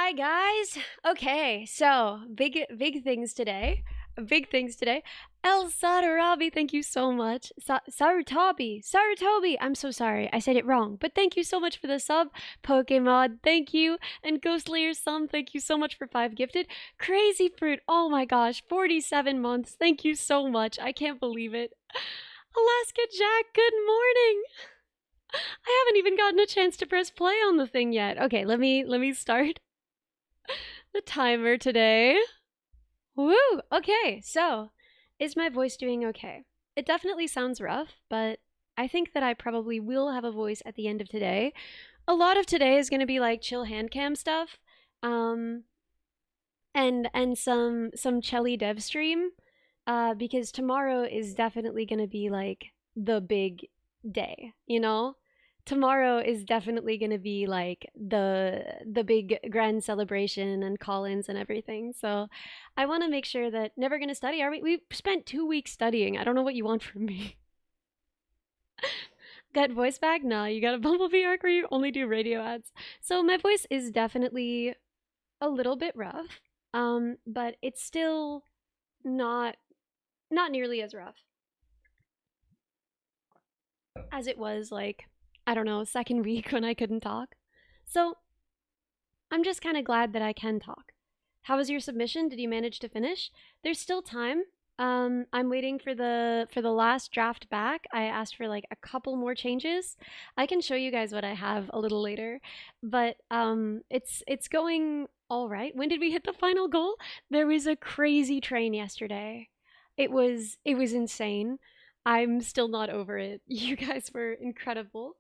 Hi guys. Okay, so big things today. Big things today. El Sadarabi, thank you so much. Sarutobi. I'm so sorry. I said it wrong. But thank you so much for the sub. Pokemon, thank you. And Ghostlayer Sum, thank you so much for 5 gifted. Crazy Fruit, oh my gosh, 47 months. Thank you so much. I can't believe it. Alaska Jack, good morning. I haven't even gotten a chance to press play on the thing yet. Okay, let me start the timer today. Woo! Okay, so is my voice doing okay? It definitely sounds rough, but I think that I probably will have a voice at the end of today. A lot of today is going to be like chill handcam stuff, um, and some chellie devstream, because tomorrow is definitely going to be like the big day, you know? Tomorrow is definitely going to be like the big grand celebration and call-ins and everything. So I want to make sure that never going to study. Are we spent 2 weeks studying. I don't know what you want from me. Got voice back? Nah, you got a Bumblebee arc where you only do radio ads. So my voice is definitely a little bit rough. But it's still not nearly as rough as it was like, I don't know, second week when I couldn't talk. So I'm just kind of glad that I can talk. How was your submission? Did you manage to finish? There's still time. I'm waiting for the last draft back. I asked for like a couple more changes. I can show you guys what I have a little later, but it's going all right. When did we hit the final goal? There was a crazy train yesterday. It was insane. I'm still not over it. You guys were incredible,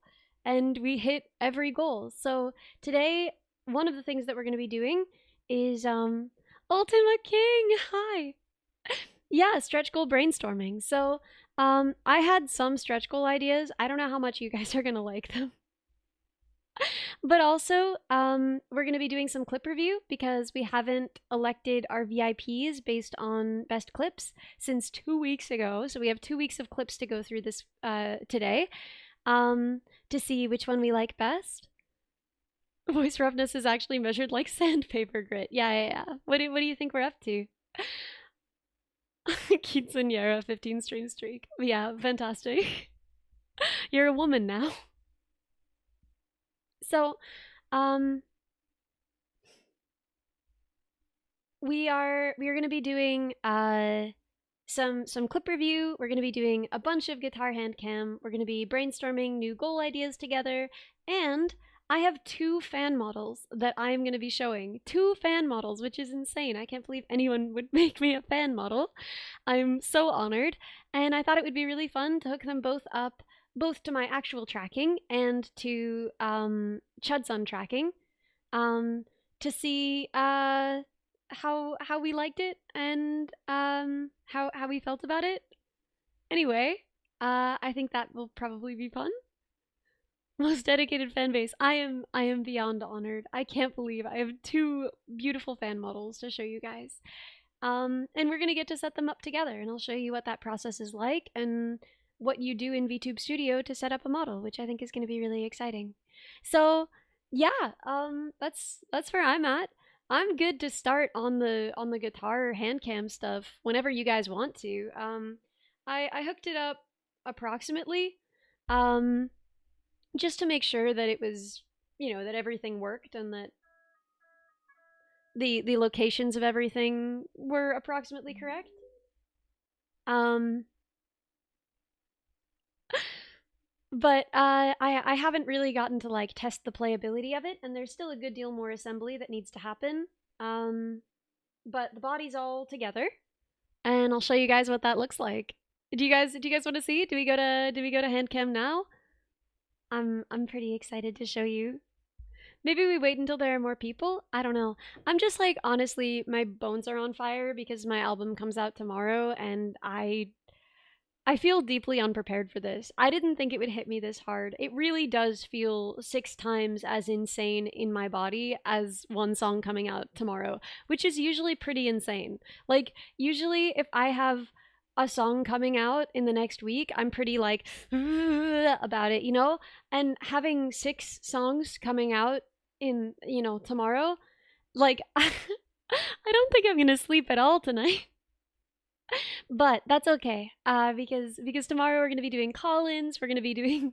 and we hit every goal. So today, one of the things that we're going to be doing is Ultima King. Hi. Yeah, stretch goal brainstorming. So, I had some stretch goal ideas. I don't know how much you guys are going to like them. But also, we're going to be doing some clip review because we haven't elected our VIPs based on best clips since 2 weeks ago. So we have 2 weeks of clips to go through this today, to see which one we like best. Voice roughness is actually measured like sandpaper grit. Yeah. What do you think we're up to? Quinceañera 15 stream streak. Yeah, fantastic. You're a woman now. So, um, we are going to be doing some clip review. We're going to be doing a bunch of guitar hand cam. We're going to be brainstorming new goal ideas together, and I have 2 fan models that I'm going to be showing. 2 fan models, which is insane. I can't believe anyone would make me a fan model. I'm so honored, and I thought it would be really fun to hook them both up, both to my actual tracking and to Chudsun tracking, um, to see how we liked it and how we felt about it. Anyway, I think that will probably be fun. Most dedicated fan base. I am beyond honored. I can't believe I have 2 beautiful fan models to show you guys. And we're gonna get to set them up together, and I'll show you what that process is like and what you do in VTube Studio to set up a model, which I think is gonna be really exciting. So yeah, that's where I'm at. I'm good to start on the guitar hand cam stuff whenever you guys want to. I hooked it up approximately, um, just to make sure that it was, that everything worked and that the locations of everything were approximately correct. Um, but I haven't really gotten to like test the playability of it, and there's still a good deal more assembly that needs to happen. Um, but the body's all together, and I'll show you guys what that looks like. Do you guys want to see? Do we go to handcam now? I'm pretty excited to show you. Maybe we wait until there are more people? I don't know. I'm just like, honestly, my bones are on fire because my album comes out tomorrow, and I feel deeply unprepared for this. I didn't think it would hit me this hard. It really does feel 6 times as insane in my body as one song coming out tomorrow, which is usually pretty insane. Like, usually if I have a song coming out in the next week, I'm pretty like about it, you know? And having 6 songs coming out in, tomorrow, Like, I don't think I'm gonna sleep at all tonight. But that's okay. Because tomorrow we're gonna be doing call-ins. We're gonna be doing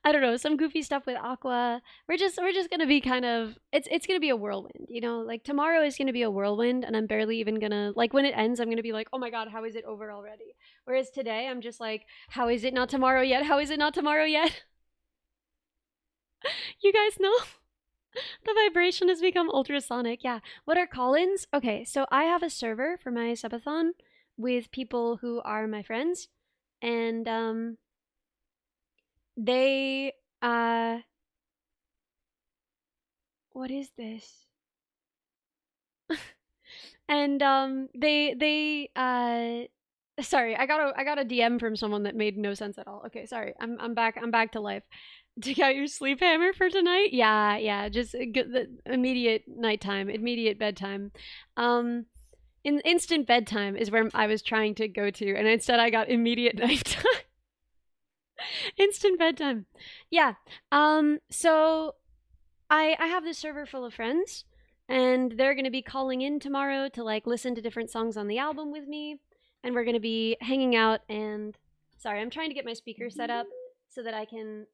I don't know, some goofy stuff with Aqua. We're just gonna be kind of it's gonna be a whirlwind, you know? Like tomorrow is gonna be a whirlwind and I'm barely even gonna like when it ends, I'm gonna be like, oh my god, how is it over already? Whereas today I'm just like, how is it not tomorrow yet? How is it not tomorrow yet? You guys know? The vibration has become ultrasonic. Yeah. What are call-ins? Okay, so I have a server for my subathon with people who are my friends, and they what is this? And sorry, I got a DM from someone that made no sense at all. Okay, sorry. I'm back to life. Take out your sleep hammer for tonight? Yeah, yeah. Just get the immediate nighttime, immediate bedtime. Um, instant bedtime is where I was trying to go to, and instead I got immediate nighttime. Instant bedtime. Yeah. So I have this server full of friends, and they're gonna be calling in tomorrow to like listen to different songs on the album with me, and we're gonna be hanging out. And sorry, I'm trying to get my speaker set up so that I can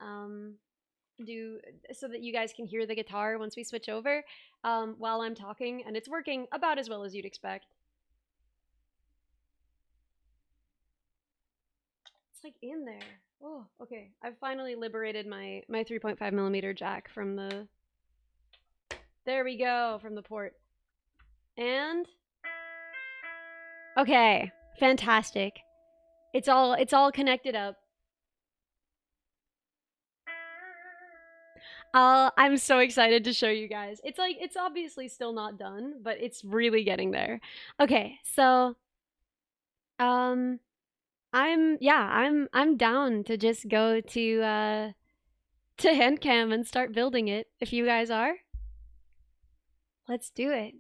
do so that you guys can hear the guitar once we switch over while I'm talking, and it's working about as well as you'd expect. It's like in there. Oh, okay. I've finally liberated my 3.5 millimeter jack from the. There we go, from the port. And okay, fantastic. It's all connected up. I'm so excited to show you guys. It's like it's obviously still not done, but it's really getting there. Okay, so um I'm down to just go to handcam and start building it if you guys are. Let's do it.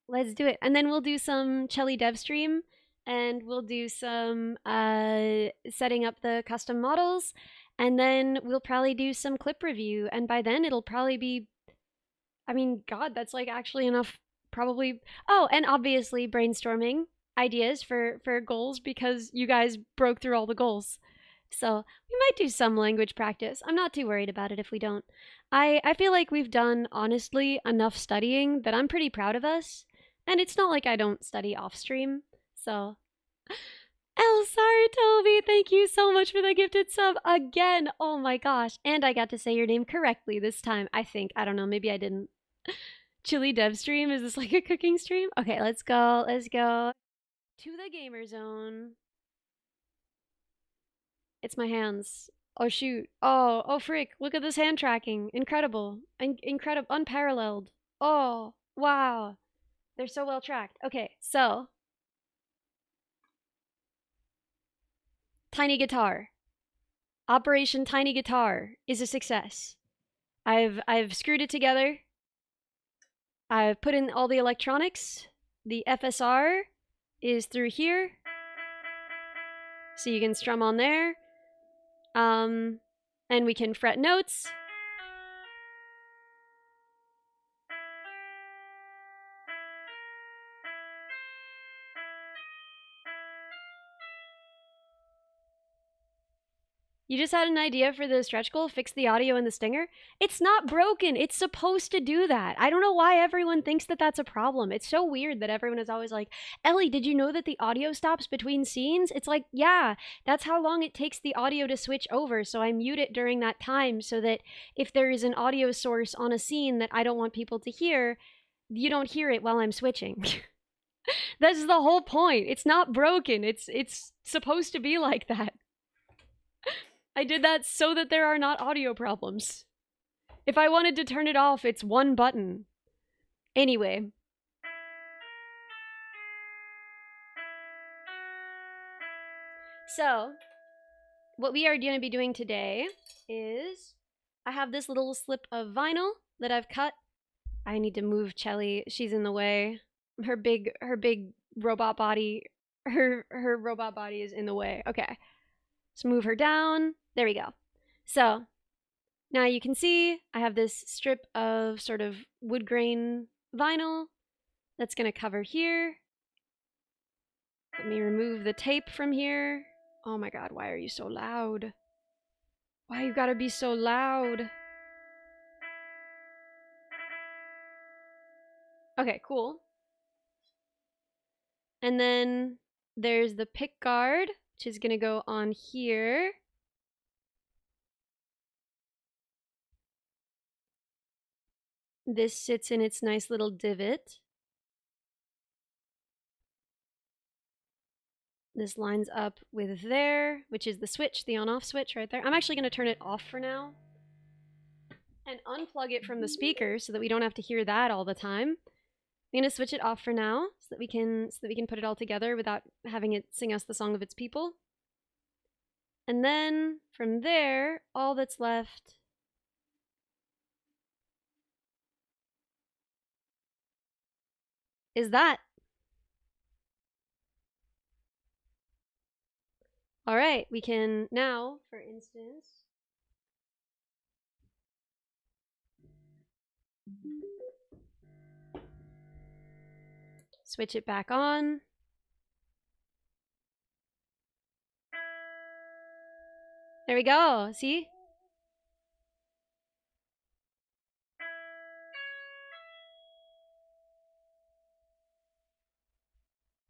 Let's do it. And then we'll do some chellie devstream and we'll do some setting up the custom models, and then we'll probably do some clip review, and by then it'll probably be, I mean, god, that's like actually enough probably. Oh, and obviously brainstorming ideas for goals because you guys broke through all the goals. So we might do some language practice. I'm not too worried about it if we don't. I feel like we've done honestly enough studying that I'm pretty proud of us. And it's not like I don't study off stream. So Elsar Toby, thank you so much for the gifted sub again. Oh my gosh. And I got to say your name correctly this time. I think. I don't know, maybe I didn't. Chili dev stream? Is this like a cooking stream? Okay, let's go. Let's go to the gamer zone. It's my hands. Oh shoot. Oh frick. Look at this hand tracking. Incredible. Incredible. Unparalleled. Oh, wow. They're so well tracked. Okay, so Tiny Guitar. Operation Tiny Guitar is a success. I've screwed it together. I've put in all the electronics. The FSR is through here. So you can strum on there. And we can fret notes. You just had an idea for the stretch goal, fix the audio in the stinger? It's not broken. It's supposed to do that. I don't know why everyone thinks that that's a problem. It's so weird that everyone is always like, Ellie, did you know that the audio stops between scenes? It's like, yeah, that's how long it takes the audio to switch over. So I mute it during that time so that if there is an audio source on a scene that I don't want people to hear, you don't hear it while I'm switching. That's the whole point. It's not broken. It's supposed to be like that. I did that so that there are not audio problems. If I wanted to turn it off, it's one button. Anyway. So, what we are going to be doing today is I have this little slip of vinyl that I've cut. I need to move Chellie. She's in the way. Her big robot body, her robot body is in the way. Okay. Let's move her down. There we go. So now you can see I have this strip of sort of wood grain vinyl that's going to cover here. Let me remove the tape from here. Oh my god, why are you so loud? Why you gotta be so loud? Okay, cool. And then there's the pick guard, which is gonna go on here. This sits in its nice little divot. This lines up with there, which is the switch, the on-off switch right there. I'm actually gonna turn it off for now and unplug it from the speaker so that we don't have to hear that all the time. I'm gonna switch it off for now so that we can put it all together without having it sing us the song of its people. And then from there, all that's left is that. All right, we can now, for instance, switch it back on. There we go, see?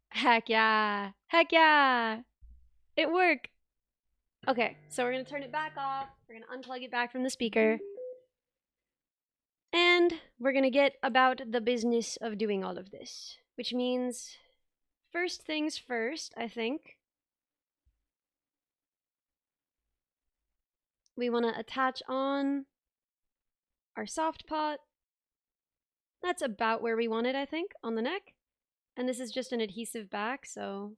Heck yeah, heck yeah, it worked. Okay, so we're gonna turn it back off, we're gonna unplug it back from the speaker, and we're gonna get about the business of doing all of this, which means first things first, I think. We want to attach on our soft pot. That's about where we want it, I think, on the neck. And this is just an adhesive back, so...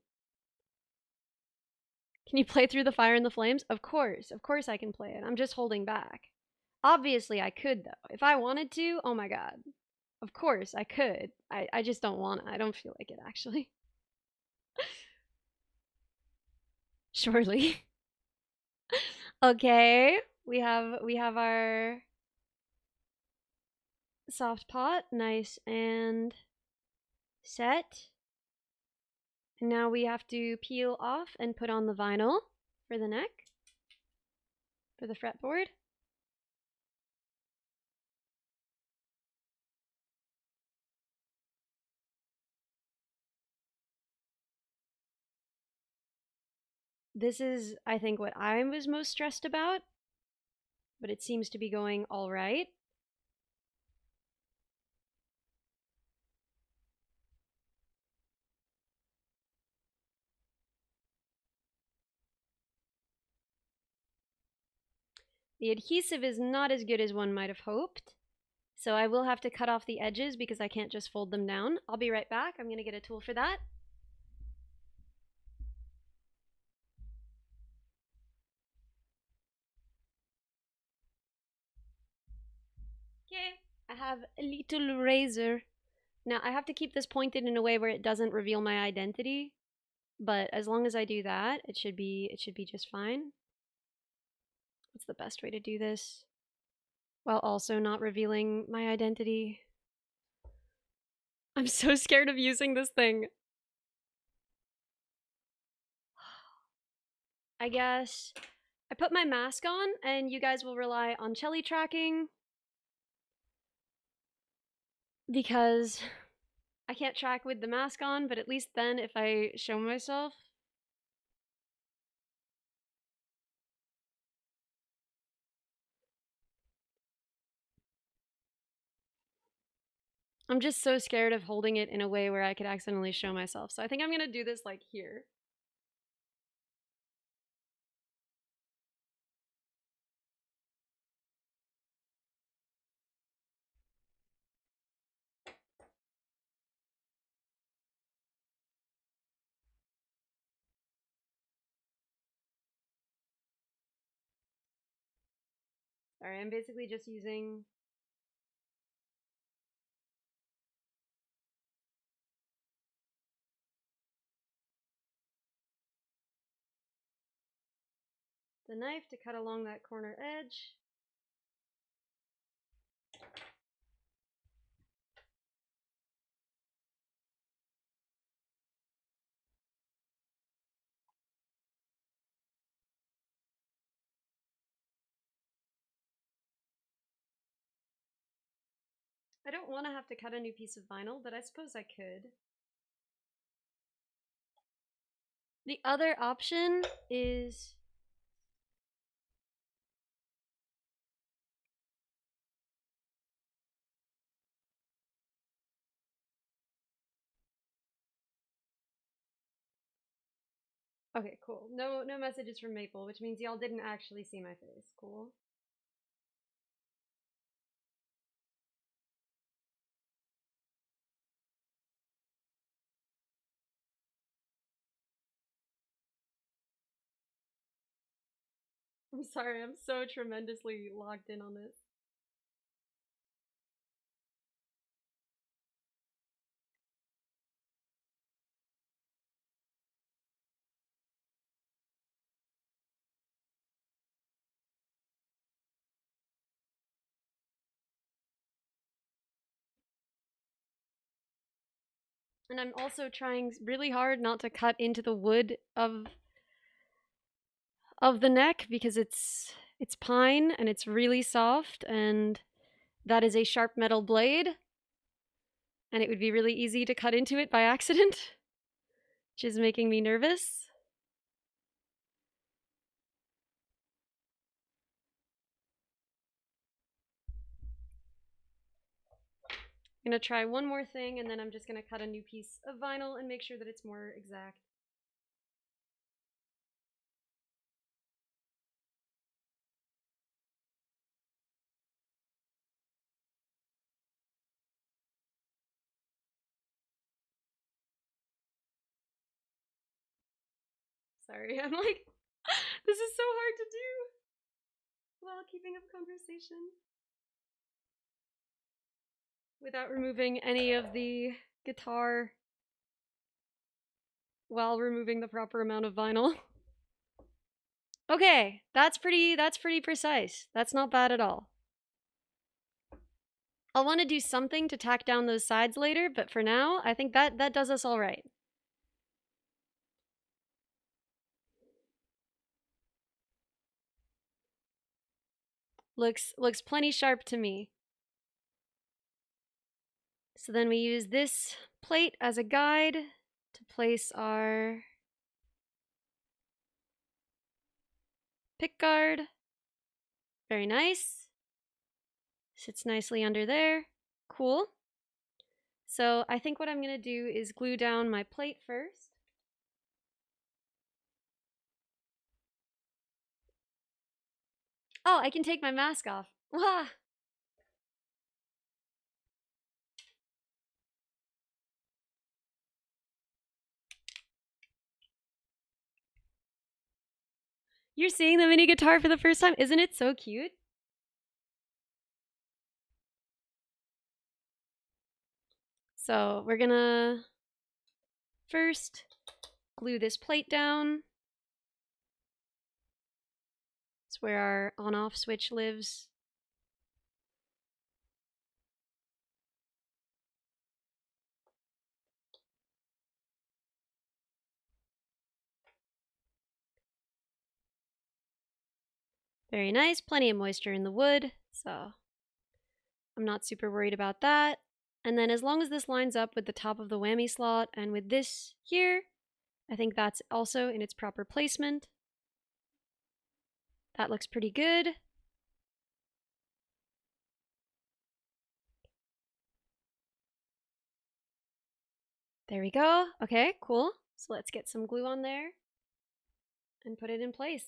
Can you play through the fire and the flames? Of course I can play it. I'm just holding back. Obviously I could though. If I wanted to, oh my god. Of course I could. I just don't want to. I don't feel like it actually. Surely. Okay, we have our soft pot, nice and set. And now we have to peel off and put on the vinyl for the neck, for the fretboard. This is, I think, what I was most stressed about, but it seems to be going all right. The adhesive is not as good as one might have hoped, so I will have to cut off the edges because I can't just fold them down. I'll be right back. I'm going to get a tool for that. Okay, I have a little razor. Now, I have to keep this pointed in a way where it doesn't reveal my identity, but as long as I do that, it should be just fine. What's the best way to do this while also not revealing my identity? I'm so scared of using this thing. I guess I put my mask on and you guys will rely on chellie tracking because I can't track with the mask on, but at least then if I show myself. I'm just so scared of holding it in a way where I could accidentally show myself. So I think I'm gonna do this like here. Sorry, I'm basically just using the knife to cut along that corner edge. I don't want to have to cut a new piece of vinyl, but I suppose I could. The other option is okay, cool. No messages from Maple, which means y'all didn't actually see my face. Cool. I'm sorry, I'm so tremendously logged in on this. And I'm also trying really hard not to cut into the wood of the neck because it's pine and it's really soft and that is a sharp metal blade and it would be really easy to cut into it by accident, which is making me nervous. I'm gonna try one more thing and then I'm just gonna cut a new piece of vinyl and make sure that it's more exact. Sorry, I'm like, this is so hard to do while keeping up conversation without removing any of the guitar while removing the proper amount of vinyl. Okay, that's pretty precise. That's not bad at all. I'll want to do something to tack down those sides later, but for now, I think that does us all right. Looks plenty sharp to me. So then we use this plate as a guide to place our pick guard. Very nice. Sits nicely under there. Cool. So I think what I'm going to do is glue down my plate first. Oh, I can take my mask off. Wah! You're seeing the mini guitar for the first time. Isn't it so cute? So we're gonna first glue this plate down. It's where our on-off switch lives. Very nice, plenty of moisture in the wood, so I'm not super worried about that. And then as long as this lines up with the top of the whammy slot and with this here, I think that's also in its proper placement. That looks pretty good. There we go. Okay, cool. So let's get some glue on there and put it in place.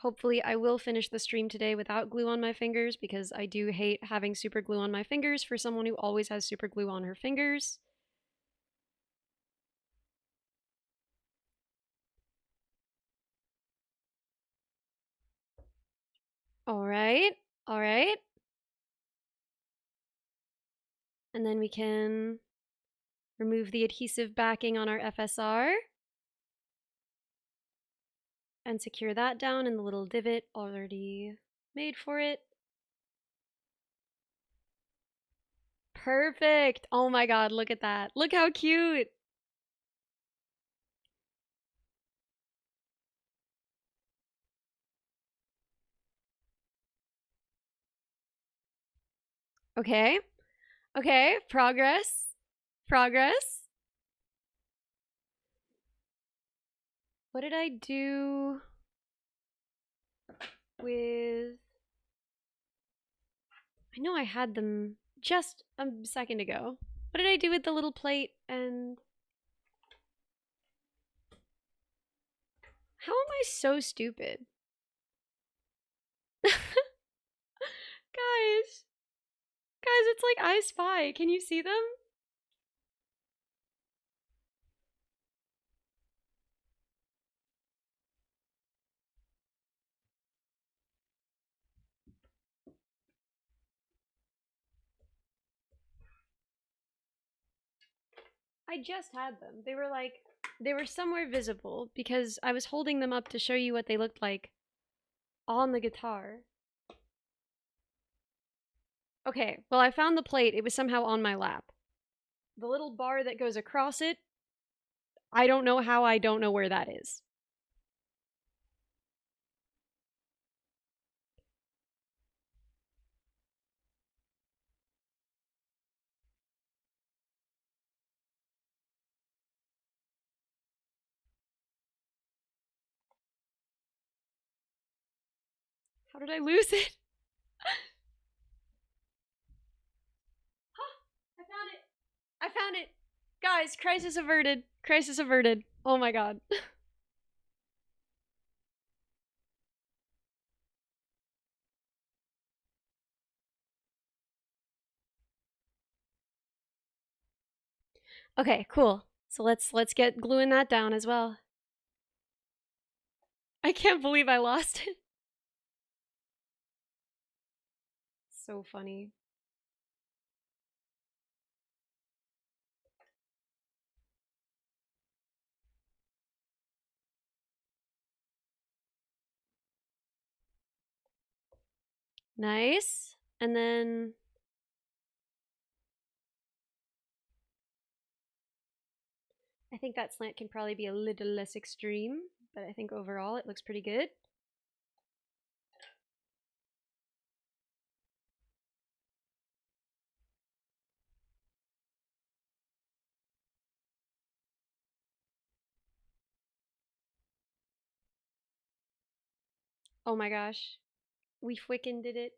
Hopefully I will finish the stream today without glue on my fingers because I do hate having super glue on my fingers for someone who always has super glue on her fingers. All right. And then we can remove the adhesive backing on our FSR and secure that down in the little divot already made for it. Perfect. Oh my god, look at that. Look how cute. Okay. Okay. Progress. Progress. What did I do with... I know I had them just a second ago. What did I do with the little plate and... How am I so stupid? Guys, it's like I Spy. Can you see them? I just had them. They were somewhere visible because I was holding them up to show you what they looked like on the guitar. Okay, well, I found the plate. It was somehow on my lap. The little bar that goes across it, I don't know how, I don't know where that is. How did I lose it? I found it! I found it! Guys, crisis averted. Crisis averted. Oh my god. Okay, cool. So let's get gluing that down as well. I can't believe I lost it. So funny. Nice. And then I think that slant can probably be a little less extreme, but I think overall it looks pretty good. Oh my gosh. We frickin' did it.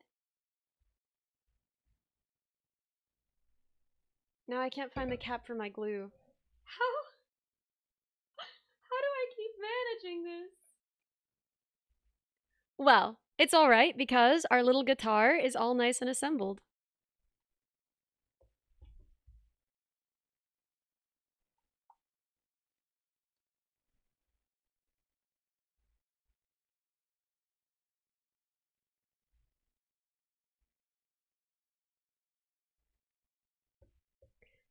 Now I can't find the cap for my glue. How do I keep managing this? Well, it's alright because our little guitar is all nice and assembled.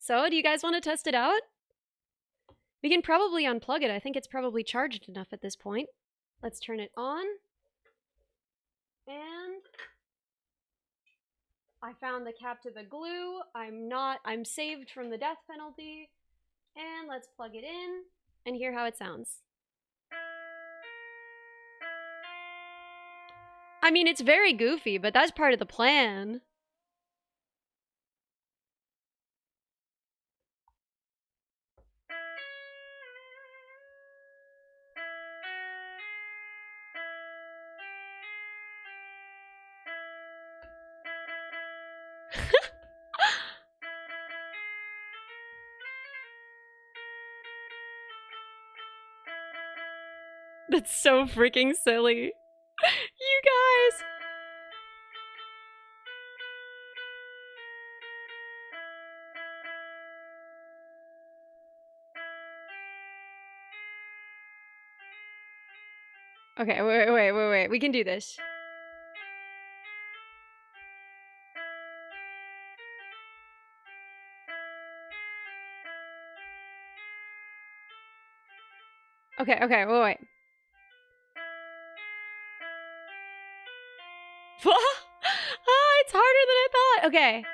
So, do you guys want to test it out? We can probably unplug it. I think it's probably charged enough at this point. Let's turn it on. And I found the cap to the glue. I'm saved from the death penalty. And let's plug it in and hear how it sounds. I mean, it's very goofy, but that's part of the plan. That's so freaking silly. You guys. Okay, wait. We can do this. Okay, wait. It's harder than I thought. Okay.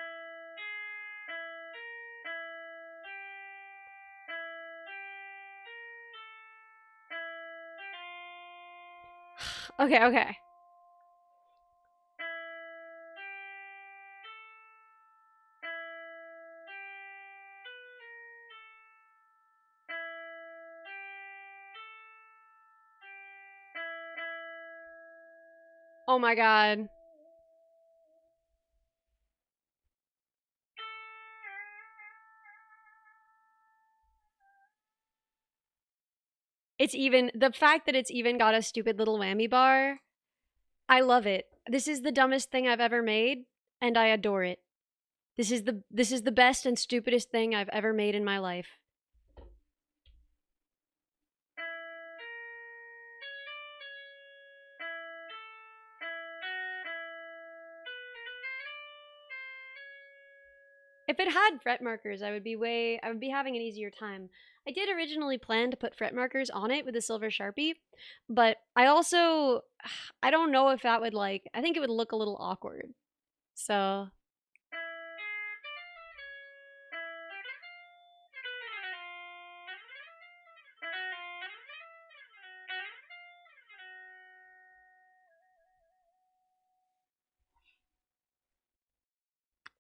Okay. Oh my god. It's even the fact that it's even got a stupid little whammy bar. I love it. This is the dumbest thing I've ever made, and I adore it. This is the best and stupidest thing I've ever made in my life. If it had fret markers, I would be having an easier time. I did originally plan to put fret markers on it with a silver Sharpie, but I don't know if that would like, I think it would look a little awkward. So,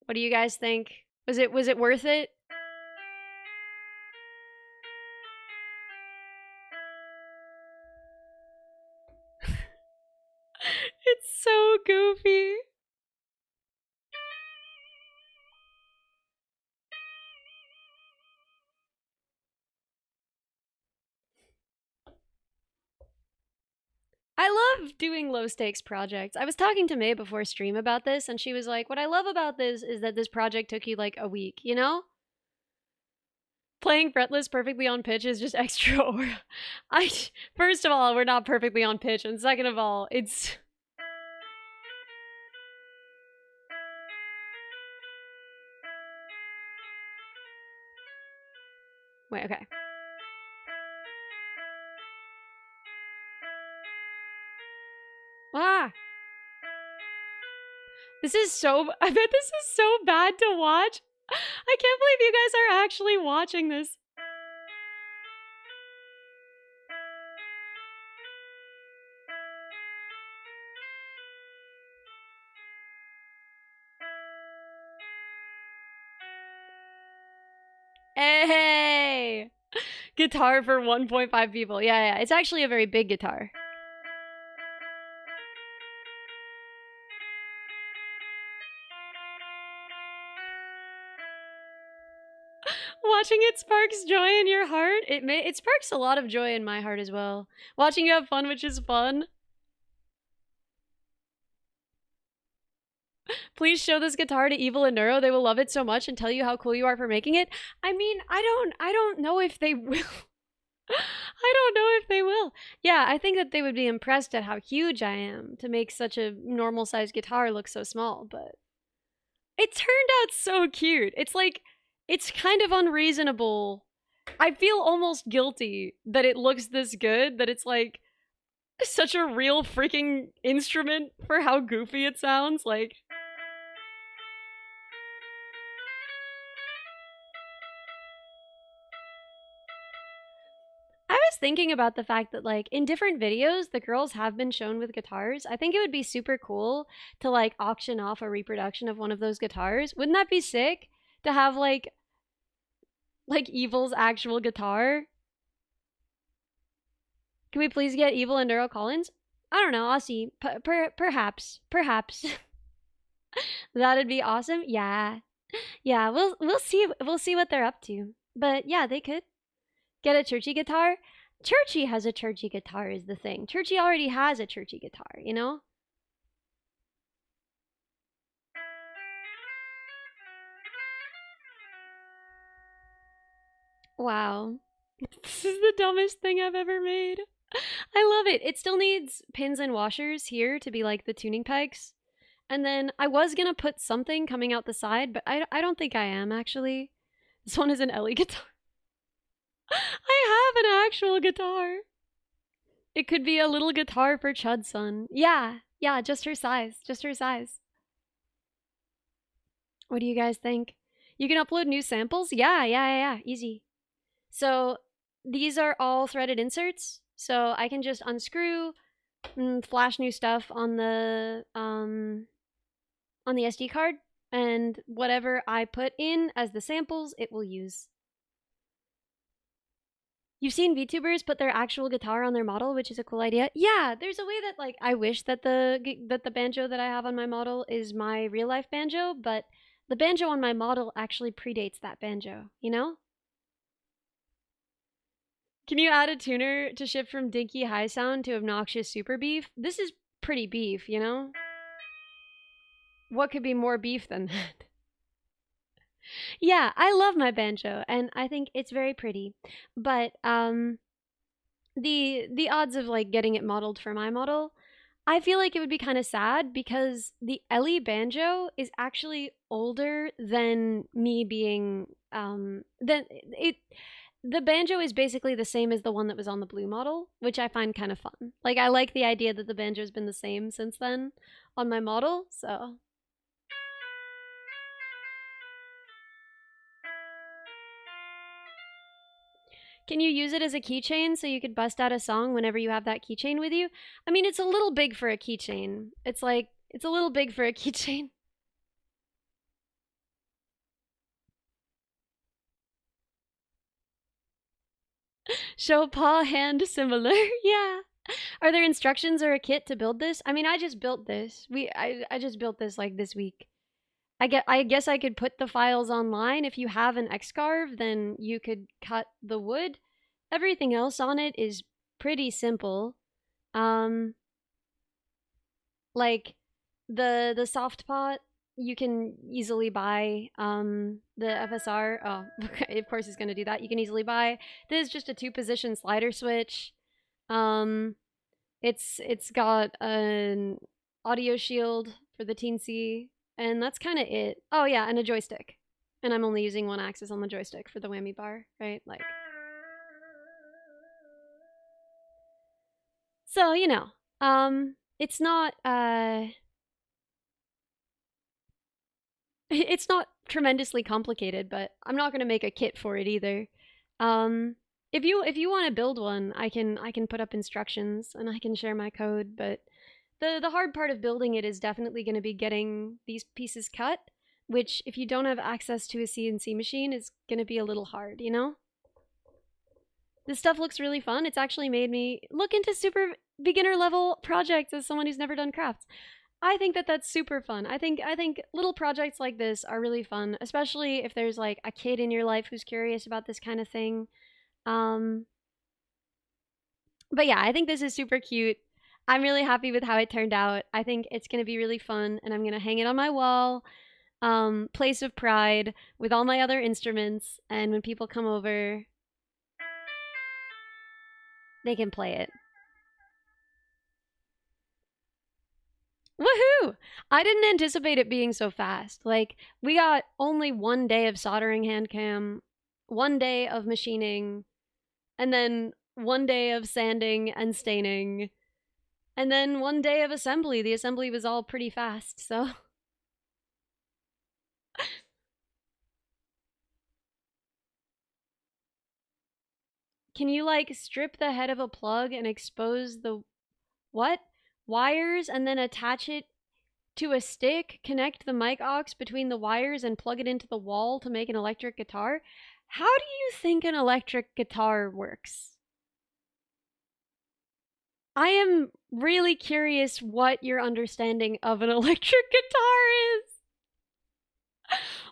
what do you guys think? Was it worth it? It's so goofy. I love doing low stakes projects. I was talking to May before stream about this, and she was like, "What I love about this is that this project took you like a week, you know? Playing fretless perfectly on pitch is just extra aura. I First of all, we're not perfectly on pitch, and second of all, it's wait, okay. Ah, I bet this is so bad to watch. I can't believe you guys are actually watching this. Hey! Guitar for 1.5 people. Yeah, it's actually a very big guitar. Watching it sparks joy in your heart. It sparks a lot of joy in my heart as well. Watching you have fun, which is fun. Please show this guitar to Evil and Neuro. They will love it so much and tell you how cool you are for making it. I mean, I don't know if they will. I don't know if they will. Yeah, I think that they would be impressed at how huge I am to make such a normal sized guitar look so small, but it turned out so cute. It's like, it's kind of unreasonable. I feel almost guilty that it looks this good, that it's like such a real freaking instrument for how goofy it sounds. Like, I was thinking about the fact that, like, in different videos, the girls have been shown with guitars. I think it would be super cool to, like, auction off a reproduction of one of those guitars. Wouldn't that be sick? To have, like Evil's actual guitar? Can we please get Evil and Daryl Collins? I don't know. I'll see. Perhaps. Perhaps. That'd be awesome. Yeah. Yeah, we'll see what they're up to. But yeah, they could get a churchy guitar. Churchy has a churchy guitar is the thing. Churchy already has a churchy guitar, you know? Wow. This is the dumbest thing I've ever made. I love it. It still needs pins and washers here to be like the tuning pegs. And then I was gonna put something coming out the side, but I don't think I am actually. This one is an Ellie guitar. I have an actual guitar. It could be a little guitar for Chudson. Yeah, just her size. Just her size. What do you guys think? You can upload new samples? Yeah. Easy. So these are all threaded inserts. So I can just unscrew and flash new stuff on the SD card, and whatever I put in as the samples, it will use. You've seen VTubers put their actual guitar on their model, which is a cool idea. Yeah, there's a way that like I wish that the banjo that I have on my model is my real life banjo, but the banjo on my model actually predates that banjo, you know? Can you add a tuner to shift from dinky high sound to obnoxious super beef? This is pretty beef, you know? What could be more beef than that? Yeah, I love my banjo and I think it's very pretty. But the odds of like getting it modeled for my model, I feel like it would be kind of sad because the Ellie banjo is actually older than me being than it the banjo is basically the same as the one that was on the blue model, which I find kind of fun. Like I like the idea that the banjo's been the same since then on my model, so can you use it as a keychain so you could bust out a song whenever you have that keychain with you? I mean, it's a little big for a keychain. It's like, it's a little big for a keychain. Show paw hand similar. Yeah. Are there instructions or a kit to build this? I mean, I just built this. I just built this like this week. I guess I could put the files online. If you have an Xcarve, then you could cut the wood. Everything else on it is pretty simple. Um like the soft pot you can easily buy the FSR. Oh, okay, of course he's going to do that. You can easily buy. This is just a 2-position slider switch. Um it's got an audio shield for the teensy and that's kind of it. Oh yeah, and a joystick. And I'm only using one axis on the joystick for the whammy bar, right? Like so, you know, it's not it's not tremendously complicated, but I'm not going to make a kit for it either. Um, if you want to build one, I can put up instructions and I can share my code. But the hard part of building it is definitely going to be getting these pieces cut, which if you don't have access to a CNC machine is going to be a little hard, you know. This stuff looks really fun. It's actually made me look into super beginner level projects as someone who's never done crafts. I think that that's super fun. I think little projects like this are really fun, especially if there's like a kid in your life who's curious about this kind of thing. Um, but yeah, I think this is super cute. I'm really happy with how it turned out. I think it's gonna be really fun, and I'm gonna hang it on my wall, place of pride, with all my other instruments. And when people come over, they can play it. Woohoo! I didn't anticipate it being so fast. Like, we got only 1 day of soldering hand cam, 1 day of machining, and then 1 day of sanding and staining, and then 1 day of assembly. The assembly was all pretty fast, so. Can you, like, strip the head of a plug and expose the what? Wires and then attach it to a stick, connect the mic aux between the wires, and plug it into the wall to make an electric guitar? How do you think an electric guitar works? I am really curious what your understanding of an electric guitar is.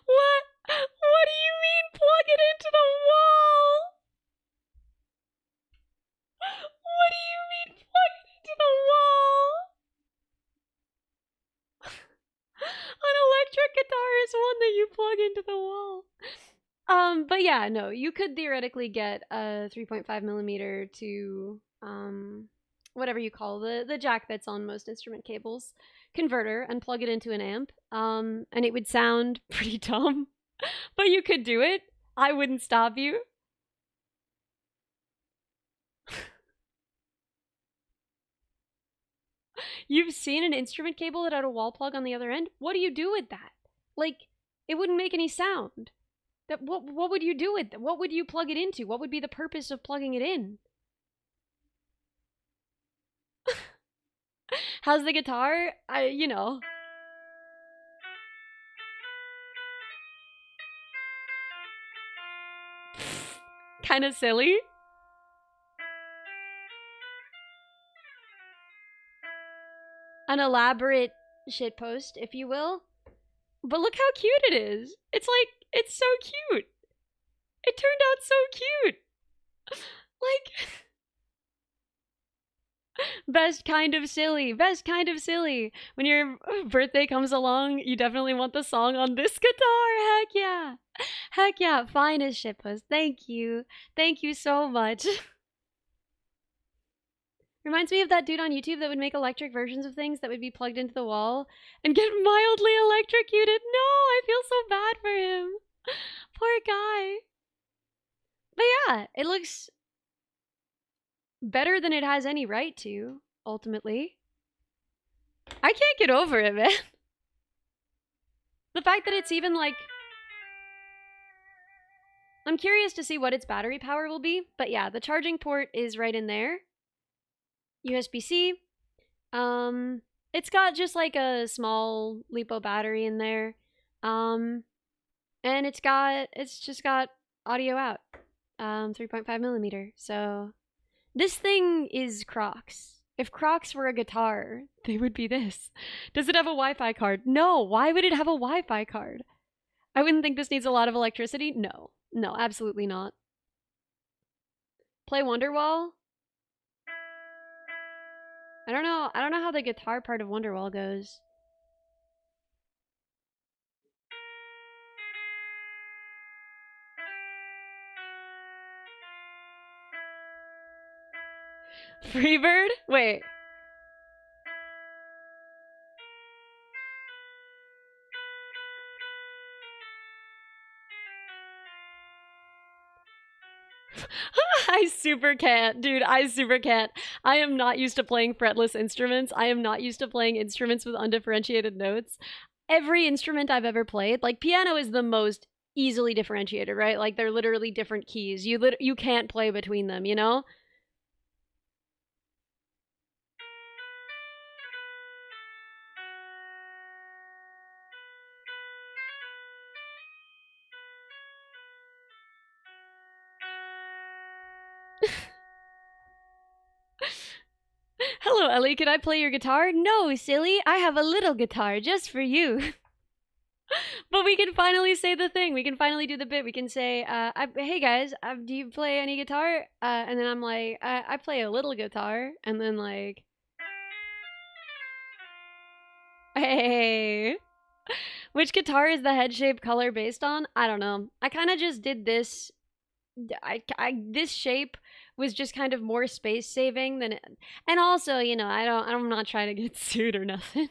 What? What do you mean plug it into the wall? What do you mean plug it into the wall? An electric guitar is one that you plug into the wall. But yeah, no, you could theoretically get a 3.5 millimeter to whatever you call the jack that's on most instrument cables converter and plug it into an amp. And it would sound pretty dumb, but you could do it. I wouldn't stop you. You've seen an instrument cable that had a wall plug on the other end? What do you do with that? Like, it wouldn't make any sound. That what would you do with that? What would you plug it into? What would be the purpose of plugging it in? How's the guitar? You know. Kind of silly. an elaborate shitpost, if you will. But look how cute it is. It's like, it's so cute. It turned out so cute. Like, best kind of silly. Best kind of silly. When your birthday comes along, you definitely want the song on this guitar. Heck yeah. Heck yeah. Finest shitpost. Thank you. Thank you so much. Reminds me of that dude on YouTube that would make electric versions of things that would be plugged into the wall and get mildly electrocuted. No, I feel so bad for him. Poor guy. But yeah, it looks better than it has any right to, ultimately. I can't get over it, man. The fact that it's even like... I'm curious to see what its battery power will be, but yeah, the charging port is right in there. USB-C. It's got just like a small LiPo battery in there. And it's just got audio out. 3.5 millimeter. So this thing is Crocs. If Crocs were a guitar, they would be this. Does it have a Wi-Fi card? No. Why would it have a Wi-Fi card? I wouldn't think this needs a lot of electricity. No. No, absolutely not. Play Wonderwall? I don't know how the guitar part of Wonderwall goes. Freebird? Wait. I super can't, dude. I super can't. I am not used to playing fretless instruments. I am not used to playing instruments with undifferentiated notes. Every instrument I've ever played, like piano is the most easily differentiated, right? Like they're literally different keys. You can't play between them, you know? Hello, Ellie. Could I play your guitar? No, silly. I have a little guitar just for you. But we can finally say the thing. We can finally do the bit. We can say, hey guys, do you play any guitar? And then I'm like, I play a little guitar. And then like, hey. Which guitar is the head shape color based on? I don't know. I kind of just did this. This shape was just kind of more space saving than it, and also, you know, I'm not trying to get sued or nothing.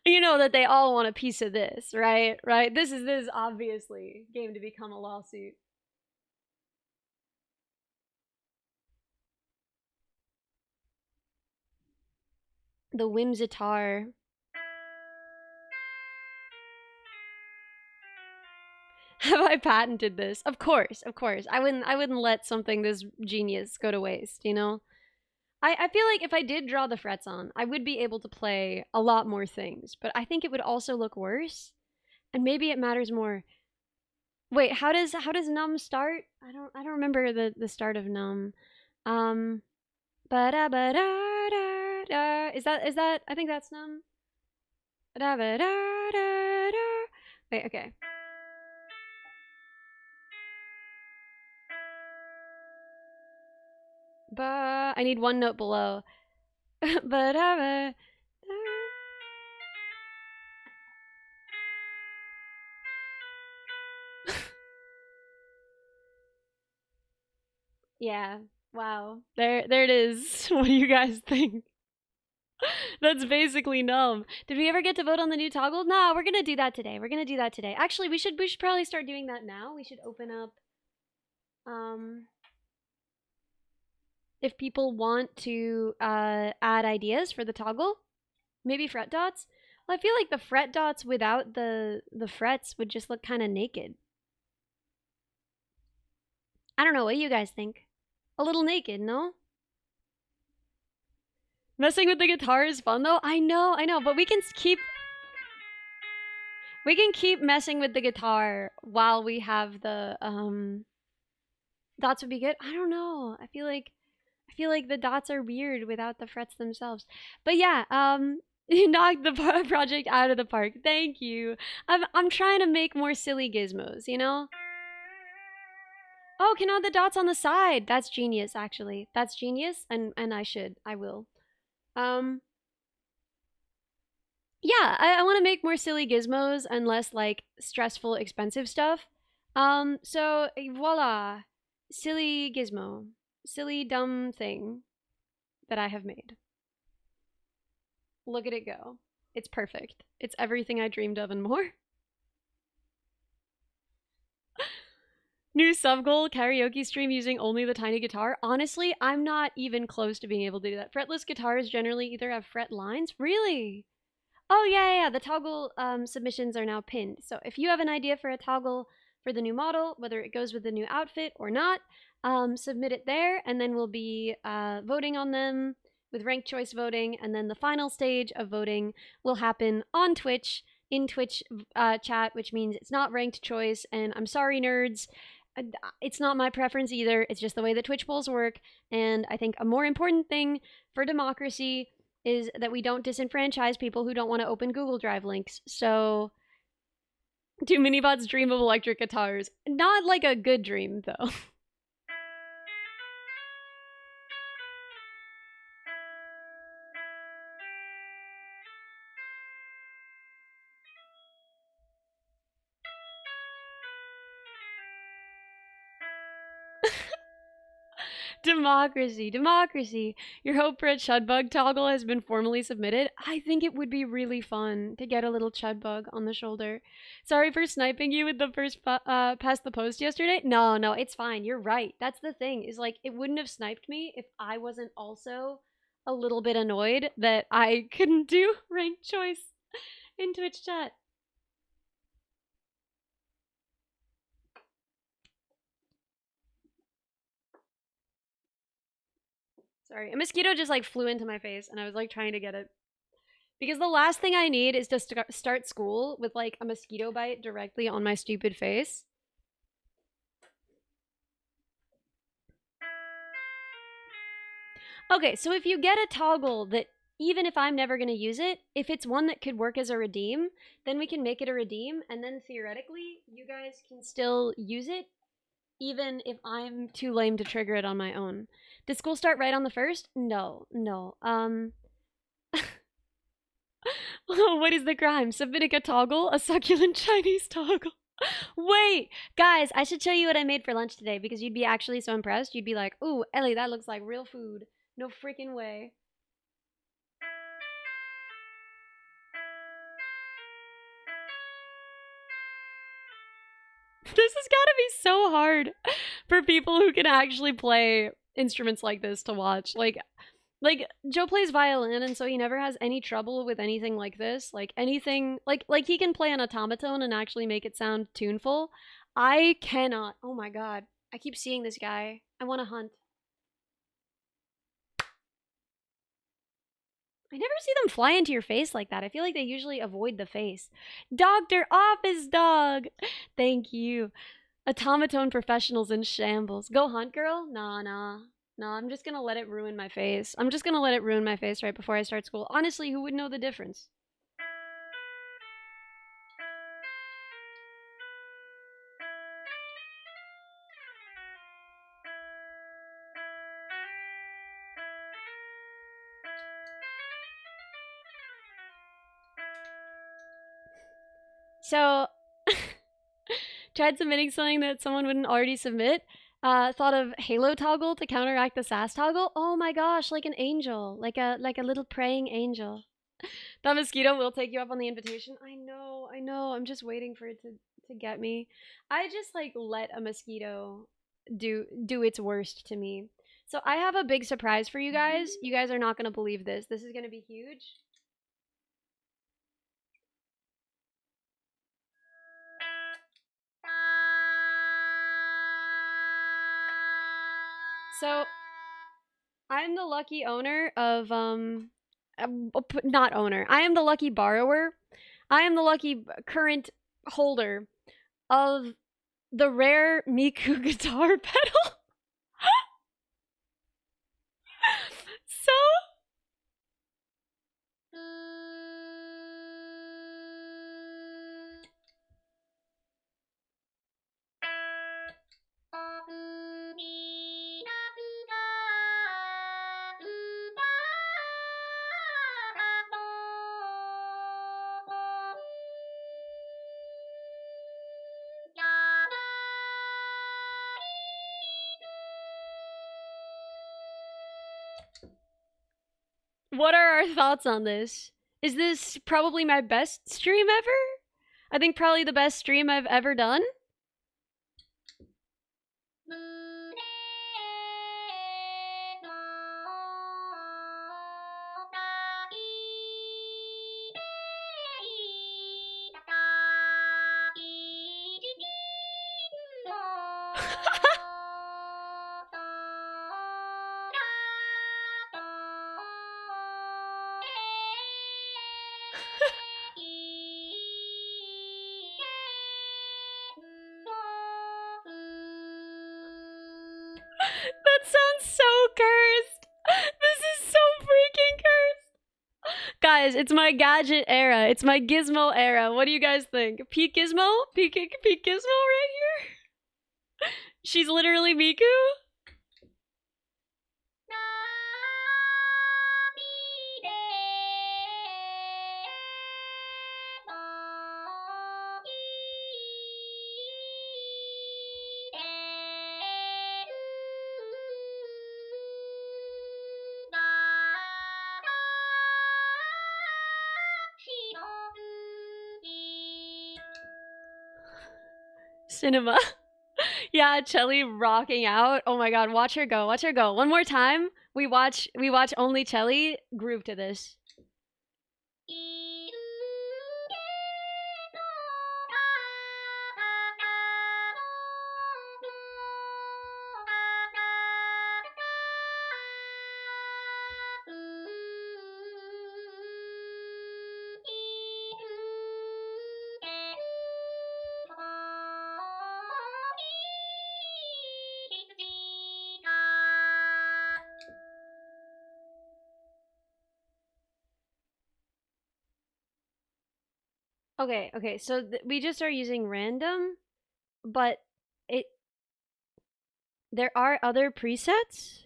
You know that they all want a piece of this, right? Right? This is obviously game to become a lawsuit. The Whimsitar. Have I patented this? Of course, of course. I wouldn't let something this genius go to waste, you know? I feel like if I did draw the frets on, I would be able to play a lot more things, but I think it would also look worse. And maybe it matters more. Wait, how does num start? I don't remember the start of num. Ba da ba da da da. Is that I think that's num. Da ba da da da. Wait, okay. Ba. I need one note below. Ba da ba. Yeah. Wow. There it is. What do you guys think? That's basically numb. Did we ever get to vote on the new toggle? No, we're gonna do that today. We're gonna do that today. Actually, we should probably start doing that now. We should open up if people want to add ideas for the toggle. Maybe fret dots. Well, I feel like the fret dots without the frets would just look kind of naked. I don't know. What do you guys think? A little naked, no? Messing with the guitar is fun though. I know, but we can keep messing with the guitar while we have the dots would be good. I don't know. I feel like I feel like the dots are weird without the frets themselves. But yeah, you knocked the project out of the park. Thank you. I'm trying to make more silly gizmos, you know? Oh, can add the dots on the side. That's genius, actually. That's genius, and I will. Um, yeah, I want to make more silly gizmos and less like stressful, expensive stuff. So voila, silly gizmo, silly dumb thing that I have made. Look at it go. It's perfect. It's everything I dreamed of and more. New sub goal karaoke stream using only the tiny guitar. Honestly, I'm not even close to being able to do that. Fretless guitars generally either have fret lines. Really? Oh, yeah. The toggle submissions are now pinned. So if you have an idea for a toggle for the new model, whether it goes with the new outfit or not, submit it there, and then we'll be voting on them with ranked choice voting. And then the final stage of voting will happen on Twitch, in Twitch chat, which means it's not ranked choice. And I'm sorry, nerds. It's not my preference either. It's just the way that Twitch polls work. And I think a more important thing for democracy is that we don't disenfranchise people who don't want to open Google Drive links. So, do minibots dream of electric guitars? Not like a good dream, though. Democracy. Your hope for a chudbug toggle has been formally submitted. I think it would be really fun to get a little chudbug on the shoulder. Sorry for sniping you with the first past the post yesterday. No, it's fine. You're right. That's the thing, is like, it wouldn't have sniped me if I wasn't also a little bit annoyed that I couldn't do ranked choice in Twitch chat. Sorry, a mosquito just like flew into my face and I was like trying to get it. Because the last thing I need is to start school with like a mosquito bite directly on my stupid face. Okay, so if you get a toggle that, even if I'm never going to use it, if it's one that could work as a redeem, then we can make it a redeem, and then theoretically, you guys can still use it, even if I'm too lame to trigger it on my own. Did school start right on the 1st? No. What is the crime? Submitting a toggle? A succulent Chinese toggle? Wait, guys, I should show you what I made for lunch today because you'd be actually so impressed. You'd be like, ooh, Ellie, that looks like real food. No freaking way. This has gotta be so hard for people who can actually play instruments like this to watch. Like Joe plays violin, and so he never has any trouble with anything like this. Like anything, like he can play an automaton and actually make it sound tuneful. I cannot. Oh my god, I keep seeing this guy. I want to hunt. I never see them fly into your face like that. I feel like they usually avoid the face. Dr. Office Dog! Thank you. Automaton professionals in shambles. Go hunt, girl? Nah. No, I'm just gonna let it ruin my face. I'm just gonna let it ruin my face right before I start school. Honestly, who would know the difference? So, tried submitting something that someone wouldn't already submit. Thought of Halo toggle to counteract the SAS toggle. Oh my gosh, like an angel, like a little praying angel. That mosquito will take you up on the invitation. I know. I'm just waiting for it to get me. I just like let a mosquito do its worst to me. So I have a big surprise for you guys. You guys are not gonna believe this. This is gonna be huge. So I'm the lucky owner of not owner. I am the lucky borrower. I am the lucky current holder of the rare Miku guitar pedal. What are our thoughts on this? Is this probably my best stream ever? I think probably the best stream I've ever done. That sounds so cursed. This is so freaking cursed. Guys, it's my gadget era. It's my gizmo era. What do you guys think? Peak gizmo? Peak gizmo right here? She's literally Miku? Cinema. Yeah, Chellie rocking out. Oh my god, watch her go. Watch her go. One more time. We watch only Chellie groove to this. Okay, so we just are using random, but it there are other presets?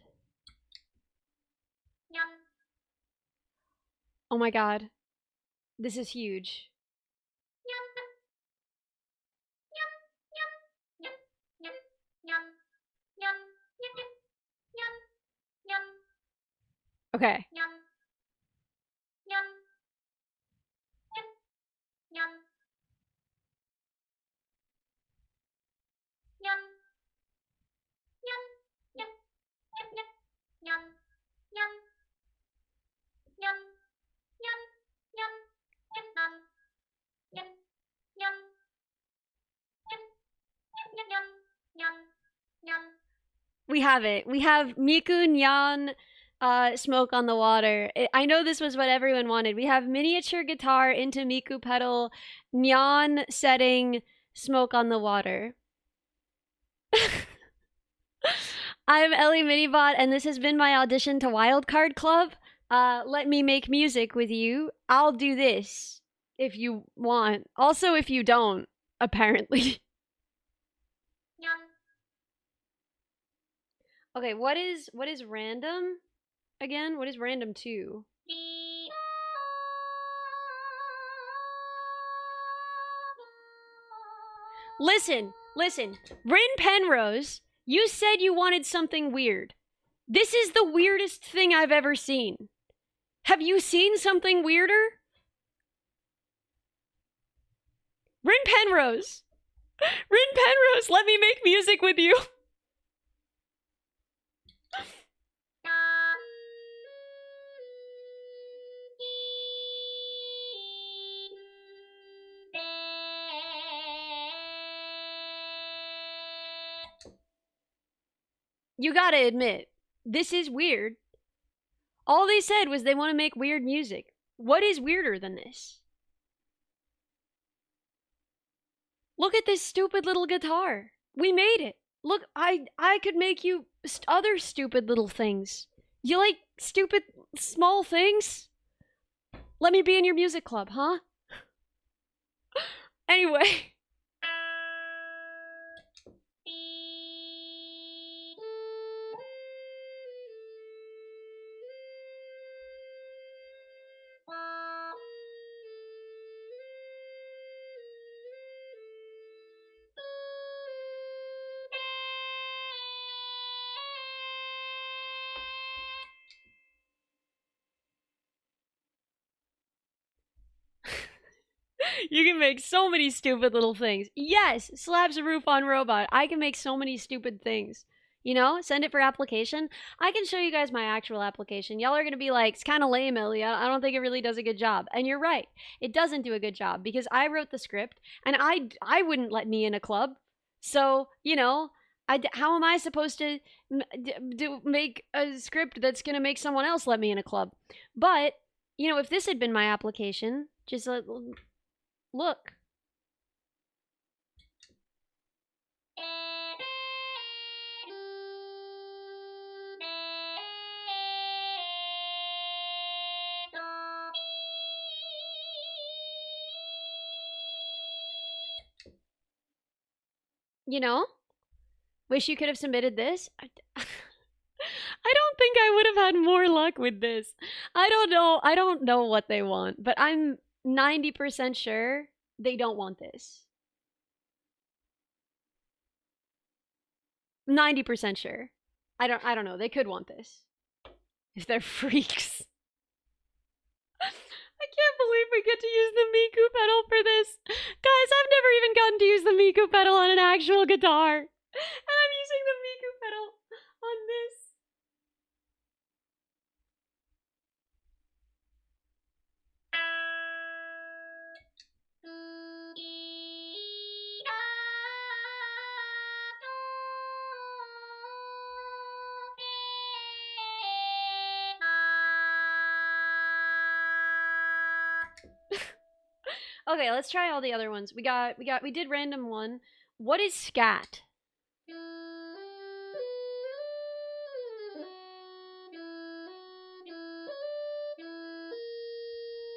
Oh my god. This is huge. Okay. We have it. We have Miku Nyan Smoke on the Water. I know this was what everyone wanted. We have miniature guitar into Miku pedal, Nyan setting, Smoke on the Water. I'm Ellie Minibot, and this has been my audition to Wildcard Club. Let me make music with you. I'll do this if you want. Also, if you don't, apparently. Okay, what is random again? What is random 2? Listen. Rin Penrose, you said you wanted something weird. This is the weirdest thing I've ever seen. Have you seen something weirder? Rin Penrose, let me make music with you. You gotta admit, this is weird. All they said was they want to make weird music. What is weirder than this? Look at this stupid little guitar. We made it. Look, I could make you other stupid little things. You like stupid small things? Let me be in your music club, huh? Anyway. You can make so many stupid little things. Yes, slabs a roof on robot. I can make so many stupid things. You know, send it for application. I can show you guys my actual application. Y'all are gonna be like, it's kind of lame, Ellie. I don't think it really does a good job. And you're right, it doesn't do a good job because I wrote the script and I wouldn't let me in a club. So you know, how am I supposed to make a script that's gonna make someone else let me in a club? But you know, if this had been my application, just look. You know, wish you could have submitted this. I don't think I would have had more luck with this. I don't know. I don't know what they want, but I'm 90% sure they don't want this. 90% sure. I don't know. They could want this. If they're freaks. I can't believe we get to use the Miku pedal for this. Guys, I've never even gotten to use the Miku pedal on an actual guitar. And I'm using the Miku pedal on this. Okay, let's try all the other ones. We did random one. What is scat?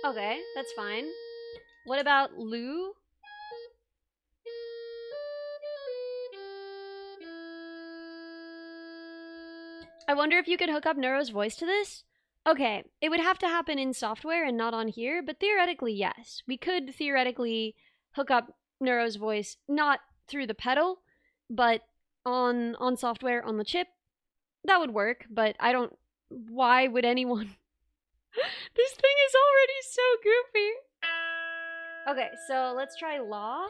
Okay, that's fine. What about Lou? I wonder if you could hook up Neuro's voice to this? Okay, it would have to happen in software and not on here, but theoretically, yes. We could theoretically hook up Neuro's voice, not through the pedal, but on software on the chip. That would work, but I don't... Why would anyone... This thing is already so goofy. Okay, so let's try Law.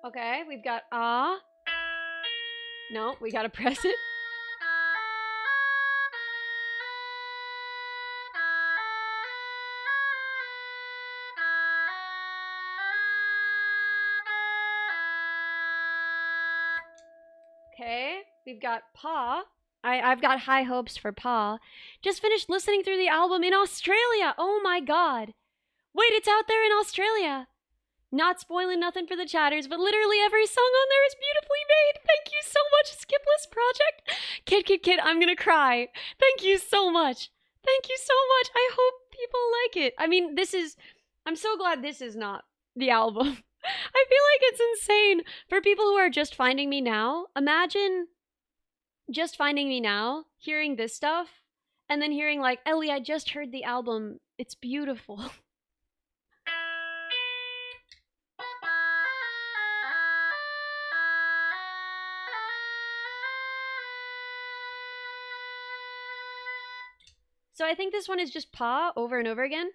Okay, we've got ah. No, we gotta press it. Okay, we've got paw. I've got high hopes for paw. Just finished listening through the album in Australia. Oh my god. Wait, it's out there in Australia. Not spoiling nothing for the chatters, but literally every song on there is beautifully made. Thank you so much, Skipless Project. Kid, I'm gonna cry. Thank you so much. Thank you so much. I hope people like it. I mean, I'm so glad this is not the album. I feel like it's insane for people who are just finding me now. Imagine just finding me now, hearing this stuff, and then hearing like, Ellie, I just heard the album. It's beautiful. So I think this one is just paw over and over again.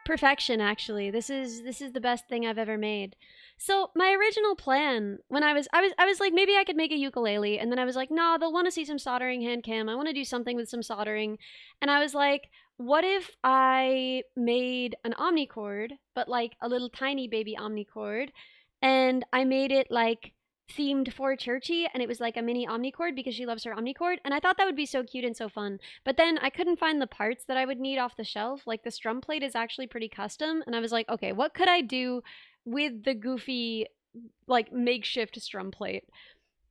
Perfection, actually. This is the best thing I've ever made. So my original plan, when I was like, maybe I could make a ukulele, and then I was like, no, they'll want to see some soldering hand cam. I want to do something with some soldering. And I was like, what if I made an omnichord, but like a little tiny baby omnichord, and I made it like themed for Churchy, and it was like a mini omnichord because she loves her omnichord, and I thought that would be so cute and so fun. But then I couldn't find the parts that I would need off the shelf. Like the strum plate is actually pretty custom, and I was like, okay, what could I do with the goofy, like, makeshift strum plate?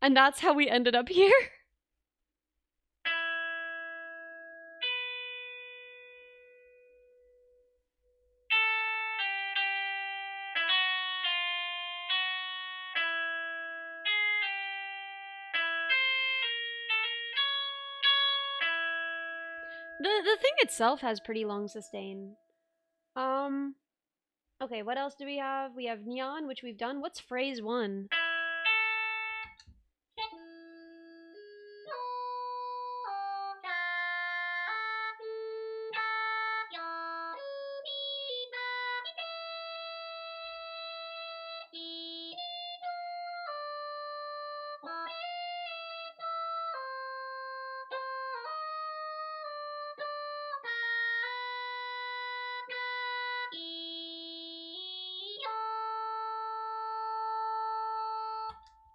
And that's how we ended up here. The thing itself has pretty long sustain. Um, okay, what else do we have? We have Neon, which we've done. What's phrase 1?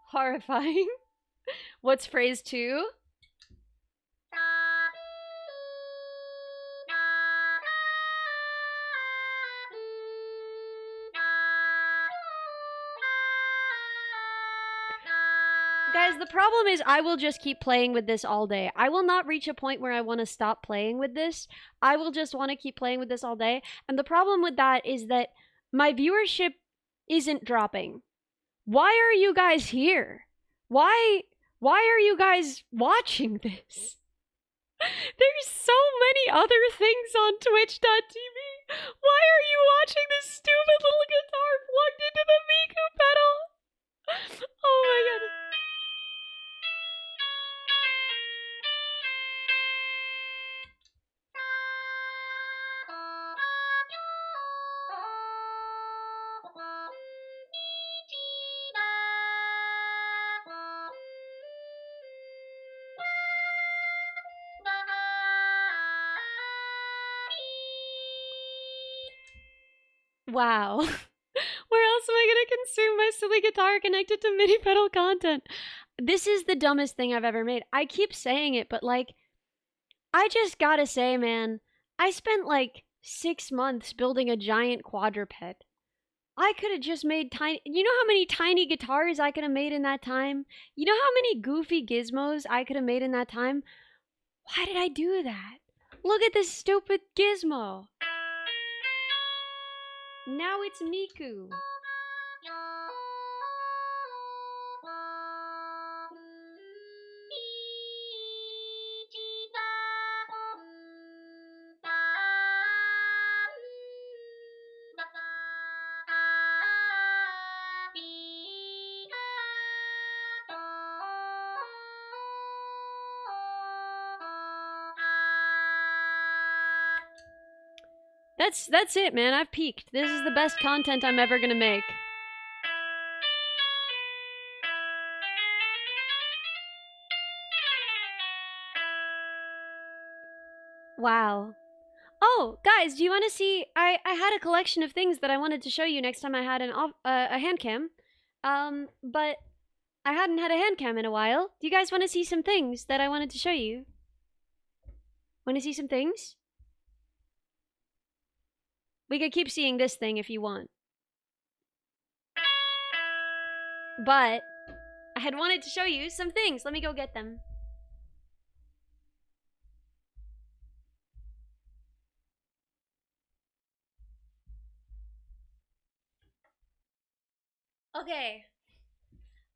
Horrifying. What's phrase 2? Guys, the problem is I will just keep playing with this all day. I will not reach a point where I want to stop playing with this. I will just want to keep playing with this all day. And the problem with that is that my viewership isn't dropping. Why are you guys here? Why are you guys watching this? There's so many other things on twitch.tv. Why are you watching this stupid little guitar plugged into the Miku pedal? Oh my god. Wow. Where else am I gonna consume my silly guitar connected to MIDI pedal content? This is the dumbest thing I've ever made. I keep saying it, but like, I just gotta say, man, I spent like 6 months building a giant quadruped. I could have just made tiny. You know how many tiny guitars I could have made in that time? You know how many goofy gizmos I could have made in that time? Why did I do that? Look at this stupid gizmo. Now it's Miku. That's it, man. I've peaked. This is the best content I'm ever gonna make. Wow. Oh, guys, do you want to see? I had a collection of things that I wanted to show you next time I had a hand cam. But I hadn't had a hand cam in a while. Do you guys want to see some things that I wanted to show you? Want to see some things? We could keep seeing this thing if you want. But I had wanted to show you some things. Let me go get them. Okay.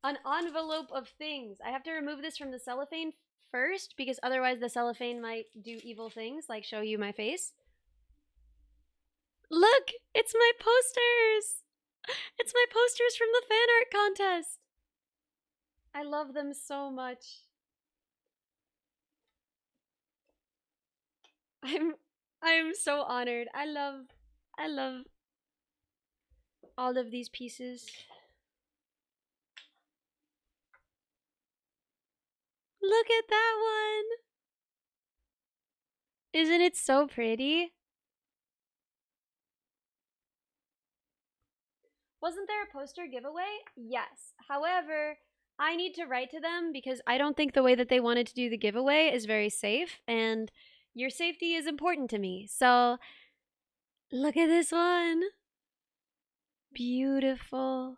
An envelope of things. I have to remove this from the cellophane first because otherwise the cellophane might do evil things like show you my face. Look, it's my posters. It's my posters from the fan art contest. I love them so much. I'm so honored. I love all of these pieces. Look at that one. Isn't it so pretty? Wasn't there a poster giveaway? Yes. However, I need to write to them because I don't think the way that they wanted to do the giveaway is very safe, and your safety is important to me. So, look at this one. Beautiful.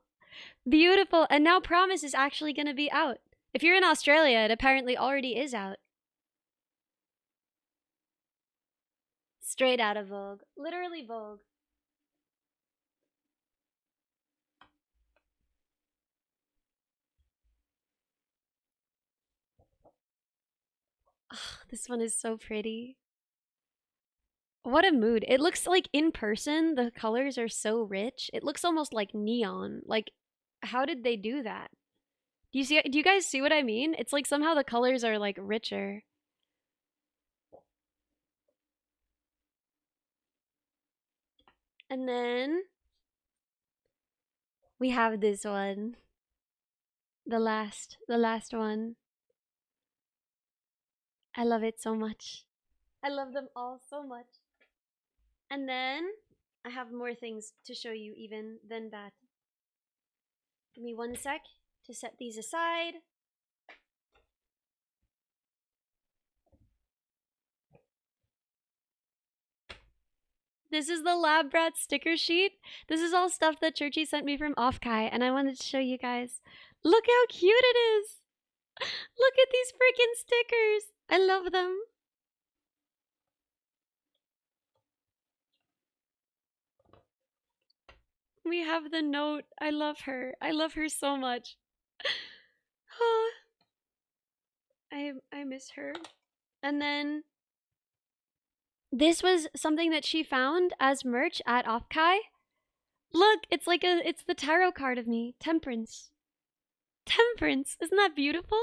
Beautiful. And now Promise is actually going to be out. If you're in Australia, it apparently already is out. Straight out of Vogue. Literally Vogue. Oh, this one is so pretty. What a mood. It looks like in person, the colors are so rich. It looks almost like neon. Like, how did they do that? Do you guys see what I mean? It's like somehow the colors are like richer. And then we have this one. The last one. I love it so much. I love them all so much. And then I have more things to show you even than that. Give me one sec to set these aside. This is the Lab Brat sticker sheet. This is all stuff that Churchy sent me from Offkai, and I wanted to show you guys. Look how cute it is! Look at these freaking stickers! I love them. We have the note. I love her. I love her so much. Oh, I miss her. And then this was something that she found as merch at Offkai. Look, it's like it's the tarot card of me. Temperance. Temperance. Isn't that beautiful?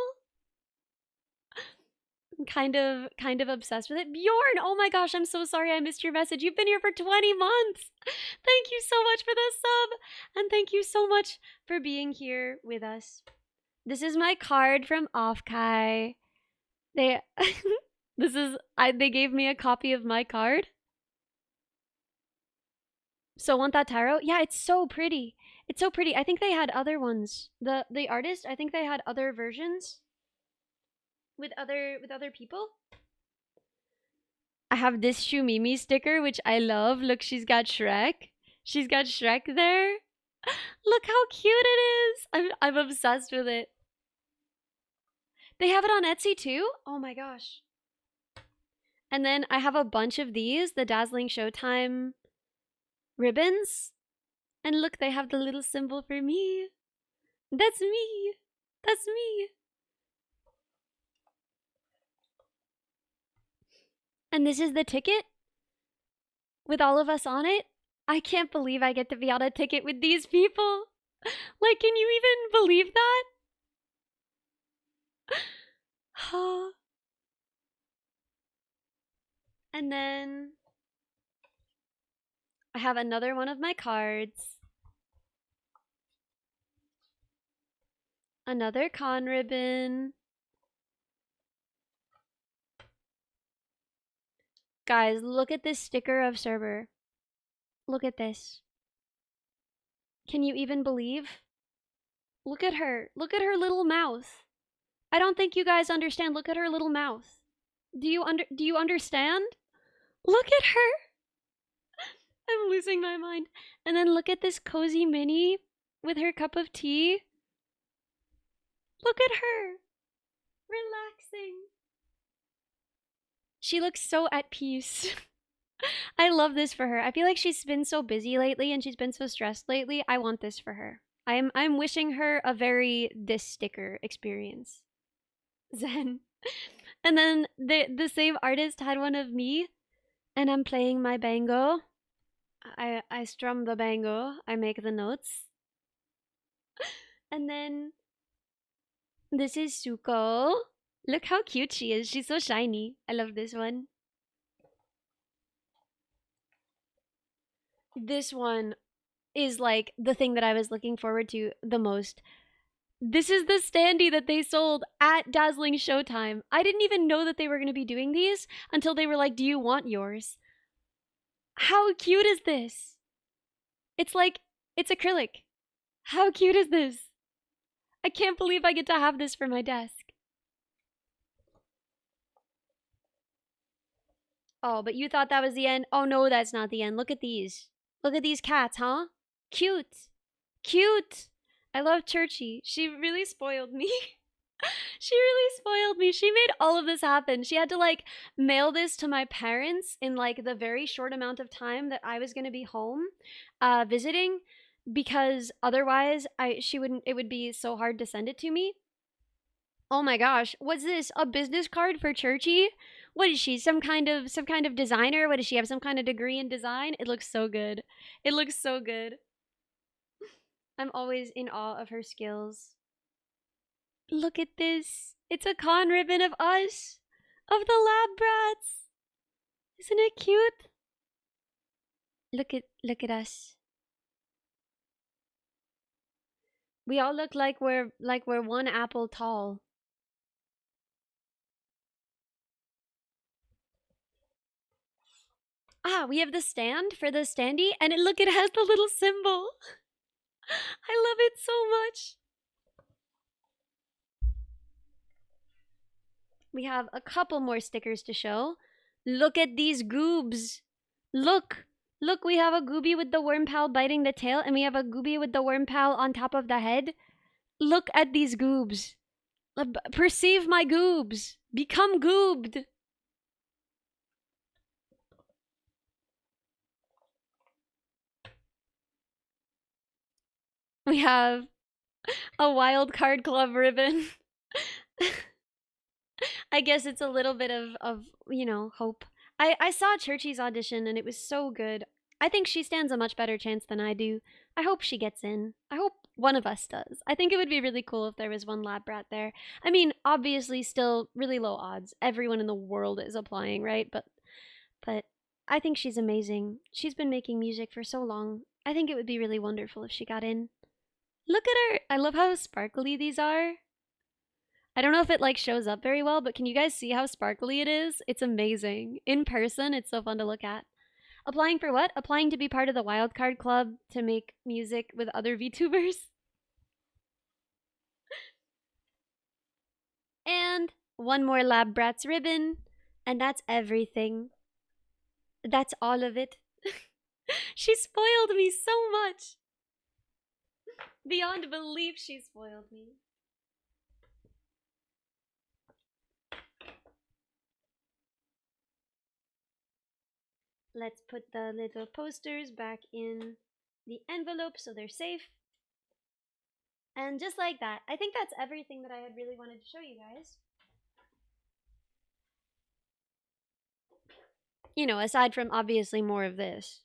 I'm kind of obsessed with it. Bjorn, oh my gosh, I'm so sorry I missed your message. You've been here for 20 months. Thank you so much for the sub. And thank you so much for being here with us. This is my card from Offkai. They they gave me a copy of my card. So want that tarot? Yeah, it's so pretty. It's so pretty. I think they had other ones. The artist, I think they had other versions with other people. I have this Shumimi sticker, which I love. Look, she's got Shrek. She's got Shrek there. Look how cute it is. I'm obsessed with it. They have it on Etsy too? Oh my gosh. And then I have a bunch of these, the Dazzling Showtime ribbons. And look, they have the little symbol for me. That's me. That's me. And this is the ticket with all of us on it. I can't believe I get to be on a ticket with these people. Like, can you even believe that? And then I have another one of my cards. Another con ribbon. Guys, look at this sticker of Cerber. Look at this. Can you even believe? Look at her. Look at her little mouth. I don't think you guys understand. Look at her little mouth. Do you understand? Look at her. I'm losing my mind. And then look at this cozy mini with her cup of tea. Look at her. Relaxing. She looks so at peace. I love this for her. I feel like she's been so busy lately and she's been so stressed lately. I want this for her. I'm wishing her a very this sticker experience. Zen. And then the same artist had one of me, and I'm playing my bango. I strum the bango. I make the notes. And then this is Suko. Look how cute she is. She's so shiny. I love this one. This one is like the thing that I was looking forward to the most. This is the standee that they sold at Dazzling Showtime. I didn't even know that they were going to be doing these until they were like, do you want yours? How cute is this? It's like, it's acrylic. How cute is this? I can't believe I get to have this for my desk. Oh, but you thought that was the end? Oh no, that's not the end. Look at these. Look at these cats, huh? Cute. Cute. I love Churchy. She really spoiled me. She really spoiled me. She made all of this happen. She had to like mail this to my parents in like the very short amount of time that I was going to be home visiting, because otherwise she wouldn't it would be so hard to send it to me. Oh my gosh, what's this? A business card for Churchy? What is she? Some kind of designer? What does she have? Some kind of degree in design? It looks so good. It looks so good. I'm always in awe of her skills. Look at this. It's a con ribbon of us. Of the lab brats. Isn't it cute? Look at us. We all look like we're one apple tall. Ah, we have the stand for the standee, and look, it has the little symbol. I love it so much. We have a couple more stickers to show. Look at these goobs. Look. Look, we have a gooby with the worm pal biting the tail, and we have a gooby with the worm pal on top of the head. Look at these goobs. Perceive my goobs. Become goobed. We have a wild card club ribbon. I guess it's a little bit of hope. I saw Churchy's audition and it was so good. I think she stands a much better chance than I do. I hope she gets in. I hope one of us does. I think it would be really cool if there was one lab brat there. I mean, obviously still really low odds. Everyone in the world is applying, right? But I think she's amazing. She's been making music for so long. I think it would be really wonderful if she got in. Look at her. I love how sparkly these are. I don't know if it like shows up very well, but can you guys see how sparkly it is? It's amazing. In person, it's so fun to look at. Applying for what? Applying to be part of the Wildcard Club to make music with other VTubers. And one more Lab Brats ribbon, and that's everything. That's all of it. She spoiled me so much. Beyond belief, she spoiled me. Let's put the little posters back in the envelope so they're safe. And just like that, I think that's everything that I had really wanted to show you guys. You know, aside from obviously more of this.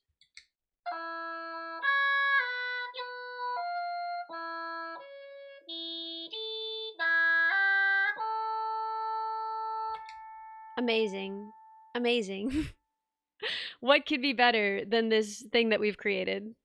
Amazing. Amazing. What could be better than this thing that we've created?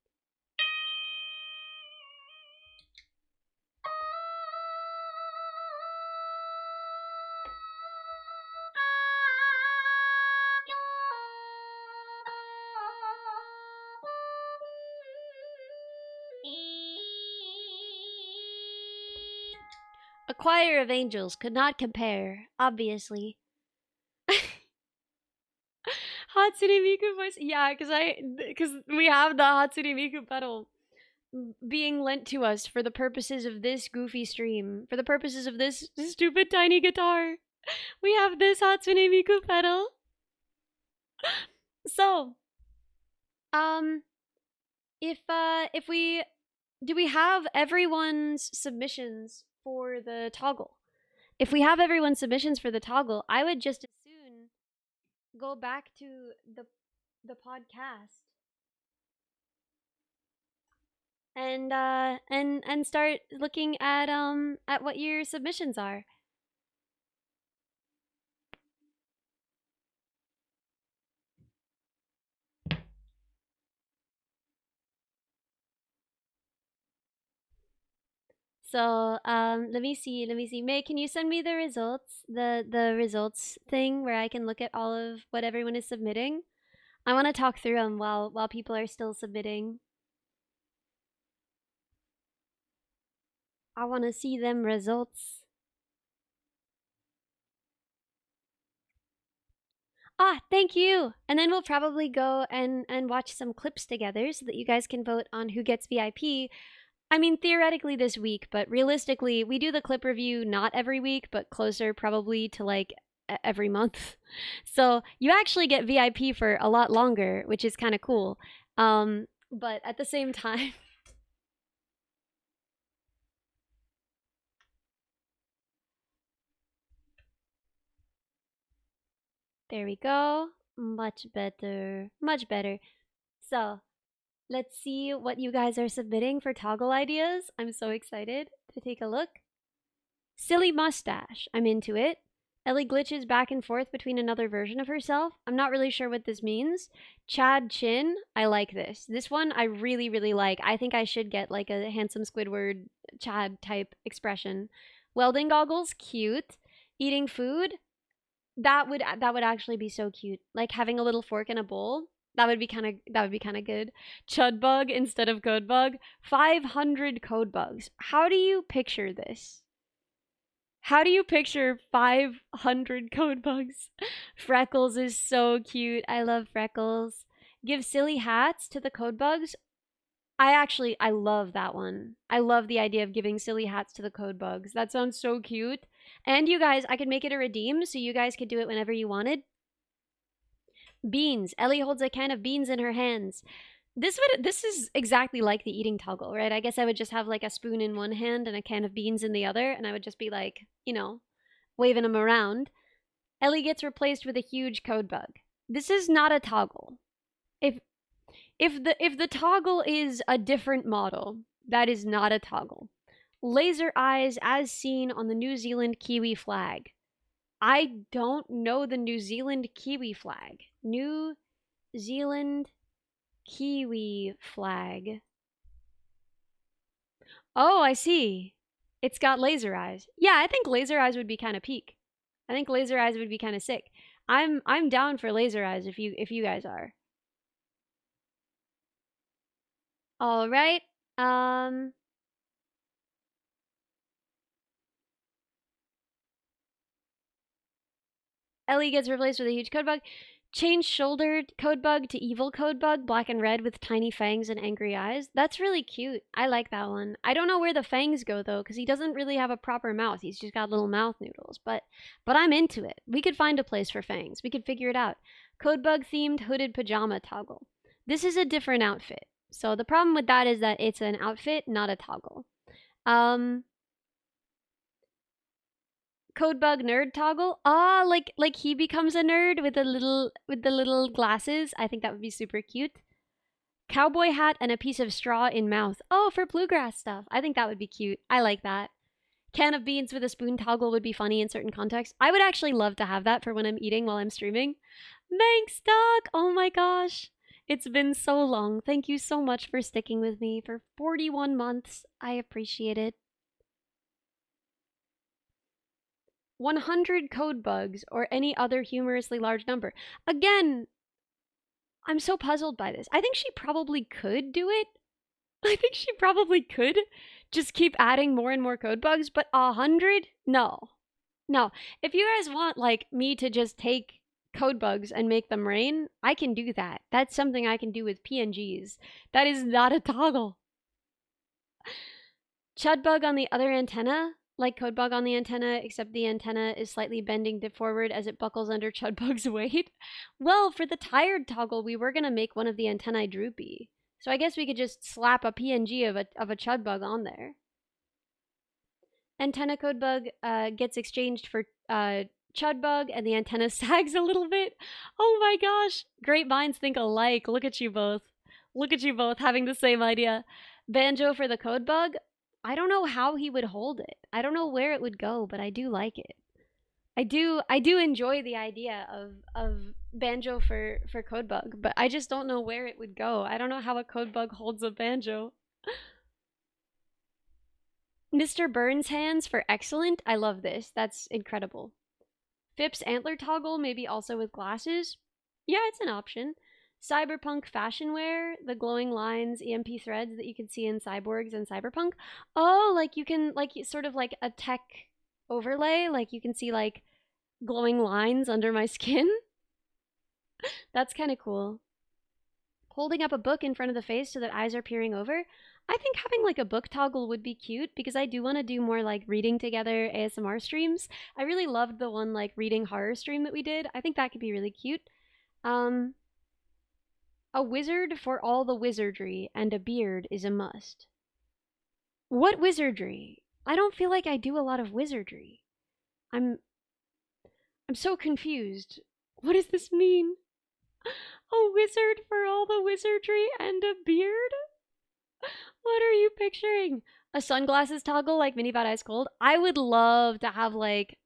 A choir of angels could not compare, obviously. Hatsune Miku voice. Yeah, because we have the Hatsune Miku pedal being lent to us for the purposes of this goofy stream, for the purposes of this stupid tiny guitar. We have this Hatsune Miku pedal. So, um, if we do we have everyone's submissions for the toggle? If we have everyone's submissions for the toggle, I would just as soon go back to the podcast and start looking at what your submissions are. So let me see. May, can you send me the results, the results thing where I can look at all of what everyone is submitting? I want to talk through them while people are still submitting. I want to see them results. Ah, thank you. And then we'll probably go and watch some clips together so that you guys can vote on who gets VIP. I mean, theoretically this week, but realistically, we do the clip review not every week, but closer probably to like every month. So you actually get VIP for a lot longer, which is kind of cool. But at the same time, there we go. Much better. Much better. So let's see what you guys are submitting for toggle ideas. I'm so excited to take a look. Silly mustache. I'm into it. Ellie glitches back and forth between another version of herself. I'm not really sure what this means. Chad chin. I like this. This one I really, really like. I think I should get like a handsome Squidward Chad type expression. Welding goggles. Cute. Eating food. That would actually be so cute. Like having a little fork in a bowl. That would be kind of good. Chud bug instead of code bug. 500 code bugs. How do you picture this? How do you picture 500 code bugs? Freckles is so cute. I love Freckles. Give silly hats to the code bugs. I love that one. I love the idea of giving silly hats to the code bugs. That sounds so cute. And you guys, I could make it a redeem so you guys could do it whenever you wanted. Beans. Ellie holds a can of beans in her hands. This is exactly like the eating toggle, right? I guess I would just have like a spoon in one hand and a can of beans in the other, and I would just be like, waving them around. Ellie gets replaced with a huge code bug. This is not a toggle. If if the toggle is a different model, that is not a toggle. Laser eyes as seen on the New Zealand Kiwi flag. I don't know the New Zealand Kiwi flag. New Zealand Kiwi flag. Oh, I see. It's got laser eyes. Yeah, I think laser eyes would be kind of peak. I think laser eyes would be kind of sick. I'm down for laser eyes if you guys are. All right. Ellie gets replaced with a huge code bug. Change shouldered code bug to evil code bug, black and red with tiny fangs and angry eyes. That's really cute. I like that one. I don't know where the fangs go though, because he doesn't really have a proper mouth. He's just got little mouth noodles. But I'm into it. We could find a place for fangs. We could figure it out. Code bug themed hooded pajama toggle. This is a different outfit. So the problem with that is that it's an outfit, not a toggle. Codebug nerd toggle. Ah, like he becomes a nerd with the little glasses. I think that would be super cute. Cowboy hat and a piece of straw in mouth. Oh, for bluegrass stuff. I think that would be cute. I like that. Can of beans with a spoon toggle would be funny in certain contexts. I would actually love to have that for when I'm eating while I'm streaming. Thanks, Doc. Oh my gosh. It's been so long. Thank you so much for sticking with me for 41 months. I appreciate it. 100 code bugs or any other humorously large number. Again, I'm so puzzled by this. I think she probably could do it. I think she probably could just keep adding more and more code bugs, but 100? No. No. If you guys want like me to just take code bugs and make them rain, I can do that. That's something I can do with PNGs. That is not a toggle. Chud bug on the other antenna, like code bug on the antenna, except the antenna is slightly bending forward as it buckles under chud bug's weight. Well, for the tired toggle, we were gonna make one of the antennae droopy. So I guess we could just slap a PNG of a chud bug on there. Antenna code bug gets exchanged for chud bug, and the antenna sags a little bit. Oh my gosh! Great minds think alike. Look at you both. Look at you both having the same idea. Banjo for the code bug. I don't know how he would hold it. I don't know where it would go, but I do like it. I do enjoy the idea of banjo for code bug, but I just don't know where it would go. I don't know how a code bug holds a banjo. Mr. Burns hands for excellent. I love this. That's incredible. Phipps antler toggle, maybe also with glasses. Yeah, it's an option. cyberpunk fashion wear, the glowing lines, EMP threads that you can see in cyborgs and cyberpunk. Oh, like you can like sort of like a tech overlay, like you can see like glowing lines under my skin. That's kind of cool. Holding up a book in front of the face so that eyes are peering over. I think having like a book toggle would be cute because I do want to do more like reading together ASMR streams. I really loved the one like reading horror stream that we did. I think that could be really cute. Um, a wizard for all the wizardry and a beard is a must. What wizardry? I don't feel like I do a lot of wizardry. I'm I'm so confused. What does this mean? A wizard for all the wizardry and a beard? What are you picturing? A sunglasses toggle like Minibot Ice Cold? I would love to have like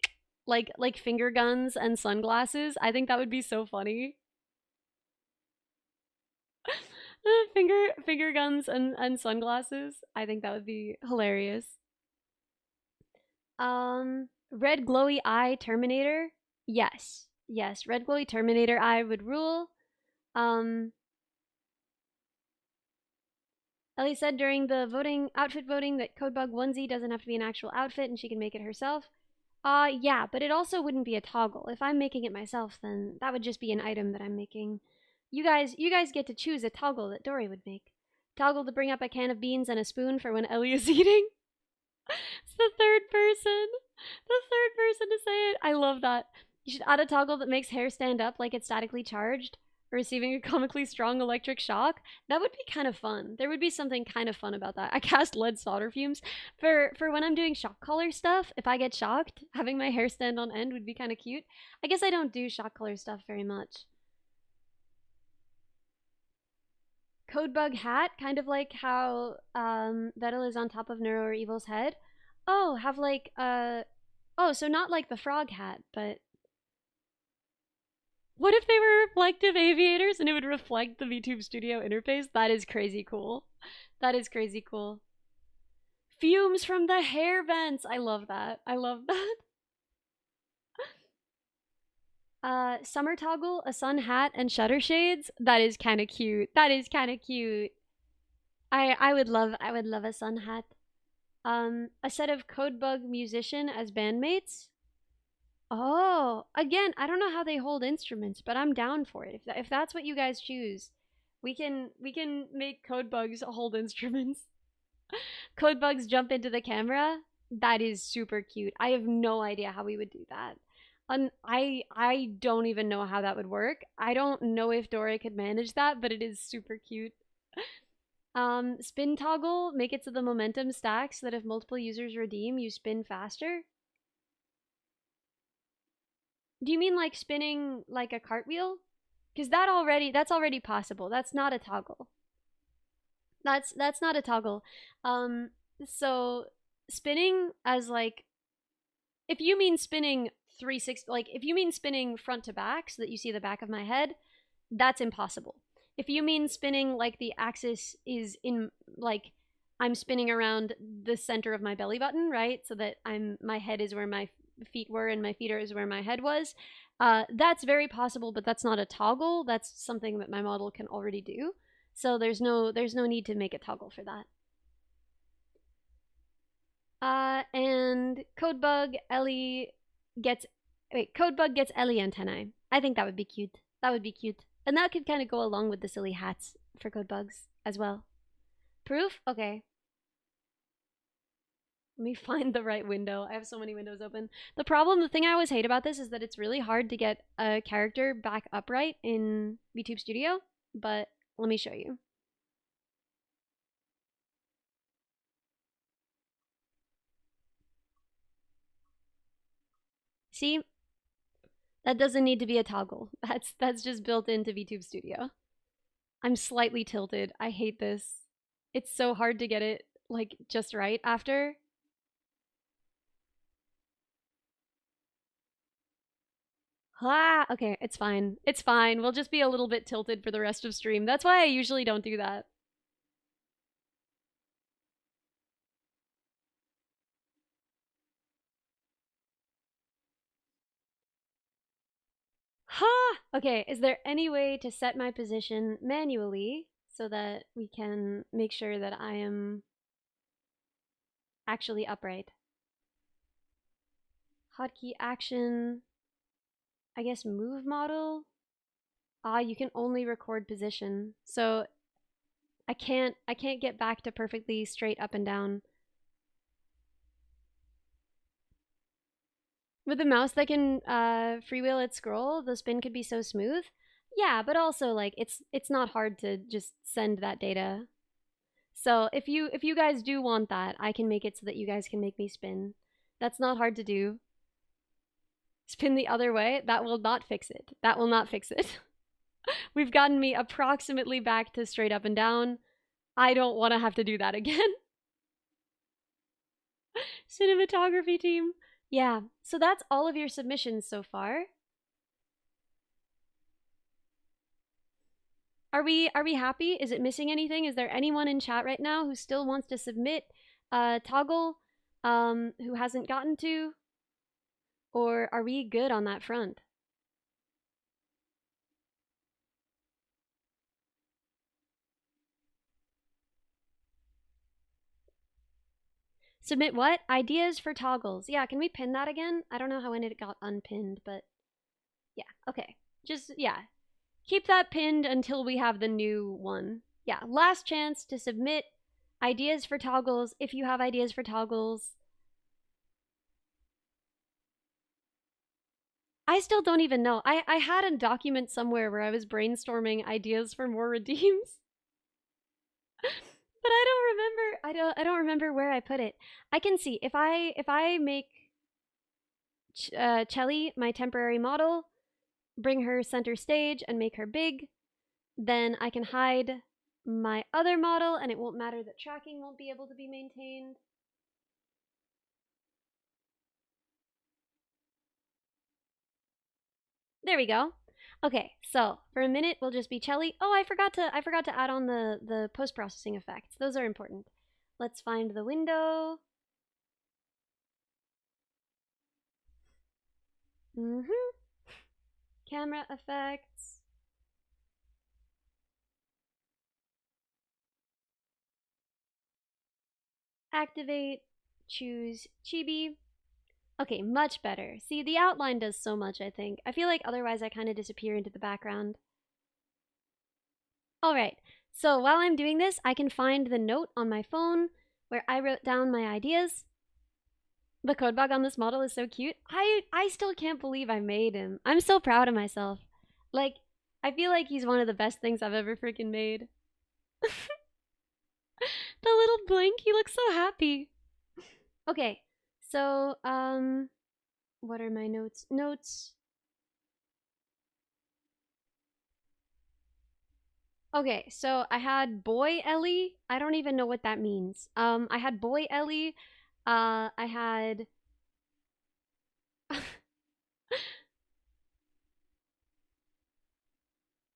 finger guns and sunglasses. I think that would be so funny. Finger guns and sunglasses. I think that would be hilarious. Red glowy eye Terminator. Yes. Yes, red glowy Terminator eye would rule. Um Ellie said during the outfit voting that Codebug onesie doesn't have to be an actual outfit and she can make it herself. Yeah, but it also wouldn't be a toggle. If I'm making it myself, then that would just be an item that I'm making. You guys get to choose a toggle that Dory would make. Toggle to bring up a can of beans and a spoon for when Ellie is eating. It's the third person. The third person to say it. I love that. You should add a toggle that makes hair stand up like it's statically charged, or receiving a comically strong electric shock. That would be kind of fun. There would be something kind of fun about that. I cast lead solder fumes for when I'm doing shock collar stuff. If I get shocked, having my hair stand on end would be kind of cute. I guess I don't do shock collar stuff very much. Codebug hat, kind of like how Vettel is on top of Neuro or Evil's head. Oh, have like oh, so not like the frog hat, but what if they were reflective aviators and it would reflect the VTube Studio interface? That is crazy cool. That is crazy cool. Fumes from the hair vents. I love that. I love that. Summer toggle, a sun hat, and shutter shades. That is kind of cute. That is kind of cute. I would love a sun hat. A set of Codebug musician as bandmates. Oh, again, I don't know how they hold instruments, but I'm down for it. If that's what you guys choose, we can make code bugs hold instruments. Code bugs jump into the camera. That is super cute. I have no idea how we would do that. I don't even know how that would work. I don't know if Dora could manage that, but it is super cute. Spin toggle, make it so the momentum stacks so that if multiple users redeem, you spin faster. Do you mean like spinning like a cartwheel? Because that's already possible. That's not a toggle. That's not a toggle. Um, so spinning as like if you mean spinning 360, like if you mean spinning front to back so that you see the back of my head, that's impossible. If you mean spinning like the axis is in like I'm spinning around the center of my belly button, right? So that my head is where my feet were and my feet is where my head was. That's very possible, but that's not a toggle. That's something that my model can already do. So there's no need to make a toggle for that. And Codebug Ellie gets Codebug gets Ellie antennae. I think that would be cute. That would be cute. And that could kind of go along with the silly hats for Codebugs as well. Proof? Okay. Let me find the right window. I have so many windows open. The thing I always hate about this is that it's really hard to get a character back upright in VTube Studio, but let me show you. See? That doesn't need to be a toggle. That's just built into VTube Studio. I'm slightly tilted. I hate this. It's so hard to get it like just right after. Ah, okay, it's fine. It's fine. We'll just be a little bit tilted for the rest of stream. That's why I usually don't do that. Ha! Okay, is there any way to set my position manually so that we can make sure that I am actually upright? Hotkey action, I guess move model? Ah, you can only record position. So I can't get back to perfectly straight up and down. With a mouse that can freewheel its scroll, the spin could be so smooth. Yeah, but also like it's not hard to just send that data. So if you guys do want that, I can make it so that you guys can make me spin. That's not hard to do. Spin the other way, that will not fix it. That will not fix it. We've gotten me approximately back to straight up and down. I don't want to have to do that again. Cinematography team. Yeah, so that's all of your submissions so far. Are we happy? Is it missing anything? Is there anyone in chat right now who still wants to submit toggle who hasn't gotten to? Or are we good on that front? Submit what? Ideas for toggles. Yeah, can we pin that again? I don't know how it got unpinned, but yeah, okay. Just, yeah. Keep that pinned until we have the new one. Yeah, last chance to submit ideas for toggles if you have ideas for toggles. I still don't even know. I had a document somewhere where I was brainstorming ideas for more redeems. But I don't remember where I put it. I can see if I make Chellie my temporary model, bring her center stage and make her big, then I can hide my other model and it won't matter that tracking won't be able to be maintained. There we go. Okay, so for a minute we'll just be Chellie. Oh, I forgot to add on the post-processing effects. Those are important. Let's find the window. Camera effects. Activate. Choose Chibi. Okay, much better. See, the outline does so much, I think. I feel like otherwise I kind of disappear into the background. Alright, so while I'm doing this, I can find the note on my phone where I wrote down my ideas. The code bug on this model is so cute. I still can't believe I made him. I'm so proud of myself. Like, I feel like he's one of the best things I've ever freaking made. The little blink, he looks so happy. Okay, so, what are my notes? Notes. Okay, so I had boy Ellie. I don't even know what that means. I had boy Ellie. I had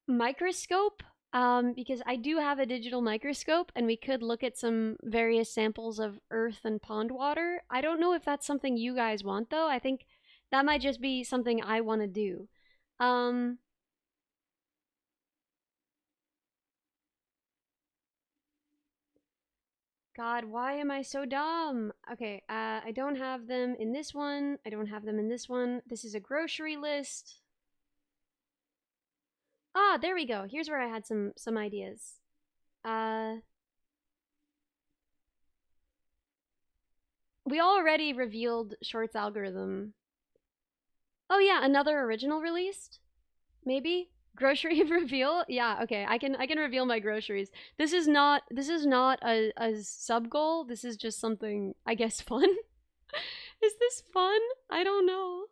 microscope. Because I do have a digital microscope, and we could look at some various samples of earth and pond water. I don't know if that's something you guys want, though. I think that might just be something I want to do. Um, God, why am I so dumb? Okay, I don't have them in this one. I don't have them in this one. This is a grocery list. Ah, there we go. Here's where I had some ideas. Uh, we already revealed Short's algorithm. Oh yeah, another original released? Maybe? Grocery reveal? Yeah, okay. I can reveal my groceries. This is not a sub goal. This is just something I guess fun. Is this fun? I don't know.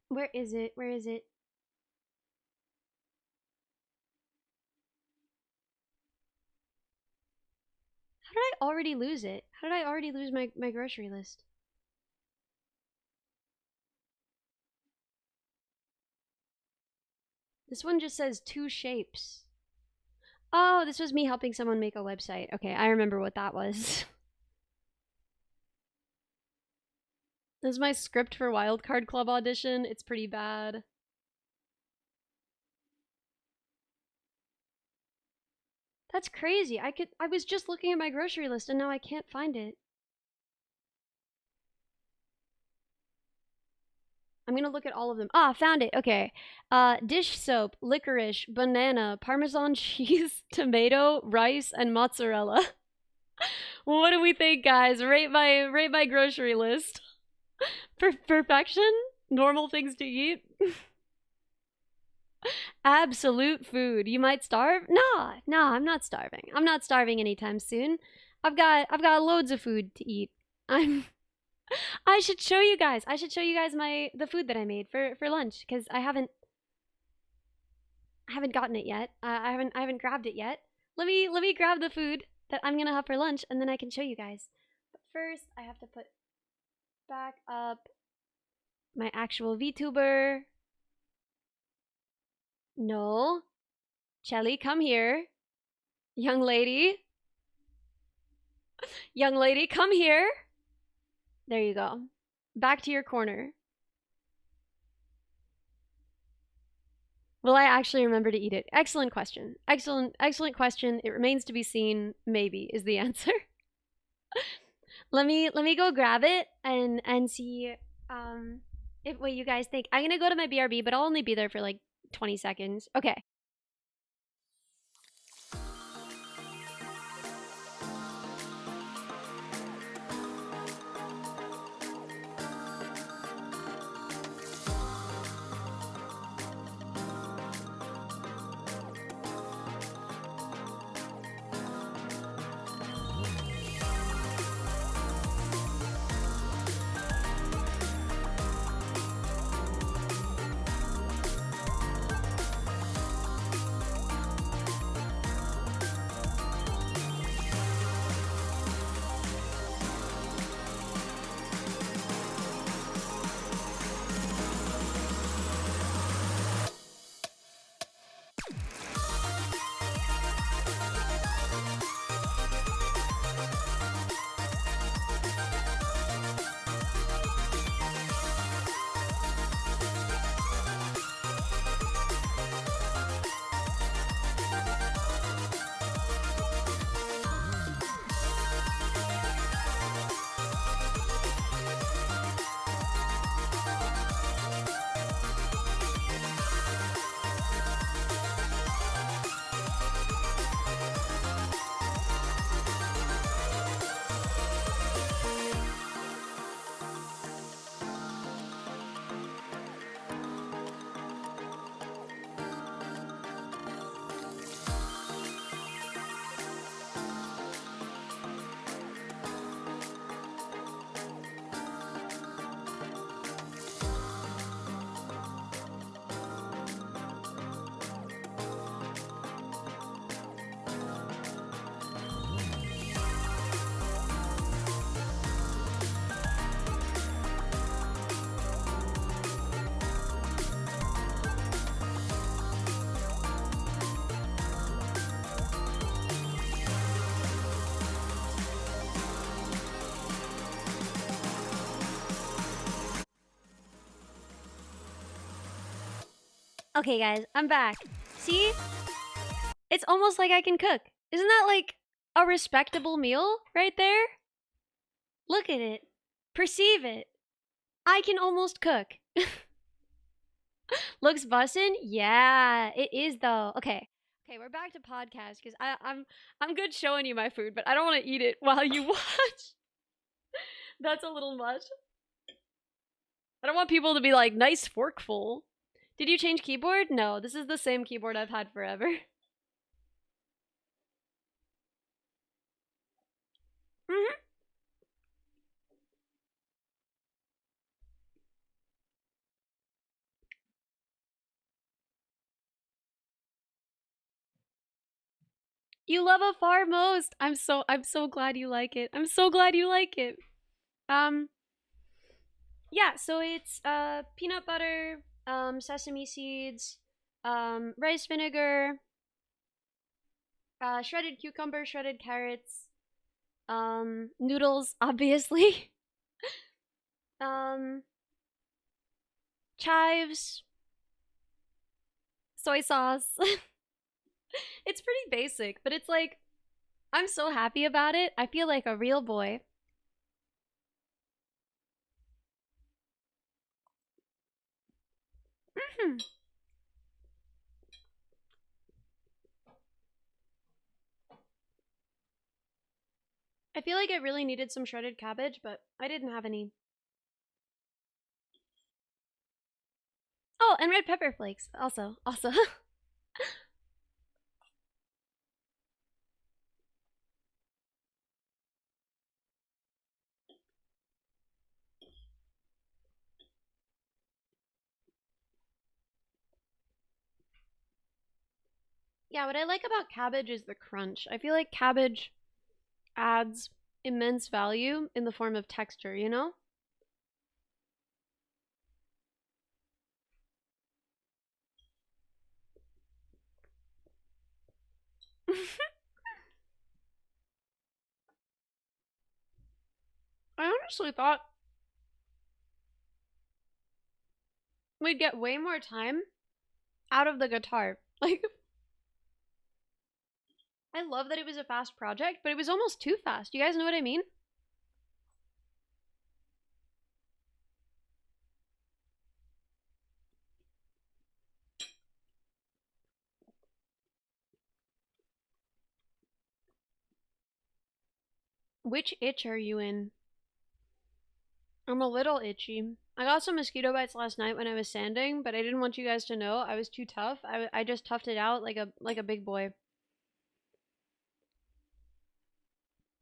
Where is it? Where is it? How did I already lose it? How did I already lose my grocery list? This one just says two shapes. Oh, this was me helping someone make a website. Okay, I remember what that was. This is my script for Wildcard Club audition. It's pretty bad. That's crazy. I was just looking at my grocery list and now I can't find it. I'm gonna look at all of them. Ah, found it. Okay. Dish soap, licorice, banana, Parmesan cheese, tomato, rice, and mozzarella. What do we think, guys? Rate my grocery list. Perfection? Normal things to eat? Absolute food. You might starve? Nah, I'm not starving. I'm not starving anytime soon. I've got loads of food to eat. I should show you guys. I should show you guys the food that I made for lunch because I haven't gotten it yet. I haven't grabbed it yet. Let me grab the food that I'm gonna have for lunch and then I can show you guys. But first, I have to put back up my actual VTuber. No, Chellie, come here, young lady. Young lady, come here. There you go. Back to your corner. Will I actually remember to eat it? Excellent question. Excellent question. It remains to be seen. Maybe is the answer. let me go grab it and see if what you guys think. I'm gonna go to my BRB, but I'll only be there for like 20 seconds. Okay. Okay, guys, I'm back. See? It's almost like I can cook. Isn't that like a respectable meal right there? Look at it. Perceive it. I can almost cook. Looks bussin'? Yeah, it is though. Okay. Okay, we're back to podcast because I'm good showing you my food, but I don't want to eat it while you watch. That's a little much. I don't want people to be like, nice forkful. Did you change keyboard? No, this is the same keyboard I've had forever. Mm-hmm. You love a far most. I'm so glad you like it. I'm so glad you like it. Um yeah, so it's peanut butter, sesame seeds, rice vinegar, shredded cucumber, shredded carrots, noodles, obviously. Um, chives, soy sauce. It's pretty basic, but it's like I'm so happy about it. I feel like a real boy. Mhm. I feel like I really needed some shredded cabbage, but I didn't have any. Oh, and red pepper flakes also. Also. Yeah, what I like about cabbage is the crunch. I feel like cabbage adds immense value in the form of texture, you know? I honestly thought we'd get way more time out of the guitar. Like, I love that it was a fast project, but it was almost too fast. You guys know what I mean? Which itch are you in? I'm a little itchy. I got some mosquito bites last night when I was sanding, but I didn't want you guys to know I was too tough. I just toughed it out like a big boy.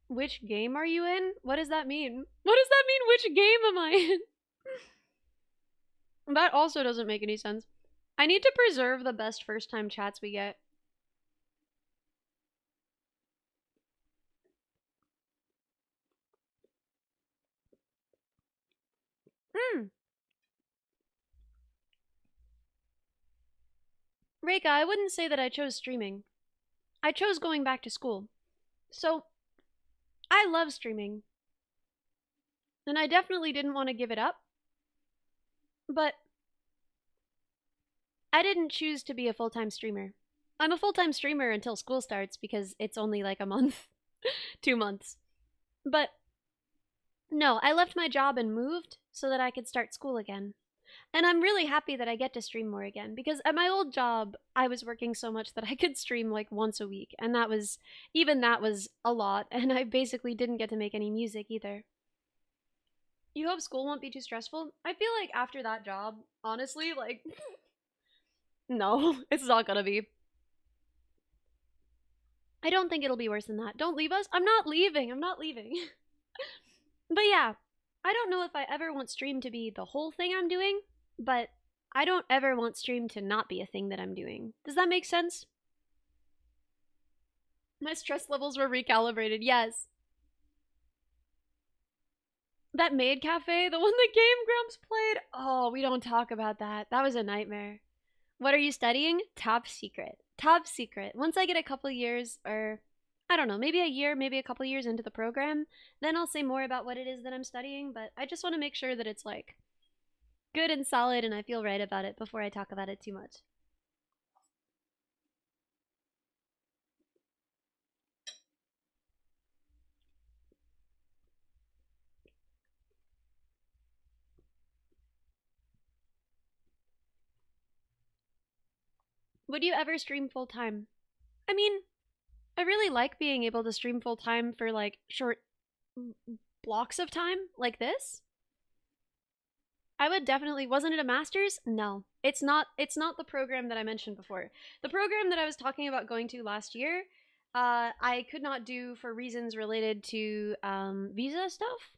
Which game are you in? What does that mean? What does that mean? Which game am I in? That also doesn't make any sense. I need to preserve the best first time chats we get. Hmm. Reika, I wouldn't say that I chose streaming. I chose going back to school. So, I love streaming. And I definitely didn't want to give it up. But I didn't choose to be a full time streamer. I'm a full time streamer until school starts because it's only like a month, 2 months. But no, I left my job and moved so that I could start school again. And I'm really happy that I get to stream more again because at my old job, I was working so much that I could stream like once a week. And even that was a lot. And I basically didn't get to make any music either. You hope school won't be too stressful? I feel like after that job, honestly, like, no, it's not gonna be. I don't think it'll be worse than that. Don't leave us. I'm not leaving. I'm not leaving. But yeah, I don't know if I ever want stream to be the whole thing I'm doing, but I don't ever want stream to not be a thing that I'm doing. Does that make sense? My stress levels were recalibrated. Yes. That maid cafe, the one that Game Grumps played. Oh, we don't talk about that. That was a nightmare. What are you studying? Top secret. Top secret. Once I get a couple years, or I don't know, maybe a year, maybe a couple years into the program, then I'll say more about what it is that I'm studying. But I just want to make sure that it's like good and solid and I feel right about it before I talk about it too much. Would you ever stream full time? I mean, I really like being able to stream full time for like short blocks of time like this. I would definitely. Wasn't it a master's? No. It's not the program that I mentioned before. The program that I was talking about going to last year, I could not do for reasons related to visa stuff.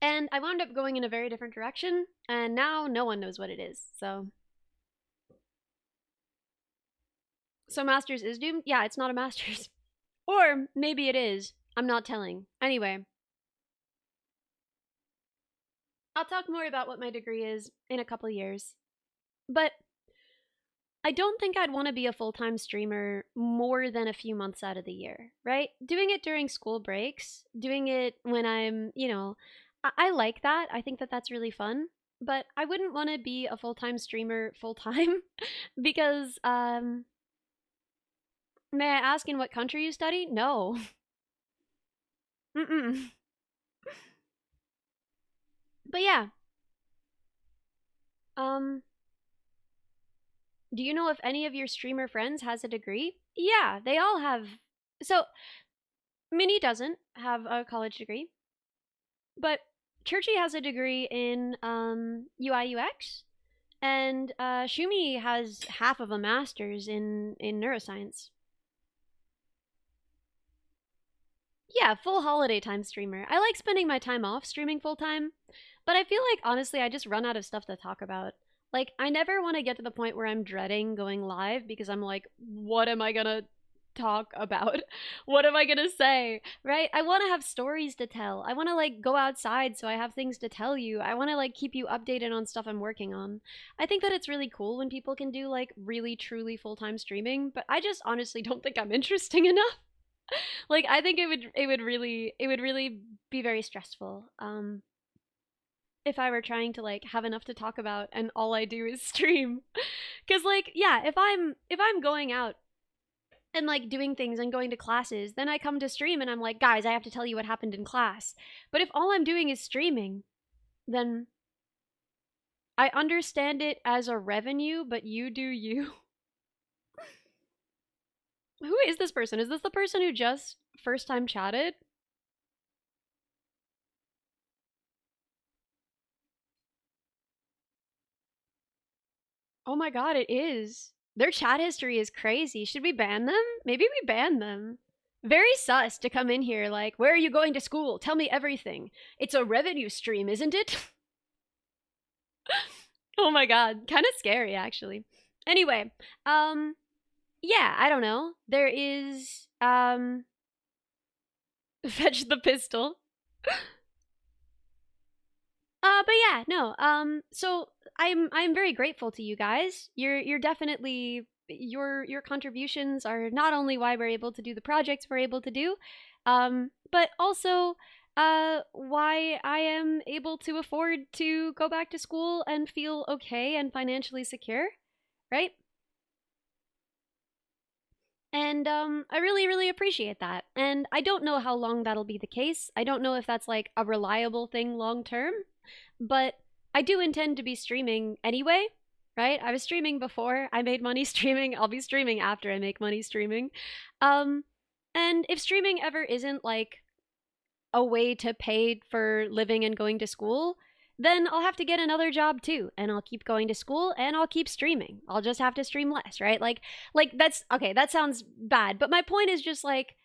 And I wound up going in a very different direction, and now no one knows what it is. So master's is doomed? Yeah, it's not a master's. Or maybe it is. I'm not telling. Anyway, I'll talk more about what my degree is in a couple years. But I don't think I'd want to be a full time streamer more than a few months out of the year, right? Doing it during school breaks, doing it when I'm, I like that. I think that that's really fun. But I wouldn't want to be a full time streamer full time because, may I ask in what country you study? No. Mm-mm. But yeah, um, do you know if any of your streamer friends has a degree? Yeah, they all have. So, Minnie doesn't have a college degree, but Churchy has a degree in UI UX, and Shumi has half of a master's in neuroscience. Yeah, full holiday time streamer. I like spending my time off streaming full time, but I feel like honestly I just run out of stuff to talk about. Like I never want to get to the point where I'm dreading going live because I'm like, what am I gonna talk about? What am I gonna say? Right? I want to have stories to tell. I want to like go outside so I have things to tell you. I want to like keep you updated on stuff I'm working on. I think that it's really cool when people can do like really truly full-time streaming, but I just honestly don't think I'm interesting enough. Like I think it would really be very stressful if I were trying to like have enough to talk about and all I do is stream. Cuz like yeah, if I'm going out and like doing things and going to classes, then I come to stream and I'm like, "Guys, I have to tell you what happened in class." But if all I'm doing is streaming, then I understand it as a revenue, but you do you. Who is this person? Is this the person who just first time chatted? Oh my god, it is. Their chat history is crazy. Should we ban them? Maybe we ban them. Very sus to come in here like, where are you going to school? Tell me everything. It's a revenue stream, isn't it? Oh my god, kind of scary actually. Anyway, yeah, I don't know. There is fetch the pistol. But yeah, no. So I'm very grateful to you guys. You're definitely your contributions are not only why we're able to do the projects we're able to do, but also why I am able to afford to go back to school and feel okay and financially secure, right? And I really, really appreciate that. And I don't know how long that'll be the case. I don't know if that's like a reliable thing long term, but I do intend to be streaming anyway, right? I was streaming before I made money streaming. I'll be streaming after I make money streaming. Um, and if streaming ever isn't like a way to pay for living and going to school, then I'll have to get another job too, and I'll keep going to school and I'll keep streaming. I'll just have to stream less, right? Like that's okay, that sounds bad, but my point is just like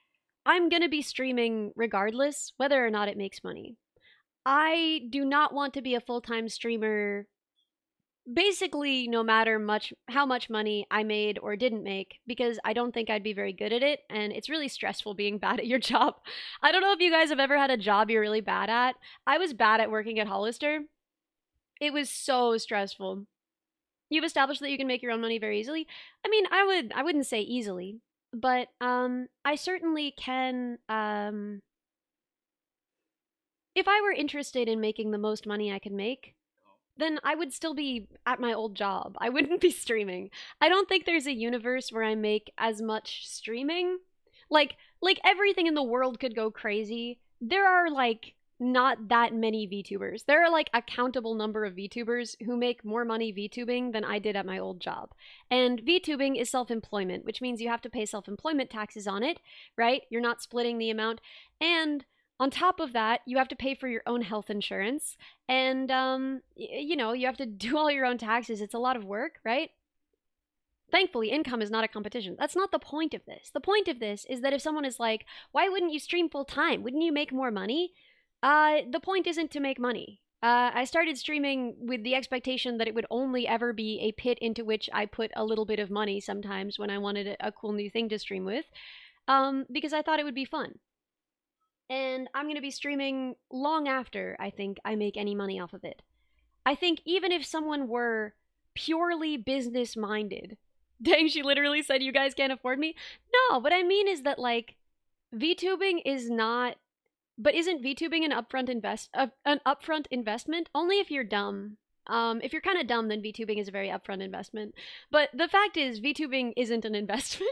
I'm going to be streaming regardless whether or not it makes money. I do not want to be a full-time streamer basically no matter much how much money I made or didn't make because I don't think I'd be very good at it and it's really stressful being bad at your job. I don't know if you guys have ever had a job you're really bad at. I was bad at working at Hollister. It was so stressful. You've established that you can make your own money very easily. I mean, I wouldn't say easily, but I certainly can if I were interested in making the most money I can make, then I would still be at my old job. I wouldn't be streaming. I don't think there's a universe where I make as much streaming. Like everything in the world could go crazy. There are like not that many VTubers. There are like a countable number of VTubers who make more money VTubing than I did at my old job. And VTubing is self-employment, which means you have to pay self-employment taxes on it, right? You're not splitting the amount. And on top of that, you have to pay for your own health insurance and you know, you have to do all your own taxes. It's a lot of work, right? Thankfully, income is not a competition. That's not the point of this. The point of this is that if someone is like, why wouldn't you stream full time? Wouldn't you make more money? The point isn't to make money. I started streaming with the expectation that it would only ever be a pit into which I put a little bit of money sometimes when I wanted a cool new thing to stream with, because I thought it would be fun. And I'm going to be streaming long after I think I make any money off of it. I think even if someone were purely business minded, dang, she literally said you guys can't afford me. No, what I mean is that like VTubing is not But isn't VTubing an upfront investment? Only if you're dumb. If you're kind of dumb, then VTubing is a very upfront investment. But the fact is, VTubing isn't an investment.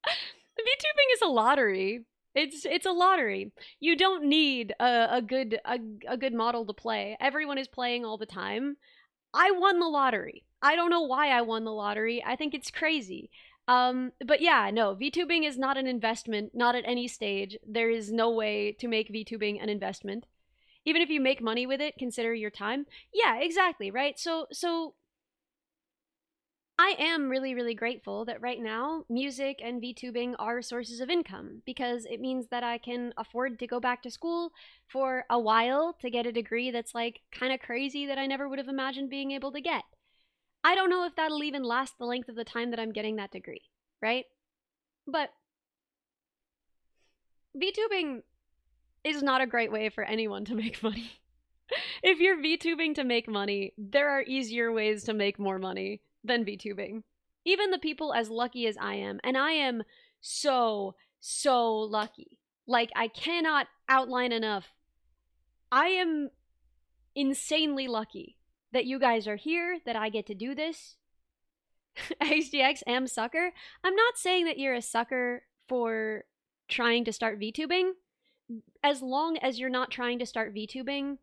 VTubing is a lottery. It's a lottery. You don't need a good model to play. Everyone is playing all the time. I won the lottery. I don't know why I won the lottery. I think it's crazy. But yeah, no, VTubing is not an investment, not at any stage. There is no way to make VTubing an investment. Even if you make money with it, consider your time. Yeah, exactly, right? So I am really, really grateful that right now music and VTubing are sources of income because it means that I can afford to go back to school for a while to get a degree that's like kind of crazy that I never would have imagined being able to get. I don't know if that'll even last the length of the time that I'm getting that degree, right? But VTubing is not a great way for anyone to make money. If you're VTubing to make money, there are easier ways to make more money than VTubing. Even the people as lucky as I am, and I am so lucky. Like, I cannot outline enough. I am insanely lucky that you guys are here, that I get to do this. HDX am sucker. I'm not saying that you're a sucker for trying to start VTubing, as long as you're not trying to start VTubing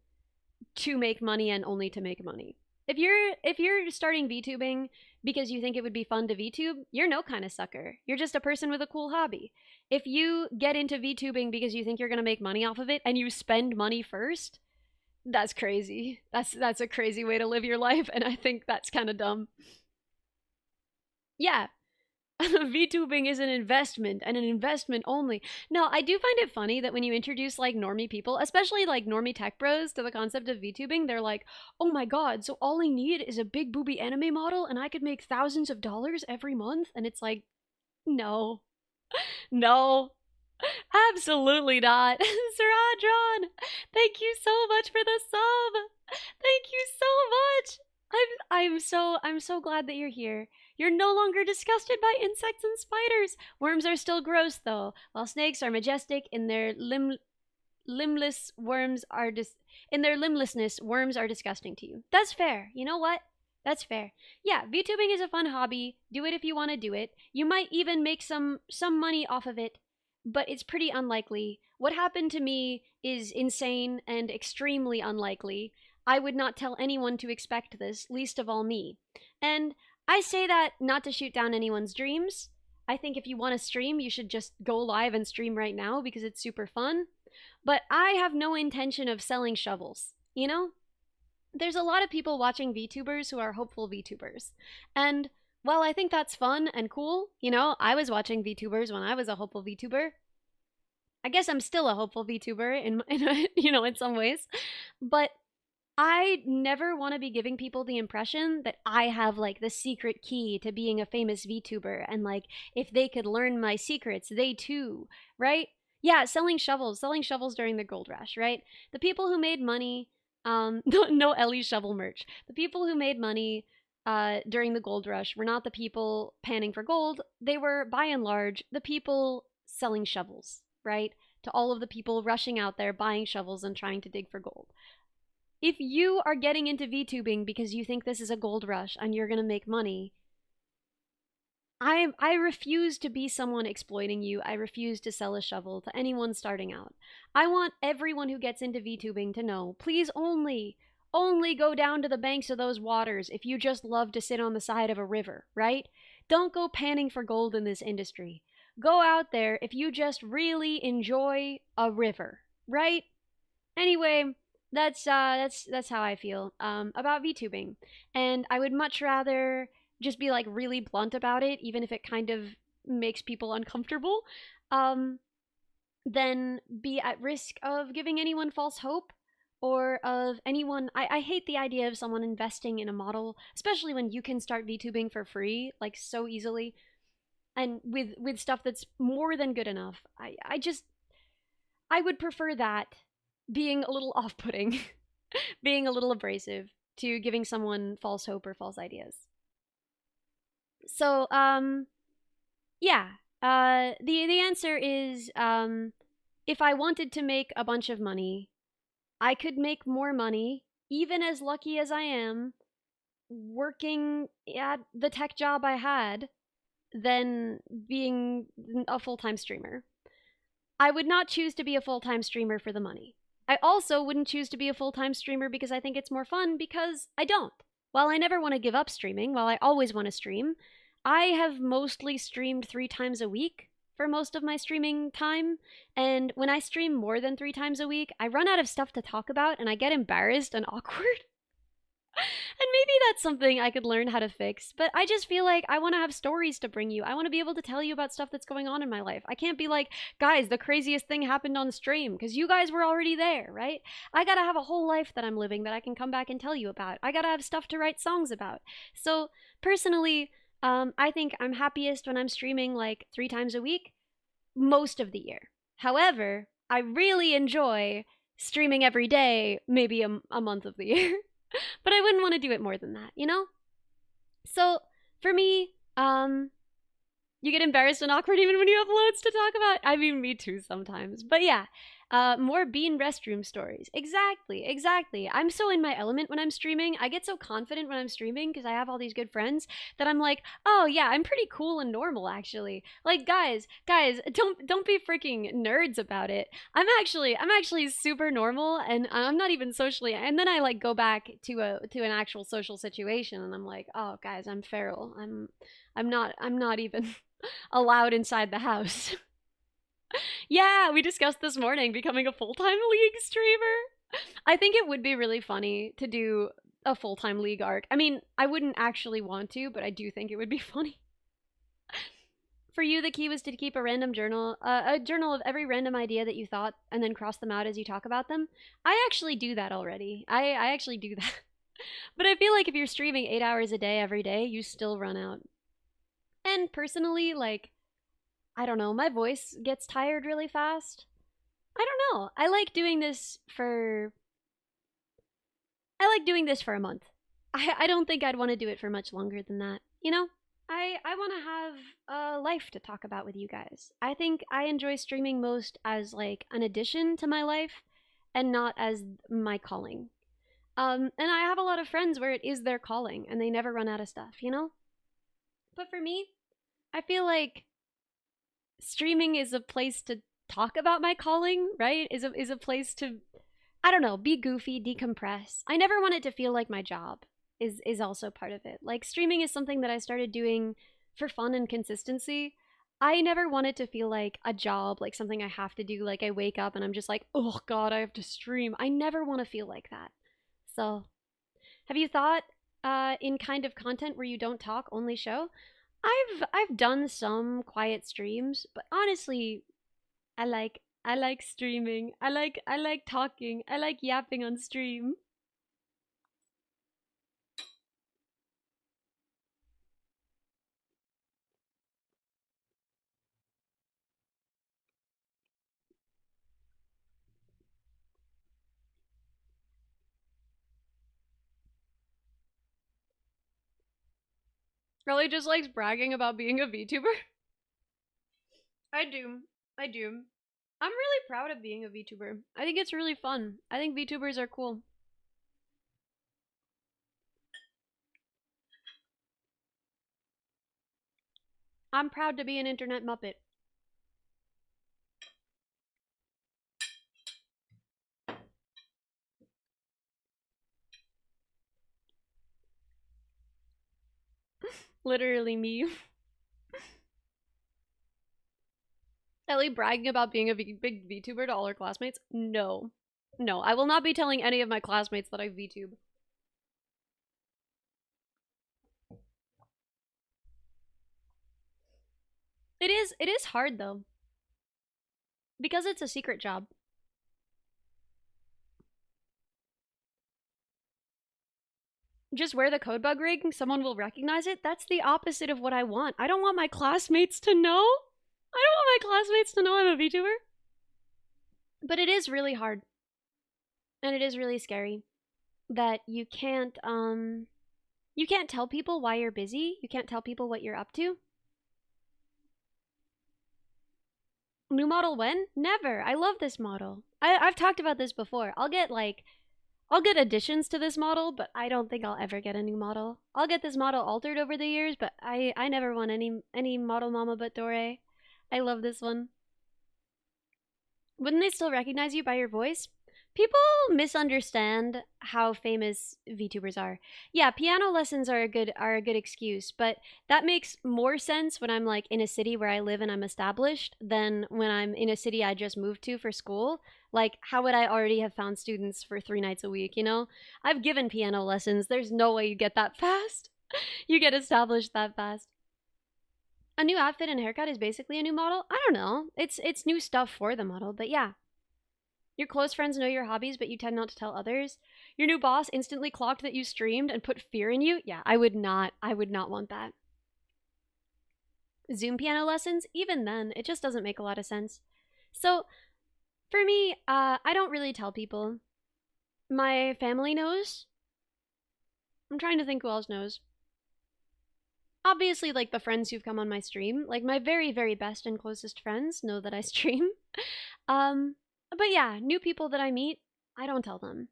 to make money and only to make money. If you're starting VTubing because you think it would be fun to VTube, you're no kind of sucker. You're just a person with a cool hobby. If you get into VTubing because you think you're going to make money off of it and you spend money first, that's crazy. That's a crazy way to live your life, and I think that's kind of dumb. Yeah, VTubing is an investment and an investment only. No, I do find it funny that when you introduce like normie people, especially like normie tech bros, to the concept of VTubing, they're like, oh my god, so all I need is a big booby anime model and I could make thousands of dollars every month? And it's like, no, no, absolutely not. Saradron, thank you so much for the sub. Thank you so much. I'm so glad that you're here. You're no longer disgusted by insects and spiders. Worms are still gross though, while snakes are majestic in their limbless worms are in their limblessness, worms are disgusting to you. That's fair. You know what? That's fair. Yeah, VTubing is a fun hobby. Do it if you want to do it. You might even make some money off of it, but it's pretty unlikely. What happened to me is insane and extremely unlikely. I would not tell anyone to expect this, least of all me. And I say that not to shoot down anyone's dreams. I think if you want to stream, you should just go live and stream right now because it's super fun. But I have no intention of selling shovels, you know? There's a lot of people watching VTubers who are hopeful VTubers. And while I think that's fun and cool, you know, I was watching VTubers when I was a hopeful VTuber. I guess I'm still a hopeful VTuber in some ways. But I never want to be giving people the impression that I have like the secret key to being a famous VTuber and like if they could learn my secrets, they too, right? Yeah, selling shovels during the gold rush, right? The people who made money, no Ellie shovel merch. The people who made money during the gold rush were not the people panning for gold. They were, by and large, the people selling shovels, right? To all of the people rushing out there buying shovels and trying to dig for gold. If you are getting into VTubing because you think this is a gold rush and you're gonna make money, I refuse to be someone exploiting you. I refuse to sell a shovel to anyone starting out. I want everyone who gets into VTubing to know, please only go down to the banks of those waters if you just love to sit on the side of a river, right? Don't go panning for gold in this industry. Go out there if you just really enjoy a river, right? Anyway, that's how I feel about VTubing, and I would much rather just be like really blunt about it, even if it kind of makes people uncomfortable, um, than be at risk of giving anyone false hope or of anyone. I hate the idea of someone investing in a model, especially when you can start VTubing for free like so easily, and with stuff that's more than good enough. I would prefer that being a little off putting, being a little abrasive to giving someone false hope or false ideas. So, yeah. The answer is if I wanted to make a bunch of money, I could make more money, even as lucky as I am, working at the tech job I had than being a full time streamer. I would not choose to be a full time streamer for the money. I also wouldn't choose to be a full time streamer because I think it's more fun, because I don't. While I never want to give up streaming, while I always want to stream, I have mostly streamed 3 times a week for most of my streaming time. And when I stream more than 3 times a week, I run out of stuff to talk about and I get embarrassed and awkward. And maybe that's something I could learn how to fix, but I just feel like I want to have stories to bring you. I want to be able to tell you about stuff that's going on in my life. I can't be like, guys, the craziest thing happened on stream, because you guys were already there, right? I gotta have a whole life that I'm living that I can come back and tell you about. I gotta have stuff to write songs about. So, personally, I think I'm happiest when I'm streaming like 3 times a week, most of the year. However, I really enjoy streaming every day, maybe a month of the year. But I wouldn't want to do it more than that, you know? So for me, you get embarrassed and awkward even when you have loads to talk about. I mean, me too sometimes. But yeah, more bean restroom stories. Exactly, exactly. I'm so in my element when I'm streaming. I get so confident when I'm streaming because I have all these good friends that I'm like, oh yeah, I'm pretty cool and normal actually. Like guys, don't be freaking nerds about it. I'm actually super normal, and I'm not even socially. And then I like go back to an actual social situation, and I'm like, oh guys, I'm feral. I'm not even allowed inside the house. Yeah, we discussed this morning becoming a full time League streamer. I think it would be really funny to do a full time League arc. I mean, I wouldn't actually want to, but I do think it would be funny. For you, the key was to keep a random journal, a journal of every random idea that you thought, and then cross them out as you talk about them. I actually do that already. I actually do that. But I feel like if you're streaming 8 hours a day every day, you still run out. And personally, like, I don't know, my voice gets tired really fast. I don't know. I like doing this for a month. I don't think I'd want to do it for much longer than that. You know? I want to have a life to talk about with you guys. I think I enjoy streaming most as like an addition to my life and not as my calling. And I have a lot of friends where it is their calling and they never run out of stuff, you know? But for me, I feel like streaming is a place to talk about my calling, right? Is a place to, I don't know, be goofy, decompress. I never want it to feel like my job. Is also part of it. Like streaming is something that I started doing for fun and consistency. I never want it to feel like a job, like something I have to do, like I wake up and I'm just like, "Oh god, I have to stream." I never want to feel like that. So, have you thought in kind of content where you don't talk, only show? I've done some quiet streams, but honestly, I like streaming. I like talking. I like yapping on stream. Really just likes bragging about being a VTuber. I do. I do. I'm really proud of being a VTuber. I think it's really fun. I think VTubers are cool. I'm proud to be an internet muppet. Literally me. Ellie bragging about being a big VTuber to all her classmates? No. No, I will not be telling any of my classmates that I VTube. It is hard though. Because it's a secret job. Just wear the code bug ring, someone will recognize it. That's the opposite of what I want. I don't want my classmates to know. I don't want my classmates to know I'm a VTuber. But it is really hard. And it is really scary that you can't tell people why you're busy. You can't tell people what you're up to. New model when? Never. I love this model. I've talked about this before. I'll get additions to this model, but I don't think I'll ever get a new model. I'll get this model altered over the years, but I never want any model mama but Dore. I love this one. Wouldn't they still recognize you by your voice? People misunderstand how famous VTubers are. Yeah, piano lessons are a good excuse, but that makes more sense when I'm like in a city where I live and I'm established than when I'm in a city I just moved to for school. Like, how would I already have found students for 3 nights a week, you know? I've given piano lessons. There's no way you get that fast. You get established that fast. A new outfit and haircut is basically a new model. I don't know. It's new stuff for the model, but yeah. Your close friends know your hobbies, but you tend not to tell others. Your new boss instantly clocked that you streamed and put fear in you. Yeah, I would not want that. Zoom piano lessons, even then, it just doesn't make a lot of sense. So, for me, I don't really tell people. My family knows. I'm trying to think who else knows. Obviously, like the friends who've come on my stream, like my very, very best and closest friends know that I stream. Um, but yeah, new people that I meet, I don't tell them.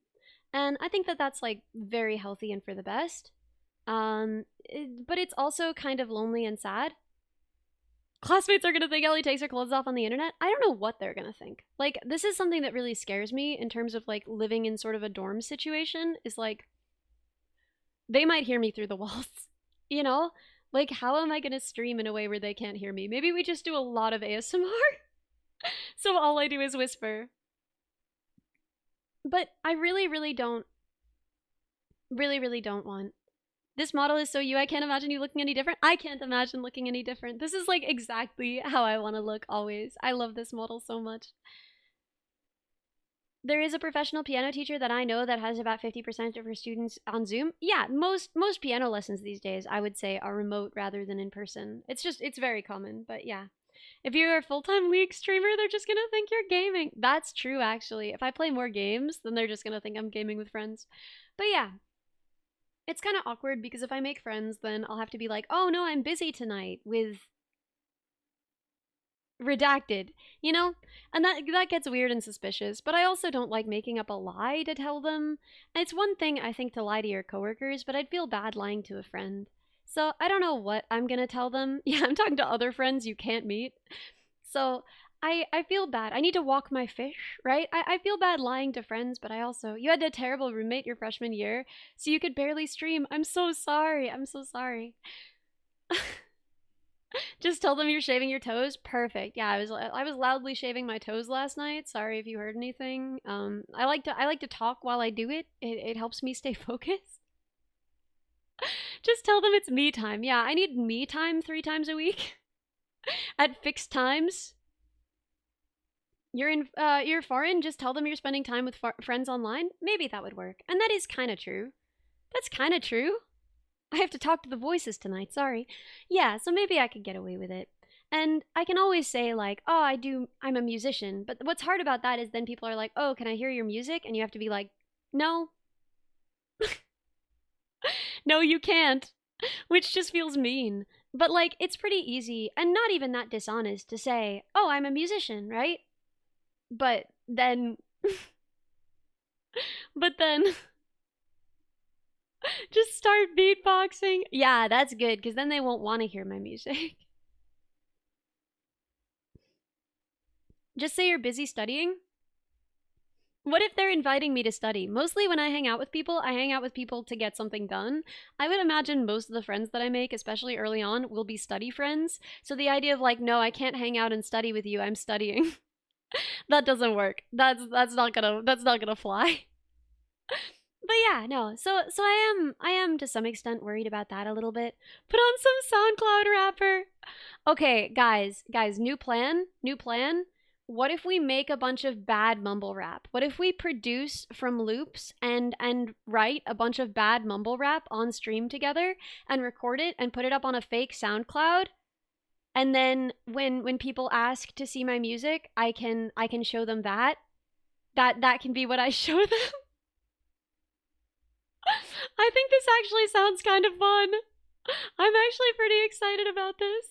And I think that that's like very healthy and for the best. But it's also kind of lonely and sad. Classmates are gonna think Ellie takes her clothes off on the internet. I don't know what they're gonna think. Like, this is something that really scares me in terms of like living in sort of a dorm situation, is like, they might hear me through the walls, you know? Like, how am I gonna stream in a way where they can't hear me? Maybe we just do a lot of ASMR. So all I do is whisper. But I really don't want. This model is so you, I can't imagine you looking any different. I can't imagine looking any different. This is like exactly how I want to look always. I love this model so much. There is a professional piano teacher that I know that has about 50% of her students on Zoom. Yeah, most piano lessons these days, I would say, are remote rather than in person. It's very common, but yeah. If you're a full-time League streamer, they're just gonna think you're gaming. That's true, actually. If I play more games, then they're just gonna think I'm gaming with friends. But yeah, it's kind of awkward because if I make friends, then I'll have to be like, oh no, I'm busy tonight with redacted, you know? And that gets weird and suspicious, but I also don't like making up a lie to tell them. And it's one thing, I think, to lie to your coworkers, but I'd feel bad lying to a friend. So I don't know what I'm gonna tell them. Yeah, I'm talking to other friends you can't meet. So I feel bad. I need to walk my fish, right? I feel bad lying to friends, but I also, you had a terrible roommate your freshman year, so you could barely stream. I'm so sorry. I'm so sorry. Just tell them you're shaving your toes. Perfect. Yeah, I was loudly shaving my toes last night. Sorry if you heard anything. I like to talk while I do it. It helps me stay focused. Just tell them it's me time. Yeah, I need me time 3 times a week at fixed times. You're foreign. Just tell them you're spending time with friends online. Maybe that would work. And that is kind of true. That's kind of true. I have to talk to the voices tonight, sorry. Yeah, so maybe I could get away with it. And I can always say, like, oh, I'm a musician. But what's hard about that is then people are like, oh, can I hear your music? And you have to be like, no. No, you can't. Which just feels mean. But, like, it's pretty easy and not even that dishonest to say, oh, I'm a musician, right? But then. But then. Just start beatboxing. Yeah, that's good, because then they won't want to hear my music. Just say you're busy studying. What if they're inviting me to study? Mostly when I hang out with people, I hang out with people to get something done. I would imagine most of the friends that I make, especially early on, will be study friends. So the idea of like, no, I can't hang out and study with you, I'm studying. That doesn't work. That's not gonna fly. But yeah, no. So I am to some extent worried about that a little bit. Put on some SoundCloud rapper. Okay, guys, new plan. What if we make a bunch of bad mumble rap? What if we produce from loops and write a bunch of bad mumble rap on stream together and record it and put it up on a fake SoundCloud? And then when people ask to see my music, I can show them that. That can be what I show them. I think this actually sounds kind of fun. I'm actually pretty excited about this.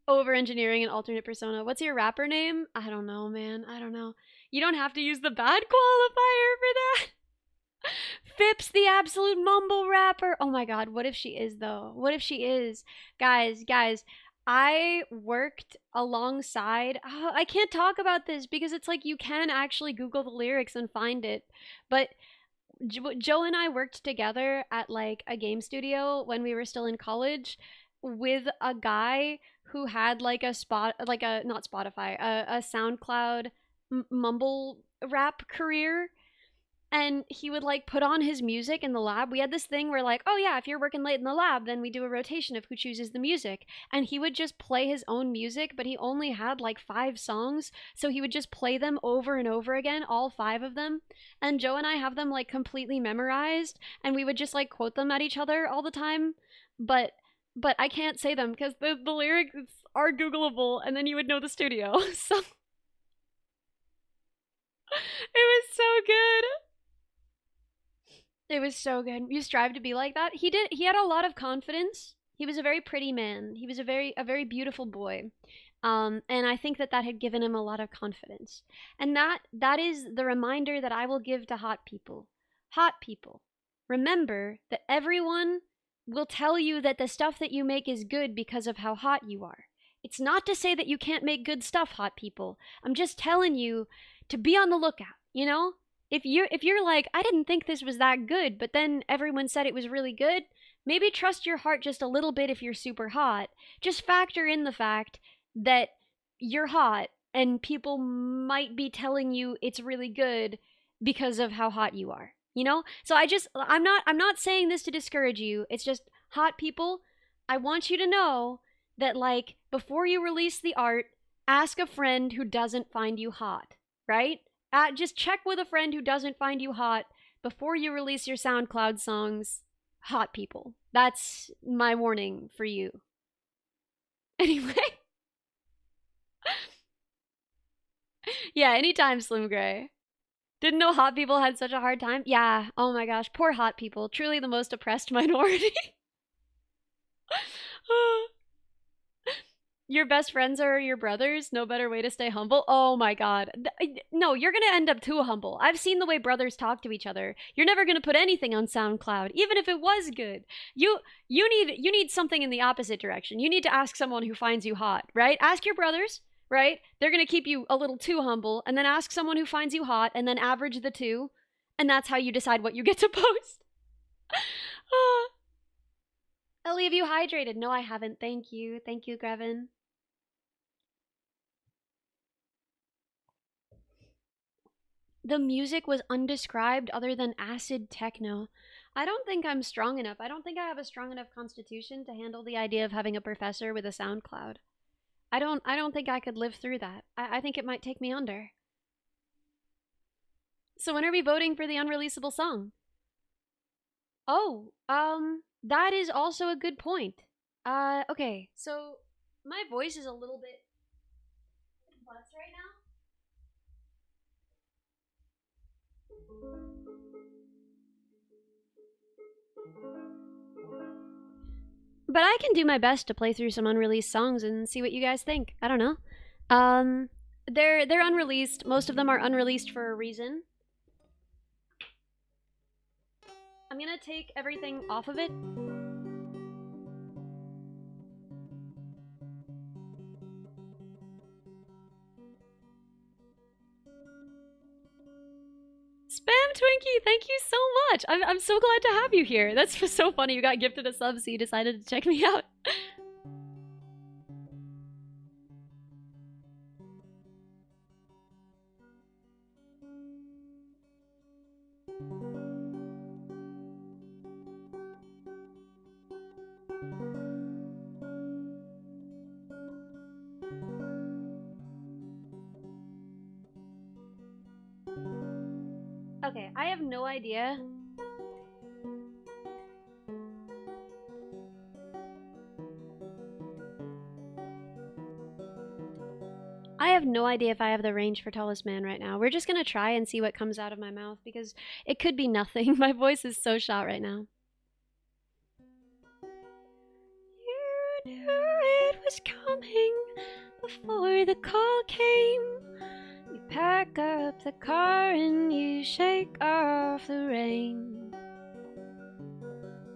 Over engineering an alternate persona. What's your rapper name? I don't know, man. I don't know. You don't have to use the bad qualifier for that. Phipps, the absolute mumble rapper. Oh my god, what if she is though? What if she is? Guys, I worked alongside. Oh, I can't talk about this because it's like you can actually Google the lyrics and find it. But Joe and I worked together at like a game studio when we were still in college with a guy who had like a spot, like a not Spotify, a SoundCloud mumble rap career, and he would like put on his music in the lab. We had this thing where like, oh yeah, if you're working late in the lab, then we do a rotation of who chooses the music. And he would just play his own music, but he only had like 5 songs, so he would just play them over and over again, all 5 of them. And Joe and I have them like completely memorized, and we would just like quote them at each other all the time. But I can't say them because the lyrics are Googleable, and then you would know the studio. So it was so good. It was so good. You strive to be like that. He did. He had a lot of confidence. He was a very pretty man. He was a very beautiful boy. And I think that that had given him a lot of confidence. And that is the reminder that I will give to hot people. Hot people, remember that everyone will tell you that the stuff that you make is good because of how hot you are. It's not to say that you can't make good stuff, hot people. I'm just telling you to be on the lookout, you know? If you're like, I didn't think this was that good, but then everyone said it was really good, maybe trust your heart just a little bit if you're super hot. Just factor in the fact that you're hot and people might be telling you it's really good because of how hot you are. You know? So I'm not saying this to discourage you. It's just hot people, I want you to know that like before you release the art, ask a friend who doesn't find you hot, right? Just check with a friend who doesn't find you hot before you release your SoundCloud songs. Hot people. That's my warning for you. Anyway. Yeah, anytime, Slim Gray. Didn't know hot people had such a hard time? Yeah, oh my gosh, poor hot people. Truly the most oppressed minority. Your best friends are your brothers? No better way to stay humble? Oh my god. No, you're gonna end up too humble. I've seen the way brothers talk to each other. You're never gonna put anything on SoundCloud, even if it was good. You need something in the opposite direction. You need to ask someone who finds you hot, right? Ask your brothers, right? They're gonna keep you a little too humble, and then ask someone who finds you hot, and then average the two, and that's how you decide what you get to post. Ellie, have you hydrated? No, I haven't. Thank you. Thank you, Grevin. The music was undescribed other than acid techno. I don't think I'm strong enough. I don't think I have a strong enough constitution to handle the idea of having a professor with a SoundCloud. I don't think I could live through that. I think it might take me under. So when are we voting for the unreleasable song? Oh, that is also a good point. Okay, so my voice is a little bit butts right now. But I can do my best to play through some unreleased songs and see what you guys think. I don't know. Um, they're unreleased. Most of them are unreleased for a reason. I'm gonna take everything off of it. Spam Twinkie, thank you so much. I'm so glad to have you here. That's so funny. You got gifted a sub, so you decided to check me out. Okay, I have no idea. I have no idea if I have the range for Tallest Man right now. We're just gonna try and see what comes out of my mouth because it could be nothing. My voice is so shot right now. You knew it was coming. the call came. You pack up the car and you shake off the rain.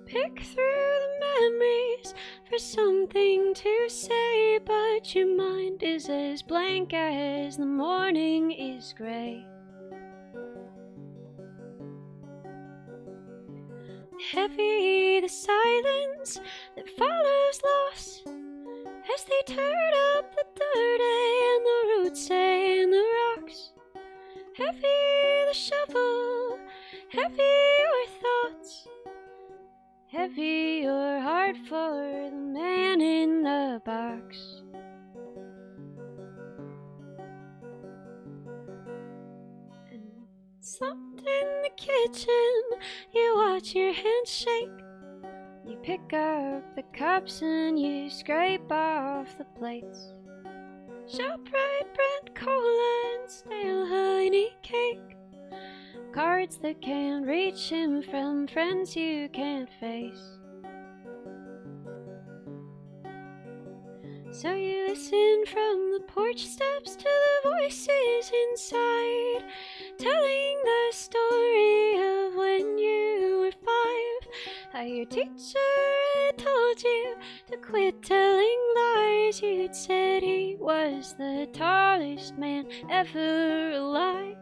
Pick through the memories for something to say, but your mind is as blank as the morning is gray. Heavy the silence that follows loss as they turn up the dirt and the roots and the rocks. Heavy the shovel, heavy your thoughts, heavy your heart for the man in the box. And slumped in the kitchen, you watch your hands shake. You pick up the cups and you scrape off the plates. ShopRite bread, cola, and stale honey cake. Cards that can't reach him from friends you can't face. So you listen from the porch steps to the voices inside, telling the story of when you were 5. How your teacher had told you to quit telling lies. You'd said he was the tallest man ever alive.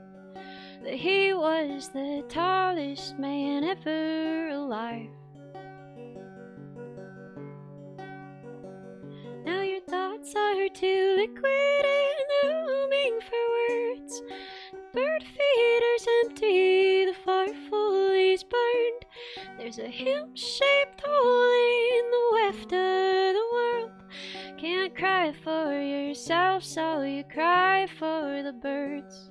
That he was the tallest man ever alive. Now your thoughts are too liquid and looming for words. The bird feeder's empty, the far is burned. There's a hill-shaped hole in the weft of the world. Can't cry for yourself, so you cry for the birds.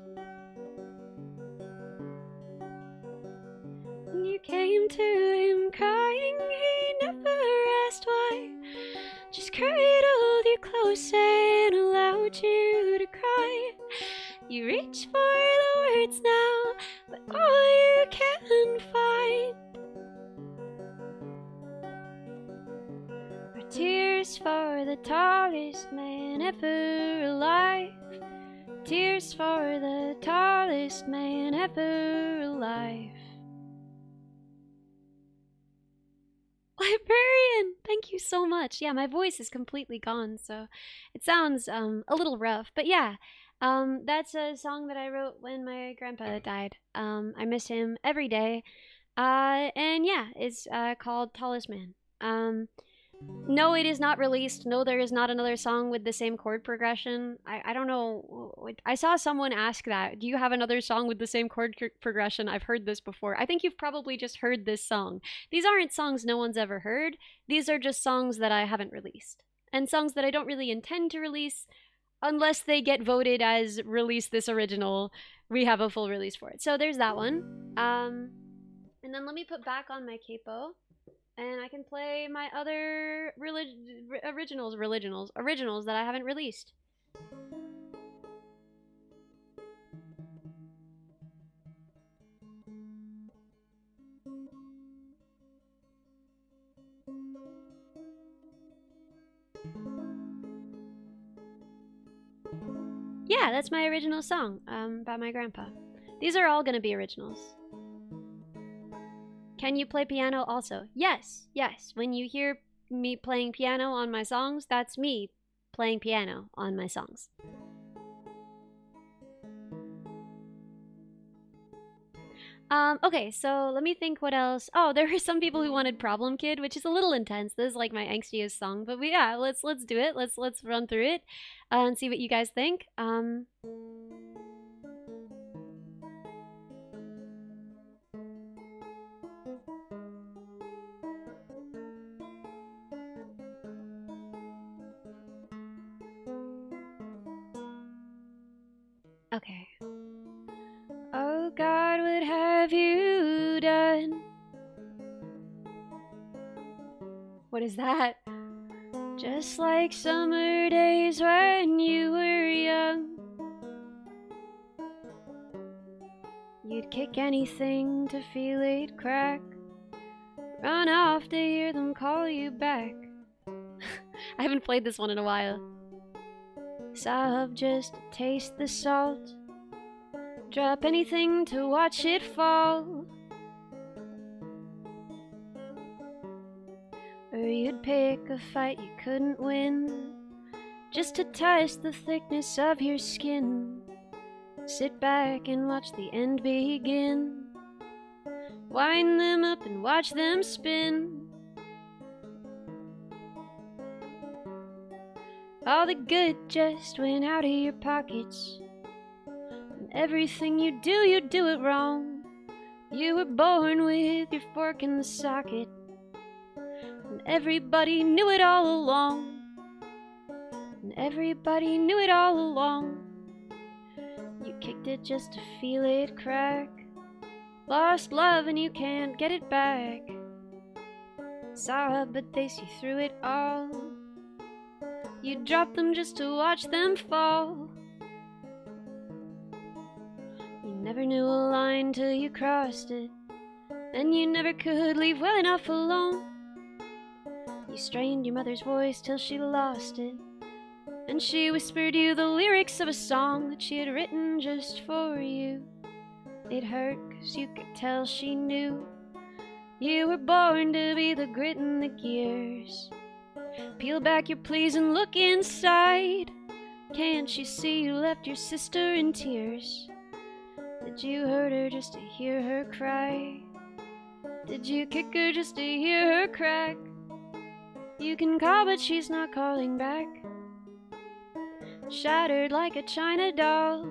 When you came to him crying, he never asked why. Just cradled you close and allowed you to cry. You reach for the words now, but all you can find are tears for the tallest man ever alive. Tears for the tallest man ever alive. Librarian, thank you so much. Yeah, my voice is completely gone, so it sounds a little rough. But yeah, that's a song that I wrote when my grandpa died. I miss him every day. And yeah, it's called Tallest Man. No, it is not released. No, there is not another song with the same chord progression. I don't know. I saw someone ask that. Do you have another song with the same chord progression? I've heard this before. I think you've probably just heard this song. These aren't songs no one's ever heard. These are just songs that I haven't released. And songs that I don't really intend to release unless they get voted as release this original. We have a full release for it. So there's that one. And then let me put back on my capo. And I can play my other originals that I haven't released. Yeah, that's my original song about my grandpa. These are all gonna be originals. Can you play piano also? Yes, yes. When you hear me playing piano on my songs, that's me playing piano on my songs. Okay, so let me think what else. Oh, there were some people who wanted Problem Kid, which is a little intense. This is like my angstiest song, but yeah, let's do it. Let's run through it and see what you guys think. Okay. Oh God, what have you done? What is that? Just like summer days when you were young. You'd kick anything to feel it crack. Run off to hear them call you back. I haven't played this one in a while. Sob just to taste the salt. Drop anything to watch it fall. Or you'd pick a fight you couldn't win, just to test the thickness of your skin. Sit back and watch the end begin. Wind them up and watch them spin. All the good just went out of your pockets, and everything you do it wrong. You were born with your fork in the socket, and everybody knew it all along. And everybody knew it all along. You kicked it just to feel it crack. Lost love and you can't get it back. Sob, but they see through it all. You dropped them just to watch them fall. You never knew a line till you crossed it, and you never could leave well enough alone. You strained your mother's voice till she lost it, and she whispered you the lyrics of a song that she had written just for you. It hurt 'cause you could tell she knew you were born to be the grit and the gears. Peel back your pleas and look inside. Can't you see you left your sister in tears? Did you hurt her just to hear her cry? Did you kick her just to hear her crack? You can call but she's not calling back. Shattered like a china doll,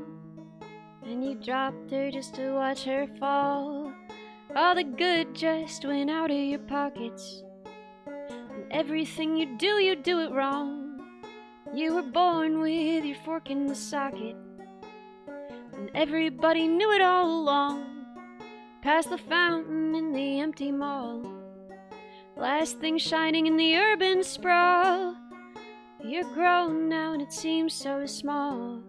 and you dropped her just to watch her fall. All the good just went out of your pockets, and everything you do it wrong. You were born with your fork in the socket, and everybody knew it all along. Past the fountain in the empty mall, last thing shining in the urban sprawl. You're grown now and it seems so small.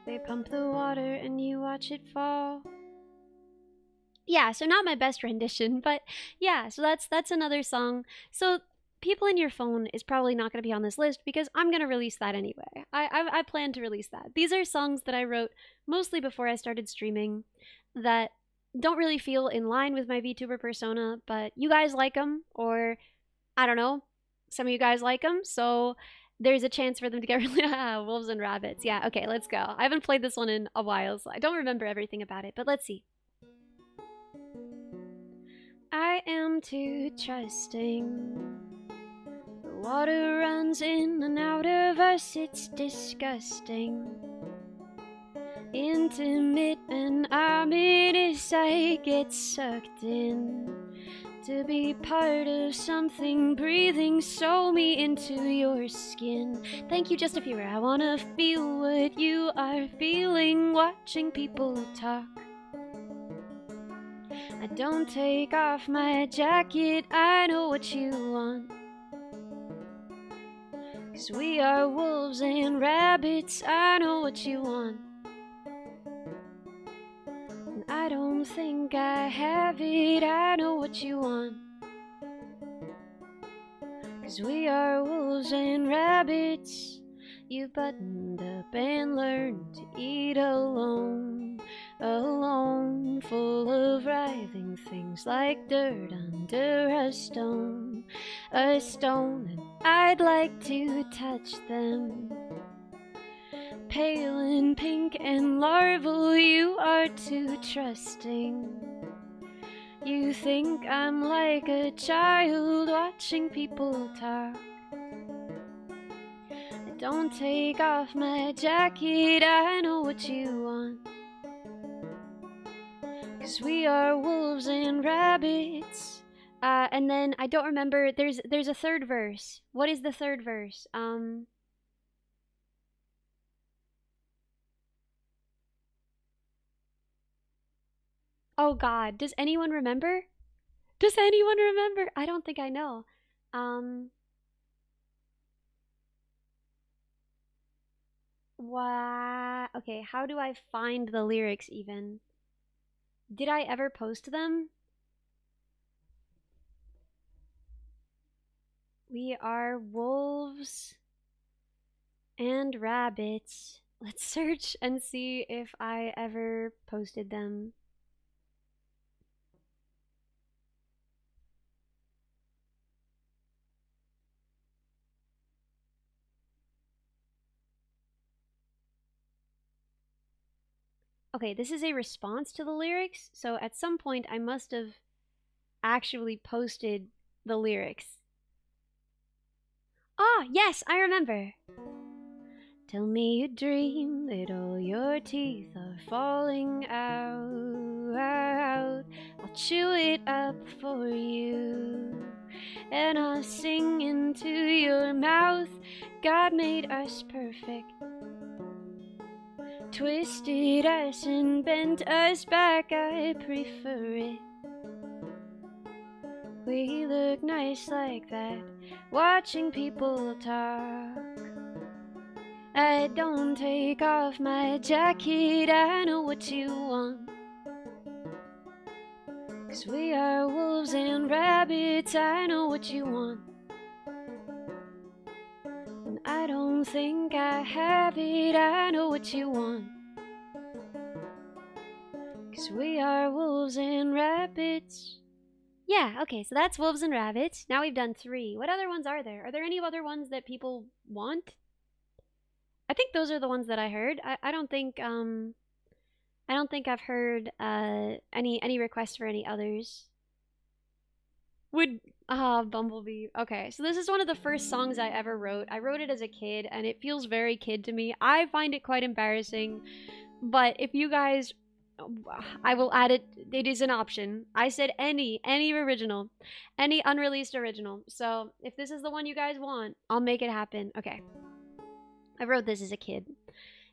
They pump the water and you watch it fall. Yeah, so not my best rendition, but yeah, so that's another song. So People in Your Phone is probably not going to be on this list because I'm going to release that anyway. I plan to release that. These are songs that I wrote mostly before I started streaming that don't really feel in line with my VTuber persona, but you guys like them, or I don't know, some of you guys like them, so there's a chance for them to get really wolves and rabbits. Yeah, okay, let's go. I haven't played this one in a while, so I don't remember everything about it, but let's see. I am too trusting. The water runs in and out of us, it's disgusting. Intimate and ominous, I get sucked in to be part of something breathing, sew me into your skin. Thank you, Just a Fewer. I wanna feel what you are feeling, watching people talk. I don't take off my jacket, I know what you want. 'Cause we are wolves and rabbits, I know what you want. And I don't think I have it, I know what you want. 'Cause we are wolves and rabbits. You buttoned up and learned to eat alone. Alone, full of writhing things like dirt under a stone. A stone, and I'd like to touch them. Pale and pink and larval, you are too trusting. You think I'm like a child watching people talk. I don't take off my jacket, I know what you want. 'Cause we are wolves and rabbits. And then I don't remember, there's a third verse. What is the third verse? Oh god, does anyone remember? Does anyone remember? I don't think I know. What? Okay, how do I find the lyrics even? Did I ever post them? We are wolves and rabbits. Let's search and see if I ever posted them. Okay, this is a response to the lyrics, so at some point I must have actually posted the lyrics. Ah, yes, I remember. Tell me you dream that all your teeth are falling out. I'll chew it up for you, and I'll sing into your mouth. God made us perfect, twisted us and bent us back. I prefer it. We look nice like that, watching people talk. I don't take off my jacket, I know what you want. 'Cause we are wolves and rabbits, I know what you want. And I don't think I have it, I know what you want. 'Cause we are wolves and rabbits. Yeah, okay, so that's wolves and rabbits. Now we've done 3. What other ones are there? Are there any other ones that people want? I think those are the ones that I heard. I don't think I've heard any requests for any others. Would Bumblebee. Okay, so this is one of the first songs I ever wrote. I wrote it as a kid and it feels very kid to me. I find it quite embarrassing, but if you guys, I will add it. It is an option. I said any original, any unreleased original. So if this is the one you guys want, I'll make it happen. Okay. I wrote this as a kid.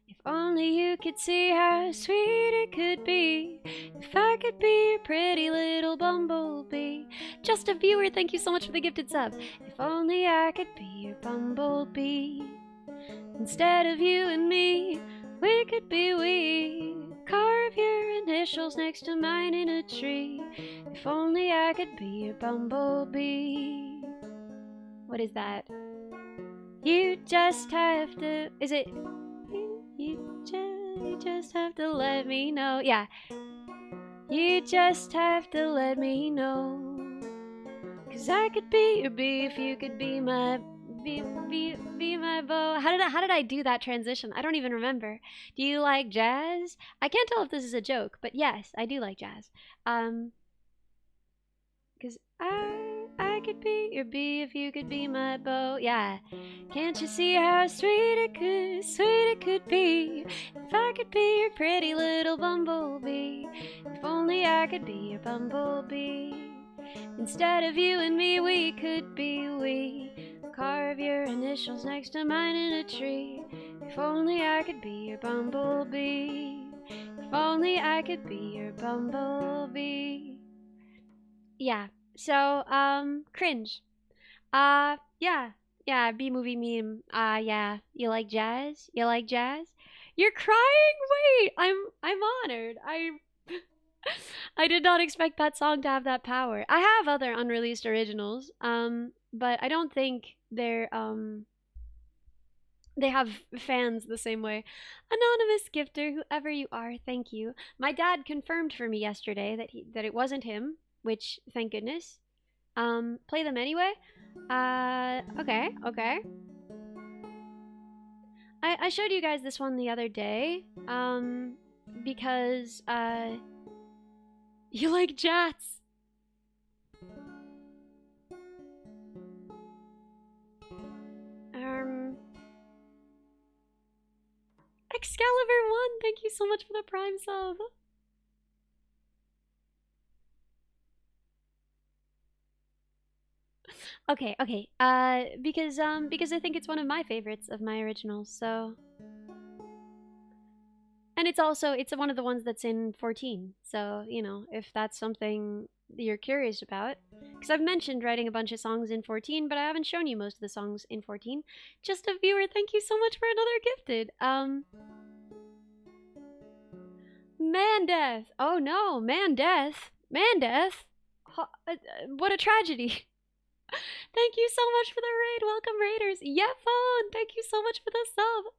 If only you could see how sweet it could be. If I could be your pretty little bumblebee. Just a viewer, thank you so much for the gifted sub. If only I could be your bumblebee. Instead of you and me, we could be we. Carve your initials next to mine in a tree. If only I could be your bumblebee. What is that? You just have to. Is it? You just have to let me know. Yeah. You just have to let me know. 'Cause I could be your bee if you could be my be my bow. How did I do that transition? I don't even remember. Do you like jazz? I can't tell if this is a joke, but yes, I do like jazz. 'Cause I could be your bee if you could be my bow. Yeah. Can't you see how sweet it could be? If I could be your pretty little bumblebee. If only I could be your bumblebee. Instead of you and me, we could be we. Carve your initials next to mine in a tree. If only I could be your bumblebee. If only I could be your bumblebee. Yeah. So, cringe. Yeah, B-movie meme. Yeah. You like jazz? You like jazz? You're crying? Wait, I'm honored. I did not expect that song to have that power. I have other unreleased originals, but I don't think they have fans the same way. Anonymous gifter, whoever you are, thank you. My dad confirmed for me yesterday that it wasn't him, which thank goodness. Play them anyway. Okay. I showed you guys this one the other day, because you like jats. Excalibur 1, thank you so much for the Prime sub. Okay. Because I think it's one of my favorites of my originals, so. And it's one of the ones that's in 14. So, you know, if that's something you're curious about. Because I've mentioned writing a bunch of songs in 14, but I haven't shown you most of the songs in 14. Just a viewer, thank you so much for another gifted. Man death. Oh no, man death. What a tragedy. Thank you so much for the raid. Welcome, Raiders. Yeah, phone. Thank you so much for the sub.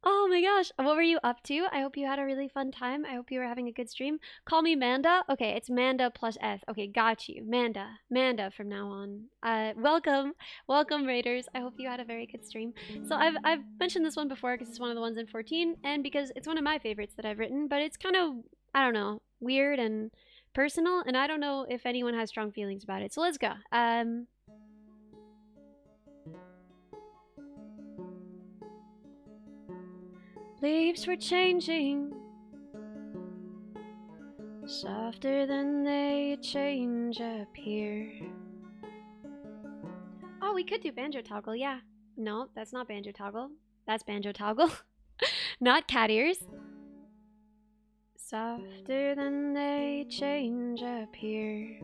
Oh my gosh. What were you up to? I hope you had a really fun time. I hope you were having a good stream. Call me Manda. Okay, it's Manda plus S. Okay, got you. Manda. Manda from now on. Welcome. Welcome, Raiders. I hope you had a very good stream. So I've mentioned this one before because it's one of the ones in 14 and because it's one of my favorites that I've written, but it's kind of, I don't know, weird and personal, and I don't know if anyone has strong feelings about it. So let's go. Leaves were changing softer than they change up here. Oh, we could do banjo toggle, yeah. No, that's not banjo toggle. That's banjo toggle. Not cat ears. Softer than they change up here.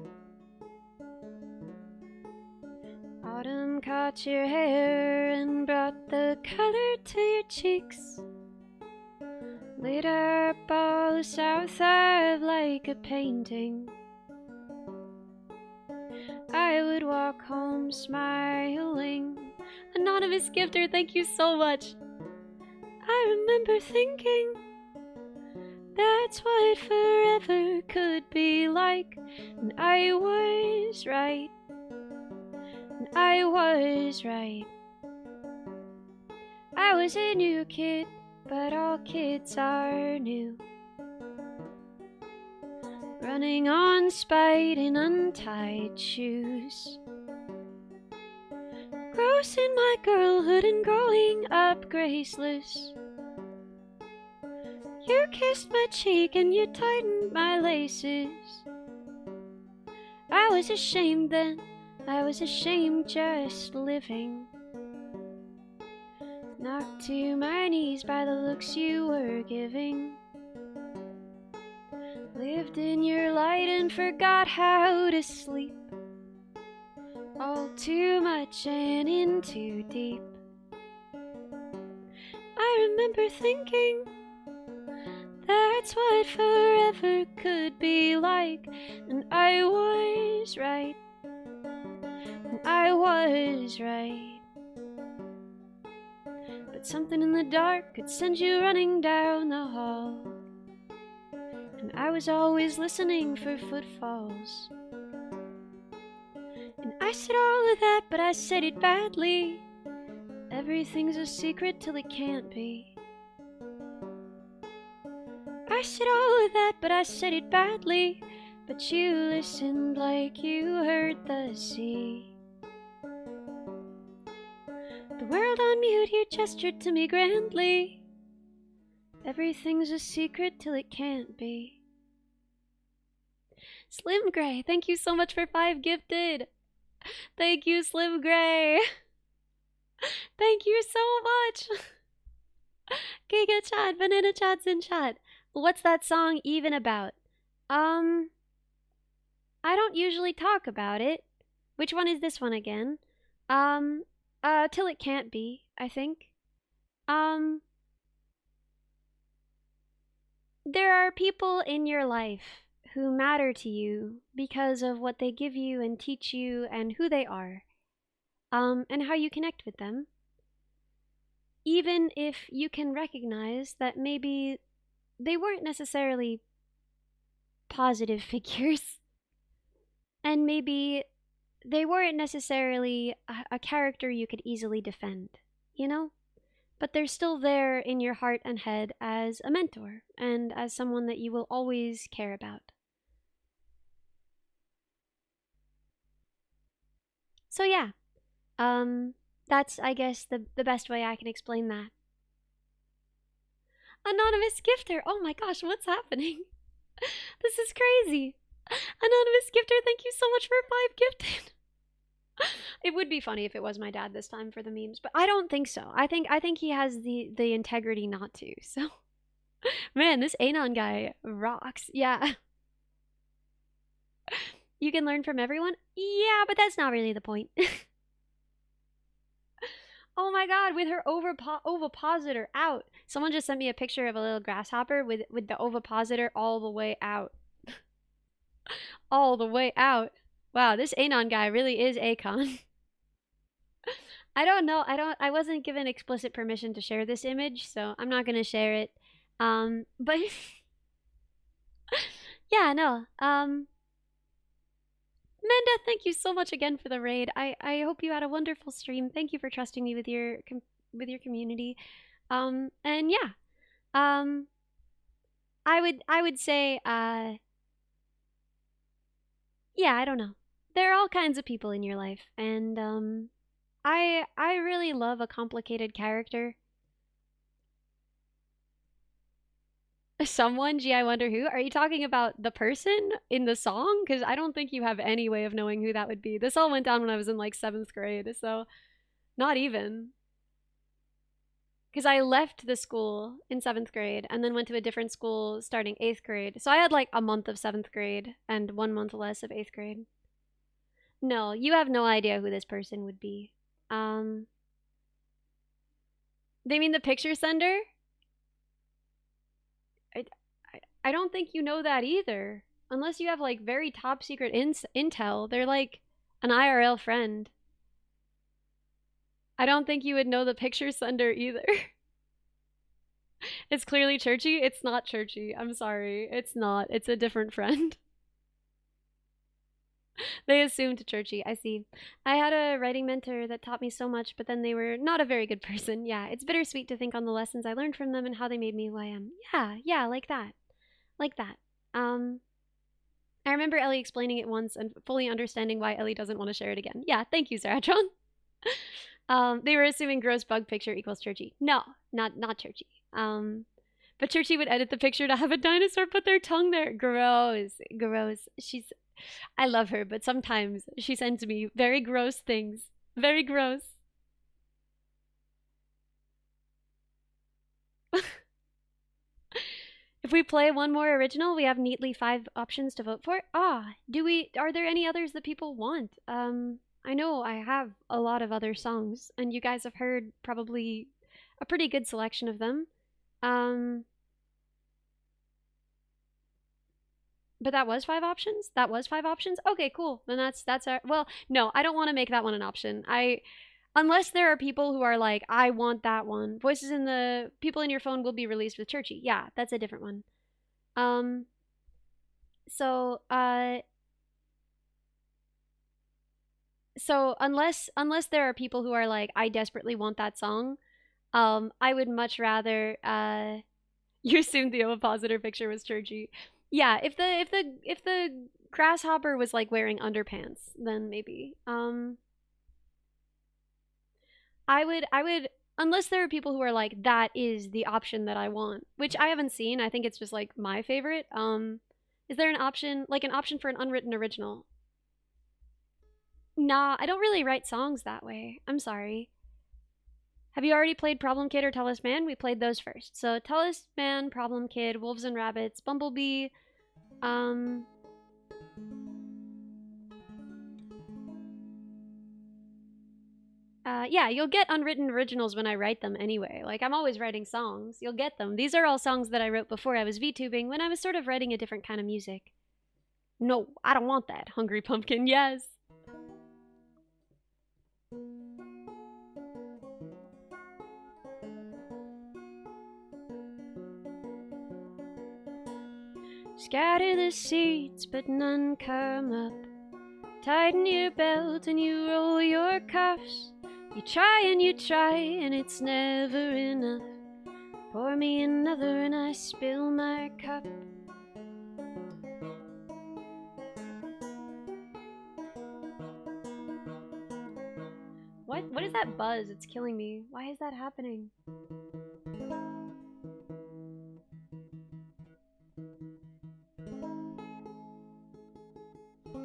Autumn caught your hair and brought the color to your cheeks. Lit up all south of like a painting. I would walk home smiling. Anonymous gifter, thank you so much. I remember thinking that's what forever could be like. And I was right. And I was right. I was a new kid, but all kids are new. Running on spite in untied shoes. Gross in my girlhood and growing up graceless. You kissed my cheek and you tightened my laces. I was ashamed then, I was ashamed just living. Knocked to my knees by the looks you were giving. Lived in your light and forgot how to sleep. All too much and in too deep. I remember thinking that's what forever could be like. And I was right. And I was right. But something in the dark could send you running down the hall. And I was always listening for footfalls. And I said all of that, but I said it badly. Everything's a secret till it can't be. I said all of that, but I said it badly. But you listened like you heard the sea. The world on mute, you gestured to me grandly. Everything's a secret till it can't be. Slim Gray, thank you so much for 5 gifted. Thank you, Slim Gray. Thank you so much. Giga chat, banana chats in chat. What's that song even about? I don't usually talk about it. Which one is this one again? Till It Can't Be, I think. There are people in your life who matter to you because of what they give you and teach you and who they are, and how you connect with them. Even if you can recognize that maybe they weren't necessarily positive figures, and maybe they weren't necessarily a character you could easily defend, you know? But they're still there in your heart and head as a mentor and as someone that you will always care about. So yeah, that's, I guess, the best way I can explain that. Anonymous gifter! Oh my gosh, what's happening? This is crazy! Anonymous gifter, thank you so much for 5 gifted! It would be funny if it was my dad this time for the memes, but I don't think so. I think he has the integrity not to, so... Man, this Anon guy rocks. Yeah. You can learn from everyone? Yeah, but that's not really the point. Oh my god, with her ovipositor out. Someone just sent me a picture of a little grasshopper with the ovipositor all the way out. All the way out. Wow, this Anon guy really is Akon. I don't know. I wasn't given explicit permission to share this image, so I'm not gonna share it. But yeah, no. Menda, thank you so much again for the raid. I hope you had a wonderful stream. Thank you for trusting me with your community. And yeah. Um, I would say yeah, I don't know. There are all kinds of people in your life, and I really love a complicated character. Someone, gee, I wonder who. Are you talking about the person in the song? Because I don't think you have any way of knowing who that would be. This all went down when I was in like 7th grade, so not even. Because I left the school in 7th grade and then went to a different school starting 8th grade. So I had like a month of 7th grade and 1 month less of 8th grade. No, you have no idea who this person would be. Um, they mean the picture sender? I, I don't think you know that either. Unless you have like very top secret intel. They're like an IRL friend. I don't think you would know the picture sender either. It's clearly churchy. It's not churchy. I'm sorry. It's not. It's a different friend. They assumed churchy. I see. I had a writing mentor that taught me so much, but then they were not a very good person. Yeah, it's bittersweet to think on the lessons I learned from them and how they made me who I am. Yeah, yeah, like that. Like that. Um, I remember Ellie explaining it once and fully understanding why Ellie doesn't want to share it again. Yeah, thank you, Zaratron. They were assuming gross bug picture equals churchy. No, not churchy. But Churchy would edit the picture to have a dinosaur put their tongue there. Gross, gross. I love her, but sometimes she sends me very gross things. Very gross. If we play one more original, we have neatly 5 options to vote for. Are there any others that people want? I know I have a lot of other songs, and you guys have heard probably a pretty good selection of them. Um, but that was 5 options? That was 5 options? Okay, cool. Then that's our, well, no, I don't want to make that one an option. Unless there are people who are like, I want that one. Voices in the people in your phone will be released with Churchy. Yeah, that's a different one. Um so unless there are people who are like, I desperately want that song, I would much rather you assumed the ovipositor picture was Churchy. Yeah, if the grasshopper was like wearing underpants, then maybe. I would unless there are people who are like, that is the option that I want, which I haven't seen. I think it's just like my favorite. Is there an option, like an option for an unwritten original? Nah, I don't really write songs that way. I'm sorry. Have you already played Problem Kid or Talisman? We played those first. So Talisman, Problem Kid, Wolves and Rabbits, Bumblebee, um yeah, you'll get unwritten originals when I write them anyway. Like, I'm always writing songs. You'll get them. These are all songs that I wrote before I was VTubing, when I was sort of writing a different kind of music. No, I don't want that. Hungry Pumpkin, yes. Scatter the seeds, but none come up. Tighten your belt and you roll your cuffs. You try, and it's never enough. Pour me another and I spill my cup. What is that buzz? It's killing me. Why is that happening?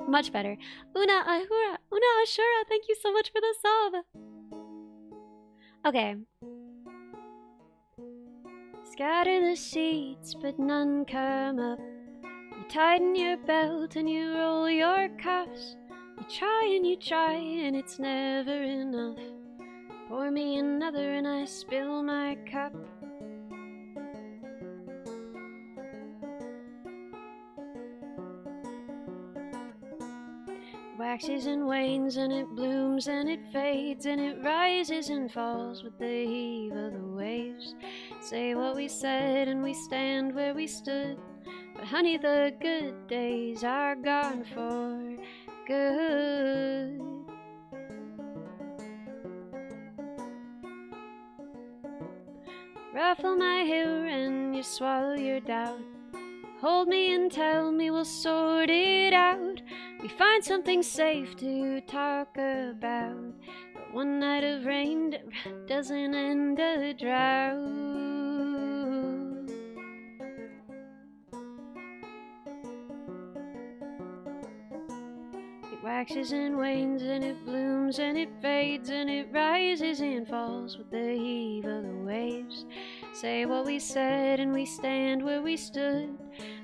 Much better. Una Ahura, Una Ashura, thank you so much for the sub. Okay. Scatter the seeds, but none come up. You tighten your belt and you roll your cuffs. You try, and it's never enough. Pour me another and I spill my cup. waxes and wanes, and it blooms and it fades, and it rises and falls with the heave of the waves. Say what we said and we stand where we stood, but honey, the good days are gone for good. Ruffle my hair and you swallow your doubt. Hold me and tell me we'll sort it out. We find something safe to talk about. But one night of rain doesn't end a drought. It waxes and wanes, and it blooms and it fades, and it rises and falls with the heave of the waves. Say what we said and we stand where we stood,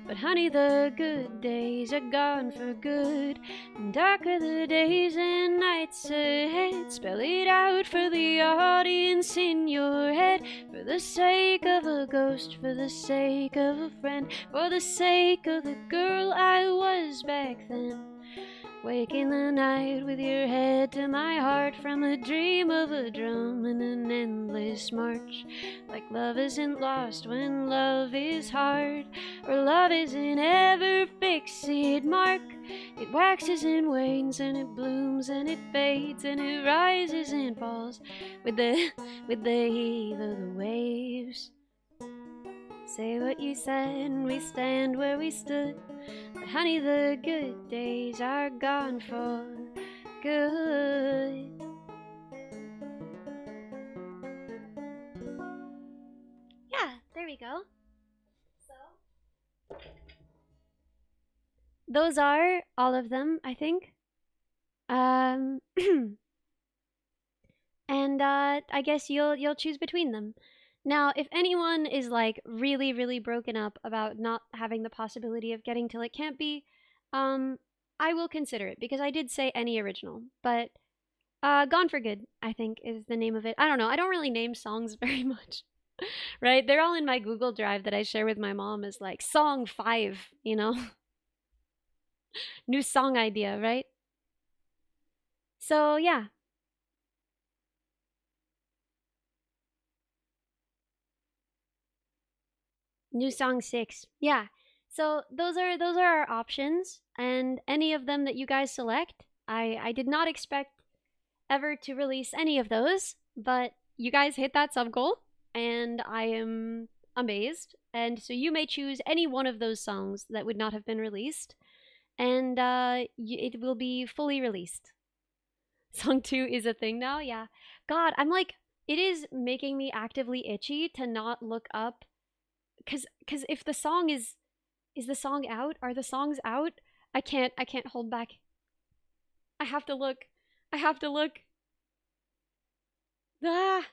but honey, the good days are gone for good. And darker the days and nights ahead. Spell it out for the audience in your head. For the sake of a ghost, for the sake of a friend, for the sake of the girl I was back then. Wake in the night with your head to my heart, from a dream of a drum in an endless march. Like love isn't lost when love is hard, or love is an ever-fixed mark. It waxes and wanes, and it blooms and it fades, and it rises and falls with the heave of the waves. Say what you said and we stand where we stood, but honey, the good days are gone for good. Yeah, there we go. So those are all of them, I think. And I guess you'll choose between them. Now, if anyone is like really, really broken up about not having the possibility of getting till it can't be, I will consider it, because I did say any original. But Gone for Good, I think, is the name of it. I don't know. I don't really name songs very much. Right? They're all in my Google Drive that I share with my mom as like song 5, you know? New song idea, right? So, yeah. New song 6. Yeah. So those are our options, and any of them that you guys select, I did not expect ever to release any of those, but you guys hit that sub goal, and I am amazed. And so you may choose any one of those songs that would not have been released, and it will be fully released. Song 2 is a thing now, yeah. God, I'm like, it is making me actively itchy to not look up, cause if the song is the song out? Are the songs out? I can't hold back. I have to look. I have to look. Ah.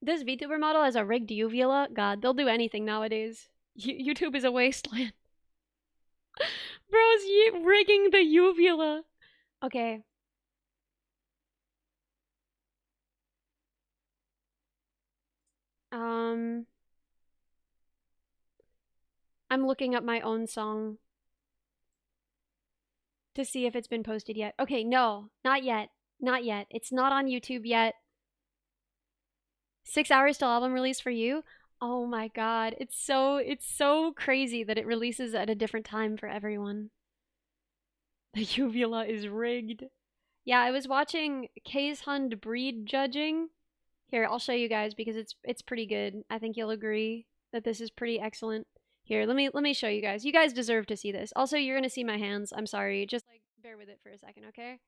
This VTuber model has a rigged uvula. God, they'll do anything nowadays. YouTube is a wasteland. Bro's rigging the uvula. Okay. Um I'm looking up my own song to see if it's been posted yet. Okay, no, not yet. Not yet. It's not on YouTube yet. 6 hours till album release for you? Oh my god. It's so crazy that it releases at a different time for everyone. The uvula is rigged. Yeah, I was watching K's Hund breed judging. Here, I'll show you guys because it's pretty good. I think you'll agree that this is pretty excellent. Here, let me show you guys. You guys deserve to see this. Also, you're gonna see my hands. I'm sorry. Just like bear with it for a second, okay?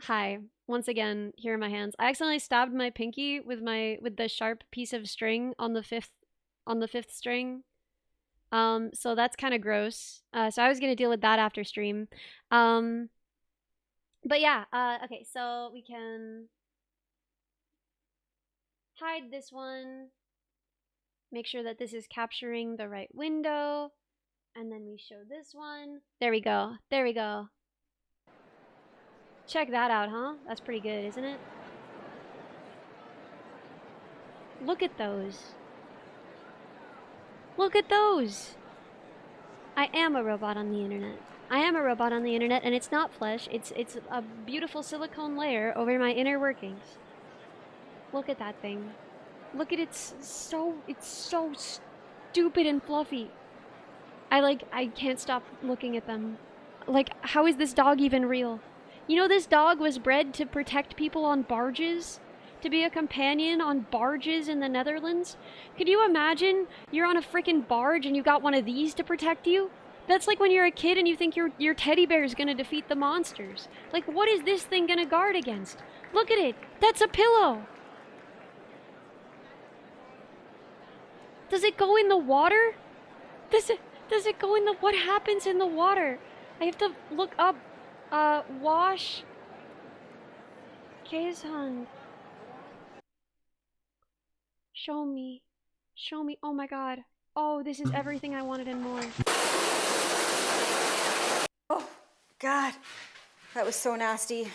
Hi. Once again, here are my hands. I accidentally stabbed my pinky with the sharp piece of string on the fifth string. So that's kind of gross. So I was gonna deal with that after stream. Um, but yeah. Okay. So we can hide this one. Make sure that this is capturing the right window, and then we show this one. There we go. There we go. Check that out, huh? That's pretty good, isn't it? Look at those. Look at those. I am a robot on the internet. I am a robot on the internet, and it's not flesh. It's a beautiful silicone layer over my inner workings. Look at that thing. Look at it. It's so stupid and fluffy. I can't stop looking at them. Like, how is this dog even real? You know, this dog was bred to protect people on barges? To be a companion on barges in the Netherlands? Could you imagine you're on a freaking barge and you got one of these to protect you? That's like when you're a kid and you think your teddy bear is gonna defeat the monsters. Like, what is this thing gonna guard against? Look at it! That's a pillow! Does it go in the water? Does it go in the... What happens in the water? I have to look up... wash... Keishand. Show me. Show me. Oh my god. Oh, this is everything I wanted and more. Oh, God. That was so nasty.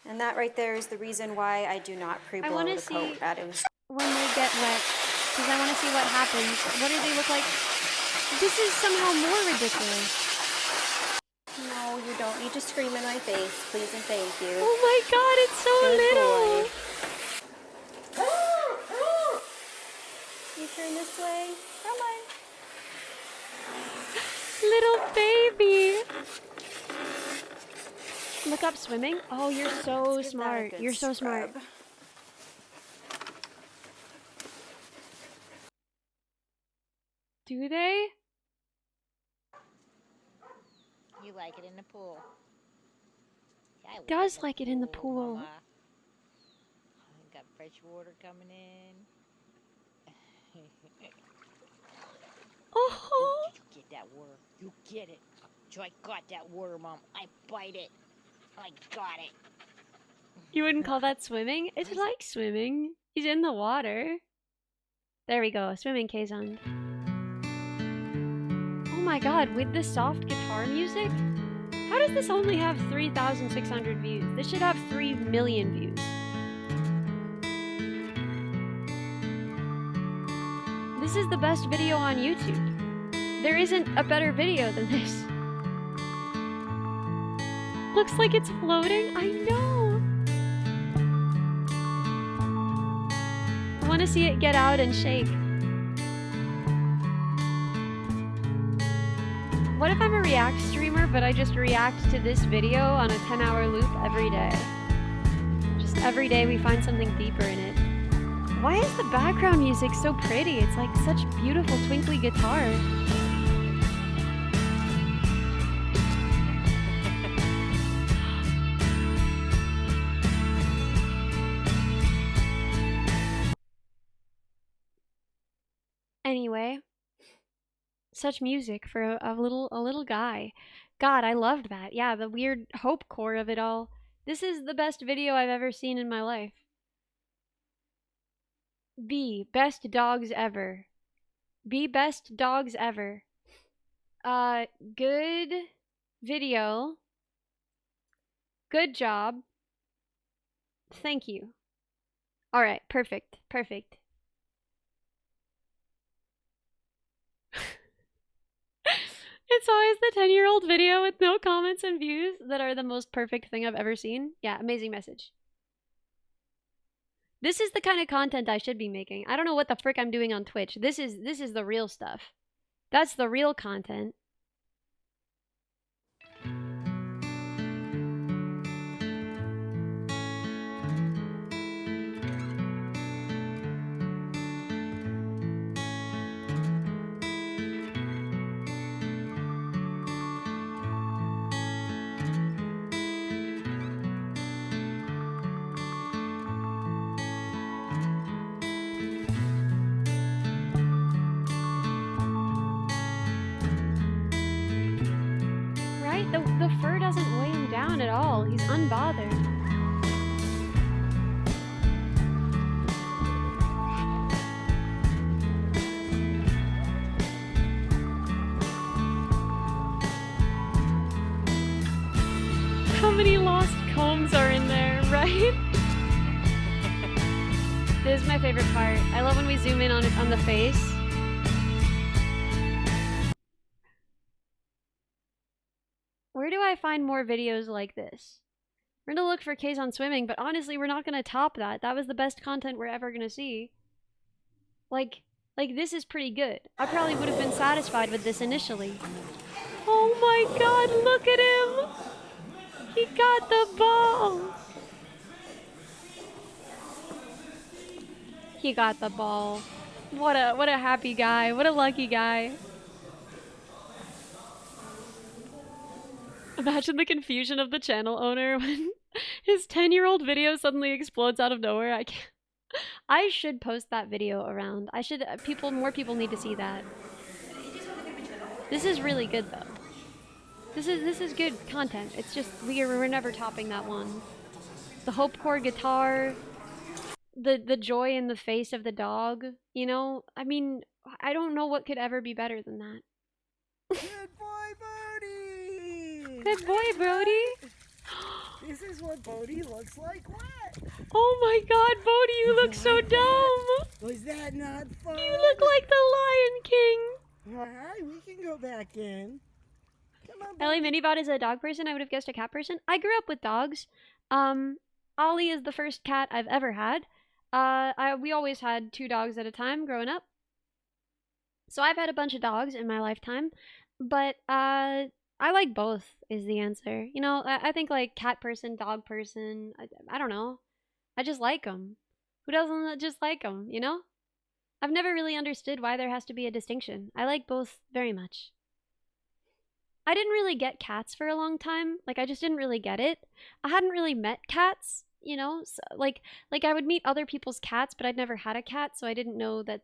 And that right there is the reason why I do not pre-blow the coat. I want to see when they get wet. Because I want to see what happens. What do they look like? This is somehow more ridiculous. No, you don't need to scream in my face. Please and thank you. Oh my god, it's so Good little. boy. You turn this way. Come on. Little baby. Look up swimming. Oh, you're so smart. You're so smart. Do they? You like it in the pool. Yeah, Does like it in the pool. Mama. Got fresh water coming in. Oh. Did you get that water? You get it. So I got that water, Mom. I bite it. I got it. You wouldn't call that swimming? It's like swimming. He's in the water. There we go. Swimming Keishand. Oh my god, with the soft guitar music? How does this only have 3,600 views? This should have 3 million views. This is the best video on YouTube. There isn't a better video than this. Looks like it's floating. I know. I want to see it get out and shake. What if I'm a React streamer, but I just react to this video on a 10-hour loop every day? Just every day we find something deeper in it. Why is the background music so pretty? It's like such beautiful twinkly guitar. Anyway, such music for a little guy. God, I loved that. Yeah, the weird hope core of it all. This is the best video I've ever seen in my life. B, best dogs ever. B, best dogs ever. Good video. Good job. Thank you. Alright, perfect. Perfect. It's always the 10-year-old video with no comments and views that are the most perfect thing I've ever seen. Yeah, amazing message. This is the kind of content I should be making. I don't know what the frick I'm doing on Twitch. This is the real stuff. That's the real content. The fur doesn't weigh him down at all. He's unbothered. How many lost combs are in there, right? This is my favorite part. I love when we zoom in on the face. find more videos like this. We're gonna look for K's on swimming, but honestly, we're not gonna top that. That was the best content we're ever gonna see. Like, this is pretty good. I probably would have been satisfied with this initially. Oh my god, look at him! He got the ball! He got the ball. What a happy guy. What a lucky guy. Imagine the confusion of the channel owner when his 10-year-old video suddenly explodes out of nowhere. I can't. I should post that video around. I should. More people need to see that. This is really good though. This is good content. It's just we're never topping that one. The Hope Core guitar, the joy in the face of the dog. You know, I mean, I don't know what could ever be better than that. Good boy, Bodie! Good boy, Brody. This is what Bodie looks like wet. Oh my god, Bodie, you look so dumb. Was that not fun? You look like the Lion King. Alright, we can go back in. Come on, Ellie Minibot is a dog person. I would have guessed a cat person. I grew up with dogs. Ollie is the first cat I've ever had. We always had 2 dogs at a time growing up. So I've had a bunch of dogs in my lifetime, but I like both is the answer. You know, I think like cat person, dog person, I don't know. I just like them. Who doesn't just like them, you know? I've never really understood why there has to be a distinction. I like both very much. I didn't really get cats for a long time. Like, I just didn't really get it. I hadn't really met cats, you know? So, like I would meet other people's cats, but I'd never had a cat, so I didn't know that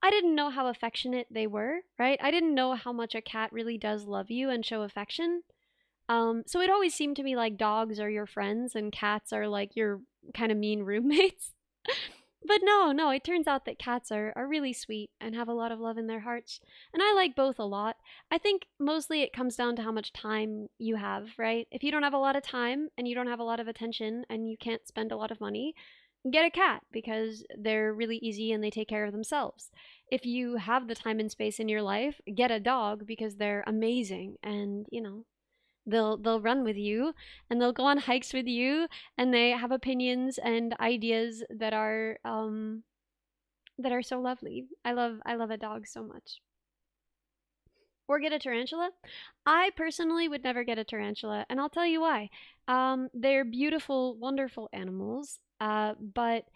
I didn't know how affectionate they were, right? I didn't know how much a cat really does love you and show affection. So it always seemed to me like dogs are your friends and cats are like your kind of mean roommates. But no, it turns out that cats are really sweet and have a lot of love in their hearts. And I like both a lot. I think mostly it comes down to how much time you have, right? If you don't have a lot of time and you don't have a lot of attention and you can't spend a lot of money, get a cat because they're really easy and they take care of themselves. If you have the time and space in your life, get a dog because they're amazing and, you know, they'll run with you and they'll go on hikes with you and they have opinions and ideas that are so lovely. I love a dog so much. Or get a tarantula. I personally would never get a tarantula, and I'll tell you why. They're beautiful, wonderful animals, but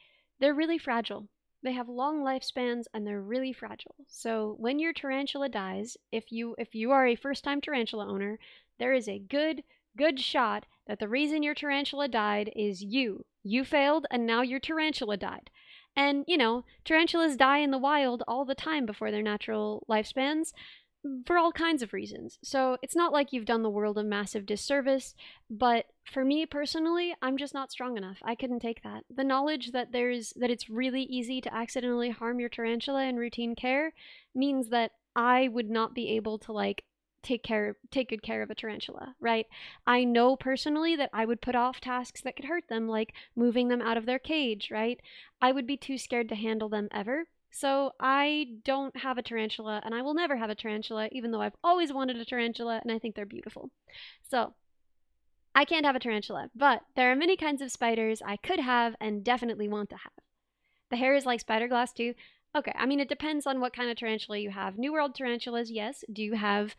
they're really fragile. They have long lifespans and they're really fragile. So when your tarantula dies, if you are a first-time tarantula owner, there is a good shot that the reason your tarantula died is you. You failed and now your tarantula died. And, you know, tarantulas die in the wild all the time before their natural lifespans for all kinds of reasons. So it's not like you've done the world a massive disservice, but for me personally, I'm just not strong enough. I couldn't take that. The knowledge that it's really easy to accidentally harm your tarantula in routine care means that I would not be able to like take good care of a tarantula, right? I know personally that I would put off tasks that could hurt them, like moving them out of their cage, right? I would be too scared to handle them ever. So I don't have a tarantula, and I will never have a tarantula, even though I've always wanted a tarantula, and I think they're beautiful. So I can't have a tarantula, but there are many kinds of spiders I could have and definitely want to have. The hair is like spider glass too. Okay, I mean, it depends on what kind of tarantula you have. New World tarantulas, yes, do have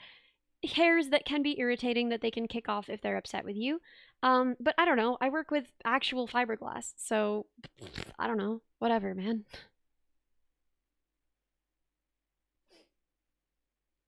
hairs that can be irritating that they can kick off if they're upset with you. But I don't know. I work with actual fiberglass, so I don't know. Whatever, man.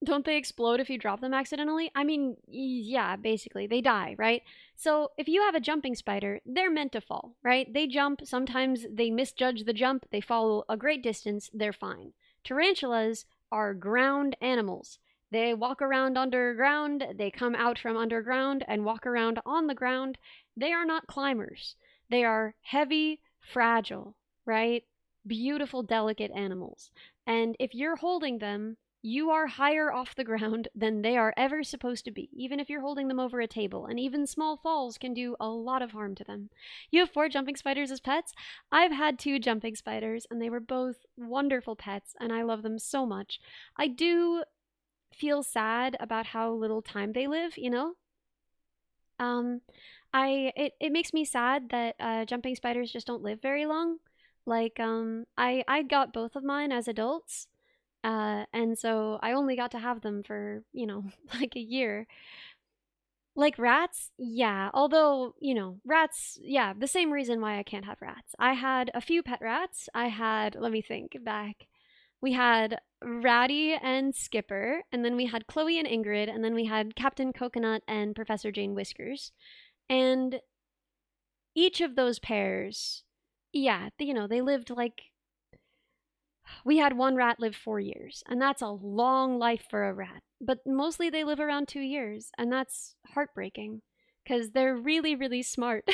Don't they explode if you drop them accidentally? I mean, yeah, basically. They die, right? So if you have a jumping spider, they're meant to fall, right? They jump. Sometimes they misjudge the jump. They fall a great distance. They're fine. Tarantulas are ground animals. They walk around underground, they come out from underground and walk around on the ground. They are not climbers. They are heavy, fragile, right? Beautiful, delicate animals. And if you're holding them, you are higher off the ground than they are ever supposed to be, even if you're holding them over a table, and even small falls can do a lot of harm to them. You have 4 jumping spiders as pets? I've had 2 jumping spiders, and they were both wonderful pets, and I love them so much. I do feel sad about how little time they live, you know? Um, it makes me sad that jumping spiders just don't live very long. Like I got both of mine as adults, and so I only got to have them for like a year. Like rats, yeah. Although rats, yeah. The same reason why I can't have rats. I had a few pet rats. I had, let me think back. We had Ratty and Skipper, and then we had Chloe and Ingrid, and then we had Captain Coconut and Professor Jane Whiskers. And each of those pairs, yeah, they lived like, we had one rat live 4 years, and that's a long life for a rat. But mostly they live around 2 years, and that's heartbreaking because they're really, really smart.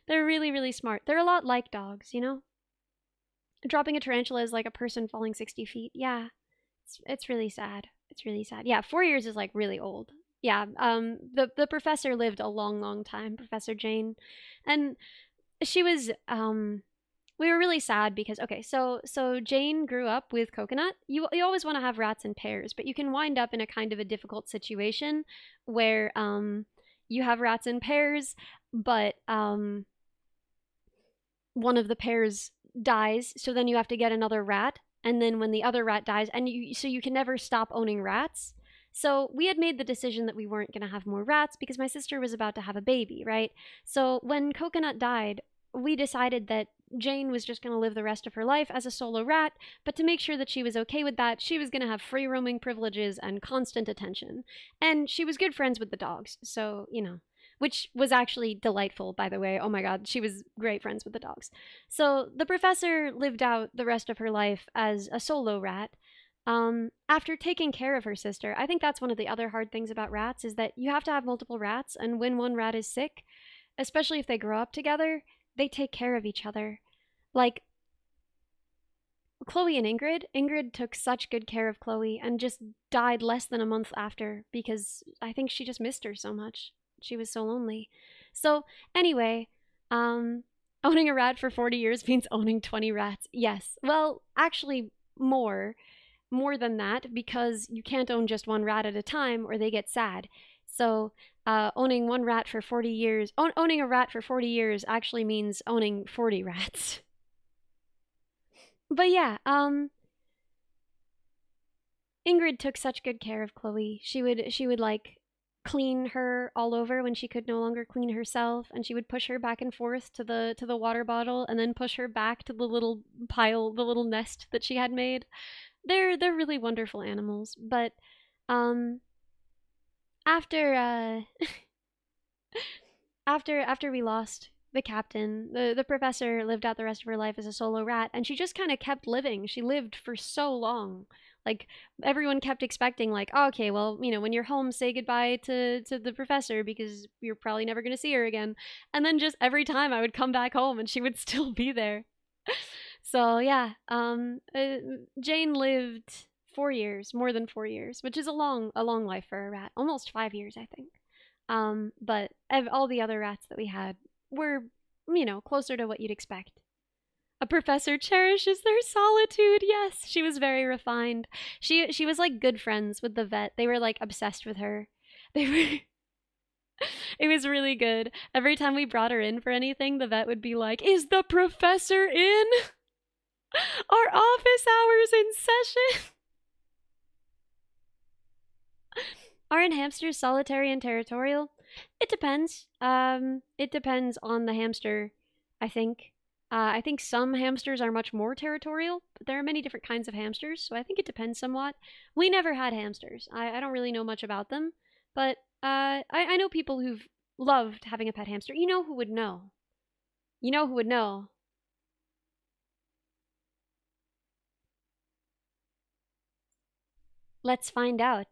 They're really, really smart. They're a lot like dogs, you know? Dropping a tarantula is like a person falling 60 feet. Yeah, it's really sad. It's really sad. Yeah, 4 years is like really old. Yeah, the professor lived a long, long time, Professor Jane, and she was we were really sad because okay, so Jane grew up with Coconut. You always want to have rats in pairs, but you can wind up in a kind of a difficult situation where you have rats in pairs, but one of the pairs dies, so then you have to get another rat, and then when the other rat dies, and you can never stop owning rats. So we had made the decision that we weren't going to have more rats because my sister was about to have a baby, right? So when Coconut died, we decided that Jane was just going to live the rest of her life as a solo rat, but to make sure that she was okay with that, she was going to have free roaming privileges and constant attention. And she was good friends with the dogs, so, which was actually delightful, by the way. Oh my god, she was great friends with the dogs. So the professor lived out the rest of her life as a solo rat. After taking care of her sister, I think that's one of the other hard things about rats is that you have to have multiple rats, and when one rat is sick, especially if they grow up together, they take care of each other. Like Chloe and Ingrid took such good care of Chloe and just died less than a month after because I think she just missed her so much. She was so lonely. So, anyway, owning a rat for 40 years means owning 20 rats. Yes. Well, actually, more than that because you can't own just one rat at a time or they get sad. So, owning one rat for 40 years, owning a rat for 40 years actually means owning 40 rats. But yeah, Ingrid took such good care of Chloe. She would like clean her all over when she could no longer clean herself, and she would push her back and forth to the water bottle and then push her back to the little pile, the little nest that she had made. They're really wonderful animals, but um after after we lost the captain, the professor lived out the rest of her life as a solo rat, and she just kind of kept living. She lived for so long. Like everyone kept expecting, like, oh, okay, well, when you're home, say goodbye to the professor because you're probably never gonna see her again. And then just every time I would come back home and she would still be there. So yeah, Jane lived 4 years, more than 4 years, which is a long life for a rat. Almost 5 years, I think. But all the other rats that we had were, closer to what you'd expect. A professor cherishes their solitude. Yes, she was very refined. She was like good friends with the vet. They were like obsessed with her. They were. It was really good. Every time we brought her in for anything, the vet would be like, "Is the professor in? Are office hours in session?" Aren't hamsters solitary and territorial? It depends. It depends on the hamster, I think. I think some hamsters are much more territorial, but there are many different kinds of hamsters, so I think it depends somewhat. We never had hamsters. I don't really know much about them, but I know people who've loved having a pet hamster. You know who would know? You know who would know? Let's find out.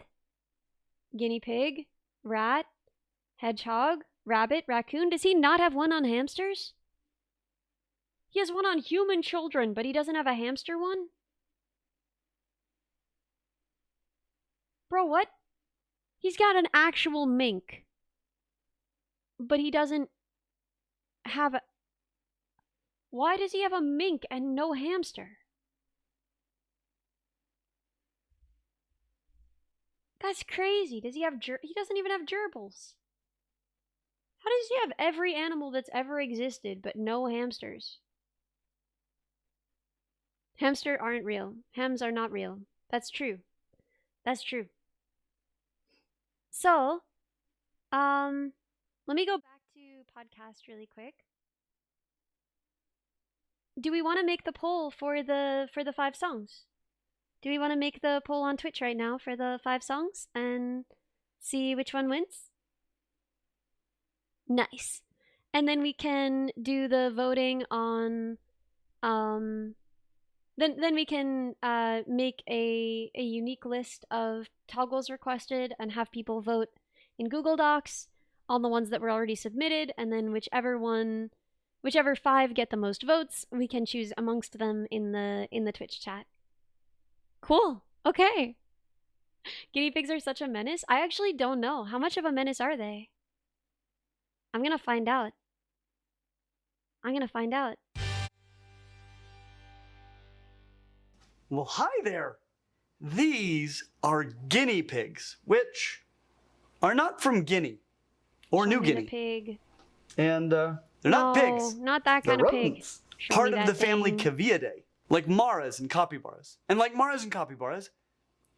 Guinea pig? Rat? Hedgehog? Rabbit? Raccoon? Does he not have one on hamsters? He has one on human children, but he doesn't have a hamster one? Bro, what? He's got an actual mink. But he doesn't have a... Why does he have a mink and no hamster? That's crazy. Does he have he doesn't even have gerbils. How does he have every animal that's ever existed but no hamsters? Hamsters aren't real. Hams are not real. That's true. That's true. So, let me go back to podcast really quick. Do we want to make the poll for the 5 songs? Do we want to make the poll on Twitch right now for the 5 songs and see which one wins? Nice. And then we can do the voting on then we can make a unique list of toggles requested and have people vote in Google Docs on the ones that were already submitted, and then whichever 5 get the most votes, we can choose amongst them in the Twitch chat. Cool. Okay. Guinea pigs are such a menace? I actually don't know. How much of a menace are they? I'm gonna find out. Well, hi there. These are guinea pigs, which are not from Guinea or New Guinea. Pig. And they're not pigs. Not that They're kind of pig. rodents. Part of the family thing. Caviidae, like maras and capybaras. And like maras and capybaras,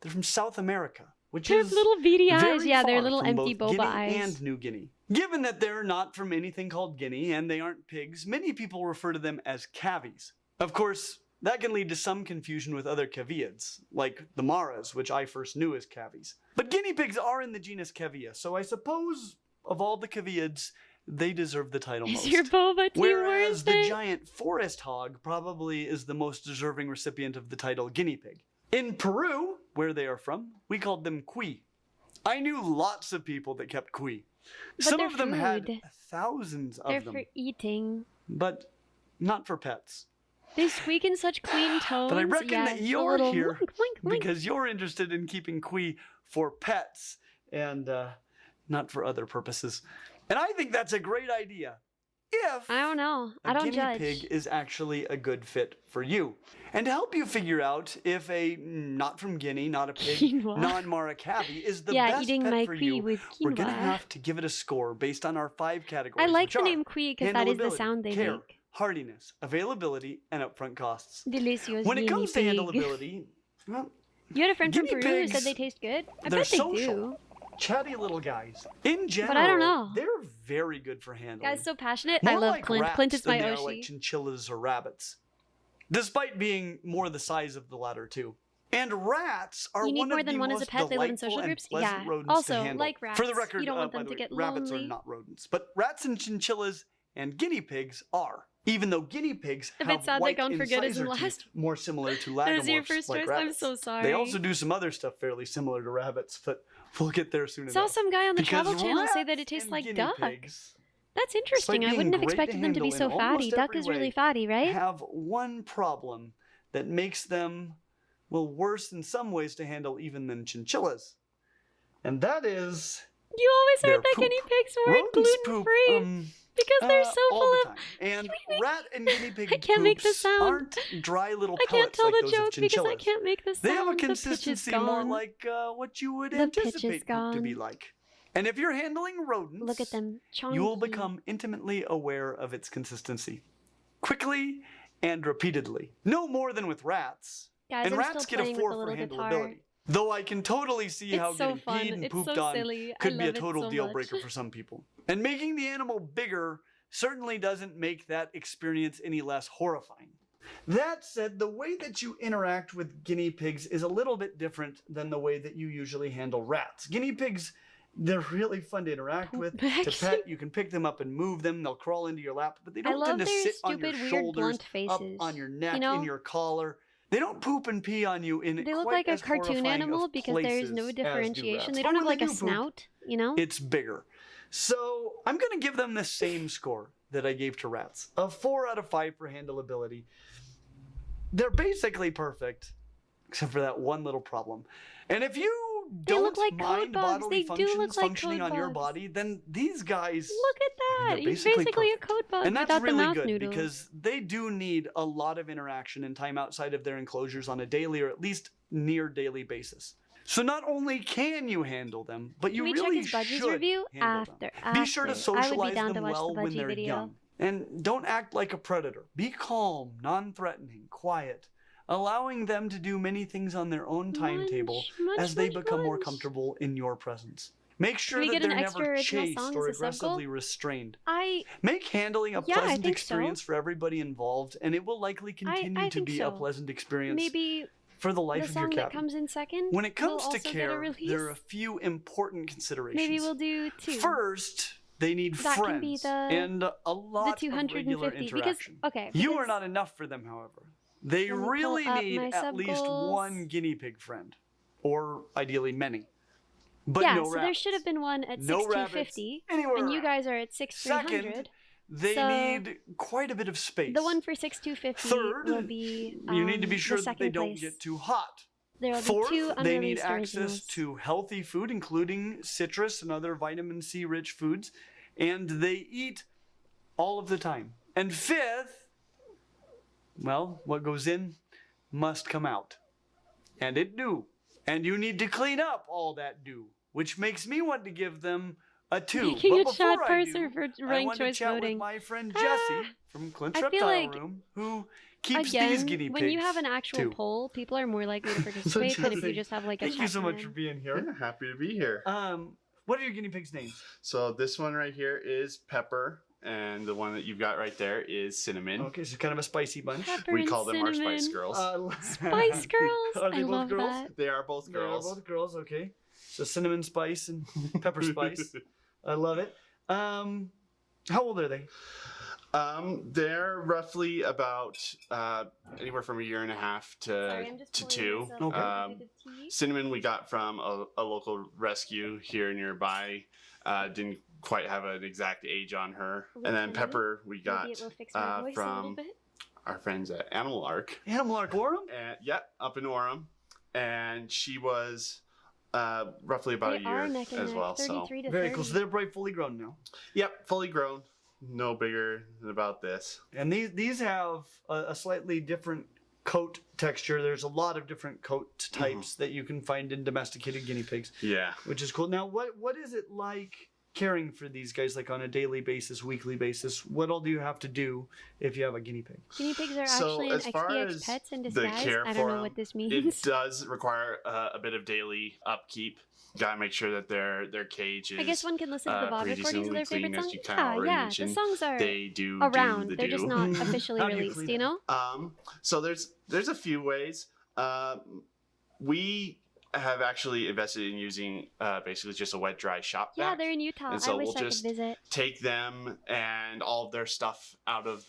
they're from South America, which They're is little beady eyes. very Yeah, they're far little from empty both boba Guinea eyes. and New Guinea. Given that they're not from anything called Guinea and they aren't pigs, many people refer to them as cavies. Of course, that can lead to some confusion with other caviids, like the maras, which I first knew as cavies. But guinea pigs are in the genus Cavia, so I suppose of all the caviids, they deserve the title most. Is your boba tea Whereas worth the it? giant forest hog probably is the most deserving recipient of the title guinea pig. In Peru, where they are from, we called them cuy. I knew lots of people that kept cuy. But Some they're of them had food. thousands They're of them, for eating. but not for pets. They squeak in such clean tones. But I reckon yeah, that a you're little here boink, boink, boink. because you're interested in keeping cuy for pets and not for other purposes. And I think that's a great idea. If I don't know. I a don't guinea judge. pig is actually a good fit for you. And to help you figure out if a not from Guinea, not a pig, Quinoa. non-Mara cavi is the Yeah, best eating pet my for quinoa you, with we're going to quinoa. have to give it a score based on our 5 categories. I like which the are name Quee because that is the handleability, sound they care, make. hardiness, availability, and upfront costs. Delicious When it guinea comes to pig. handleability, well, You had a friend from guinea Peru who pigs, said they taste good? I they're bet they social. do. Chatty little guys. In general, But I don't know. they're very good for handling. Guys, so passionate. More I love like Clint. rats Clint is than my they are Oshi. like chinchillas or rabbits, despite being more the size of the latter too. And rats are You need one more of than the one as a most pet. They live in delightful social and groups. pleasant Yeah. rodents Also, to handle. like rats, For the record, you don't want by them the to way, get rabbits lonely. are not rodents, but rats and chinchillas and guinea pigs are. Even though guinea pigs A have bit sad that white Gone for Good incisor isn't teeth last. more similar to That was your lagomorphs first like choice? rabbits. I'm so sorry. They also do some other stuff fairly similar to rabbits, but we'll get there soon Saw enough. some guy on the Because Travel Channel say that rats it tastes and like guinea duck. pigs, That's interesting. I being wouldn't have great to expected them to be handle so in fatty. almost Duck every is really way, fatty, right? have one problem that makes them, well, worse in some ways to handle even than chinchillas. And that is You always their heard that poop. guinea pigs weren't Rodents gluten poop, free because they're so all full the of. time. And rat and guinea pig I can't make the poops sound. aren't dry little I can't pellets tell like the those joke of because chinchillas. I can't make the sound. They have a The pitch is consistency more gone. like what you would The pitch is anticipate poop to be gone. like. And if you're handling rodents, Look at them. you will Chunky. become intimately aware of its consistency. Quickly and repeatedly. No more than with rats. Guys, And I'm rats still get a playing 4 with the for little guitar. handleability. Though I can totally see It's how so getting fun. peed and It's pooped so on silly. I could be a love it total so deal much. breaker for some people. And making the animal bigger certainly doesn't make that experience any less horrifying. That said, the way that you interact with guinea pigs is a little bit different than the way that you usually handle rats. Guinea pigs, they're really fun to interact with, to Actually- pet. You can pick them up and move them. They'll crawl into your lap, but they I don't love tend to their sit on your stupid, weird, shoulders, blunt up faces. on your neck, You know? in your collar. They don't poop and pee on you in They look quite like a as cartoon horrifying animal of because there's no places as do differentiation. rats. They But don't have when like they a do poop, snout, you know? it's bigger. So I'm going to give them the same score that I gave to rats. A 4 out of 5 for handleability. They're basically perfect, except for that one little problem. And if you They don't look like mind code bugs. bodily They do functions look like functioning code on your bugs. body, then these guys... Look at that. they're He's basically a perfect. code bug And that's without the really mouth good noodle. because they do need a lot of interaction and time outside of their enclosures on a daily or at least near daily basis. So not only can you handle them, but you Can we check really his budgies should review handle them. Be sure to after. I would be socialize down them to watch well the when budgie they're video. young. And don't act like a predator. Be calm, non-threatening, quiet, allowing them to do many things on their own timetable Munch, as they munch, become more munch. comfortable in your presence. Make sure we that get an they're extra never original chased song or as a sub goal? aggressively restrained. I Make handling a Yeah, I pleasant think so. experience for everybody involved, and it will likely continue I to think be so. a pleasant experience maybe for the life the of your song that cabin. comes in second. When it will comes to also get a care, release. there are a few important considerations. Maybe we'll do 2. First, they need That can be friends the- and a lot the of regular 250 interaction. because You are not enough for them, however. They Let me pull really up need my at sub least goals. one guinea pig friend, or ideally many. But yeah, no so rabbits. there should have been one at No 6250, anywhere and you around. guys are at 6300. Second, they so need quite a bit of space. The one for 6250 Third, will be you need to be the sure that they second don't place. get too hot. There will Fourth, be 2 they need unreleased access originals. to healthy food, including citrus and other vitamin C rich foods, and they eat all of the time. And fifth, well, what goes in must come out. And it do. And you need to clean up all that do, which makes me want to give them a 2. Making but a before shot I parser do, for I ranked want to choice chat voting. with my friend Jesse from Clint's I feel Reptile like, Room, who keeps Again, these guinea pigs when you have an actual too. poll, people are more likely to participate than if you Jesse, just have like a Thank you chat so much for room. being here. Yeah, happy to be here. What are your guinea pigs' names? So this one right here is Pepper, and the one that you've got right there is Cinnamon. Okay, so kind of a spicy bunch. Pepper We and call them our Spice cinnamon. Girls. Spice Girls. Are they I both love girls? that. They are both They are girls. both girls, okay. So cinnamon spice and pepper spice. I love it. How old are they? They're roughly about anywhere from a year and a half Sorry, I'm to just 2. Okay. Cinnamon we got from a local rescue here nearby. Didn't quite have an exact age on her. And then Cinnamon? Pepper we got Maybe it will fix my voice a little from bit. our friends at Animal Ark. Animal Ark Orem? And up in Orem. And she was roughly about They a are year neck and as neck, well. So 33 to Very 30. cool. So they're probably fully grown now. yep, fully grown. No bigger than about this. And these have a slightly different coat texture. There's a lot of different coat types that you can find in domesticated guinea pigs, Yeah. which is cool. Now, what is it like caring for these guys, like on a daily basis, weekly basis? What all do you have to do if you have a guinea pig? Guinea pigs are So actually an as far XPX as pets in the disguise. care I for don't know them, what this It means. does require a bit of daily upkeep. Gotta make sure that their cage is I guess one can listen to the VOD pretty recordings of their decently favorite clean, as songs. you kinda already The mentioned. songs are They do around. do the They're just do. not officially How do you released, clean you know? So there's a few ways. We have actually invested in using basically just a wet dry shop Yeah, vac. they're in Utah. And so I wish we'll I could just visit. take them and all of their stuff out of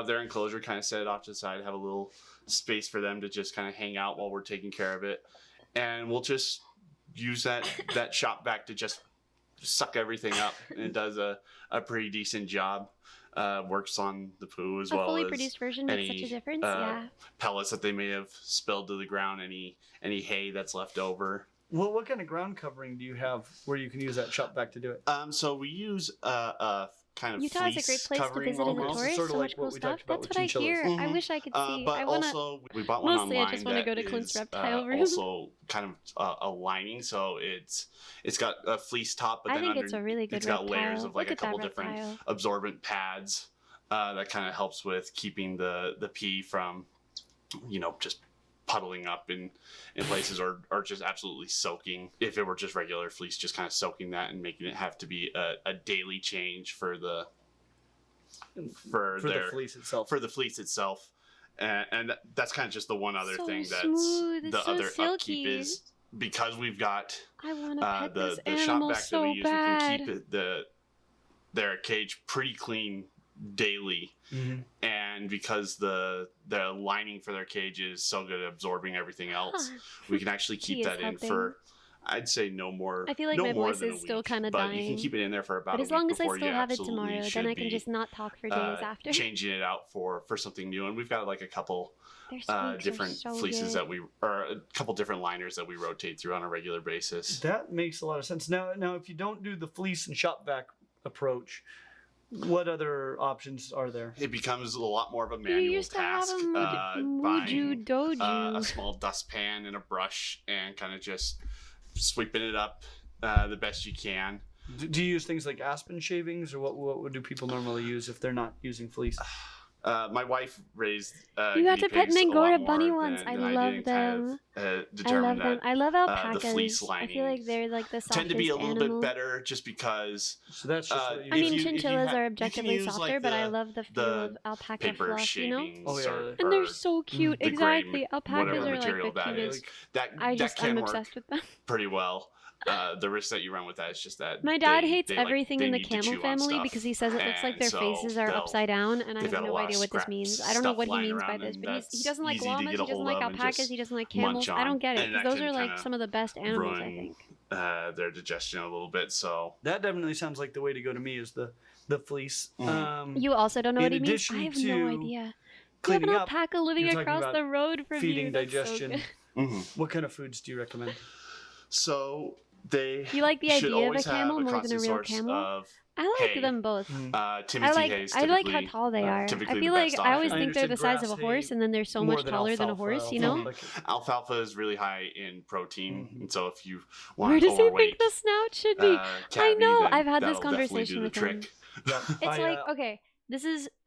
their enclosure, kind of set it off to the side, have a little space for them to just kind of hang out while we're taking care of it, and we'll just use that shop vac to just suck everything up, and it does a pretty decent job. Works on the poo as A well fully as produced version makes such a any, difference. Yeah. pellets that they may have spilled to the ground, any hay that's left over. What kind of ground covering do you have where you can use that shop vac to do it? So we use a kind of Utah is fleece a great place to covering visit as a almost. tourist. Sort of So like much cool what we stuff. talked about That's with what I chinchillas. hear. I Mhm. wish I could see. But I wanna. also we bought one Mostly I online just wanna that go to Clint's is, reptile room. also kind of a lining, so it's got a fleece top, but I then think under, it's a really good it's got reptile. layers of like Look a at that couple different reptile. absorbent pads that kind of helps with keeping the pee from just puddling up in places or just absolutely soaking. If it were just regular fleece, just kind of soaking that and making it have to be a daily change for the the fleece itself. for the fleece itself. And that's kind of just the one other So thing that's smooth, it's the so other silky. upkeep is, because we've got I want to pet the this shop animal vac that so we use, bad. we can keep their cage pretty clean daily. Mhm. And because the lining for their cage is so good at absorbing everything else, we can actually He keep is that in helping. for, I'd say, no more. I feel like no my more voice than a is still week. kinda But you dying. can keep it in there for about But a as week long as I before still you have it absolutely tomorrow, then should I can be, just not talk for days after. changing it out for something new. And we've got like a couple Their squeaks are different so fleeces good. or a couple different liners that we rotate through on a regular basis. That makes a lot of sense. Now, if you don't do the fleece and shop vac approach, What other options are there? It becomes a lot more of a You manual used to have task. a Muju Buying Doju. a small dustpan and a brush and kind of just sweeping it up the best you can. Do you use things like aspen shavings, or what do people normally use if they're not using fleece? My wife raised You got guinea to pet pigs an a lot Angora more bunny once. than I I love did, them. kind of I determine love them. that I love alpacas. the fleece I lining feel like they're like the softest tend to be a little animal. bit better just because So that's just what you I if mean, you- if you chinchillas ha- are you can objectively use, softer, like, but I the- love the feel the of alpaca paper fluff, you know? shavings Oh, yeah. or, And they're or so cute. the gray Exactly. Alpacas whatever are like material the that cutest. is. That I'm can work obsessed with them. pretty well. The risk that you run with that is just that My dad hates they everything they in the need to camel chew on family stuff, because he says it looks like and their so faces are they'll- upside down, and I they've have got a no lot idea of what this scrap means. I don't know stuff what he lying means by around, this, and but he that's doesn't like easy to llamas, get he a doesn't hold like of and alpacas, just he doesn't like munch camels. I don't on, get it, and because that those can are like kinda some of the best animals, I ruin think. their digestion a little bit. So That definitely sounds like the way to go to me is the fleece. You also don't know in what he means? addition I have to no idea. You have cleaning an up, alpaca living you're talking across about the road from feeding you. That's so digestion. good. What kind of foods do you recommend? So they You like the should idea of a always have camel a more than a constant real source camel? of I like hay. them both. Timothy hay's I like how typically- tall they are. I typically feel the like best I always option. think they're the understand size of a grass horse, hay and then they're so more much than taller than a alfalfa. horse. You know? Alfalfa, like- Alfalfa is really high in protein, Mhm. and so if you Where want does he overweight, think the snout should be? cavy, know, then I've had this that'll definitely conversation do the with him. trick. Yeah, It's like, okay,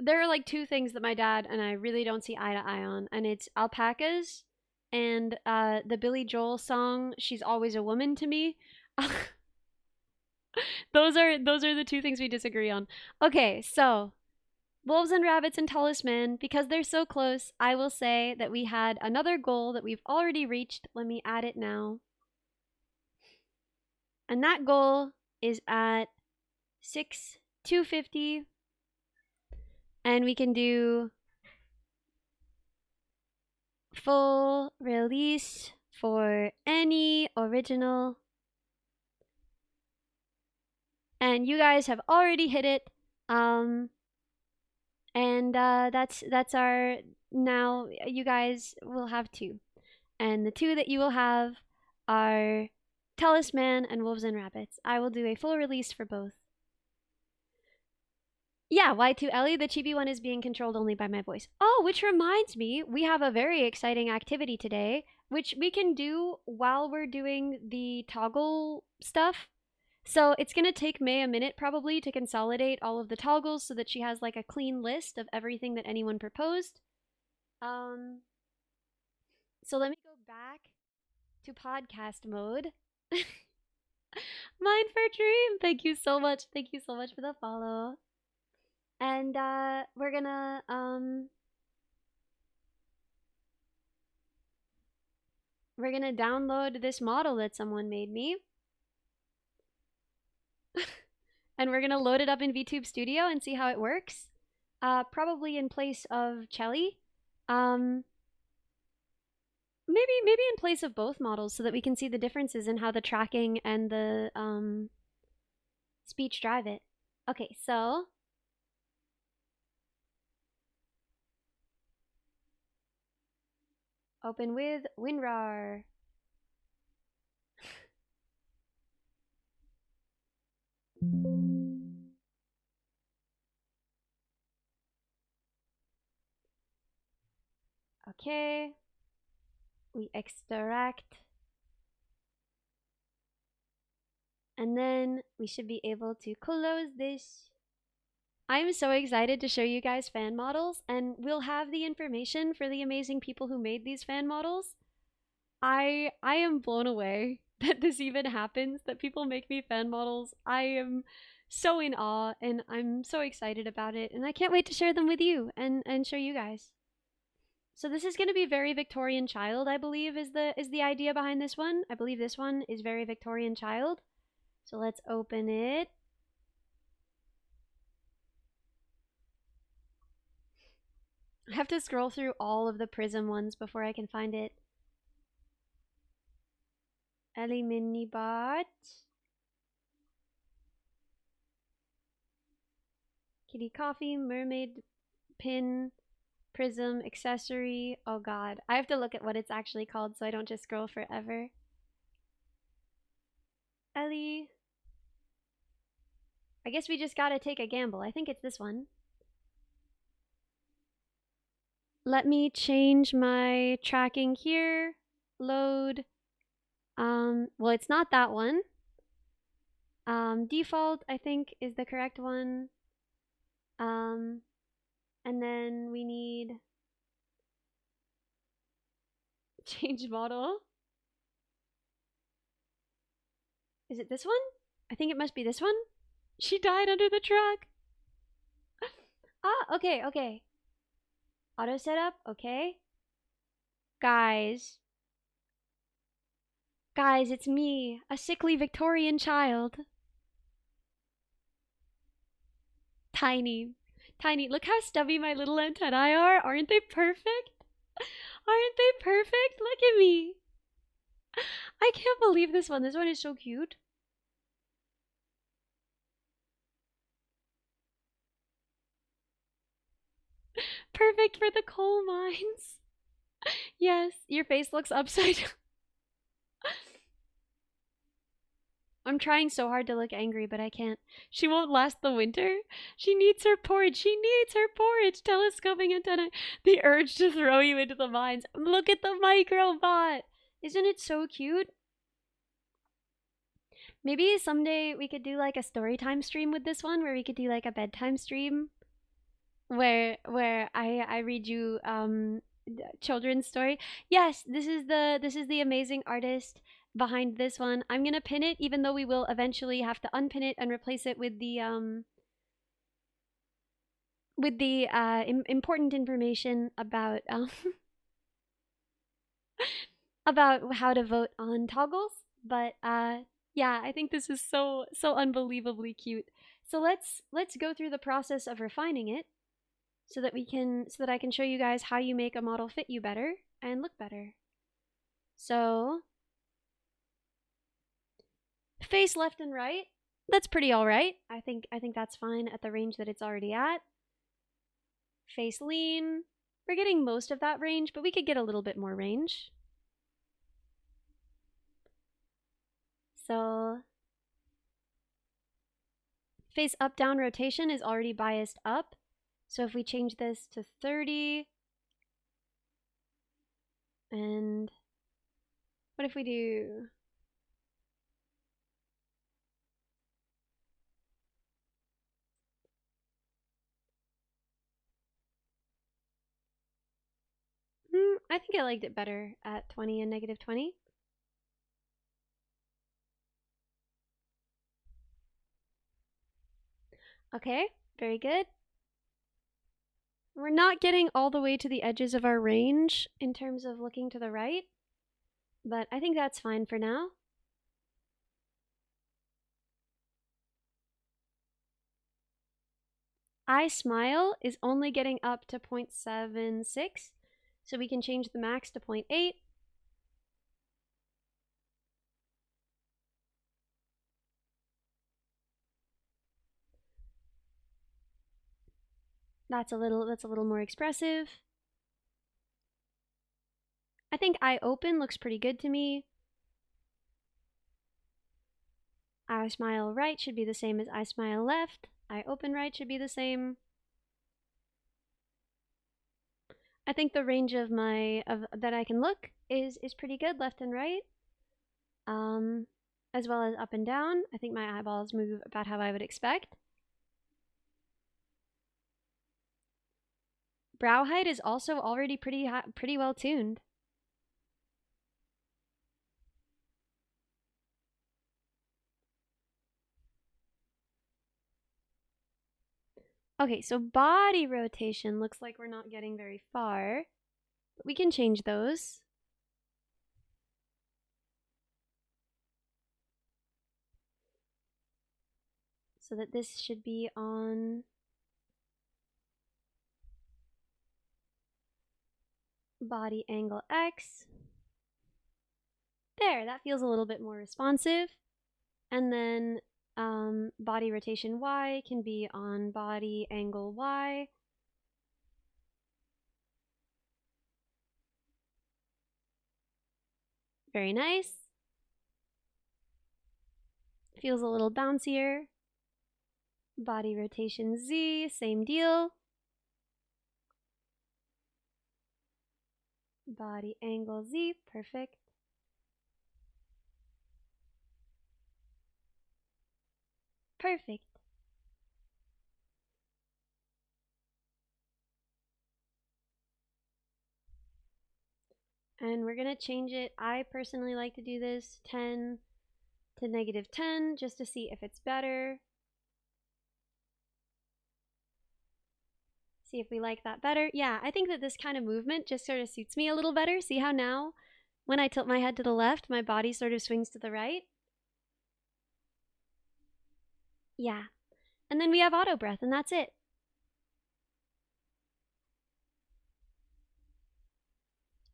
there are like two things that my dad and I really don't see eye to eye on, and it's alpacas and the Billy Joel song "She's Always a Woman to Me." those are the two things we disagree on. Okay, so wolves and rabbits and talisman, because they're so close, I will say that we had another goal that we've already reached. Let me add it now. And that goal is at 250. And we can do full release for any original. And you guys have already hit it. That's our, now you guys will have two. And the two that you will have are Talisman and Wolves and Rabbits. I will do a full release for both. Yeah, Y2 Ellie, the chibi one is being controlled only by my voice. Oh, which reminds me, we have a very exciting activity today, which we can do while we're doing the toggle stuff. So it's going to take May a minute probably to consolidate all of the toggles so that she has like a clean list of everything that anyone proposed. So let me go back to podcast mode. Mind for Dream, thank you so much. Thank you so much for the follow. And we're gonna download this model that someone made me. And we're gonna load it up in VTube Studio and see how it works. Probably in place of Chellie. Maybe in place of both models so that we can see the differences in how the tracking and the speech drive it. Okay, so open with WinRAR. Okay. We extract. And then we should be able to close this. I'm so excited to show you guys fan models, and we'll have the information for the amazing people who made these fan models. I am blown away that this even happens, that people make me fan models. I am so in awe, and I'm so excited about it, and I can't wait to share them with you and show you guys. So this is going to be very Victorian child, I believe, is the idea behind this one. I believe this one is very Victorian child. So let's open it. I have to scroll through all of the Prism ones before I can find it. Ellie Minibot. Kitty Coffee, Mermaid Pin, Prism, Accessory. Oh god. I have to look at what it's actually called so I don't just scroll forever. Ellie. I guess we just gotta take a gamble. I think it's this one. Let me change my tracking here. Load. Well, it's not that one. Default, I think, is the correct one. And then we need change model. Is it this one? I think it must be this one. She died under the truck. Ah, okay, okay. Auto setup, okay. Guys. Guys, it's me, a sickly Victorian child. Tiny. Tiny. Look how stubby my little antennae are. Aren't they perfect? Aren't they perfect? Look at me. I can't believe this one. This one is so cute. Perfect for the coal mines. Yes, your face looks upside down. I'm trying so hard to look angry, but I can't. She won't last the winter. She needs her porridge. She needs her porridge. Telescoping antenna. The urge to throw you into the mines. Look at the microbot. Isn't it so cute? Maybe someday we could do like a story time stream with this one, where we could do like a bedtime stream, where I read you children's story. Yes, this is the amazing artist behind this one. I'm gonna pin it, even though we will eventually have to unpin it and replace it with the important information about about how to vote on toggles. But yeah, I think this is so unbelievably cute. So let's go through the process of refining it, so that I can show you guys how you make a model fit you better and look better. So face left and right, that's pretty all right. I think that's fine at the range that it's already at. Face lean, we're getting most of that range, but we could get a little bit more range. So face up down rotation is already biased up. So if we change this to 30, and what if we do I think I liked it better at 20 and -20. Okay, very good. We're not getting all the way to the edges of our range in terms of looking to the right, but I think that's fine for now. I smile is only getting up to 0.76, so we can change the max to 0.8. That's a little more expressive. I think eye open looks pretty good to me. Eye smile right should be the same as eye smile left. Eye open right should be the same. I think the range of that I can look is pretty good, left and right. As well as up and down. I think my eyeballs move about how I would expect. Brow height is also already pretty well tuned. Okay, so body rotation looks like we're not getting very far, but we can change those. So that this should be on body angle X. There, that feels a little bit more responsive. And then body rotation Y can be on body angle Y. Very nice. Feels a little bouncier. Body rotation Z, same deal. Body angle Z, perfect. Perfect. And we're gonna change it. I personally like to do this 10 to -10 just to see if it's better. See if we like that better. Yeah, I think that this kind of movement just sort of suits me a little better. See how now when I tilt my head to the left, my body sort of swings to the right? Yeah. And then we have auto breath, and that's it.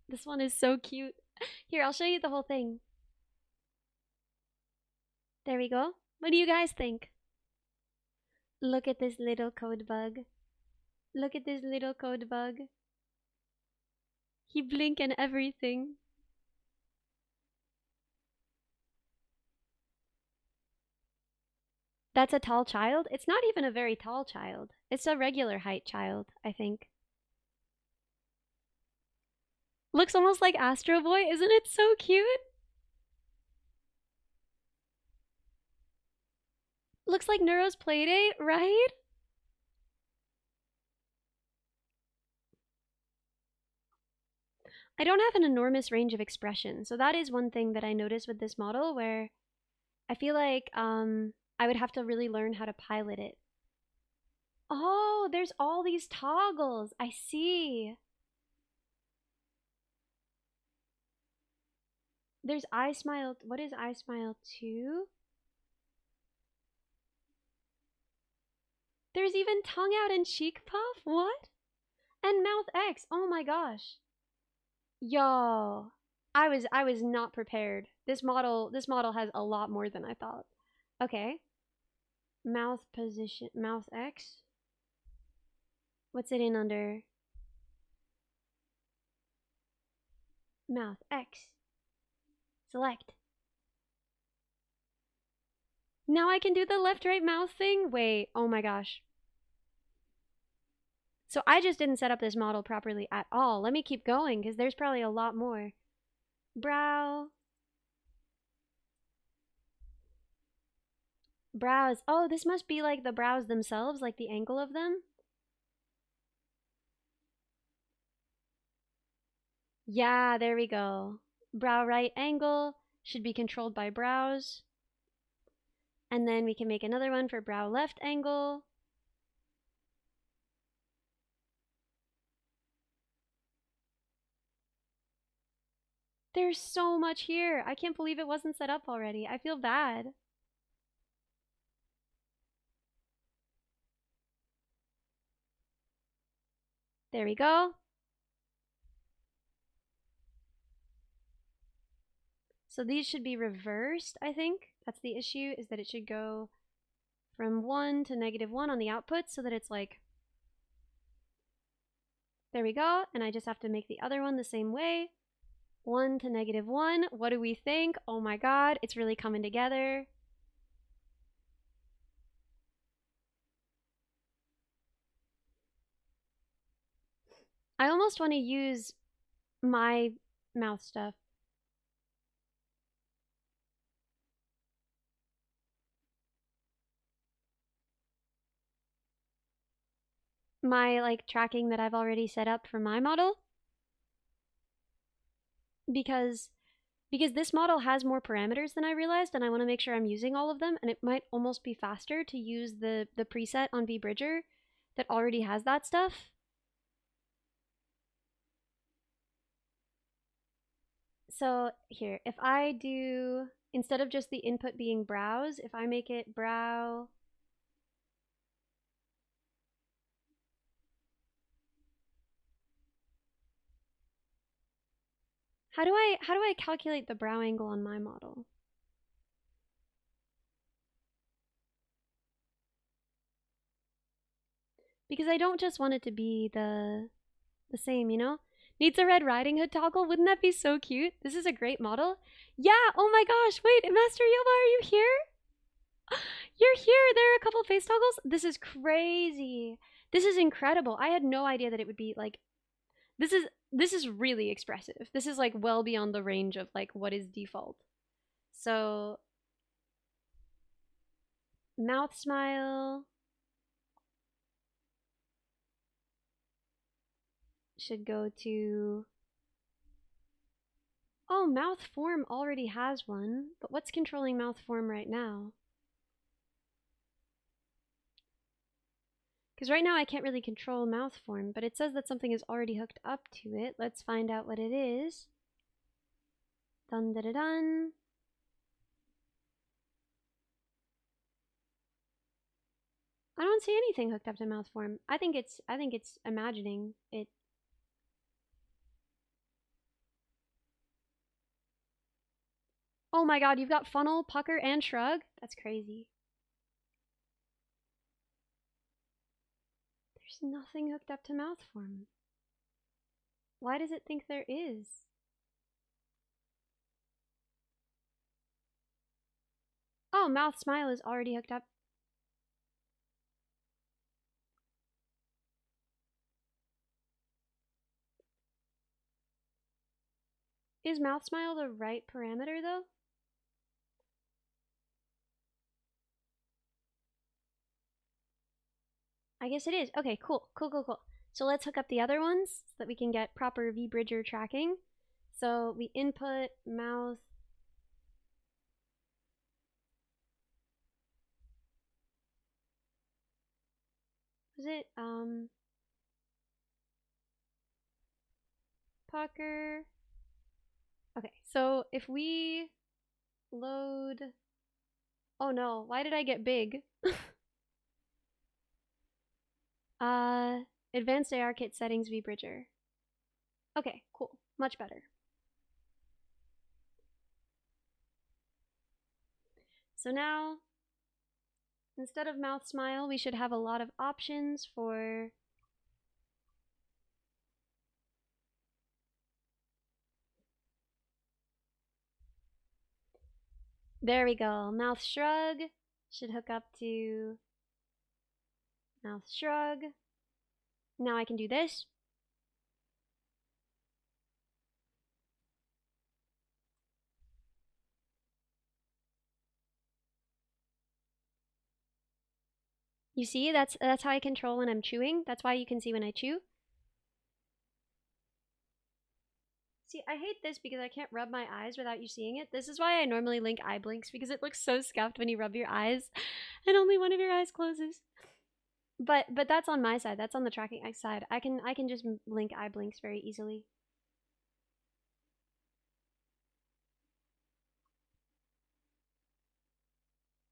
This one is so cute. Here, I'll show you the whole thing. There we go. What do you guys think? Look at this little code bug. Look at this little code bug. He blink and everything. That's a tall child? It's not even a very tall child. It's a regular height child, I think. Looks almost like Astro Boy. Isn't it so cute? Looks like Neuro's Playdate, right? I don't have an enormous range of expression, so that is one thing that I noticed with this model where I feel like I would have to really learn how to pilot it. Oh, there's all these toggles. I see. There's I Smile. What is I Smile 2? There's even tongue out and cheek puff? What? And mouth X. Oh my gosh. Yo. I was not prepared. This model has a lot more than I thought. Okay. Mouth position, mouth X. What's it in under? Mouth X. Select. Now I can do the left right mouth thing? Wait, oh my gosh. So I just didn't set up this model properly at all. Let me keep going because there's probably a lot more. Brow. Brows. Oh, this must be like the brows themselves, like the angle of them. Yeah, there we go. Brow right angle should be controlled by brows. And then we can make another one for brow left angle. There's so much here. I can't believe it wasn't set up already. I feel bad. There we go. So these should be reversed, I think. That's the issue, is that it should go from 1 to -1 on the output so that it's like... There we go. And I just have to make the other one the same way. 1 to -1. What do we think? Oh my god, it's really coming together. I almost want to use my mouth stuff. My like tracking that I've already set up for my model. Because this model has more parameters than I realized, and I want to make sure I'm using all of them, and it might almost be faster to use the preset on VBridger that already has that stuff. So here, if I do, instead of just the input being brows, if I make it brow, how do I calculate the brow angle on my model? Because I don't just want it to be the same, you know? Needs a Red Riding Hood toggle? Wouldn't that be so cute? This is a great model. Yeah, oh my gosh, wait, Master Yoba, are you here? You're here. There are a couple face toggles. This is crazy. This is incredible. I had no idea that it would be like this is really expressive. This is like well beyond the range of like what is default. So mouth smile should go to, oh, mouth form already has one, but what's controlling mouth form right now? Because right now I can't really control mouth form, but it says that something is already hooked up to it. Let's find out what it is. Dun da da dun. I don't see anything hooked up to mouth form. I think it's imagining it. Oh my god, you've got funnel, pucker, and shrug? That's crazy. There's nothing hooked up to mouth form. Why does it think there is? Oh, mouth smile is already hooked up. Is mouth smile the right parameter though? I guess it is. Okay, cool. So let's hook up the other ones so that we can get proper V-Bridger tracking. So we input mouth. Was it pucker? Okay, so if we load, oh no, why did I get big? Advanced AR kit settings V-Bridger. Okay, cool, much better. So now, instead of mouth smile, we should have a lot of options for there we go. Mouth shrug should hook up to mouth shrug. Now I can do this. You see, that's how I control when I'm chewing. That's why you can see when I chew. See, I hate this because I can't rub my eyes without you seeing it. This is why I normally link eye blinks, because it looks so scuffed when you rub your eyes and only one of your eyes closes. But that's on my side. That's on the tracking side. I can just link eye blinks very easily.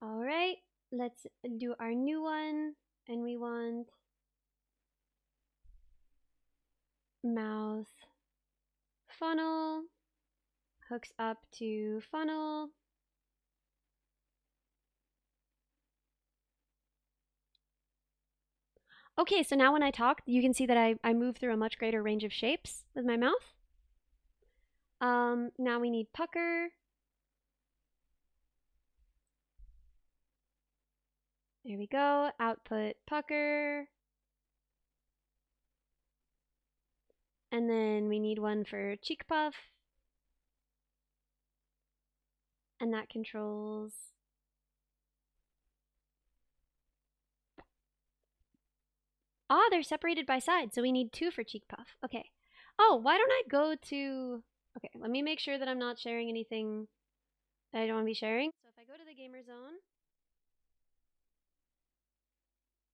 All right, let's do our new one, and we want mouth funnel hooks up to funnel. Okay, so now when I talk, you can see that I move through a much greater range of shapes with my mouth. Now we need pucker. There we go, output pucker. And then we need one for cheek puff. And that controls ah, they're separated by side, so we need two for cheek puff. Okay. Oh, why don't I go to, okay, let me make sure that I'm not sharing anything that I don't want to be sharing. So if I go to the gamer zone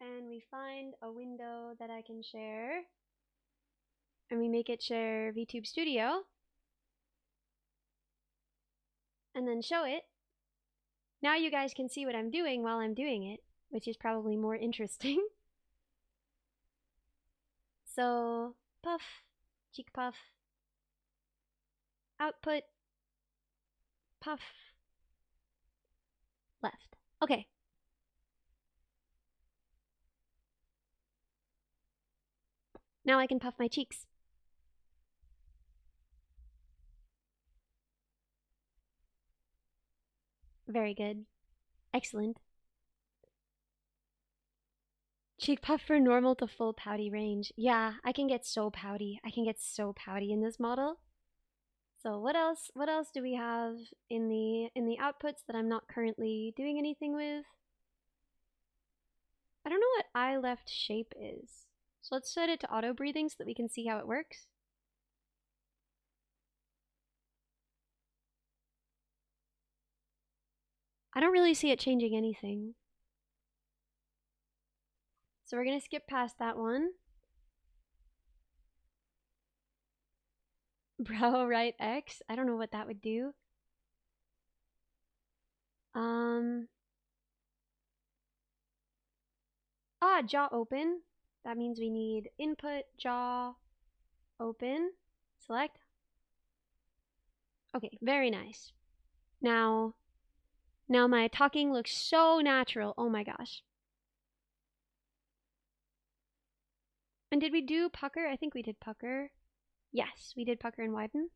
and we find a window that I can share and we make it share VTube Studio and then show it, now you guys can see what I'm doing while I'm doing it, which is probably more interesting. So puff, cheek puff, output, puff, left. Okay. Now I can puff my cheeks. Very good. Excellent. Cheek puff for normal to full pouty range. Yeah, I can get so pouty. I can get so pouty in this model. So what else? What else do we have in the outputs that I'm not currently doing anything with? I don't know what eye left shape is. So let's set it to auto breathing so that we can see how it works. I don't really see it changing anything. So we're gonna skip past that one. Brow right X? I don't know what that would do. Jaw open. That means we need input, jaw, open, select. Okay, very nice. Now my talking looks so natural. Oh my gosh. And did we do pucker? I think we did pucker. Yes, we did pucker and widen.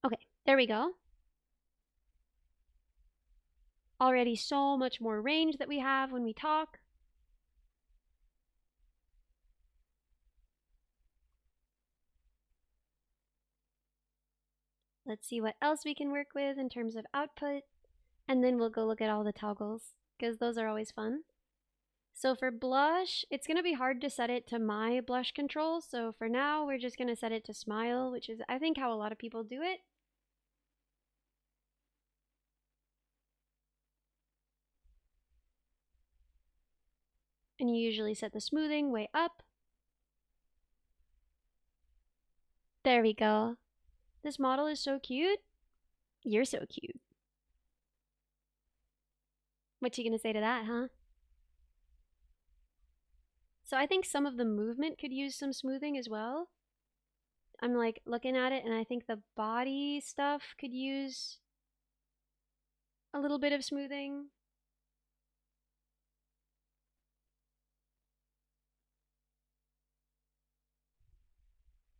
Okay, there we go. Already so much more range that we have when we talk. Let's see what else we can work with in terms of output. And then we'll go look at all the toggles, because those are always fun. So for blush, it's going to be hard to set it to my blush control. So for now, we're just going to set it to smile, which is, I think, how a lot of people do it. And you usually set the smoothing way up. There we go. This model is so cute. You're so cute. What you gonna say to that, huh? So I think some of the movement could use some smoothing as well. I'm like looking at it and I think the body stuff could use a little bit of smoothing.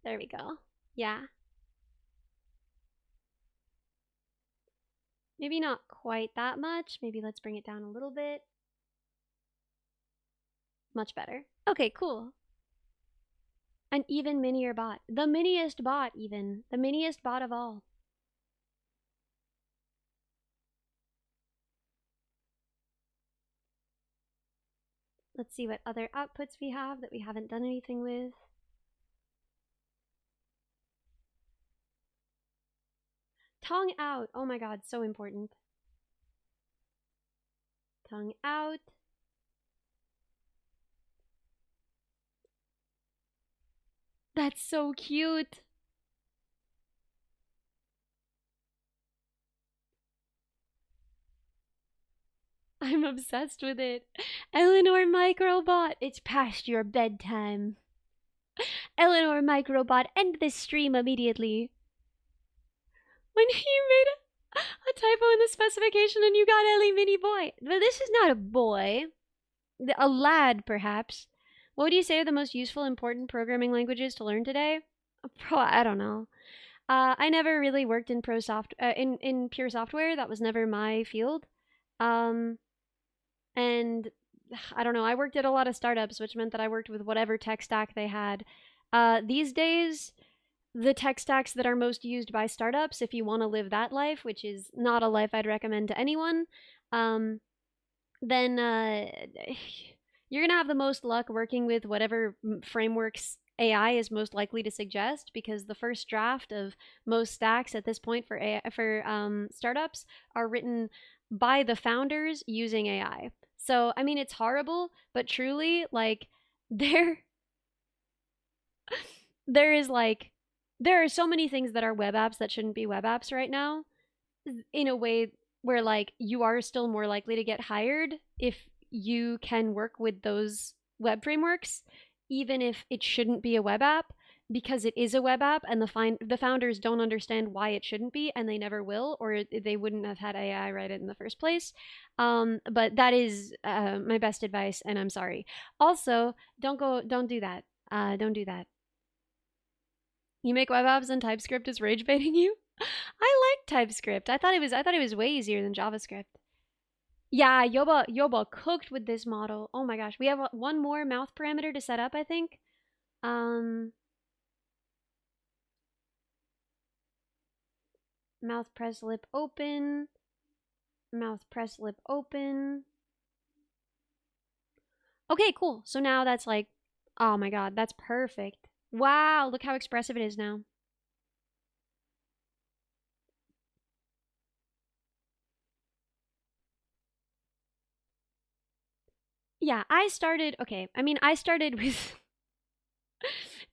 There we go. Yeah. Maybe not quite that much. Maybe let's bring it down a little bit. Much better. Okay, cool. An even minier bot. The miniest bot even. The miniest bot of all. Let's see what other outputs we have that we haven't done anything with. Tongue out. Oh my god, so important. Tongue out. That's so cute. I'm obsessed with it. Eleanor Microbot, it's past your bedtime. Eleanor Microbot, end this stream immediately. When he made a typo in the specification and you got Ellie Mini Boy. But this is not a boy. A lad, perhaps. What would you say are the most useful, important programming languages to learn today? I don't know. I never really worked in in pure software. That was never my field. And I don't know. I worked at a lot of startups, which meant that I worked with whatever tech stack they had. These days, the tech stacks that are most used by startups, if you want to live that life, which is not a life I'd recommend to anyone, then you're gonna have the most luck working with whatever frameworks AI is most likely to suggest, because the first draft of most stacks at this point for startups are written by the founders using AI. So I mean, it's horrible, but truly, like, there is like there are so many things that are web apps that shouldn't be web apps right now, in a way where like you are still more likely to get hired if you can work with those web frameworks, even if it shouldn't be a web app, because it is a web app and the founders don't understand why it shouldn't be, and they never will, or they wouldn't have had AI write it in the first place. But that is my best advice, and I'm sorry. Also, don't do that. Don't do that. You make web apps and TypeScript is rage baiting you? I like TypeScript. I thought it was way easier than JavaScript. Yeah, Yoba cooked with this model. Oh my gosh. We have one more mouth parameter to set up, I think. Mouth press lip open. Mouth press lip open. Okay, cool. So now that's like, oh my god, that's perfect. Wow, look how expressive it is now. Yeah, I started with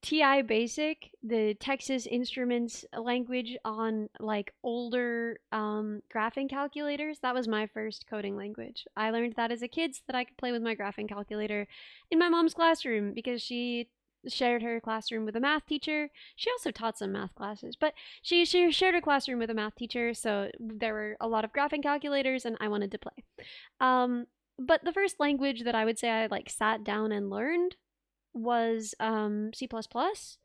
TI Basic, the Texas Instruments language on like older graphing calculators. That was my first coding language. I learned that as a kid so that I could play with my graphing calculator in my mom's classroom because she shared her classroom with a math teacher. She also taught some math classes, but she shared her classroom with a math teacher, so there were a lot of graphing calculators and I wanted to play. But the first language that I would say I like sat down and learned was C++. Was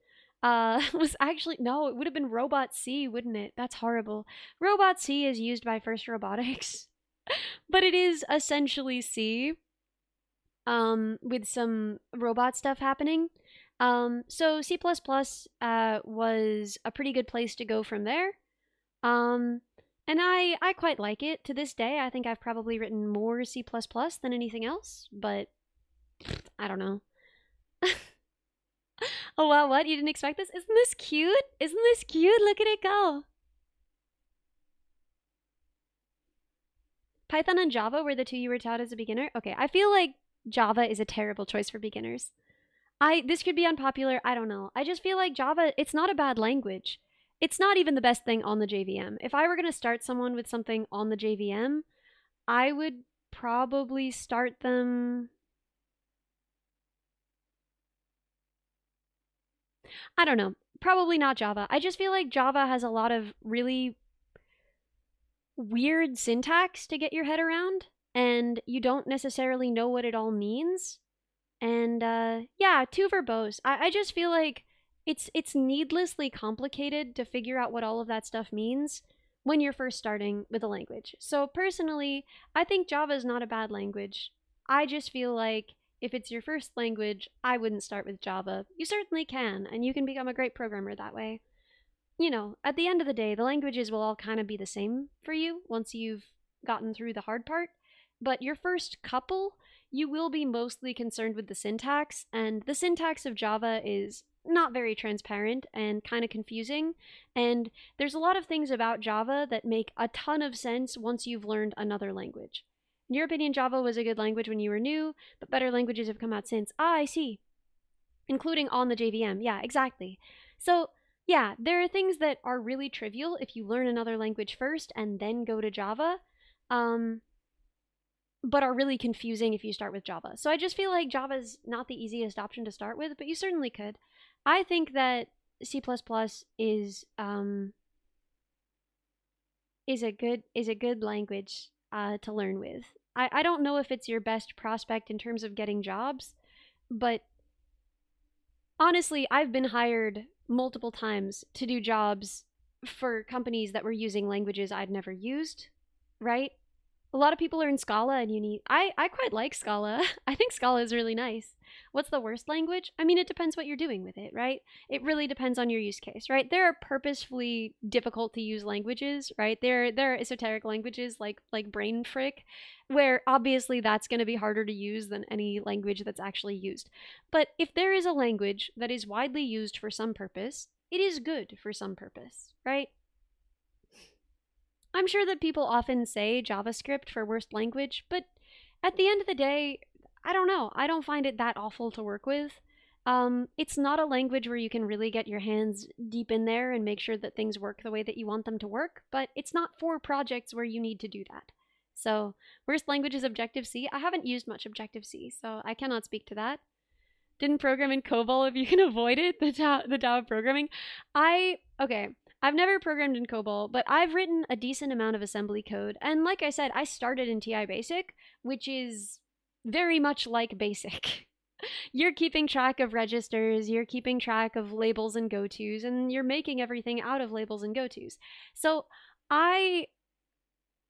actually, no, it would have been Robot C, wouldn't it? That's horrible. Robot C is used by First Robotics, but it is essentially C with some robot stuff happening. So C++ was a pretty good place to go from there. And I quite like it. To this day, I think I've probably written more C++ than anything else, but I don't know. Oh wow, what? You didn't expect this? Isn't this cute? Isn't this cute? Look at it go. Python and Java were the two you were taught as a beginner? Okay, I feel like Java is a terrible choice for beginners. This could be unpopular, I don't know. I just feel like Java, it's not a bad language. It's not even the best thing on the JVM. If I were going to start someone with something on the JVM, I would probably start them... I don't know. Probably not Java. I just feel like Java has a lot of really weird syntax to get your head around, and you don't necessarily know what it all means. And yeah, too verbose. I just feel like it's needlessly complicated to figure out what all of that stuff means when you're first starting with a language. So personally, I think Java is not a bad language. I just feel like if it's your first language, I wouldn't start with Java. You certainly can, and you can become a great programmer that way. You know, at the end of the day, the languages will all kind of be the same for you once you've gotten through the hard part. But your first couple, you will be mostly concerned with the syntax, and the syntax of Java is not very transparent and kind of confusing, and there's a lot of things about Java that make a ton of sense once you've learned another language. In your opinion, Java was a good language when you were new, but better languages have come out since. Ah, I see. Including on the JVM. Yeah, exactly. So, yeah, there are things that are really trivial if you learn another language first and then go to Java, but are really confusing if you start with Java. So I just feel like Java's not the easiest option to start with, but you certainly could. I think that C++ is a good language to learn with. I don't know if it's your best prospect in terms of getting jobs, but honestly, I've been hired multiple times to do jobs for companies that were using languages I'd never used, right? A lot of people are in Scala and I quite like Scala. I think Scala is really nice. What's the worst language? I mean, it depends what you're doing with it, right? It really depends on your use case, right? There are purposefully difficult to use languages, right? There are esoteric languages like brain frick, where obviously that's going to be harder to use than any language that's actually used. But if there is a language that is widely used for some purpose, it is good for some purpose, right? I'm sure that people often say JavaScript for worst language, but at the end of the day, I don't know. I don't find it that awful to work with. It's not a language where you can really get your hands deep in there and make sure that things work the way that you want them to work, but it's not for projects where you need to do that. So, worst language is Objective-C. I haven't used much Objective-C, so I cannot speak to that. Didn't program in COBOL if you can avoid it, the Tao of programming. Okay, I've never programmed in COBOL, but I've written a decent amount of assembly code. And like I said, I started in TI Basic, which is very much like BASIC. You're keeping track of registers, you're keeping track of labels and go-tos, and you're making everything out of labels and go-tos. So I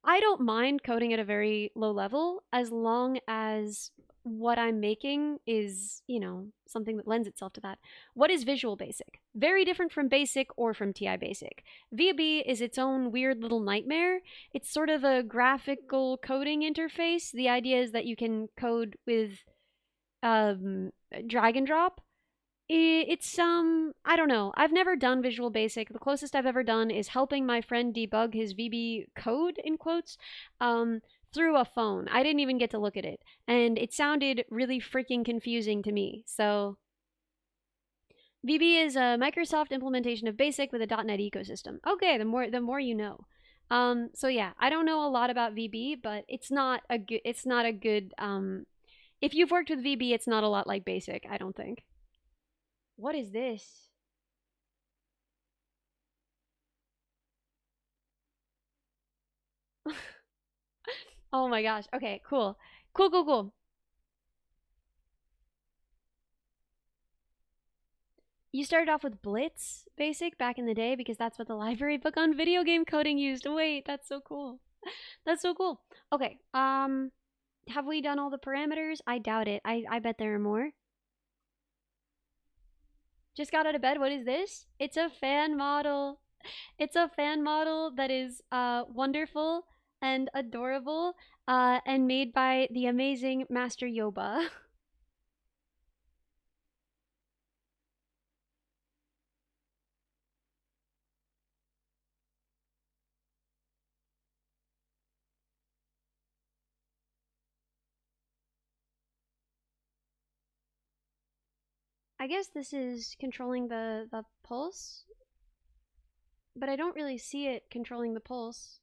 I don't mind coding at a very low level as long as what I'm making is, something that lends itself to that. What is Visual Basic? Very different from Basic or from TI Basic. VB is its own weird little nightmare. It's sort of a graphical coding interface. The idea is that you can code with drag and drop. It's I don't know. I've never done Visual Basic. The closest I've ever done is helping my friend debug his VB code in quotes through a phone. I didn't even get to look at it, and it sounded really freaking confusing to me. So VB is a Microsoft implementation of Basic with a .NET ecosystem. Okay, the more you know. So yeah, I don't know a lot about VB, but it's not a good if you've worked with VB, it's not a lot like Basic, I don't think. What is this? Oh my gosh. Okay, cool. Cool, cool, cool. You started off with Blitz Basic back in the day because that's what the library book on video game coding used. Wait, that's so cool. That's so cool. Okay, have we done all the parameters? I doubt it. I bet there are more. Just got out of bed. What is this? It's a fan model. It's a fan model that is wonderful and adorable and made by the amazing Master Yoba. I guess this is controlling the pulse, but I don't really see it controlling the pulse.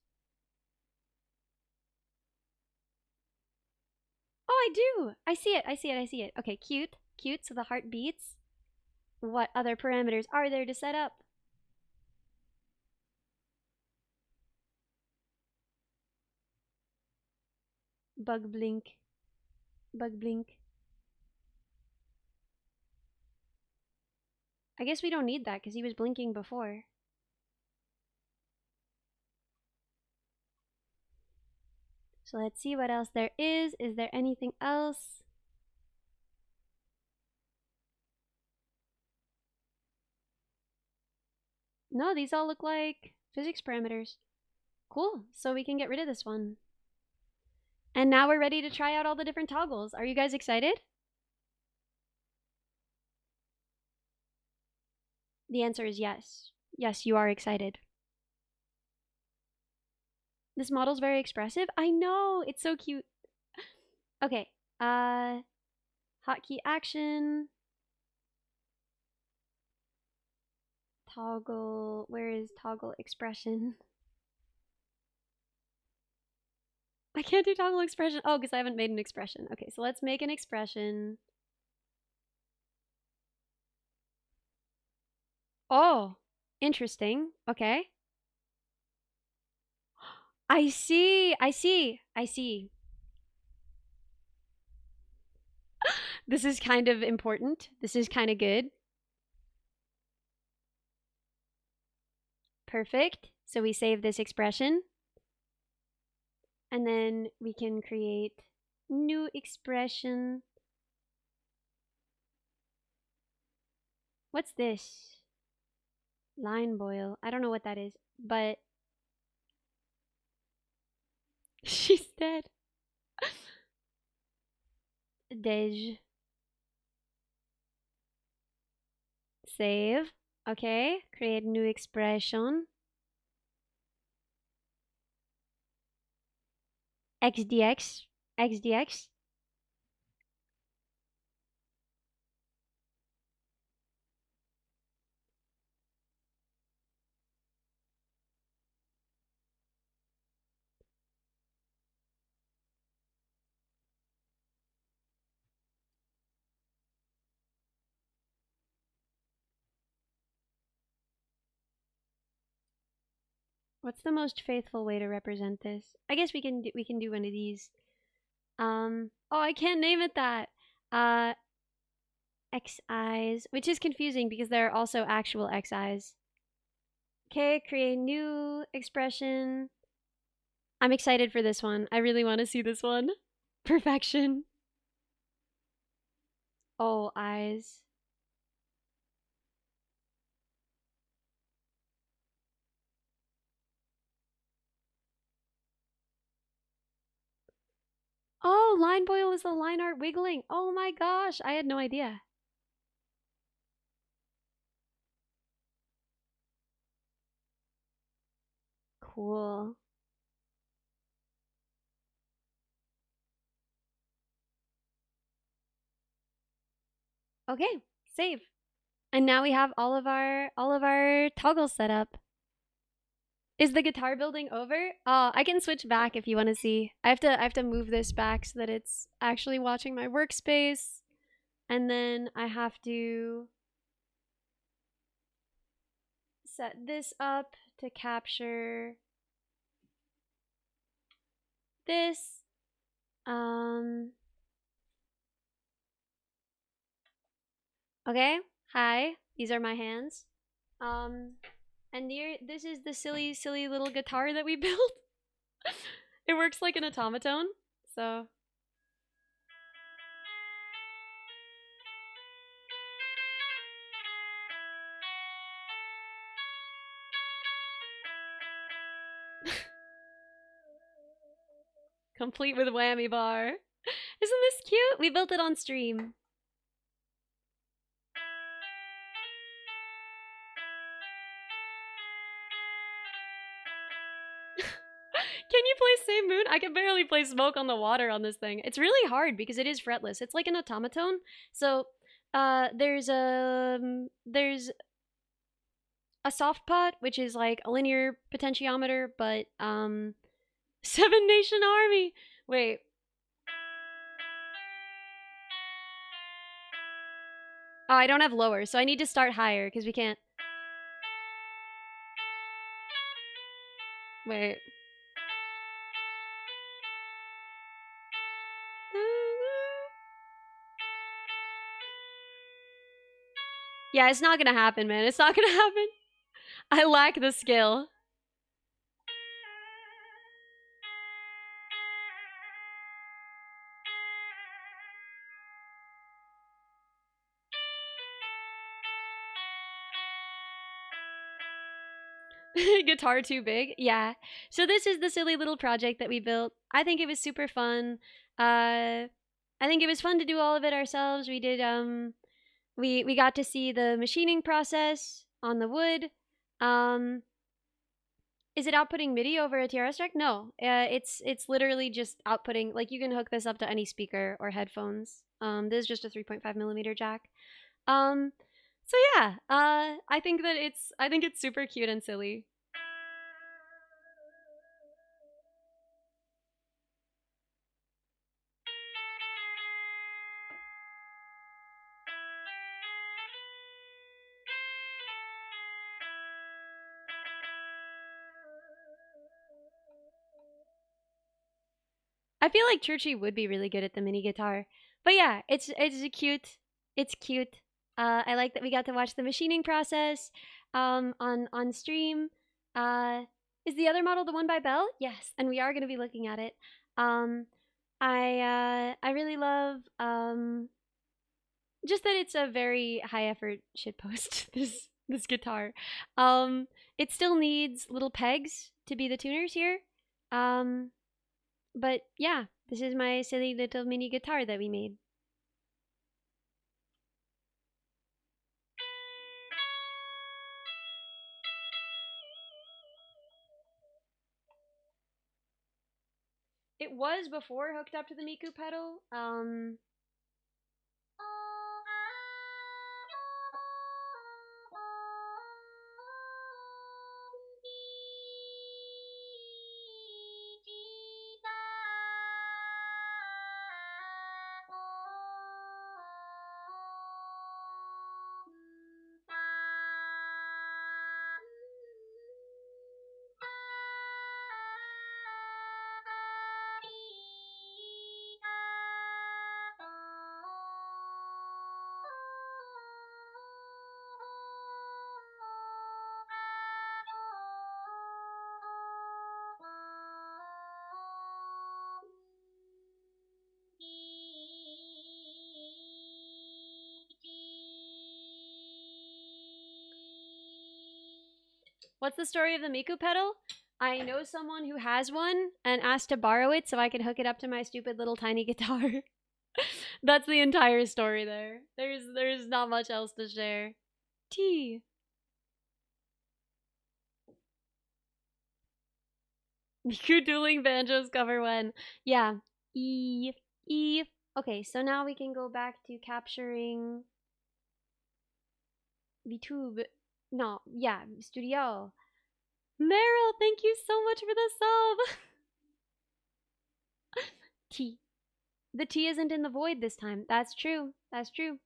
Oh, I do! I see it, I see it, I see it. Okay, cute, cute, so the heart beats. What other parameters are there to set up? Bug blink. Bug blink. I guess we don't need that because he was blinking before. So let's see what else there is. Is there anything else? No, these all look like physics parameters. Cool, so we can get rid of this one. And now we're ready to try out all the different toggles. Are you guys excited? The answer is yes. Yes, you are excited. This model's very expressive. I know, it's so cute. Okay, hotkey action. Toggle, where is toggle expression? I can't do toggle expression. Oh, because I haven't made an expression. Okay, so let's make an expression. Oh, interesting. Okay. I see. I see. I see. This is kind of important. This is kind of good. Perfect. So we save this expression. And then we can create new expression. What's this? Line boil. I don't know what that is, but she's dead. Dej. Save. Okay. Create new expression. XDX. XDX. What's the most faithful way to represent this? I guess we can do one of these. Oh, I can't name it that. X eyes, which is confusing because there are also actual X eyes. Okay, create new expression. I'm excited for this one. I really want to see this one. Perfection. Oh, eyes. Oh, line boil is the line art wiggling. Oh my gosh, I had no idea. Cool. Okay, save. And now we have all of our toggles set up. Is the guitar building over? I can switch back if you want to see. I have to move this back so that it's actually watching my workspace. And then I have to set this up to capture this. Okay. Hi. These are my hands. And this is the silly, silly little guitar that we built. It works like an automaton, so. Complete with whammy bar. Isn't this cute? We built it on stream. Can you play Same Moon? I can barely play Smoke on the Water on this thing. It's really hard because it is fretless. It's like an automaton. So, there's a soft pot, which is like a linear potentiometer, but Seven Nation Army. Wait. Oh, I don't have lower, so I need to start higher because we can't. Wait. Yeah, it's not gonna happen, man. It's not gonna happen. I lack the skill. Guitar too big? Yeah. So this is the silly little project that we built. I think it was super fun. I think it was fun to do all of it ourselves. We did we got to see the machining process on the wood. Um is it outputting MIDI over a TRS track? No. It's literally just outputting, like you can hook this up to any speaker or headphones. This is just a 3.5mm jack. So yeah, I think it's super cute and silly. I feel like Churchy would be really good at the mini guitar. But yeah, it's cute. It's cute. I like that we got to watch the machining process on stream. Uh, is the other model the one by Belle? Yes, and we are going to be looking at it. I really love just that it's a very high effort shitpost. This guitar. It still needs little pegs to be the tuners here. Um, but yeah, this is my silly little mini guitar that we made. It was before hooked up to the Miku pedal. What's the story of the Miku pedal? I know someone who has one and asked to borrow it so I can hook it up to my stupid little tiny guitar. That's the entire story there. There's not much else to share. T. Miku dueling banjos cover one. Yeah. E. E. Okay, so now we can go back to capturing VTube. No, yeah, studio. Meryl, thank you so much for the sub. T. The T isn't in the void this time. That's true. That's true.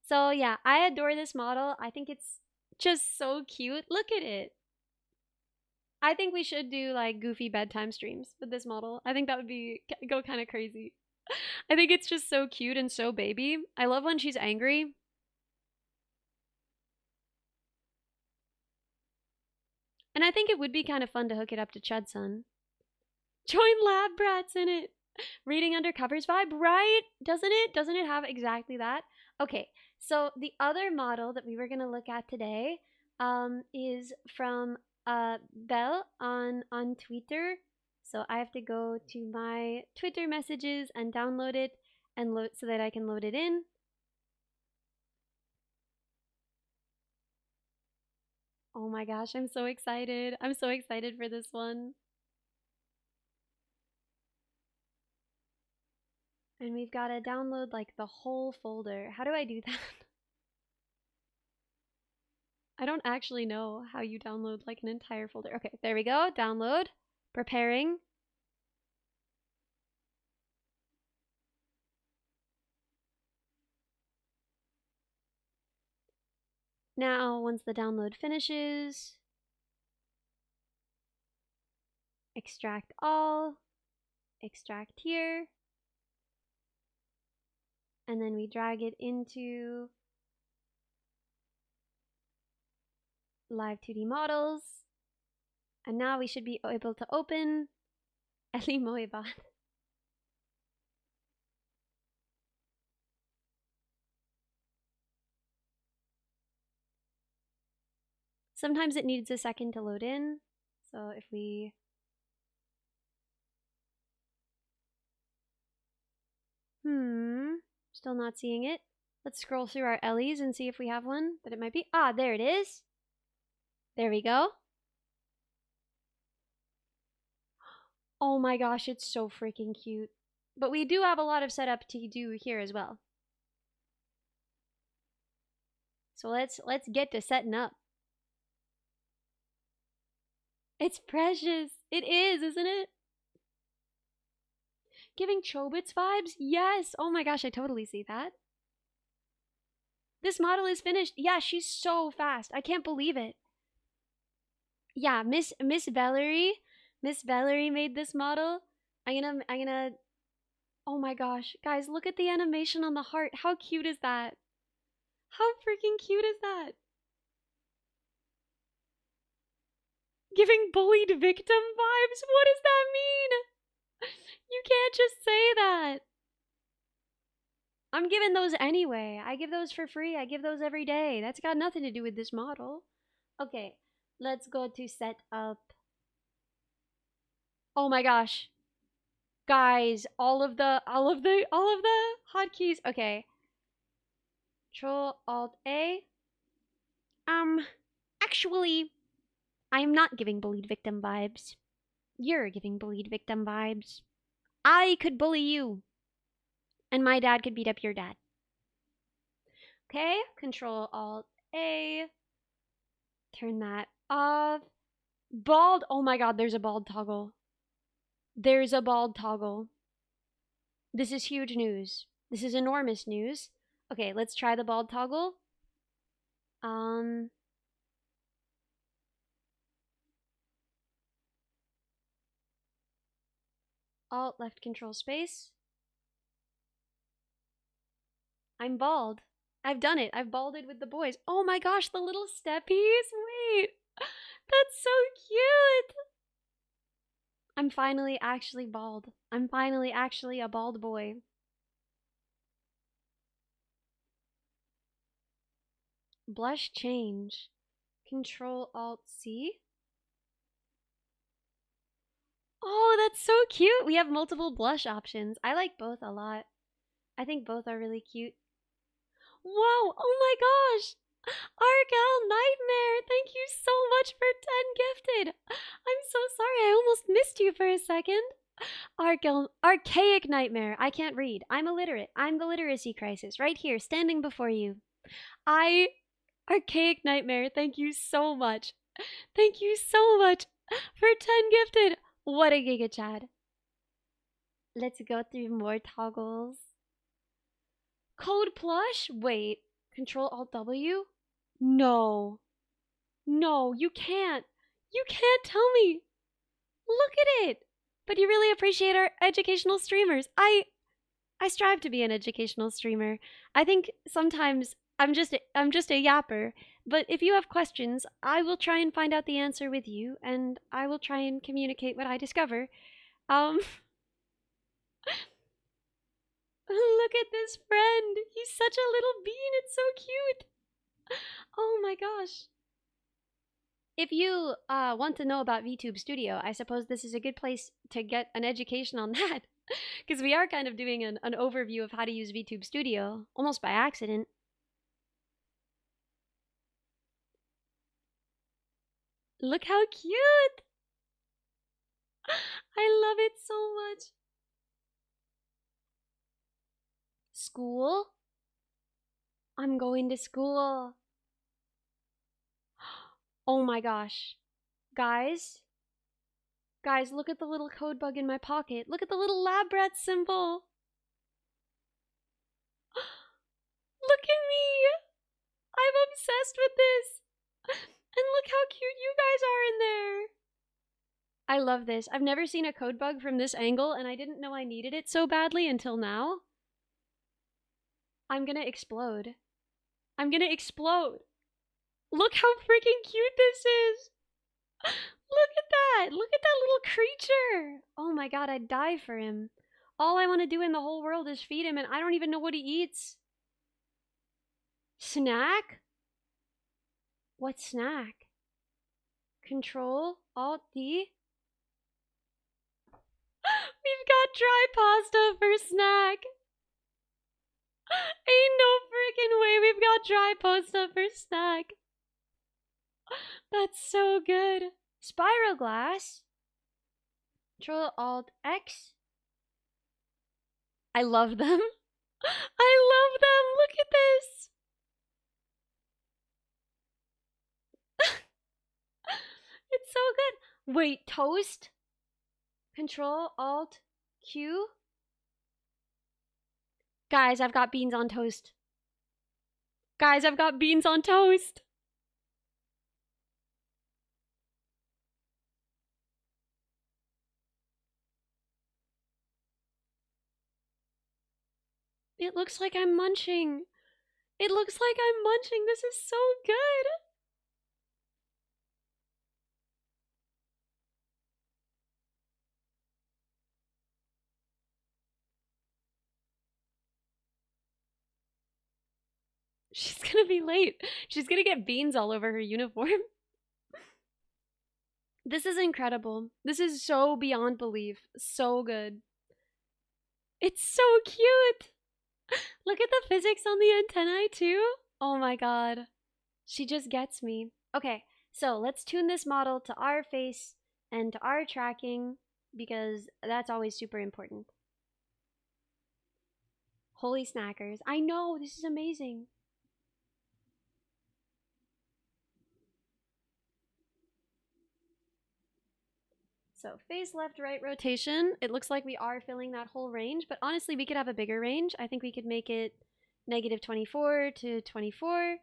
So yeah, I adore this model. I think it's just so cute. Look at it. I think we should do like goofy bedtime streams with this model. I think that would be go kind of crazy. I think it's just so cute and so baby. I love when she's angry. And I think it would be kind of fun to hook it up to Chudson. Join Lab Brats in it. Reading Undercover's vibe, right? Doesn't it? Doesn't it have exactly that? Okay, so the other model that we were going to look at today is from Belle on Twitter. So I have to go to my Twitter messages and download it and load so that I can load it in. Oh my gosh, I'm so excited. I'm so excited for this one. And we've got to download like the whole folder. How do I do that? I don't actually know how you download like an entire folder. Okay, there we go. Download. Preparing. Now, once the download finishes, extract all, extract here, and then we drag it into Live 2D Models. And now we should be able to open Ellie Moebot. Sometimes it needs a second to load in. So if we still not seeing it. Let's scroll through our Ellies and see if we have one that it might be. Ah, there it is. There we go. Oh my gosh, it's so freaking cute. But we do have a lot of setup to do here as well. So let's get to setting up. It's precious. It is, isn't it? Giving Chobits vibes? Yes. Oh my gosh, I totally see that. This model is finished. Yeah, she's so fast. I can't believe it. Yeah, Miss Valerie made this model. I'm gonna oh my gosh. Guys, look at the animation on the heart. How cute is that? How freaking cute is that? Giving bullied victim vibes? What does that mean? You can't just say that. I'm giving those anyway. I give those for free. I give those every day. That's got nothing to do with this model. Okay, let's go to set up. Oh my gosh. Guys, all of the hotkeys. Okay. Control Alt A. Actually, I'm not giving bullied victim vibes. You're giving bullied victim vibes. I could bully you. And my dad could beat up your dad. Okay, Control Alt A. Turn that off. Bald. Oh my god, there's a bald toggle. There's a bald toggle. This is huge news. This is enormous news. Okay, let's try the bald toggle. Alt left control space. I'm bald. I've done it. I've balded with the boys. Oh my gosh, the little steppies. Wait. That's so cute. I'm finally actually bald. I'm finally actually a bald boy. Blush change. Control Alt C. Oh, that's so cute. We have multiple blush options. I like both a lot. I think both are really cute. Whoa, oh my gosh. Argel Nightmare, thank you so much for 10 gifted. I'm so sorry, I almost missed you for a second. Archaic Nightmare, I can't read. I'm illiterate. I'm the literacy crisis right here, standing before you. Archaic Nightmare, thank you so much. Thank you so much for 10 gifted. What a Giga Chad. Let's go through more toggles. Code plush? Wait, Control Alt W? No. No, you can't. You can't tell me. Look at it. But you really appreciate our educational streamers. I strive to be an educational streamer. I think sometimes I'm just a yapper, but if you have questions, I will try and find out the answer with you, and I will try and communicate what I discover. Look at this friend. He's such a little bean. It's so cute. Oh my gosh. If you want to know about VTube Studio, I suppose this is a good place to get an education on that. Because we are kind of doing an overview of how to use VTube Studio, almost by accident. Look how cute! I love it so much. School? I'm going to school. Oh my gosh. Guys, look at the little code bug in my pocket. Look at the little lab rat symbol. Look at me. I'm obsessed with this. And look how cute you guys are in there. I love this. I've never seen a code bug from this angle, and I didn't know I needed it so badly until now. I'm gonna explode. I'm gonna explode. Look how freaking cute this is. Look at that. Look at that little creature. Oh my god, I'd die for him. All I want to do in the whole world is feed him, and I don't even know what he eats. Snack? What snack? Control Alt D? We've got dry pasta for snack. Ain't no freaking way we've got dry pasta for snack. That's so good. Spiral glass. Control Alt X. I love them. I love them. Look at this. It's so good. Wait, toast? Control Alt Q. Guys, I've got beans on toast. Guys, I've got beans on toast. It looks like I'm munching. It looks like I'm munching. This is so good. She's gonna be late. She's gonna get beans all over her uniform. This is incredible. This is so beyond belief. So good. It's so cute. Look at the physics on the antennae too. Oh my god. She just gets me. Okay, so let's tune this model to our face and to our tracking because that's always super important. Holy snackers. I know, this is amazing. So face left right rotation. It looks like we are filling that whole range, but honestly we could have a bigger range. I think we could make it -24 to 24.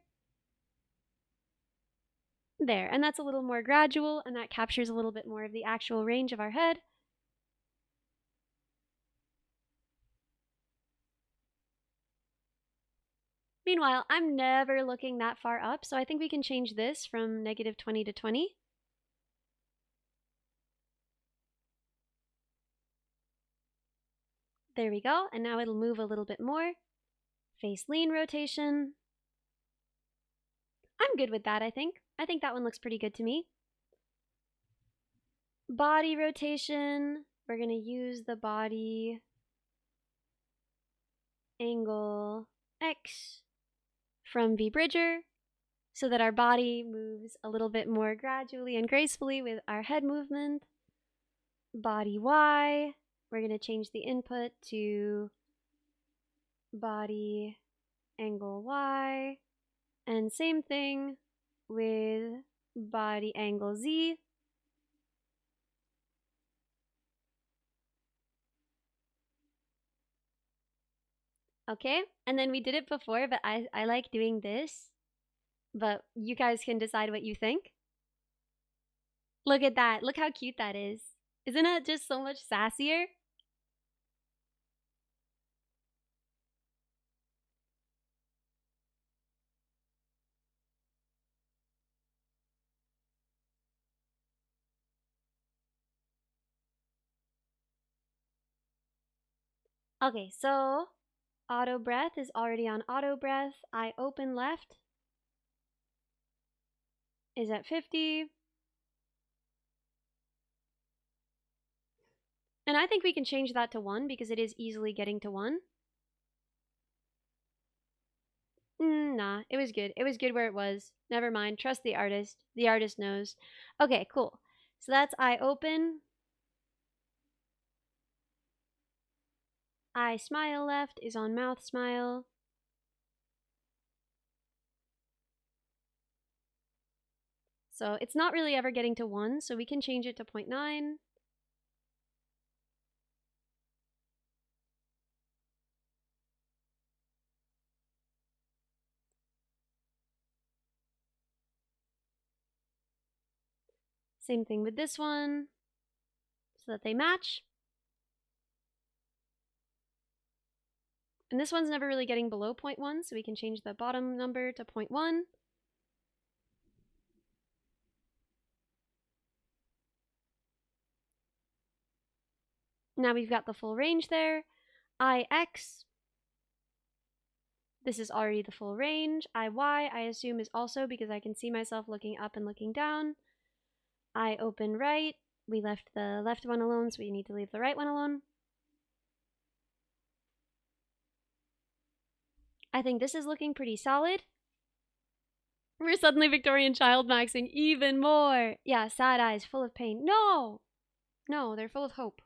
There, and that's a little more gradual, and that captures a little bit more of the actual range of our head. Meanwhile, I'm never looking that far up, so I think we can change this from -20 to 20. There we go, and now it'll move a little bit more. Face lean rotation. I'm good with that, I think. I think that one looks pretty good to me. Body rotation, we're going to use the body angle X from VBridger so that our body moves a little bit more gradually and gracefully with our head movement. Body Y, we're going to change the input to body angle Y, and same thing with body angle Z. Okay, and then we did it before, but I like doing this. But you guys can decide what you think. Look at that. Look how cute that is. Isn't it just so much sassier? Okay, so auto breath is already on auto breath. I open left is at 50. And I think we can change that to 1 because it is easily getting to 1. Nah, it was good. It was good where it was. Never mind. Trust the artist. The artist knows. Okay, cool. So that's eye open. Eye smile left is on mouth smile. So it's not really ever getting to 1, so we can change it to 0.9. Same thing with this one, so that they match. And this one's never really getting below 0.1, so we can change the bottom number to 0.1. Now we've got the full range there. IX, this is already the full range. IY, I assume is also because I can see myself looking up and looking down. I open right. We left the left one alone, so we need to leave the right one alone. I think this is looking pretty solid. We're suddenly Victorian child maxing even more. Yeah, sad eyes, full of pain. No! No, they're full of hope.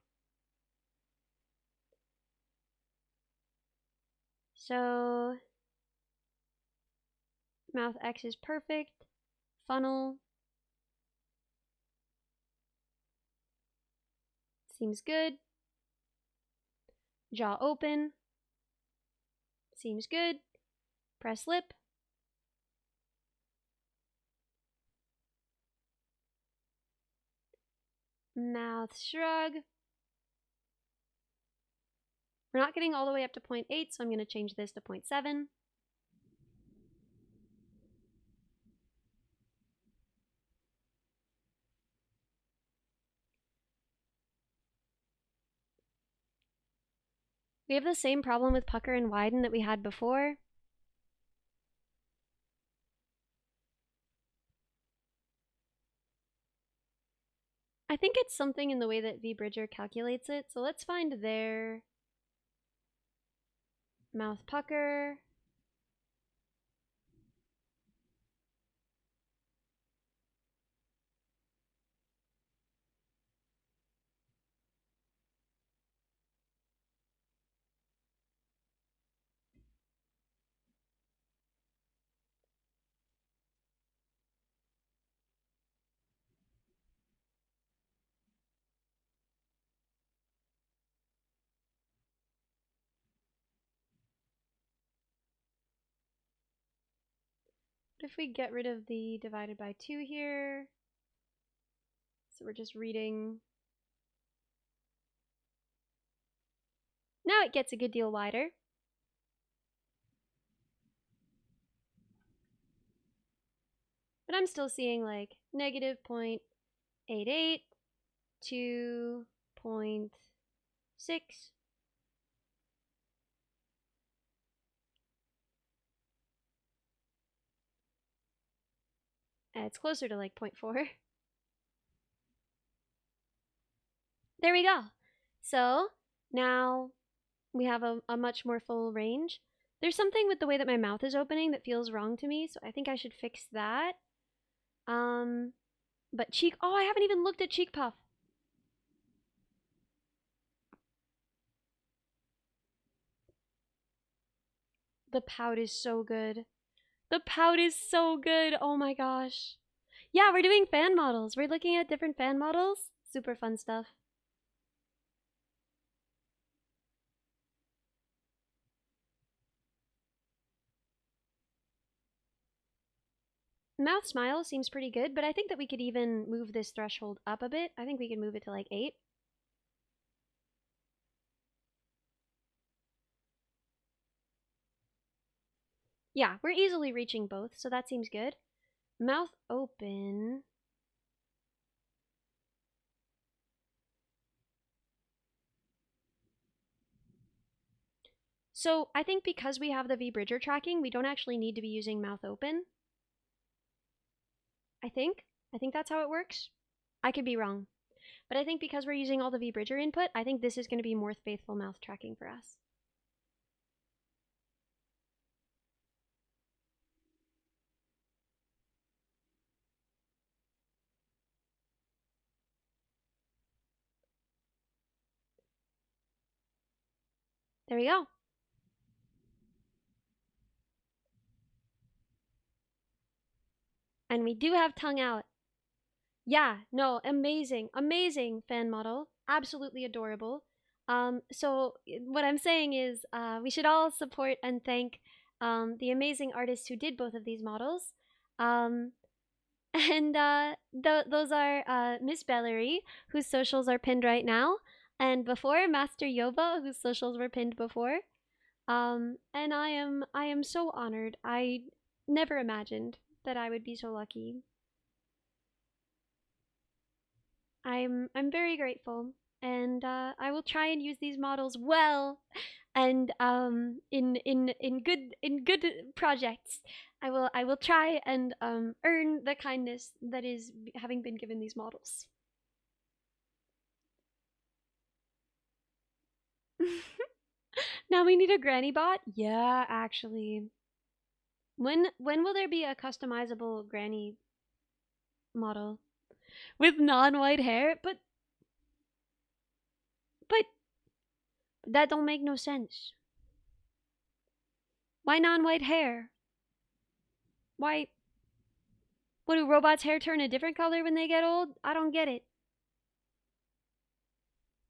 So, mouth X is perfect. Funnel. Seems good. Jaw open. Seems good. Press lip. Mouth shrug. We're not getting all the way up to 0.8, so I'm going to change this to 0.7. We have the same problem with pucker and widen that we had before. I think it's something in the way that VBridger calculates it, so let's find their mouth pucker. What if we get rid of the divided by 2 here? So we're just reading. Now it gets a good deal wider. But I'm still seeing like negative 0.88 to 0.6. It's closer to like 0.4. There we go. So now we have a much more full range. There's something with the way that my mouth is opening that feels wrong to me, so I think I should fix that. But cheek, oh, I haven't even looked at cheek puff. The pout is so good. The pout is so good. Oh my gosh. Yeah, we're doing fan models. We're looking at different fan models. Super fun stuff. Mouth smile seems pretty good, but I think that we could even move this threshold up a bit. I think we could move it to like 8. Yeah, we're easily reaching both, so that seems good. Mouth open. So I think because we have the V-Bridger tracking, we don't actually need to be using mouth open. I think that's how it works. I could be wrong. But I think because we're using all the V-Bridger input, I think this is going to be more faithful mouth tracking for us. There we go. And we do have tongue out. Yeah, no, amazing, amazing fan model. Absolutely adorable. So what I'm saying is we should all support and thank the amazing artists who did both of these models. Um, and those are Miss Bellery, whose socials are pinned right now, and before Master Yoba, whose socials were pinned before. And I am so honored. I never imagined that I would be so lucky. I'm very grateful, and I will try and use these models well, and in good projects. I will try and earn the kindness that is having been given these models. Now we need a granny bot. Yeah, actually. When will there be a customizable granny model with non-white hair? But that don't make no sense. Why non-white hair? Why? What, do robots' hair turn a different color when they get old? I don't get it.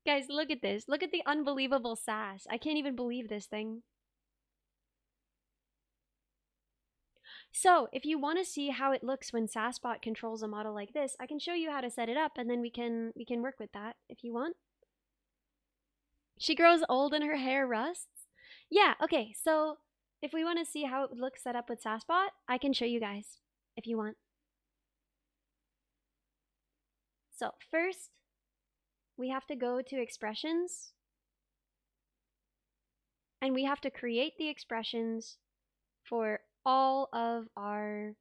Guys, look at this. Look at the unbelievable sass. I can't even believe this thing. So, if you want to see how it looks when SassBot controls a model like this, I can show you how to set it up, and then we can work with that if you want. She grows old and her hair rusts. Yeah, okay, so if we want to see how it would look set up with SassBot, I can show you guys if you want. So first, we have to go to expressions, and we have to create the expressions for all of our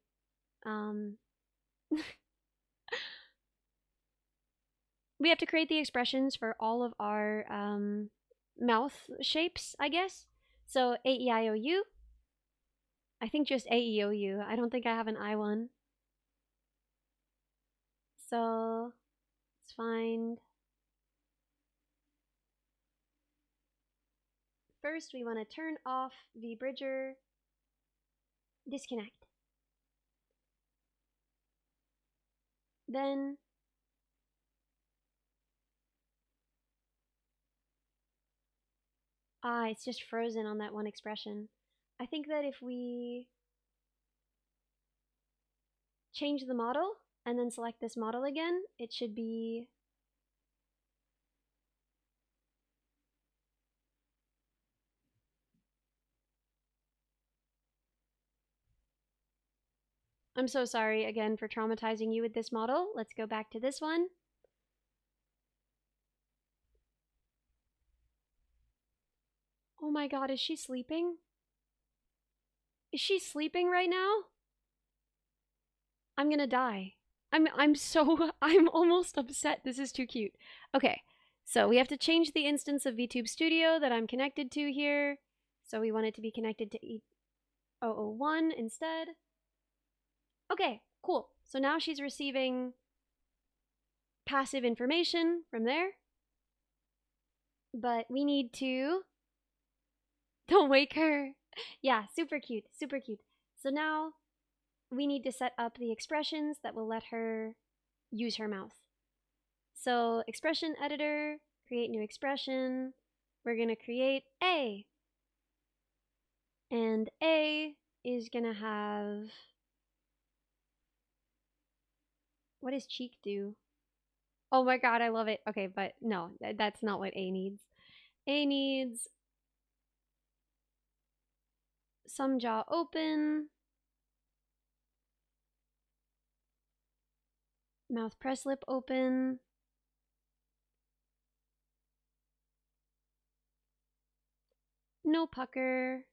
we have to create the expressions for all of our mouth shapes, I guess. So A-E-I-O-U. I think just A-E-O-U. I don't think I have an I one. So let's find. First, we want to turn off V-Bridger disconnect. Then it's just frozen on that one expression. I think that if we change the model and then select this model again, it should be I'm so sorry again for traumatizing you with this model. Let's go back to this one. Oh my god, is she sleeping? Is she sleeping right now? I'm gonna die. I'm almost upset. This is too cute. Okay, so we have to change the instance of VTube Studio that I'm connected to here. So we want it to be connected to E001 instead. Okay, cool. So now she's receiving passive information from there. But we need to... Don't wake her. Yeah, super cute, super cute. So now we need to set up the expressions that will let her use her mouth. So expression editor, create new expression. We're gonna create A. And A is gonna have... What does cheek do? Oh my god, I love it. Okay, but no, that's not what A needs. A needs some jaw open, mouth press lip open, no pucker,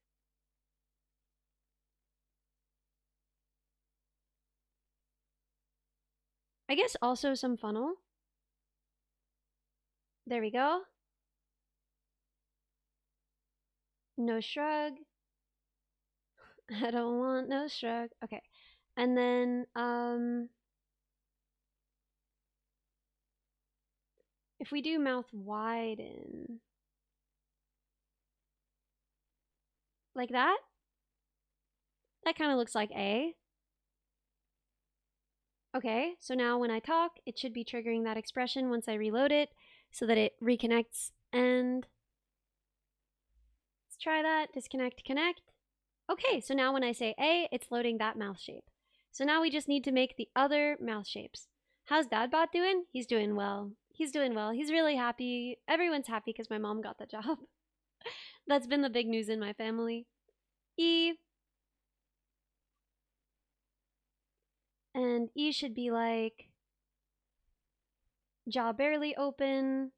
I guess also some funnel. There we go. No shrug. I don't want no shrug. Okay. And then, if we do mouth widen, like that, that kind of looks like A. Okay, so now when I talk, it should be triggering that expression once I reload it so that it reconnects. And let's try that. Disconnect, connect. Okay, so now when I say A, it's loading that mouth shape. So now we just need to make the other mouth shapes. How's Dadbot doing? He's doing well. He's doing well. He's really happy. Everyone's happy because my mom got the job. That's been the big news in my family. E. And E should be like jaw barely open,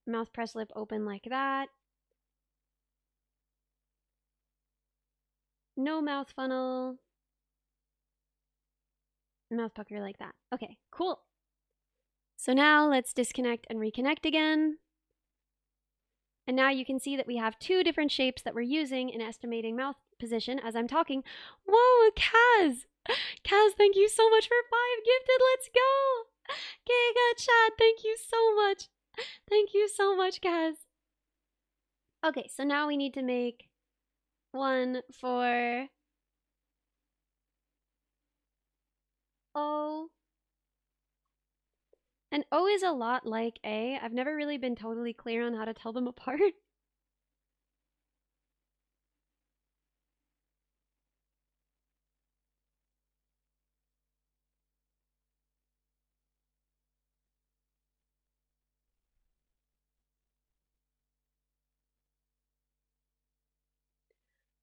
mouth press lip open like that. No mouth funnel. Mouth pucker like that. Okay, cool. So now let's disconnect and reconnect again. And now you can see that we have two different shapes that we're using in estimating mouth position as I'm talking. Whoa, Kaz! Kaz, thank you so much for 5 gifted. Let's go! Giga chat, thank you so much. Thank you so much, Kaz. Okay, so now we need to make one for O. And O is a lot like A. I've never really been totally clear on how to tell them apart.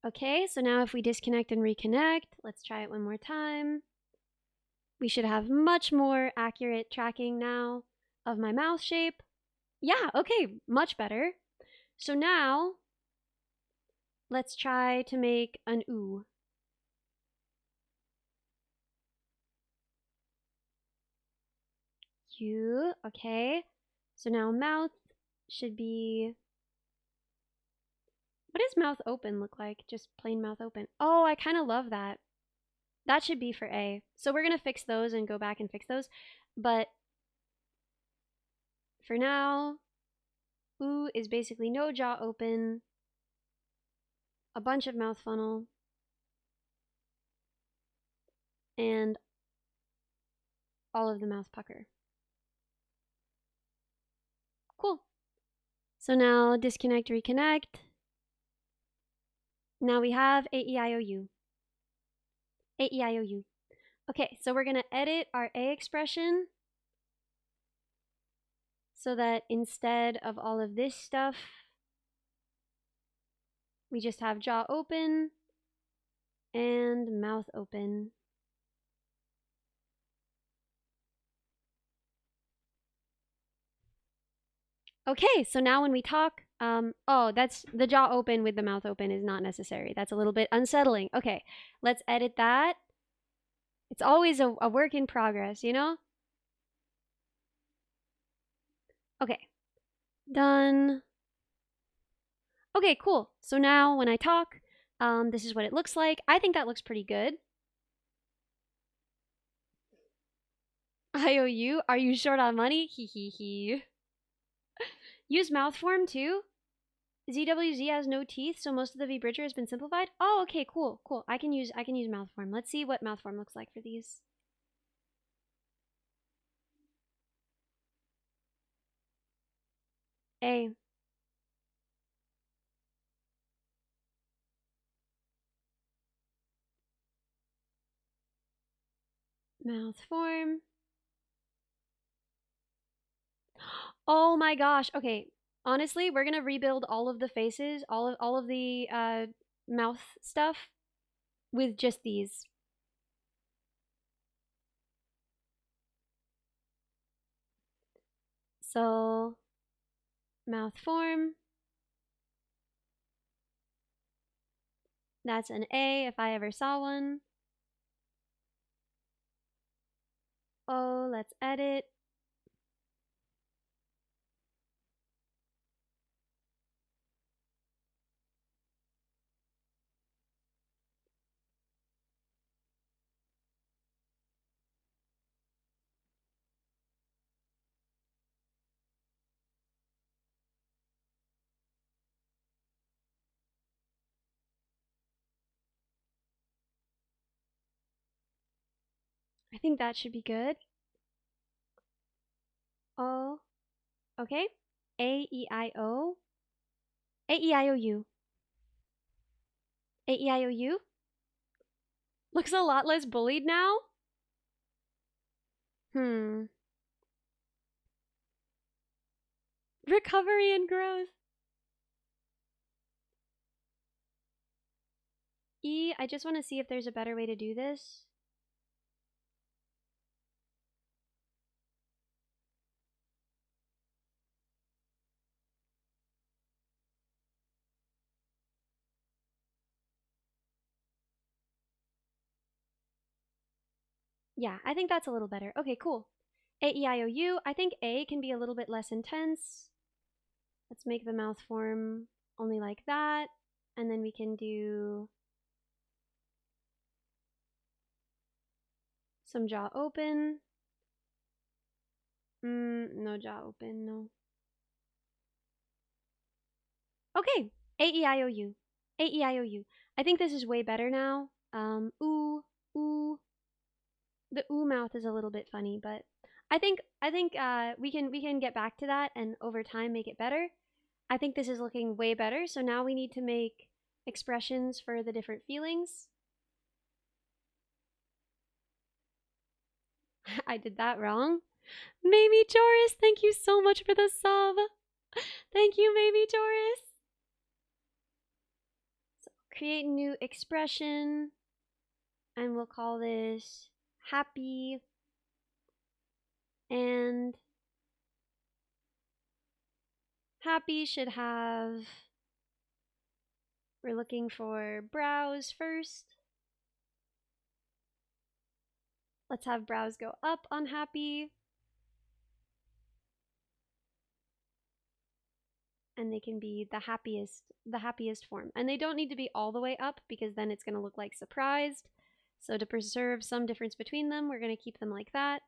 Okay, so now if we disconnect and reconnect, let's try it one more time. We should have much more accurate tracking now of my mouth shape. Yeah, okay, much better. So now, let's try to make an ooh. U, okay. So now mouth should be... What does mouth open look like? Just plain mouth open. Oh, I kind of love that. That should be for A. So we're going to fix those and go back and fix those. But for now, ooh is basically no jaw open, a bunch of mouth funnel, and all of the mouth pucker. Cool. So now disconnect, reconnect. Now we have A-E-I-O-U. A-E-I-O-U. Okay, so we're going to edit our A expression so that instead of all of this stuff, we just have jaw open and mouth open. Okay, so now when we talk, oh, that's the jaw open with the mouth open is not necessary. That's a little bit unsettling. Okay, let's edit that. It's always a work in progress, you know? Okay, done. Okay, cool. So now when I talk, this is what it looks like. I think that looks pretty good. IOU, are you short on money? Hee hee hee. Use mouth form too? ZWZ has no teeth, so most of the V Bridger has been simplified. Oh, okay, cool, cool. I can use mouth form. Let's see what mouth form looks like for these. A. Mouth form. Oh my gosh. Okay. Honestly, we're gonna rebuild all of the faces, all of the mouth stuff with just these. So, mouth form. That's an A if I ever saw one. Oh, let's edit. I think that should be good. Oh, okay. A-E-I-O. A-E-I-O-U. A-E-I-O-U? Looks a lot less bullied now? Recovery and growth. E, I just want to see if there's a better way to do this. Yeah, I think that's a little better. Okay, cool. A-E-I-O-U. I think A can be a little bit less intense. Let's make the mouth form only like that. And then we can do some jaw open. No jaw open, no. Okay, A-E-I-O-U. A-E-I-O-U. I think this is way better now. Ooh, ooh. The ooh mouth is a little bit funny, but I think we can get back to that and over time make it better. I think this is looking way better. So now we need to make expressions for the different feelings. I did that wrong. Mamie Joris, thank you so much for the sub. Thank you, Mamie Joris. So create new expression, and we'll call this happy. And happy should have, we're looking for brows first. Let's have brows go up on happy. And they can be the happiest form. And they don't need to be all the way up because then it's going to look like surprised. So to preserve some difference between them, we're going to keep them like that.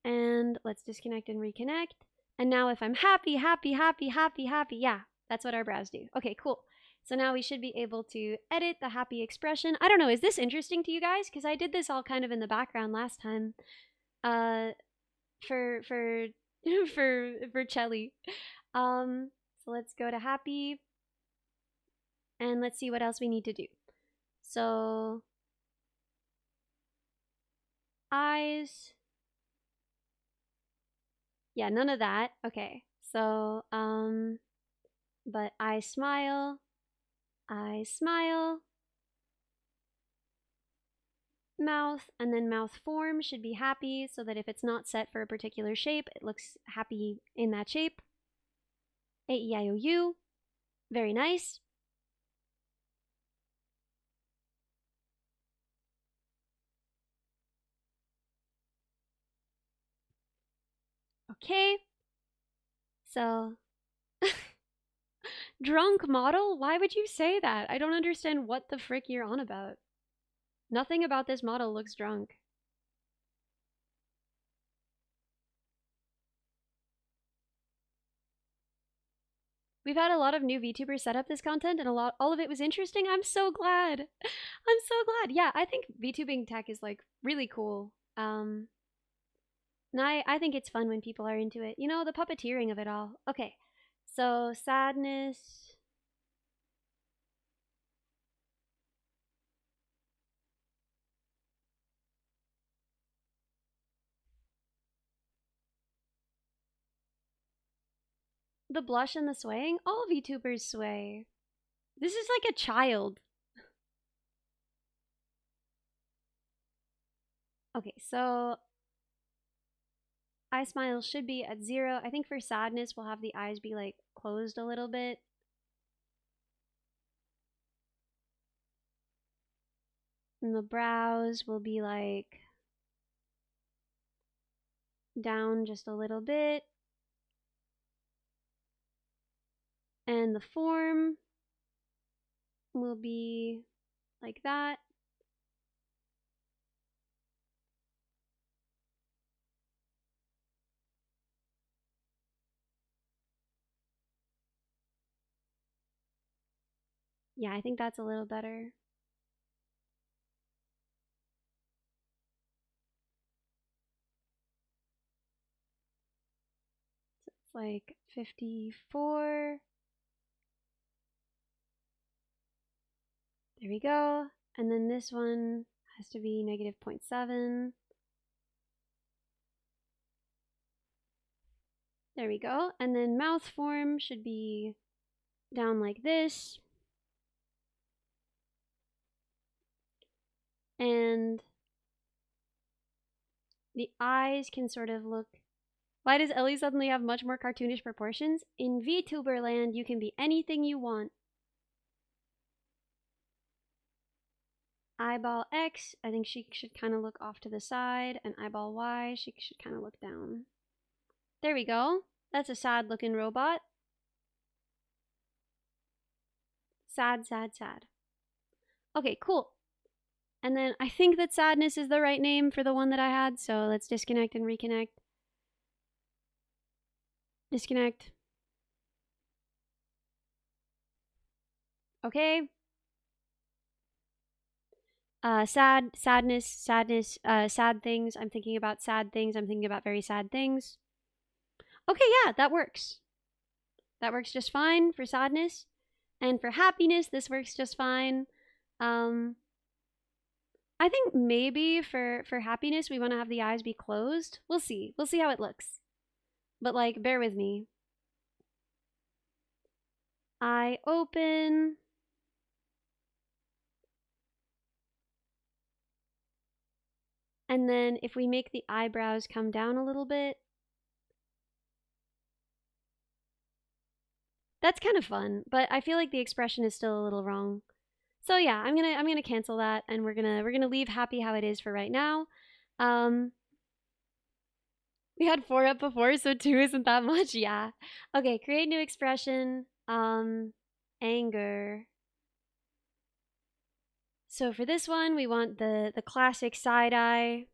And let's disconnect and reconnect. And now if I'm happy, yeah, that's what our brows do. Okay, cool. So now we should be able to edit the happy expression. I don't know, is this interesting to you guys? Because I did this all kind of in the background last time. For for chellie. So let's go to happy. And let's see what else we need to do. So eyes. Yeah, none of that. Okay. So but I smile. Mouth, and then mouth form should be happy so that if it's not set for a particular shape, it looks happy in that shape. A-E-I-O-U. Very nice. Okay. So, drunk model? Why would you say that? I don't understand what the frick you're on about. Nothing about this model looks drunk. We've had a lot of new VTubers set up this content and all of it was interesting. I'm so glad. I'm so glad. Yeah, I think VTubing tech is like really cool. And I think it's fun when people are into it. You know, the puppeteering of it all. Okay. So, sadness. The blush and the swaying. All VTubers sway. This is like a child. Okay, so eye smile should be at 0. I think for sadness, we'll have the eyes be like closed a little bit. And the brows will be like down just a little bit. And the form will be like that. Yeah, I think that's a little better. So it's like 54. There we go. And then this one has to be negative 0.7. There we go. And then mouth form should be down like this. And the eyes can sort of look... Why does Ellie suddenly have much more cartoonish proportions? In VTuber land, you can be anything you want. Eyeball X, I think she should kind of look off to the side, and eyeball Y, she should kind of look down. There we go. That's a sad looking robot. Sad, sad, sad. Okay, cool. And then I think that sadness is the right name for the one that I had, so let's disconnect and reconnect. Disconnect. Okay. Sadness, sad things. I'm thinking about sad things. I'm thinking about very sad things. Okay, yeah, that works. That works just fine for sadness. And for happiness, this works just fine. I think maybe for happiness, we want to have the eyes be closed. We'll see. We'll see how it looks. But, like, bear with me. Eye open. And then if we make the eyebrows come down a little bit, that's kind of fun, but I feel like the expression is still a little wrong. So yeah, I'm gonna cancel that, and we're gonna leave happy how it is for right now. We had 4 up before, so 2 isn't that much. Yeah. Okay, create new expression. Anger. So for this one, we want the classic side eye.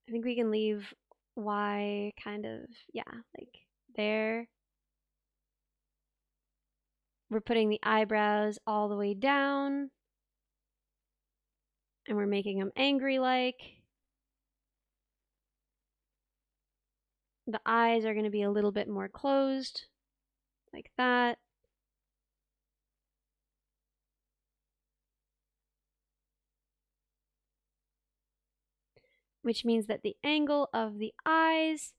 I think we can leave Y kind of, yeah, like there. We're putting the eyebrows all the way down. And we're making them angry like. The eyes are going to be a little bit more closed, like that. Which means that the angle of the eyes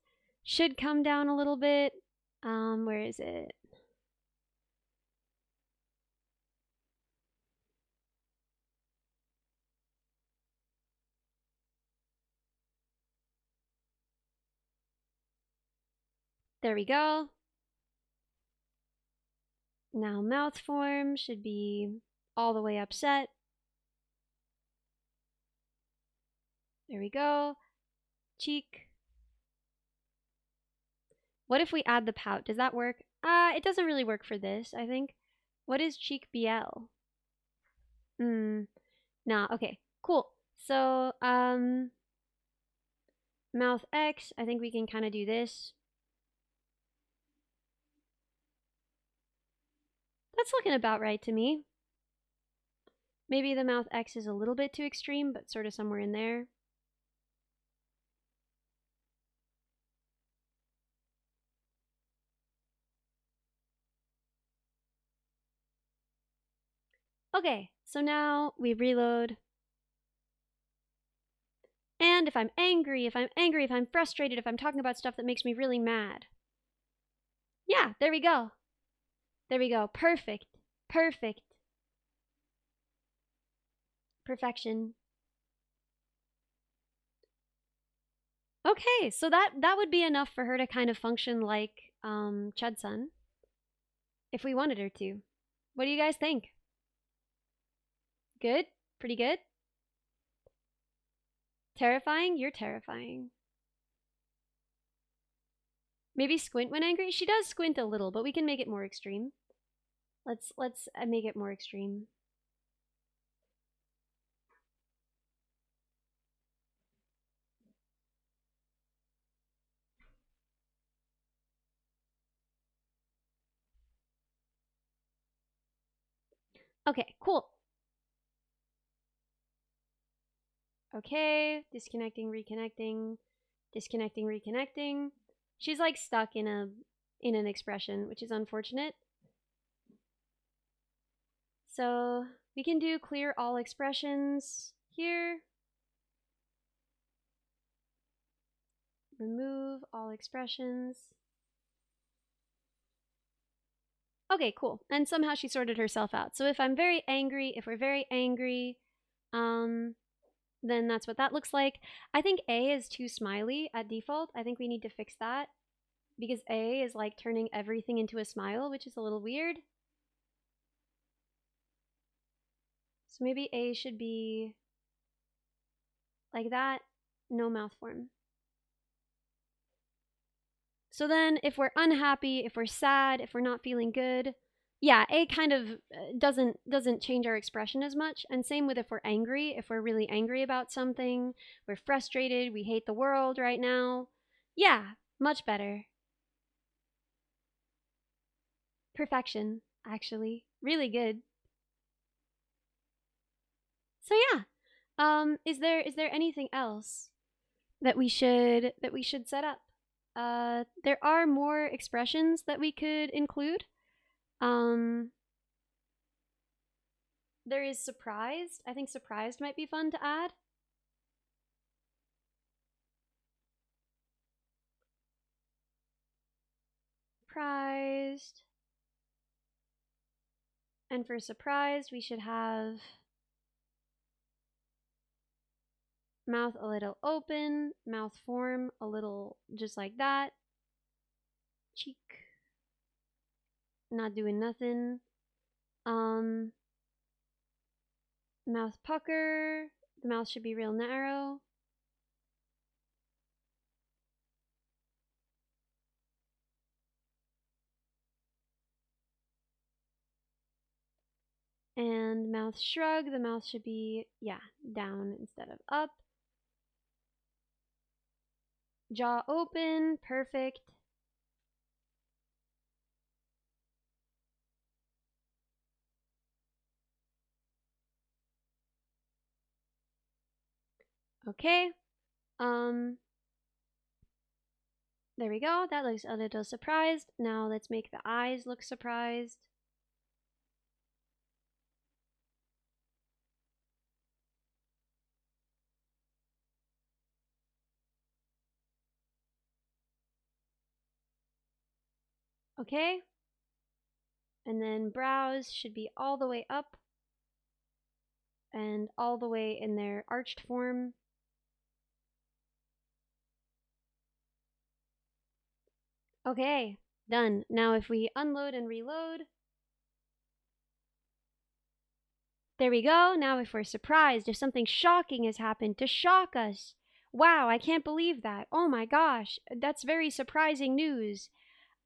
should come down a little bit. Where is it? There we go. Now mouth form should be all the way upset. There we go. Cheek. What if we add the pout? Does that work? It doesn't really work for this, I think. What is cheek BL? Nah, okay, cool. So, mouth X, I think we can kind of do this. That's looking about right to me. Maybe the mouth X is a little bit too extreme, but sort of somewhere in there. Okay, so now we reload. And if I'm angry, if I'm frustrated, if I'm talking about stuff that makes me really mad. Yeah, there we go. There we go. Perfect. Perfect. Perfection. Okay, so that would be enough for her to kind of function like Chudsun, if we wanted her to. What do you guys think? Good? Pretty good? Terrifying? You're terrifying. Maybe squint when angry? She does squint a little, but we can make it more extreme. Let's make it more extreme. Okay, cool. Okay, disconnecting, reconnecting, disconnecting, reconnecting. She's like stuck in an expression, which is unfortunate. So we can do clear all expressions here. Remove all expressions. Okay, cool. And somehow she sorted herself out. So if I'm very angry, if we're very angry, then that's what that looks like. I think A is too smiley at default. I think we need to fix that because A is like turning everything into a smile, which is a little weird. So maybe A should be like that, no mouth form. So then if we're unhappy, if we're sad, if we're not feeling good, yeah, A kind of doesn't change our expression as much. And same with if we're angry, if we're really angry about something, we're frustrated, we hate the world right now. Yeah, much better. Perfection, actually. Really good. So yeah. Is there anything else that we should set up? There are more expressions that we could include. There is surprised. I think surprised might be fun to add. Surprised. And for surprised, we should have mouth a little open, mouth form a little just like that. Cheek. Not doing nothing. Mouth pucker. The mouth should be real narrow. And mouth shrug. The mouth should be, yeah, down instead of up. Jaw open. Perfect. Okay. There we go. That looks a little surprised. Now let's make the eyes look surprised. Okay. And then brows should be all the way up and all the way in their arched form. Okay, done. Now if we unload and reload. There we go. Now if we're surprised, if something shocking has happened to shock us, Wow, I can't believe that. Oh my gosh, that's very surprising news.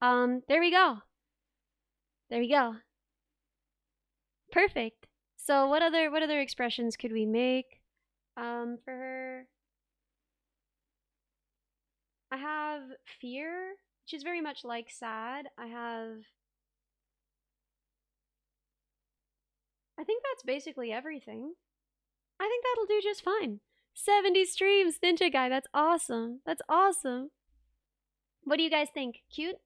There we go. There we go. Perfect. So what other expressions could we make? For her, I have fear, which is very much like sad. I think that's basically everything. I think that'll do just fine. 70 streams, Ninja Guy. That's awesome. That's awesome. What do you guys think? Cute?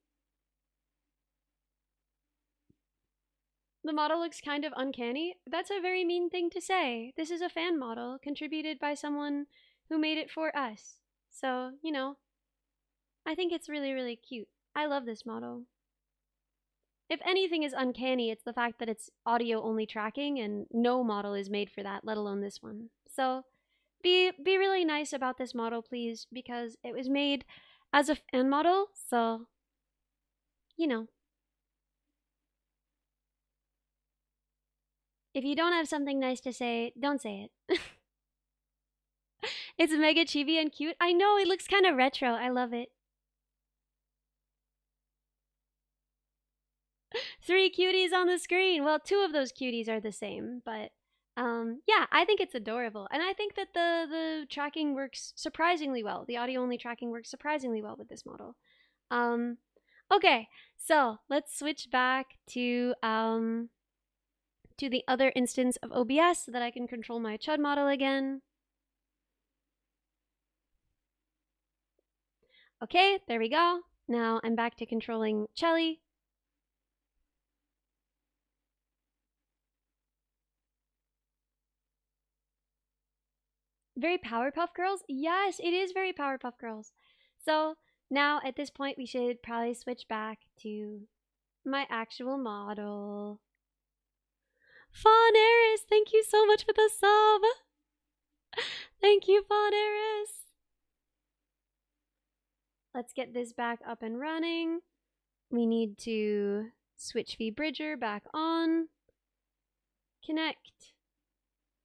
The model looks kind of uncanny. That's a very mean thing to say. This is a fan model contributed by someone who made it for us. So, you know, I think it's really, really cute. I love this model. If anything is uncanny, it's the fact that it's audio only tracking and no model is made for that, let alone this one. So be really nice about this model, please, because it was made as a fan model, so, you know. If you don't have something nice to say, don't say it. It's mega chibi and cute. I know, it looks kind of retro. I love it. 3 cuties on the screen. Well, 2 of those cuties are the same, but yeah, I think it's adorable. And I think that the tracking works surprisingly well. The audio only tracking works surprisingly well with this model. Okay, so let's switch back to the other instance of OBS so that I can control my Chud model again. Okay, there we go. Now I'm back to controlling Chellie. Very Powerpuff Girls? Yes, it is very Powerpuff Girls. So now at this point we should probably switch back to my actual model. Fawn Eris, thank you so much for the sub. Thank you, Fawn Eris. Let's get this back up and running. We need to switch vBridger back on, connect,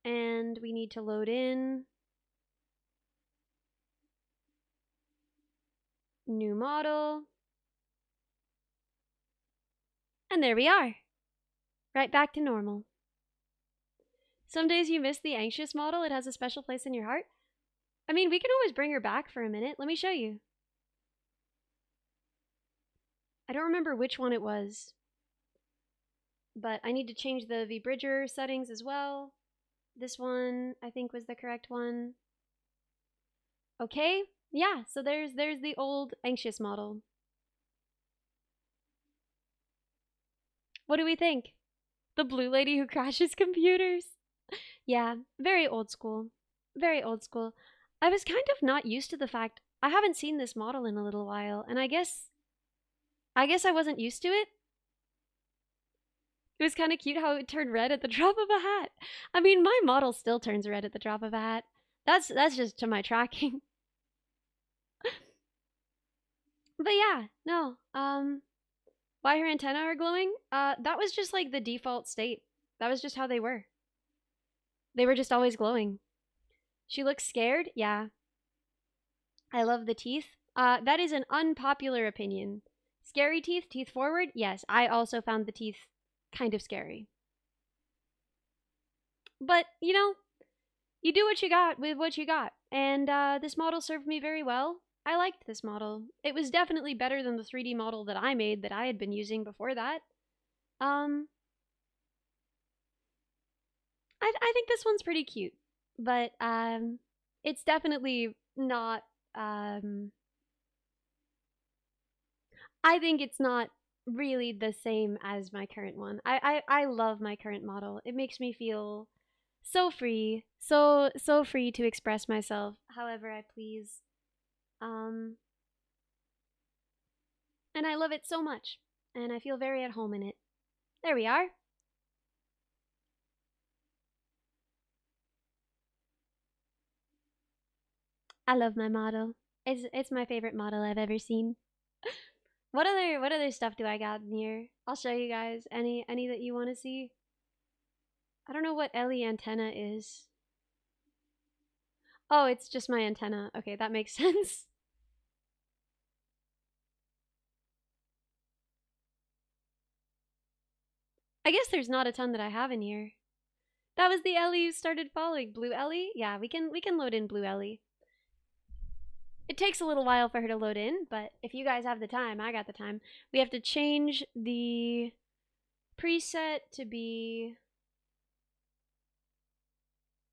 and we need to load in new model. And there we are. Right back to normal. Some days you miss the anxious model. It has a special place in your heart. I mean, we can always bring her back for a minute. Let me show you. I don't remember which one it was, but I need to change the vBridger settings as well. This one, I think, was the correct one. Okay, yeah, so there's the old anxious model. What do we think? The blue lady who crashes computers? Yeah, very old school. Very old school. I was kind of not used to the fact I haven't seen this model in a little while, and I guess I wasn't used to it. It was kind of cute how it turned red at the drop of a hat. I mean, my model still turns red at the drop of a hat. That's just to my tracking. But yeah, no. Why her antennae are glowing? That was just like the default state. That was just how they were. They were just always glowing. She looks scared? Yeah. I love the teeth. That is an unpopular opinion. Scary teeth, teeth forward? Yes, I also found the teeth kind of scary. But, you know, you do what you got with what you got. And this model served me very well. I liked this model. It was definitely better than the 3D model that I made that I had been using before that. I think this one's pretty cute. But it's definitely not I think it's not really the same as my current one. I love my current model. It makes me feel so free, so free to express myself however I please. And I love it so much, and I feel very at home in it. There we are. I love my model. It's my favorite model I've ever seen. What other stuff do I got in here? I'll show you guys any that you want to see. I don't know what Ellie antenna is. Oh, it's just my antenna. Okay, that makes sense. I guess there's not a ton that I have in here. That was the Ellie who started following. Blue Ellie? Yeah, we can load in Blue Ellie. It takes a little while for her to load in, but if you guys have the time, I got the time. We have to change the preset to be,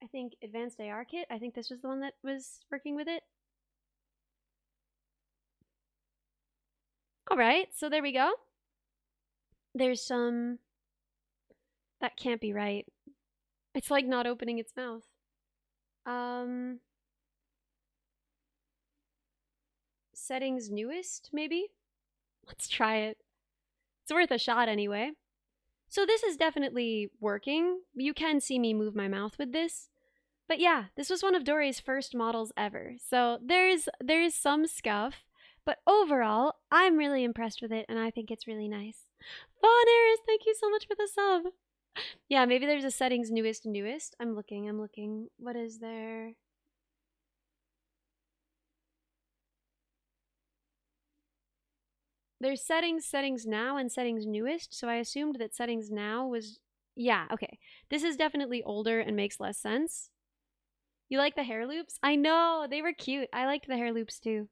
I think, Advanced AR Kit. I think this was the one that was working with it. Alright, so there we go. There's some... That can't be right. It's like not opening its mouth. Settings newest, maybe? Let's try it. It's worth a shot anyway. So this is definitely working. You can see me move my mouth with this. But yeah, this was one of Dory's first models ever. So there's some scuff, but overall, I'm really impressed with it and I think it's really nice. Fawn Eris, thank you so much for the sub. Yeah, maybe there's a settings newest. I'm looking. What is there? There's settings now, and settings newest, so I assumed that settings now was... Yeah, okay. This is definitely older and makes less sense. You like the hair loops? I know, they were cute. I liked the hair loops too.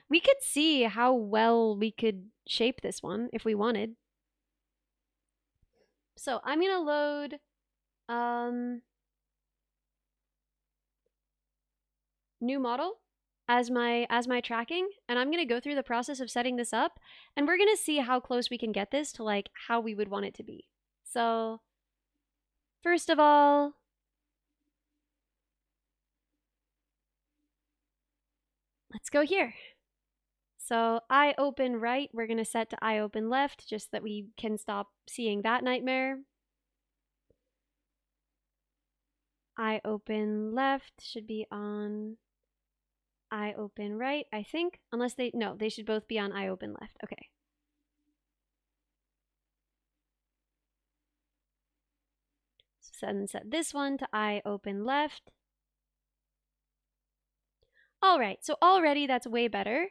We could see how well we could shape this one if we wanted. So I'm gonna load new model as my tracking, and I'm gonna go through the process of setting this up, and we're gonna see how close we can get this to like how we would want it to be. So first of all, let's go here. So eye open right, we're gonna set to eye open left, just that we can stop seeing that nightmare. Eye open left should be on eye open right, I think. Unless no, they should both be on eye open left. Okay. So then set this one to eye open left. All right, so already that's way better.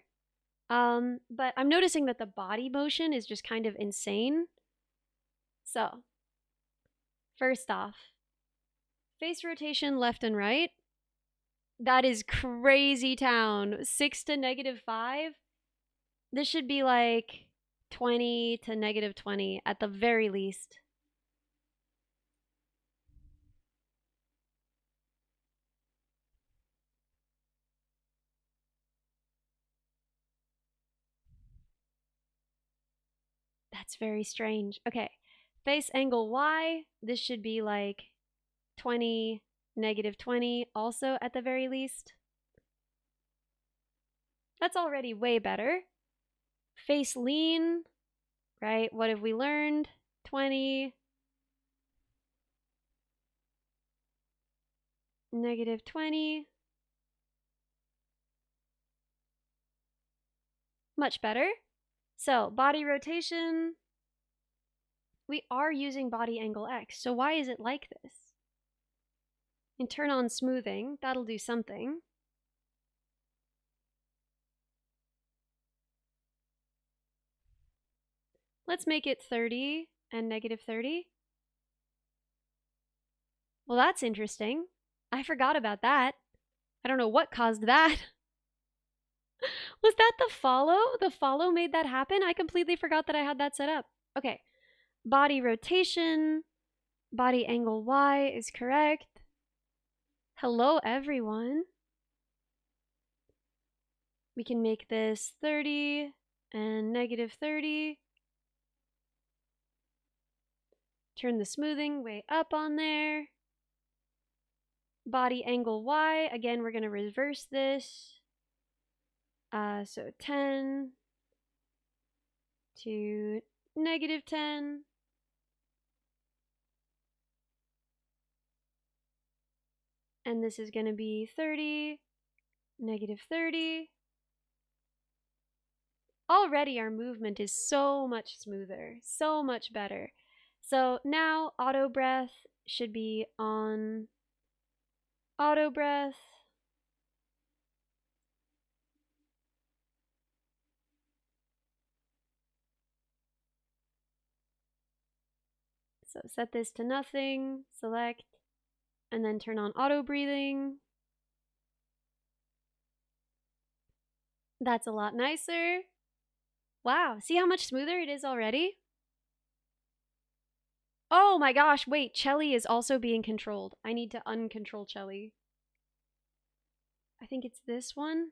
But I'm noticing that the body motion is just kind of insane. So, first off, face rotation left and right. That is crazy town. 6 to -5. This should be like 20 to -20 at the very least. That's very strange. Okay, face angle Y. This should be like 20, -20 also at the very least. That's already way better. Face lean, right? What have we learned? 20, -20. Much better. So body rotation, we are using body angle X, so why is it like this? And turn on smoothing, that'll do something. Let's make it 30 and -30. Well, that's interesting. I forgot about that. I don't know what caused that. Was that the follow? The follow made that happen? I completely forgot that I had that set up. Okay. Body rotation. Body angle Y is correct. Hello, everyone. We can make this 30 and -30. Turn the smoothing way up on there. Body angle Y. Again, we're going to reverse this. So 10 to -10. And this is going to be 30, -30. Already our movement is so much smoother, so much better. So now auto breath should be on auto breath. So set this to nothing, select, and then turn on auto breathing. That's a lot nicer. Wow, see how much smoother it is already? Oh my gosh, wait, Chellie is also being controlled. I need to uncontrol Chellie. I think it's this one.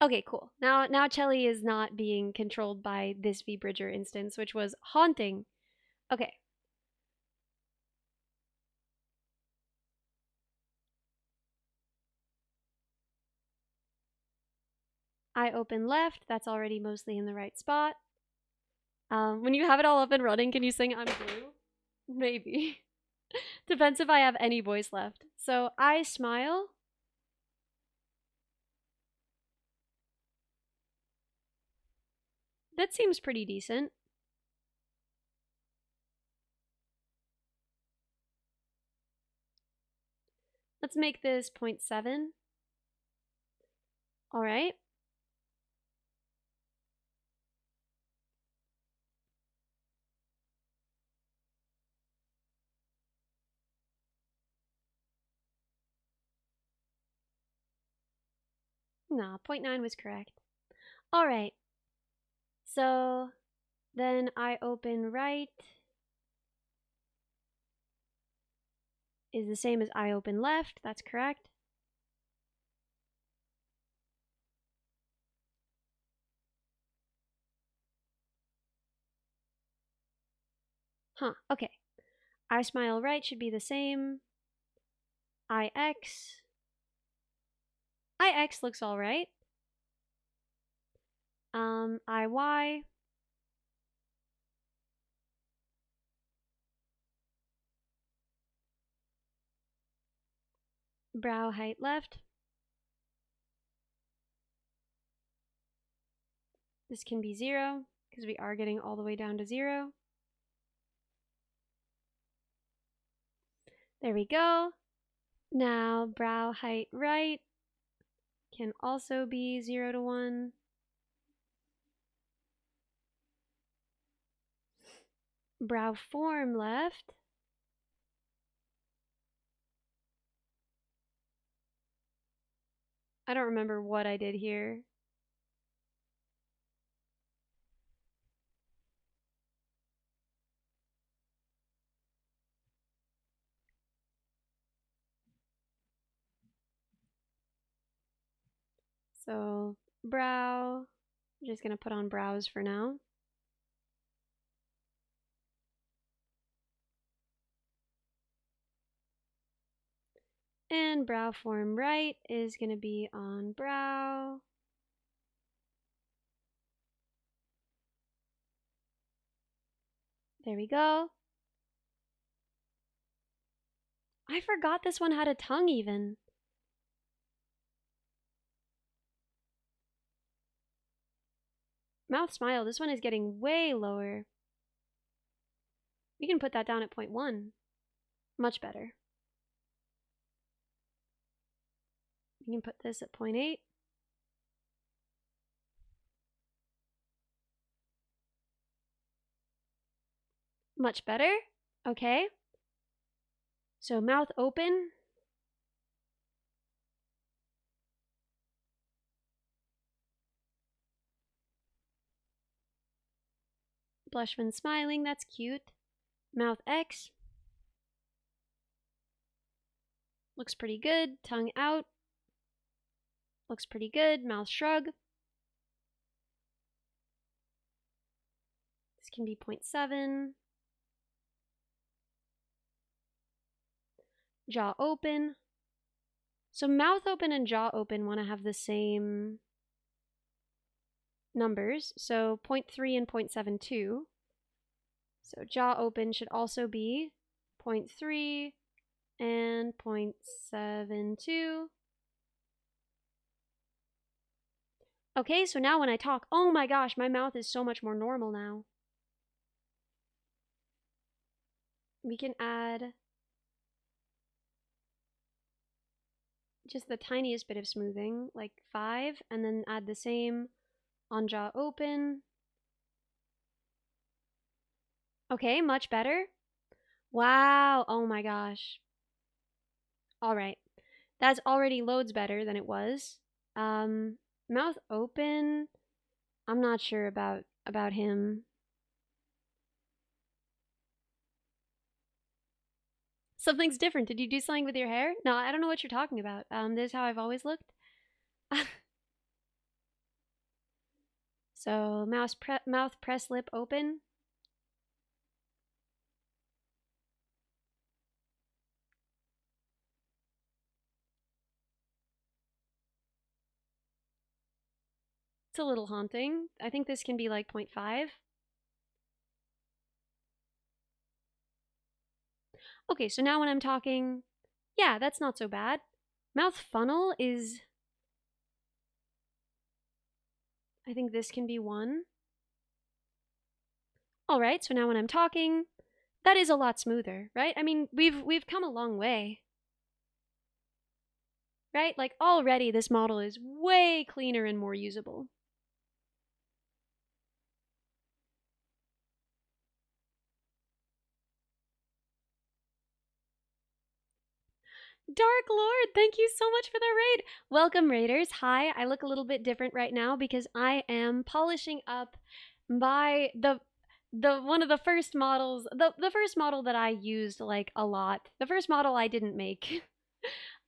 Okay, cool. Now Chellie is not being controlled by this V-Bridger instance, which was haunting. Okay. I open left, that's already mostly in the right spot. When you have it all up and running, can you sing I'm Blue? Maybe. Depends if I have any voice left. So I smile. That seems pretty decent. Let's make this 0.7. All right. Nah, 0.9 was correct. All right. So then I open right is the same as I open left. That's correct. Huh, okay. I smile right should be the same. IX. IX looks all right. IY. Brow height left. This can be 0 because we are getting all the way down to 0. There we go. Now brow height right can also be 0 to 1. Brow form left. I don't remember what I did here. So brow, I'm just gonna put on brows for now. And brow form right is gonna be on brow. There we go. I forgot this one had a tongue even. Mouth smile, this one is getting way lower. We can put that down at 0.1. Much better. We can put this at 0.8. Much better. Okay. So mouth open. Blush when smiling, that's cute. Mouth X. Looks pretty good. Tongue out. Looks pretty good. Mouth shrug. This can be 0.7. Jaw open. So mouth open and jaw open want to have the same numbers. So 0.3 and 0.72. So jaw open should also be 0.3 and 0.72. Okay, so now when I talk, oh my gosh, my mouth is so much more normal now. We can add just the tiniest bit of smoothing, like 5, and then add the same on jaw open. Okay, much better. Wow, oh my gosh. All right, that's already loads better than it was. Mouth open, I'm not sure about him. Something's different. Did you do something with your hair? No, I don't know what you're talking about. This is how I've always looked. So mouth press lip open. It's a little haunting. I think this can be like 0.5. Okay, so now when I'm talking, yeah, that's not so bad. Mouth funnel is, I think this can be 1. All right, so now when I'm talking, that is a lot smoother, right? I mean, we've come a long way. Right? Like already this model is way cleaner and more usable. Dark Lord, thank you so much for the raid. Welcome, raiders. Hi, I look a little bit different right now because I am polishing up the one of the first models, the first model that I used like a lot. The first model I didn't make.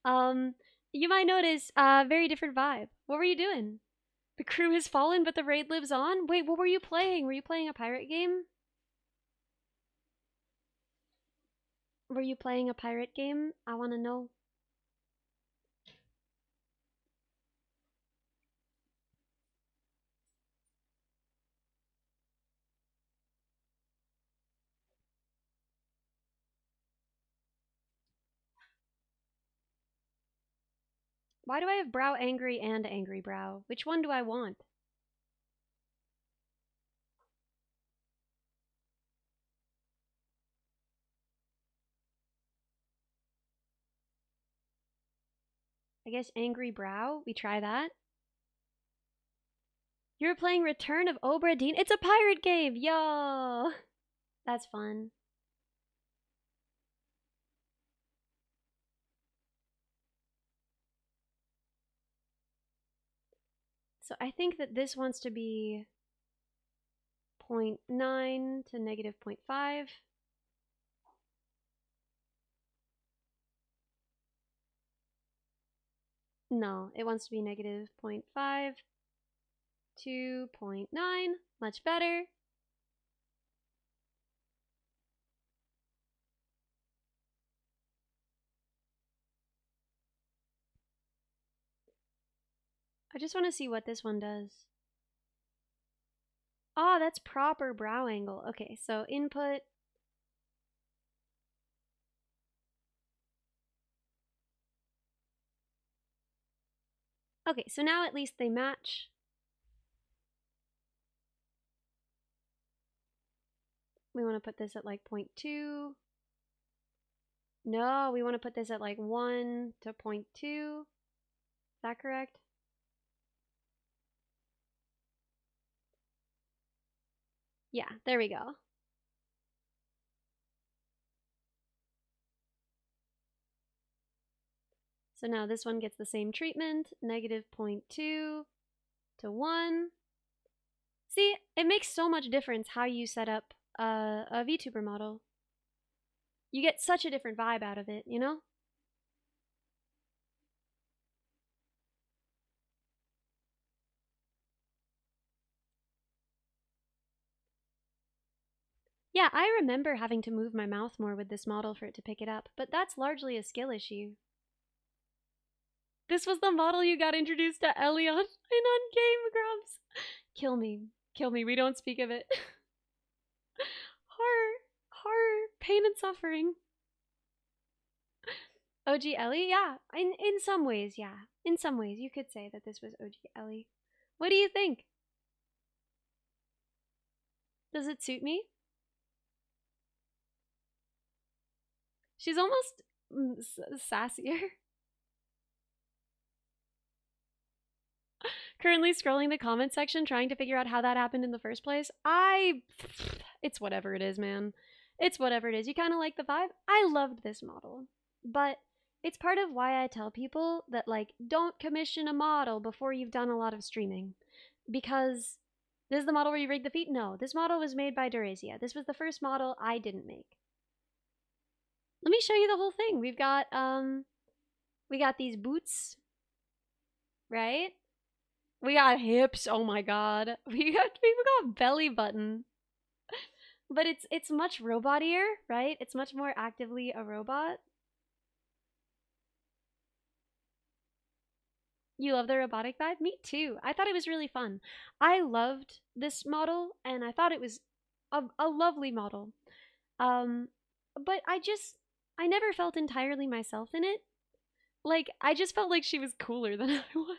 You might notice a very different vibe. What were you doing? The crew has fallen, but the raid lives on? Wait, what were you playing? Were you playing a pirate game? Were you playing a pirate game? I want to know. Why do I have brow angry and angry brow? Which one do I want? I guess angry brow? We try that? You're playing Return of Obra Dinn? It's a pirate game! Yo! That's fun. So I think that this wants to be 0.9 to negative 0.5. No, it wants to be negative 0.5 to 0.9. Much better. I just want to see what this one does. Oh, that's proper brow angle. Okay, so input. Okay, so now at least they match. We want to put this at like 0.2. No, we want to put this at like 1 to 0.2. Is that correct? Yeah, there we go. So now this one gets the same treatment, negative 0.2 to 1. See, it makes so much difference how you set up a VTuber model. You get such a different vibe out of it, you know? Yeah, I remember having to move my mouth more with this model for it to pick it up, but that's largely a skill issue. This was the model you got introduced to Ellie on Game Grumps. Kill me. Kill me. We don't speak of it. Horror, pain and suffering. OG Ellie? Yeah. In some ways, yeah. In some ways, you could say that this was OG Ellie. What do you think? Does it suit me? She's almost sassier. currently scrolling the comment section trying to figure out how that happened in the first place. It's whatever it is, man. It's whatever it is. You kind of like the vibe? I loved this model. But it's part of why I tell people that, like, don't commission a model before you've done a lot of streaming. Because this is the model where you rig the feet? No, this model was made by Durasia. This was the first model I didn't make. Let me show you the whole thing. We got these boots, right? We got hips. Oh my god. We got belly button. But it's much robotier, right? It's much more actively a robot. You love the robotic vibe? Me too. I thought it was really fun. I loved this model, and I thought it was a lovely model. But I never felt entirely myself in it. Like, I just felt like she was cooler than I was.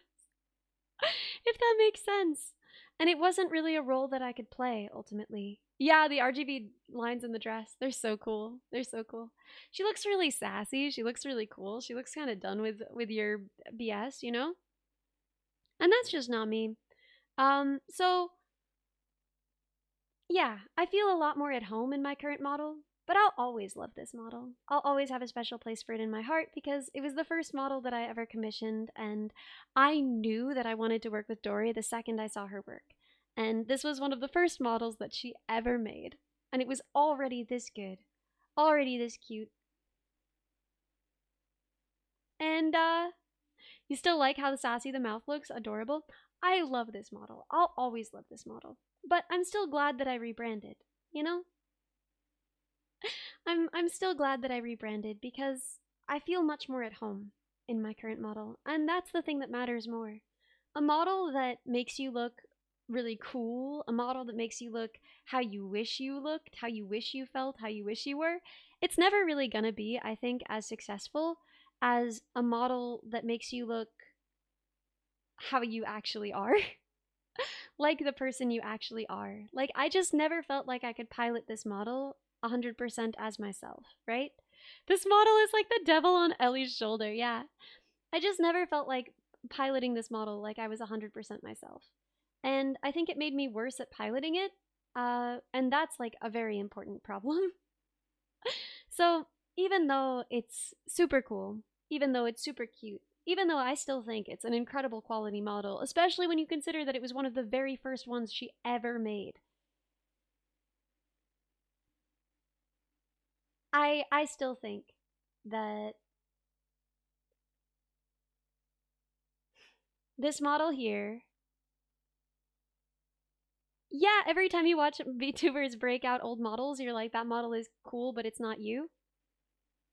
If that makes sense. And it wasn't really a role that I could play, ultimately. Yeah, the RGB lines in the dress, they're so cool. They're so cool. She looks really sassy. She looks really cool. She looks kind of done with your BS, you know? And that's just not me. So yeah, I feel a lot more at home in my current model, but I'll always love this model. I'll always have a special place for it in my heart because it was the first model that I ever commissioned, and I knew that I wanted to work with Dory the second I saw her work. And this was one of the first models that she ever made, and it was already this good, already this cute. And you still like how sassy the mouth looks? Adorable. I love this model. I'll always love this model. But I'm still glad that I rebranded, you know? I'm still glad that I rebranded because I feel much more at home in my current model, and that's the thing that matters more. A model that makes you look really cool, a model that makes you look how you wish you looked, how you wish you felt, how you wish you were, it's never really gonna be, I think, as successful as a model that makes you look how you actually are. Like the person you actually are. Like, I just never felt like I could pilot this model 100% as myself, right? This model is like the devil on Ellie's shoulder, yeah. I just never felt like piloting this model like I was 100% myself. And I think it made me worse at piloting it, and that's like a very important problem. So even though it's super cool, even though it's super cute, even though I still think it's an incredible quality model, especially when you consider that it was one of the very first ones she ever made, I still think that this model here, yeah, every time you watch VTubers break out old models, you're like, that model is cool, but it's not you.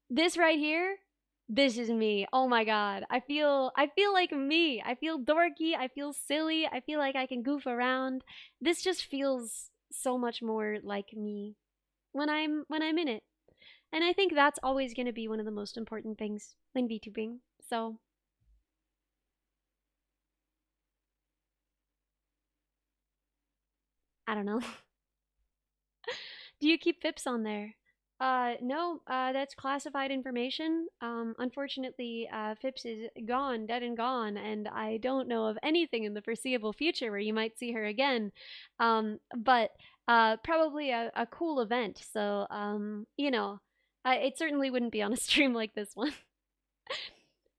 This right here, this is me. Oh my god. I feel like me. I feel dorky, I feel silly, I feel like I can goof around. This just feels so much more like me when I'm in it. And I think that's always going to be one of the most important things in VTubing. So I don't know. Do you keep Fips on there? No, that's classified information. Unfortunately, Fips is gone, dead and gone, and I don't know of anything in the foreseeable future where you might see her again. But probably a cool event, so, you know, it certainly wouldn't be on a stream like this one.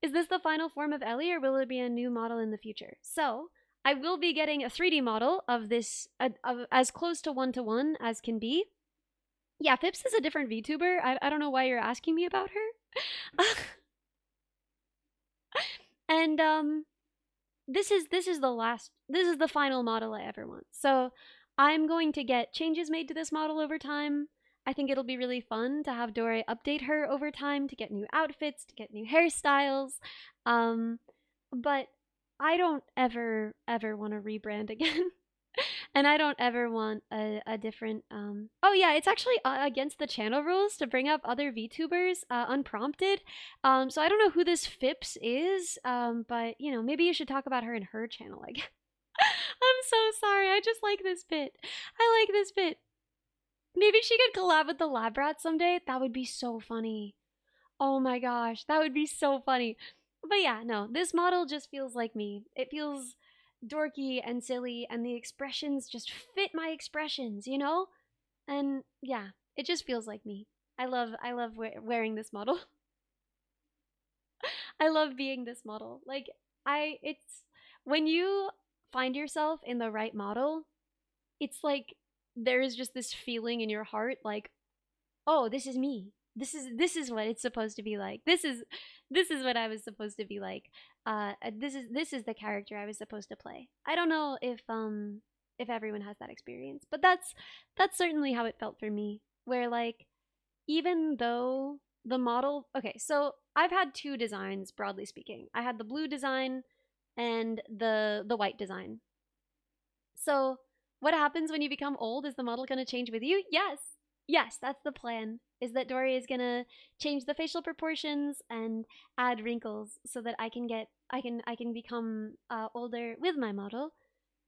Is this the final form of Ellie, or will there be a new model in the future? So, I will be getting a 3D model of this, as close to one as can be. Yeah, Fips is a different VTuber. I don't know why you're asking me about her. And this is the final model I ever want. So I'm going to get changes made to this model over time. I think it'll be really fun to have Dore update her over time, to get new outfits, to get new hairstyles. But I don't ever want to rebrand again. And I don't ever want a different, oh yeah, it's actually against the channel rules to bring up other VTubers unprompted. So I don't know who this Fips is, but, you know, maybe you should talk about her in her channel, I guess. I'm so sorry, I just like this bit. I like this bit. Maybe she could collab with the Lab Rats someday. That would be so funny. Oh my gosh, that would be so funny. But yeah, no, this model just feels like me. It feels dorky and silly, and the expressions just fit my expressions, you know? And yeah, it just feels like me. I love wearing this model. I love being this model. Like it's when you find yourself in the right model, it's like there is just this feeling in your heart like, "Oh, this is me. This is what it's supposed to be like. This is what I was supposed to be like. This is the character I was supposed to play." I don't know if everyone has that experience, but that's certainly how it felt for me. Where like even though the model, okay, so I've had two designs broadly speaking. I had the blue design and the white design. So what happens when you become old? Is the model going to change with you? Yes. Yes, that's the plan. Is that Dory is going to change the facial proportions and add wrinkles so that I can become older with my model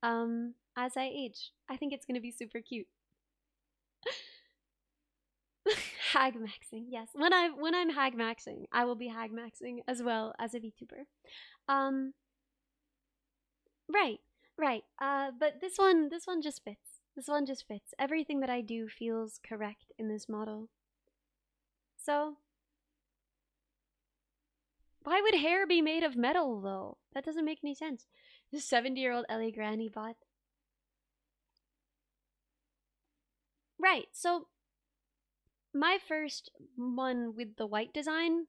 as I age. I think it's going to be super cute. Hag maxing, yes. When I'm hag maxing, I will be hag maxing as well as a VTuber. Um, right, right. But this one just fits. This one just fits. Everything that I do feels correct in this model. So, why would hair be made of metal though? That doesn't make any sense. The 70-year-old Ellie Granny bot. Right. So, my first one with the white design,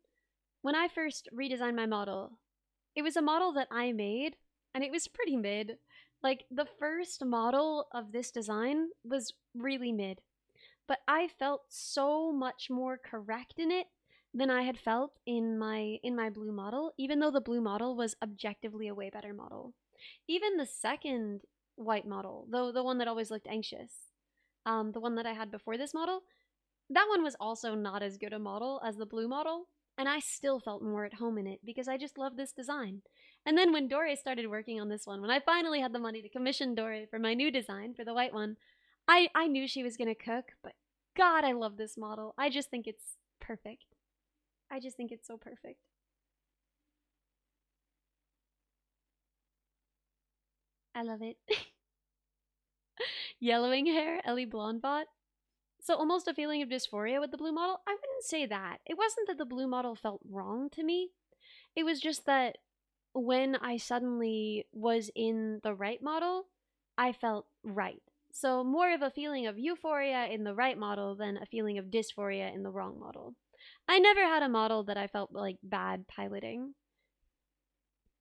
when I first redesigned my model, it was a model that I made, and it was pretty mid. Like, the first model of this design was really mid, but I felt so much more correct in it than I had felt in my blue model, even though the blue model was objectively a way better model. Even the second white model, though the one that always looked anxious, the one that I had before this model, that one was also not as good a model as the blue model, and I still felt more at home in it because I just love this design. And then when Dore started working on this one, when I finally had the money to commission Dore for my new design for the white one, I knew she was gonna cook, but God, I love this model. I just think it's perfect. I just think it's so perfect. I love it. Yellowing hair, Ellie Blondbot. So almost a feeling of dysphoria with the blue model? I wouldn't say that. It wasn't that the blue model felt wrong to me. It was just that when I suddenly was in the right model, I felt right. So more of a feeling of euphoria in the right model than a feeling of dysphoria in the wrong model. I never had a model that I felt like bad piloting.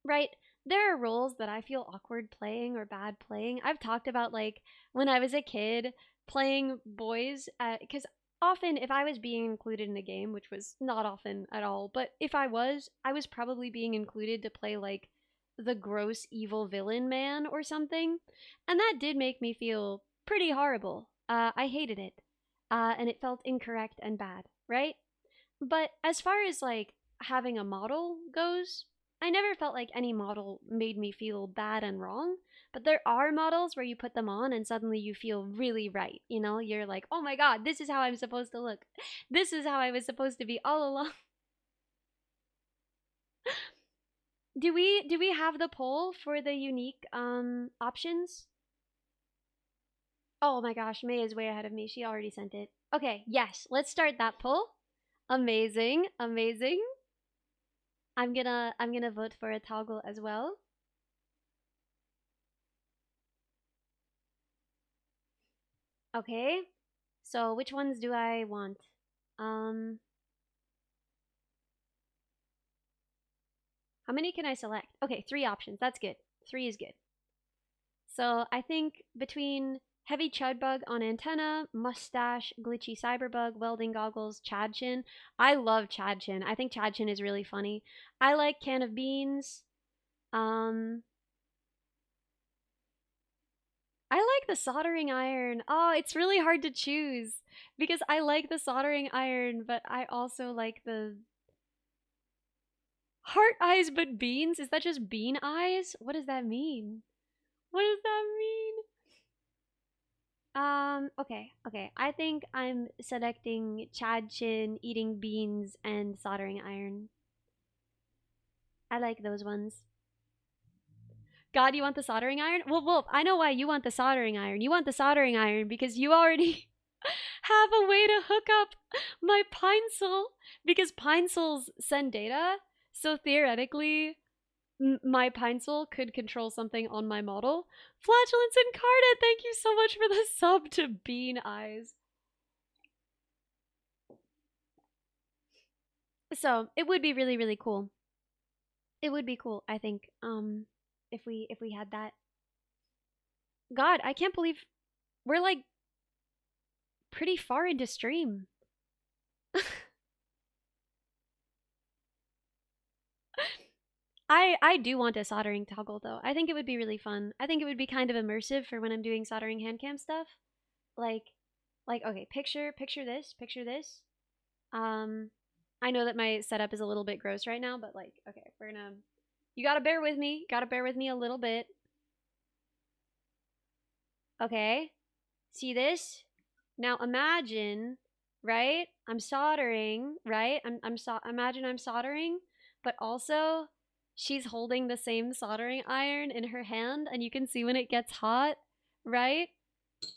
Right? There are roles that I feel awkward playing or bad playing. I've talked about like when I was a kid playing boys, because often if I was being included in a game, which was not often at all, but if I was probably being included to play like the gross evil villain man or something, and that did make me feel pretty horrible. I hated it, and it felt incorrect and bad, right? But as far as like having a model goes, I never felt like any model made me feel bad and wrong. But there are models where you put them on and suddenly you feel really right. You know, you're like, oh my God, this is how I'm supposed to look. This is how I was supposed to be all along. Do we have the poll for the unique options? Oh my gosh, May is way ahead of me. She already sent it. Okay, yes, let's start that poll. Amazing, amazing. I'm gonna vote for a toggle as well. Okay. So which ones do I want? Um how many can I select? Okay, 3 options. That's good. 3 is good. So I think between heavy chud bug on antenna, mustache, glitchy cyberbug, welding goggles, Chad chin. I love Chad chin. I think Chad chin is really funny. I like can of beans. Um I like the soldering iron. Oh, it's really hard to choose because I like the soldering iron, but I also like the heart eyes but beans. Is that just bean eyes? What does that mean? What does that mean? Okay, okay. I think I'm selecting Chad Chin, eating beans, and soldering iron. I like those ones. God, you want the soldering iron? Well, Wolf, I know why you want the soldering iron. You want the soldering iron because you already have a way to hook up my Pinesul, because Pinesuls send data. So theoretically, my Pinesul could control something on my model. Flatulence Incarnate, thank you so much for the sub to Bean Eyes. So it would be really, really cool. It would be cool, I think, if we had that. God, I can't believe we're like pretty far into stream. I do want a soldering toggle though. I think it would be really fun. I think it would be kind of immersive for when I'm doing soldering handcam stuff. Like okay, picture this. I know that my setup is a little bit gross right now, but like, okay, we're gonna, you gotta bear with me. Gotta bear with me a little bit. Okay, see this? Now imagine, right? I'm soldering, right? Imagine I'm soldering, but also she's holding the same soldering iron in her hand, and you can see when it gets hot, right?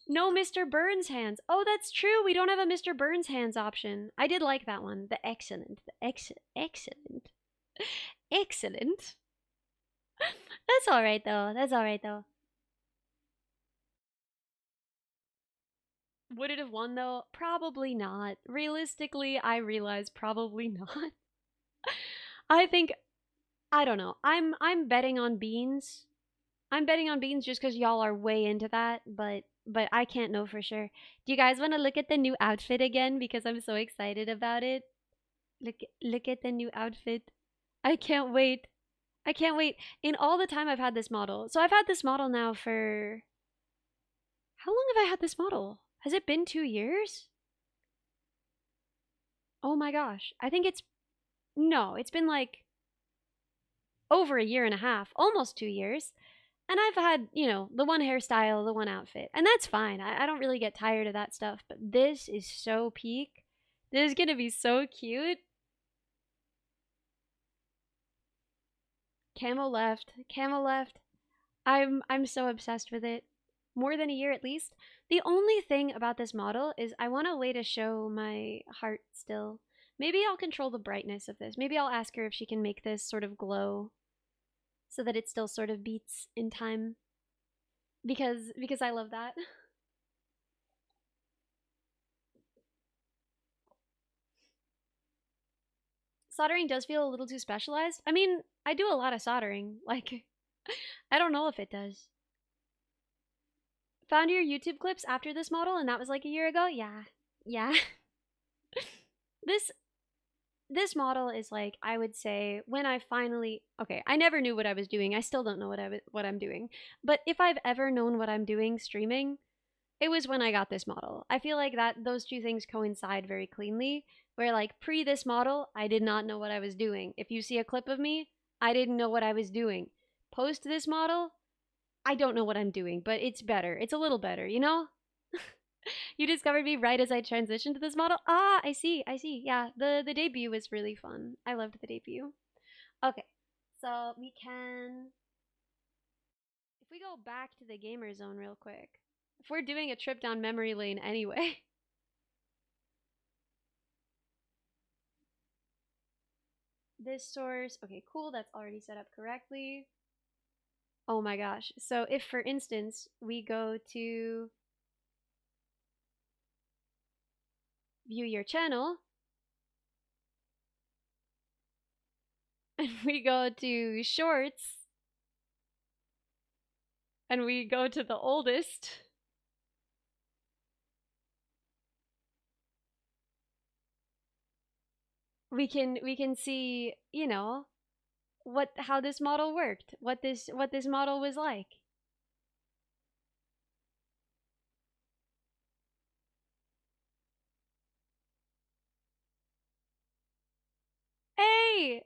No Mr. Burns hands. Oh, that's true. We don't have a Mr. Burns hands option. I did like that one. The excellent. Excellent. Excellent. That's alright though. That's alright though. Would it have won though? Probably not. Realistically, I realize probably not. I think, I don't know. I'm betting on beans. I'm betting on beans just because y'all are way into that, but I can't know for sure. Do you guys want to look at the new outfit again? Because I'm so excited about it. Look at the new outfit. I can't wait. I can't wait. In all the time I've had this model. So I've had this model now for... How long have I had this model? Has it been 2 years? Oh my gosh. I think it's... No, it's been like over 1.5 years. Almost 2 years. And I've had, you know, the one hairstyle, the one outfit. And that's fine. I don't really get tired of that stuff. But this is so peak. This is gonna be so cute. Camo left. Camo left. I'm so obsessed with it. More than 1 year at least. The only thing about this model is I want a way to show my heart still. Maybe I'll control the brightness of this. Maybe I'll ask her if she can make this sort of glow so that it still sort of beats in time. Because I love that. Soldering does feel a little too specialized. I mean, I do a lot of soldering. Like, I don't know if it does. Found your YouTube clips after this model, and that was like 1 year ago? Yeah. Yeah. This model is like, I would say, when I finally... Okay, I never knew what I was doing. I still don't know what I'm doing. But if I've ever known what I'm doing streaming, it was when I got this model. I feel like that those two things coincide very cleanly, where like pre this model, I did not know what I was doing. If you see a clip of me, I didn't know what I was doing. Post this model, I don't know what I'm doing, but it's better. It's a little better, you know? You discovered me right as I transitioned to this model? Ah, I see. Yeah, the debut was really fun. I loved the debut. Okay, so we can... If we go back to the gamer zone real quick, if we're doing a trip down memory lane anyway. This source, okay, cool, that's already set up correctly. Oh my gosh. So if, for instance, we go to view your channel, and we go to shorts, and we go to the oldest, we can see, you know, how this model worked, what this model was like. Hey,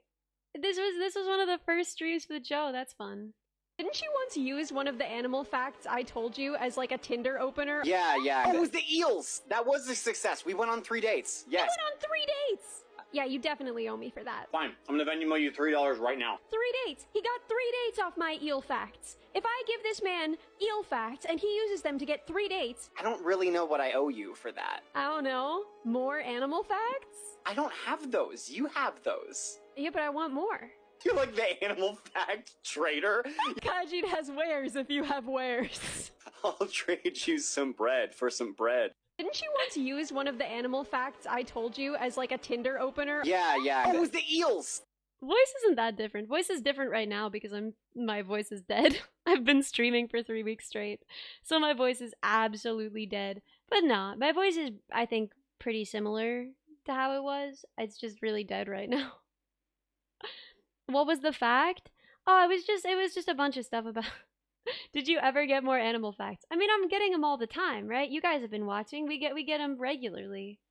this was one of the first streams with Joe. That's fun. Didn't you once use one of the animal facts I told you as like a Tinder opener? Yeah. Oh, it was the eels! That was a success. We went on 3 dates. Yes. You went on 3 dates! Yeah, you definitely owe me for that. Fine, I'm gonna Venmo you $3 right now. 3 dates! He got 3 dates off my eel facts. If I give this man eel facts and he uses them to get 3 dates, I don't really know what I owe you for that. I don't know, more animal facts? I don't have those. You have those. Yeah, but I want more. You're like the animal fact trader. Kajit has wares if you have wares. I'll trade you some bread for some bread. Didn't you once use one of the animal facts I told you as like a Tinder opener? Yeah. Oh, it was the eels! Voice isn't that different. Voice is different right now because my voice is dead. I've been streaming for 3 weeks straight, so my voice is absolutely dead. But nah, my voice is, I think, pretty similar to how it was. It's just really dead right now. What was the fact? Oh, it was just a bunch of stuff about. Did you ever get more animal facts? I mean, I'm getting them all the time, right? You guys have been watching. We get them regularly.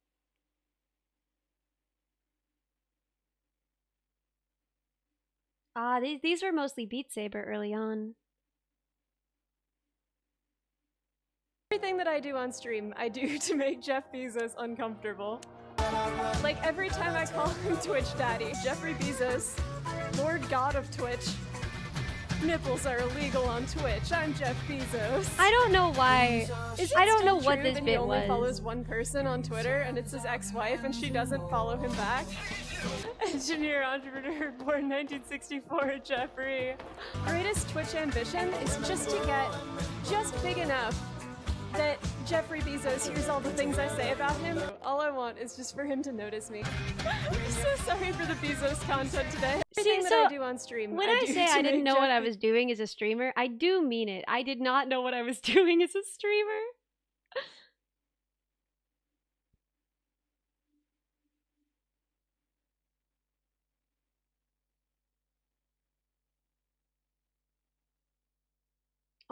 Ah, these were mostly Beat Saber early on. Everything that I do on stream, I do to make Jeff Bezos uncomfortable. Like every time I call him Twitch Daddy, Jeffrey Bezos, Lord God of Twitch. Nipples are illegal on Twitch. I'm Jeff Bezos. I don't know why. I don't know what this bit was. He only follows one person on Twitter, and it's his ex-wife, and she doesn't follow him back. Engineer, entrepreneur, born 1964, Jeffrey. Greatest Twitch ambition is just to get just big enough that Jeffrey Bezos hears all the things I say about him. All I want is just for him to notice me. I'm so sorry for the Bezos content today. Everything that I do on stream. When I say I didn't know what I was doing as a streamer, I do mean it. I did not know what I was doing as a streamer.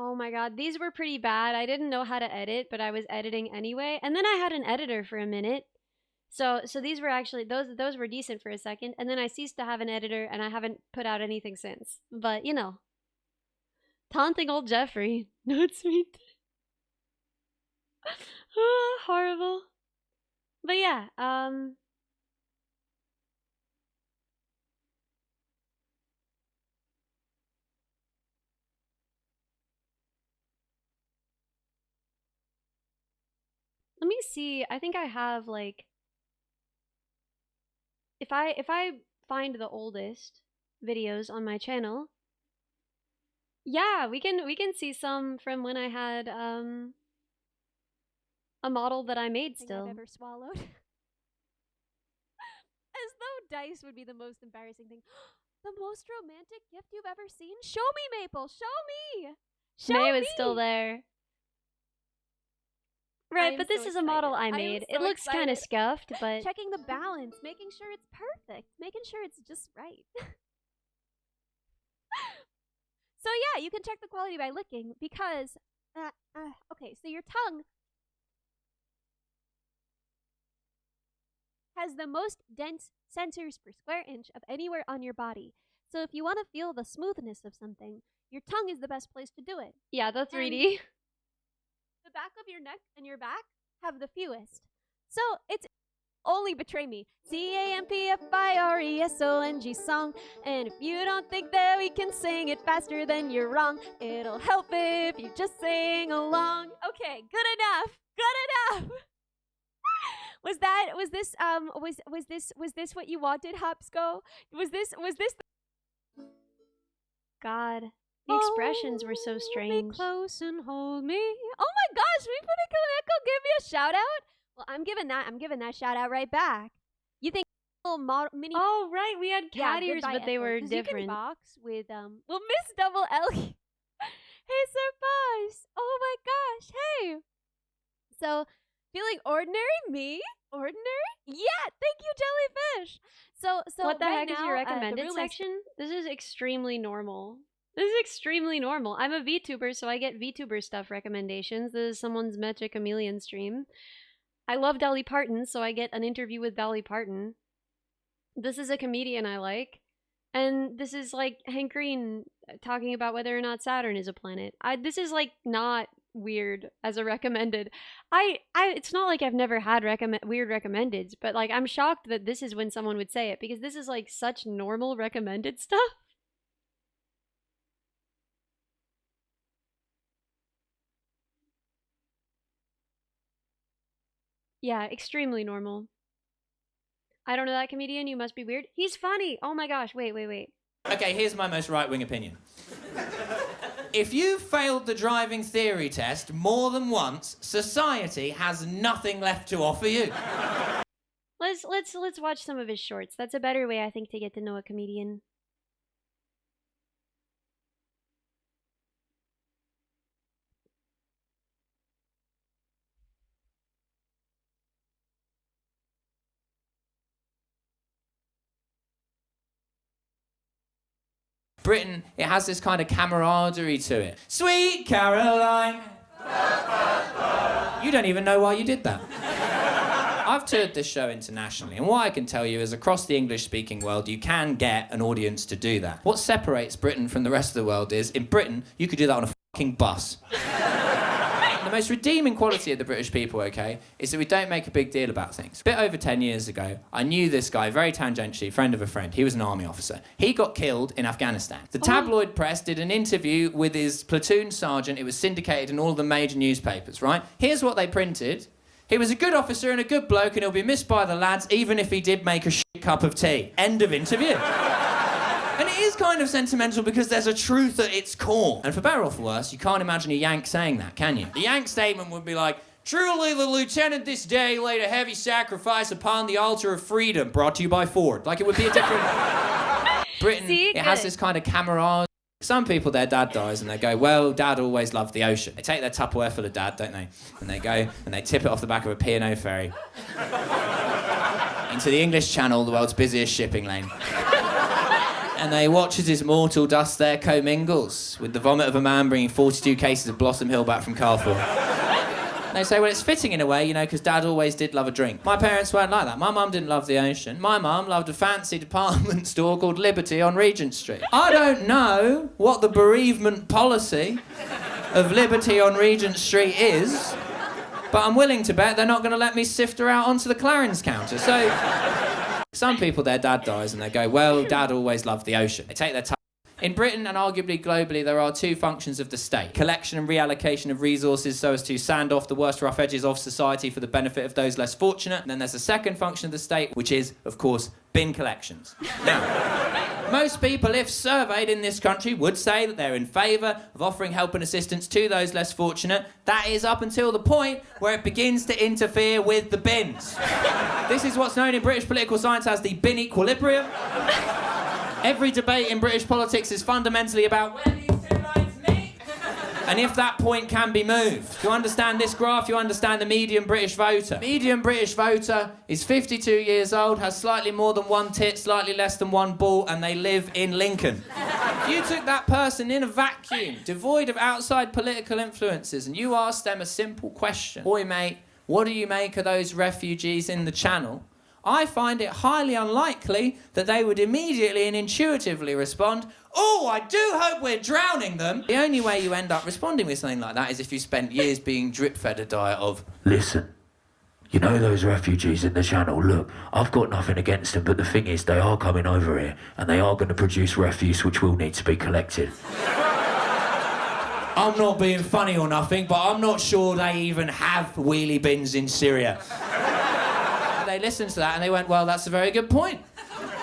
Oh my god, these were pretty bad. I didn't know how to edit, but I was editing anyway. And then I had an editor for a minute. So these were actually, those were decent for a second. And then I ceased to have an editor and I haven't put out anything since. But, you know. Taunting old Jeffrey. No, it's sweet. Oh, horrible. But yeah, let me see. I think I have like if I find the oldest videos on my channel, yeah, we can see some from when I had a model that I made still. I've ever swallowed. As though dice would be the most embarrassing thing. The most romantic gift you've ever seen? Show me, Maple. Show me. May was still there. Right, but this is a model I made. It looks kind of scuffed, but checking the balance, making sure it's perfect, making sure it's just right. So yeah, you can check the quality by licking because, okay, so your tongue has the most dense sensors per square inch of anywhere on your body. So if you want to feel the smoothness of something, your tongue is the best place to do it. Yeah, the 3D. The back of your neck and your back have the fewest. So it's only Betray Me. CAMPFIRESONG song. And if you don't think that we can sing it faster, then you're wrong. It'll help if you just sing along. Okay, good enough. Good enough. Was this what you wanted, Hopsco? Was this God. The expressions were so strange. Hold me close and hold me. Oh my gosh, Echo give me a shout out? Well, I'm giving that shout out right back. You think mini? Oh right, we had cat ears, but they were different. You can box with well, Miss Double Ellie. Hey, surprise! Oh my gosh, hey. So, feeling ordinary? Me? Ordinary? Yeah, thank you, Jellyfish. So what the heck is your recommended section? This is extremely normal. This is extremely normal. I'm a VTuber, so I get VTuber stuff recommendations. This is someone's Magic Chameleon stream. I love Dolly Parton, so I get an interview with Dolly Parton. This is a comedian I like. And this is like Hank Green talking about whether or not Saturn is a planet. This is like not weird as a recommended. I it's not like I've never had weird recommendeds, but like I'm shocked that this is when someone would say it because this is like such normal recommended stuff. Yeah, extremely normal. I don't know that comedian. You must be weird. He's funny. Oh my gosh. Wait. Okay, here's my most right-wing opinion. If you failed the driving theory test more than once, society has nothing left to offer you. Let's watch some of his shorts. That's a better way, I think, to get to know a comedian. Britain, it has this kind of camaraderie to it. Sweet Caroline. You don't even know why you did that. I've toured this show internationally, and what I can tell you is across the English-speaking world, you can get an audience to do that. What separates Britain from the rest of the world is, in Britain, you could do that on a fucking bus. The most redeeming quality of the British people, okay, is that we don't make a big deal about things. A bit over 10 years ago, I knew this guy very tangentially, friend of a friend. He was an army officer. He got killed in Afghanistan. The tabloid press did an interview with his platoon sergeant. It was syndicated in all the major newspapers, right? Here's what they printed. He was a good officer and a good bloke, and he'll be missed by the lads, even if he did make a shit cup of tea. End of interview. And it is kind of sentimental because there's a truth at its core. And for better or for worse, you can't imagine a Yank saying that, can you? The Yank statement would be like, truly the lieutenant this day laid a heavy sacrifice upon the altar of freedom, brought to you by Ford. Like, it would be a different... Britain, it has this kind of camaraderie. Some people, their dad dies and they go, well, Dad always loved the ocean. They take their Tupperware full of Dad, don't they? And they go and they tip it off the back of a P&O ferry into the English Channel, the world's busiest shipping lane. And they watch as his mortal dust there commingles with the vomit of a man bringing 42 cases of Blossom Hill back from Carrefour. They say, well, it's fitting in a way, you know, because Dad always did love a drink. My parents weren't like that. My mum didn't love the ocean. My mum loved a fancy department store called Liberty on Regent Street. I don't know what the bereavement policy of Liberty on Regent Street is, but I'm willing to bet they're not going to let me sift her out onto the Clarence counter. So, some people, their dad dies and they go, well, Dad always loved the ocean. They take their time. In Britain and arguably globally, there are two functions of the state. Collection and reallocation of resources so as to sand off the worst rough edges of society for the benefit of those less fortunate. And then there's a second function of the state, which is, of course, bin collections. Now, most people, if surveyed in this country, would say that they're in favour of offering help and assistance to those less fortunate. That is up until the point where it begins to interfere with the bins. This is what's known in British political science as the bin equilibrium. Every debate in British politics is fundamentally about where these two lines meet and if that point can be moved. To understand this graph, you understand the median British voter. Median British voter is 52 years old, has slightly more than one tit, slightly less than one ball, and they live in Lincoln. If you took that person in a vacuum, devoid of outside political influences, and you asked them a simple question, boy mate, what do you make of those refugees in the Channel? I find it highly unlikely that they would immediately and intuitively respond, oh, I do hope we're drowning them. The only way you end up responding with something like that is if you spent years being drip-fed a diet of, listen, you know those refugees in the Channel, look, I've got nothing against them, but the thing is they are coming over here and they are going to produce refuse which will need to be collected. I'm not being funny or nothing, but I'm not sure they even have wheelie bins in Syria. They listened to that and they went, well, that's a very good point.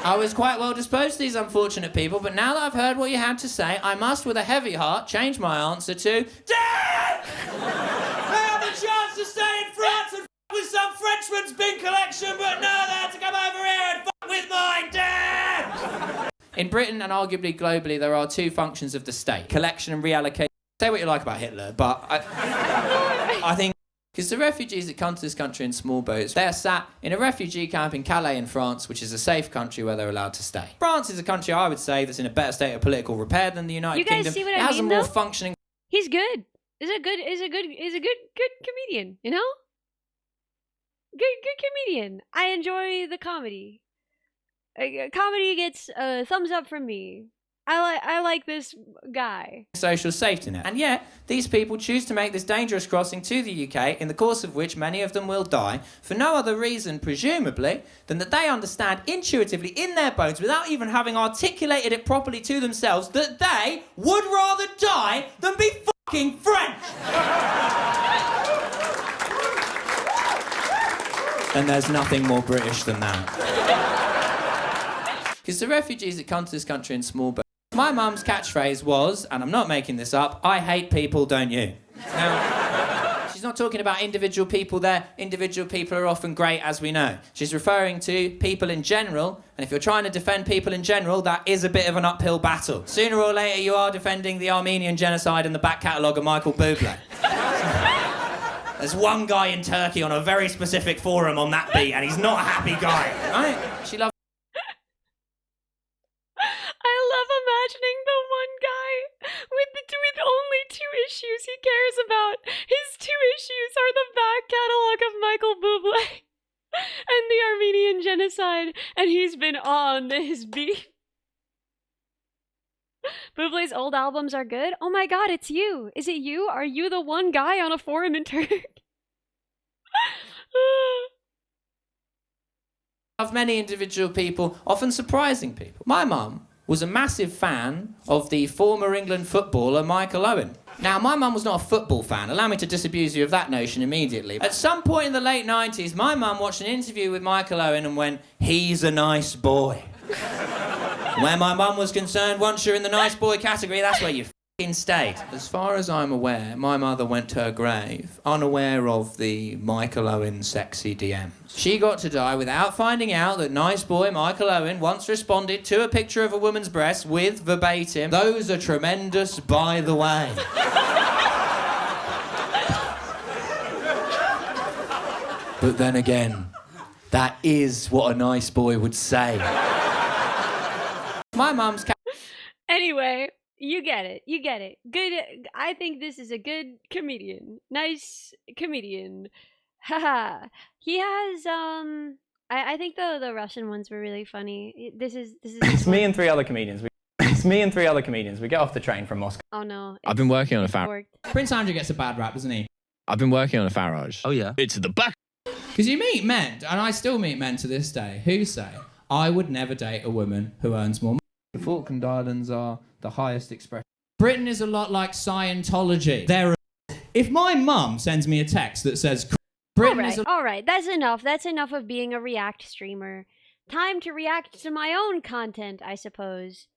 I was quite well disposed to these unfortunate people, but now that I've heard what you had to say, I must, with a heavy heart, change my answer to, Dad! I have the chance to stay in France and with some Frenchman's bin collection, but no, they had to come over here and with mine, Dad! In Britain and arguably globally, there are two functions of the state. Collection and reallocation. Say what you like about Hitler, but I think because the refugees that come to this country in small boats, they're sat in a refugee camp in Calais in France, which is a safe country where they're allowed to stay. France is a country, I would say, that's in a better state of political repair than the United Kingdom. You guys see what I mean, It has a more though? functioning... He's good. He's a good comedian, you know? Good comedian. I enjoy the comedy. Comedy gets a thumbs up from me. I like this guy. social safety net. And yet, these people choose to make this dangerous crossing to the UK, in the course of which many of them will die, for no other reason, presumably, than that they understand intuitively in their bones, without even having articulated it properly to themselves, that they would rather die than be fucking French! And there's nothing more British than that. Because the refugees that come to this country in small boats. My mum's catchphrase was, and I'm not making this up, I hate people, don't you? Now, she's not talking about individual people there. Individual people are often great, as we know. She's referring to people in general, and if you're trying to defend people in general, that is a bit of an uphill battle. Sooner or later, you are defending the Armenian genocide and the back catalogue of Michael Bublé. There's one guy in Turkey on a very specific forum on that beat, and he's not a happy guy, right? She loves... I love imagining the one guy with only 2 issues he cares about. His 2 issues are the back catalog of Michael Bublé and the Armenian genocide, and he's been on this beat. Bublé's old albums are good. Oh my god, it's you. Is it you? Are you the one guy on a forum in Turkey? Of many individual people, often surprising people. My mum was a massive fan of the former England footballer Michael Owen. Now, my mum was not a football fan. Allow me to disabuse you of that notion immediately. At some point in the late 90s, my mum watched an interview with Michael Owen and went, he's a nice boy. Where my mum was concerned, once you're in the nice boy category, that's where you f***ing stayed. As far as I'm aware, my mother went to her grave unaware of the Michael Owen sexy DMs. She got to die without finding out that nice boy Michael Owen once responded to a picture of a woman's breast with, verbatim, those are tremendous, by the way. But then again, that is what a nice boy would say. My mum's... Anyway, you get it. You get it. Good. I think this is a good comedian. Nice comedian. Haha. He has, I think the Russian ones were really funny. This is It's me and 3 other comedians. It's me and 3 other comedians. We get off the train from Moscow. Oh no. I've been working on a Farage. Prince Andrew gets a bad rap, doesn't he? I've been working on a Farage. Oh yeah. It's the back. Because you meet men, and I still meet men to this day, who say, I would never date a woman who earns more money. The Falkland Islands are the highest expression. Britain is a lot like Scientology. If my mum sends me a text that says, Britain is all right, that's enough. That's enough of being a React streamer. Time to react to my own content, I suppose.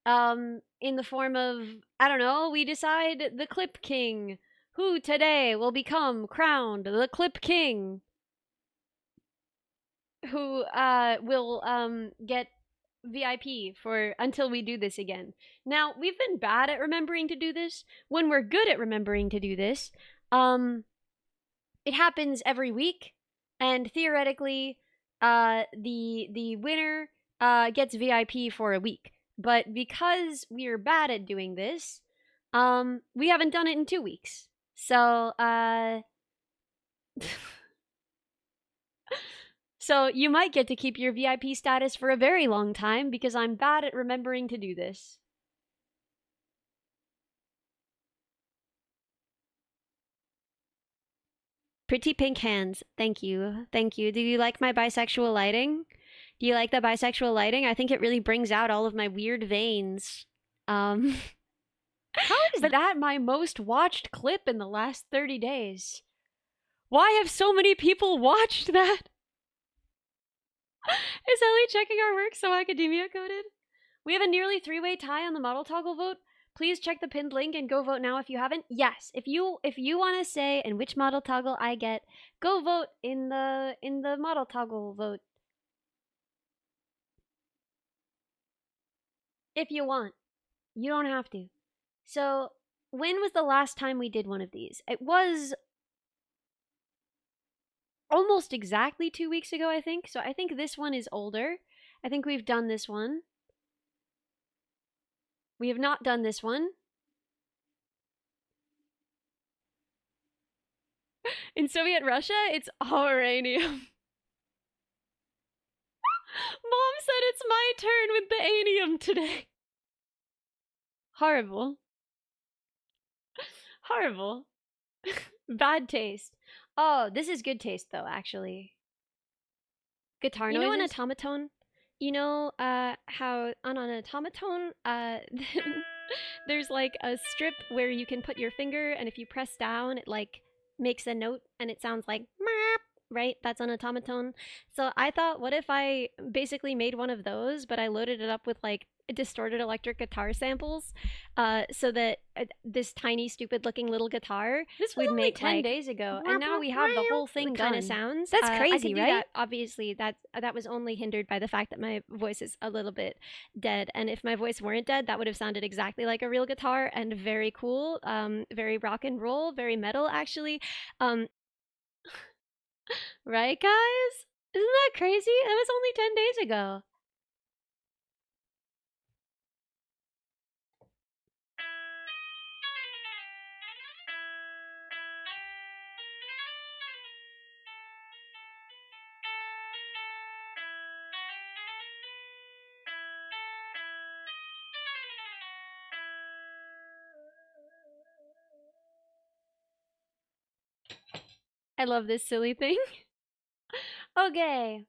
In the form of, I don't know, we decide the Clip King, who today will become crowned the Clip King, who will get VIP for until we do this again. Now, we've been bad at remembering to do this. When we're good at remembering to do this, it happens every week, and theoretically, the winner gets VIP for a week. But because we're bad at doing this, we haven't done it in 2 weeks. So, so you might get to keep your VIP status for a very long time because I'm bad at remembering to do this. Pretty pink hands. Thank you. Thank you. Do you like my bisexual lighting? Do you like the bisexual lighting? I think it really brings out all of my weird veins. How is that my most watched clip in the last 30 days? Why have so many people watched that? Is Ellie checking our work so academia coded? We have a nearly 3-way tie on the model toggle vote. Please check the pinned link and go vote now if you haven't. Yes, if you want to say in which model toggle I get, go vote in the model toggle vote. If you want. You don't have to. So, when was the last time we did one of these? It was almost exactly 2 weeks ago, I think. So I think this one is older. I think we've done this one. We have not done this one. In Soviet Russia, it's all uranium. Mom said it's my turn with the anium today. Horrible. Horrible. Bad taste. Oh, this is good taste though, actually. Guitar noises. You know an automaton? You know how on an automaton there's like a strip where you can put your finger, and if you press down it like makes a note and it sounds like meep, right? That's an automaton. So I thought, what if I basically made one of those, but I loaded it up with like distorted electric guitar samples, so that this tiny, stupid-looking little guitar this would make 10 days ago, and now we have the whole thing kind of sounds. That's crazy, right? That. Obviously, that was only hindered by the fact that my voice is a little bit dead, and if my voice weren't dead, that would have sounded exactly like a real guitar and very cool, very rock and roll, very metal, actually. Right, guys? Isn't that crazy? That was only 10 days ago. I love this silly thing. Okay.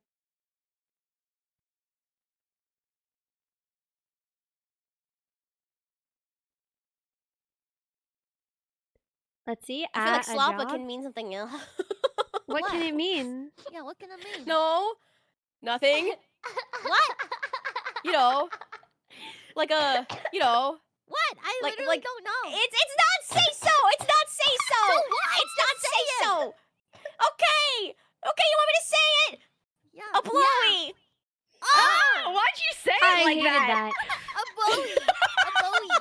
Let's see. I feel like slappa job? can mean something else. What can it mean? Yeah, what can it mean? No, nothing. What? You know, like a, you know. What? I literally don't know. It's not say so. It's not say so. So what? It's not say so. Okay. Okay, you want me to say it? Yeah. A blowy. Oh, why'd you say it like that? A bowie. A bowie.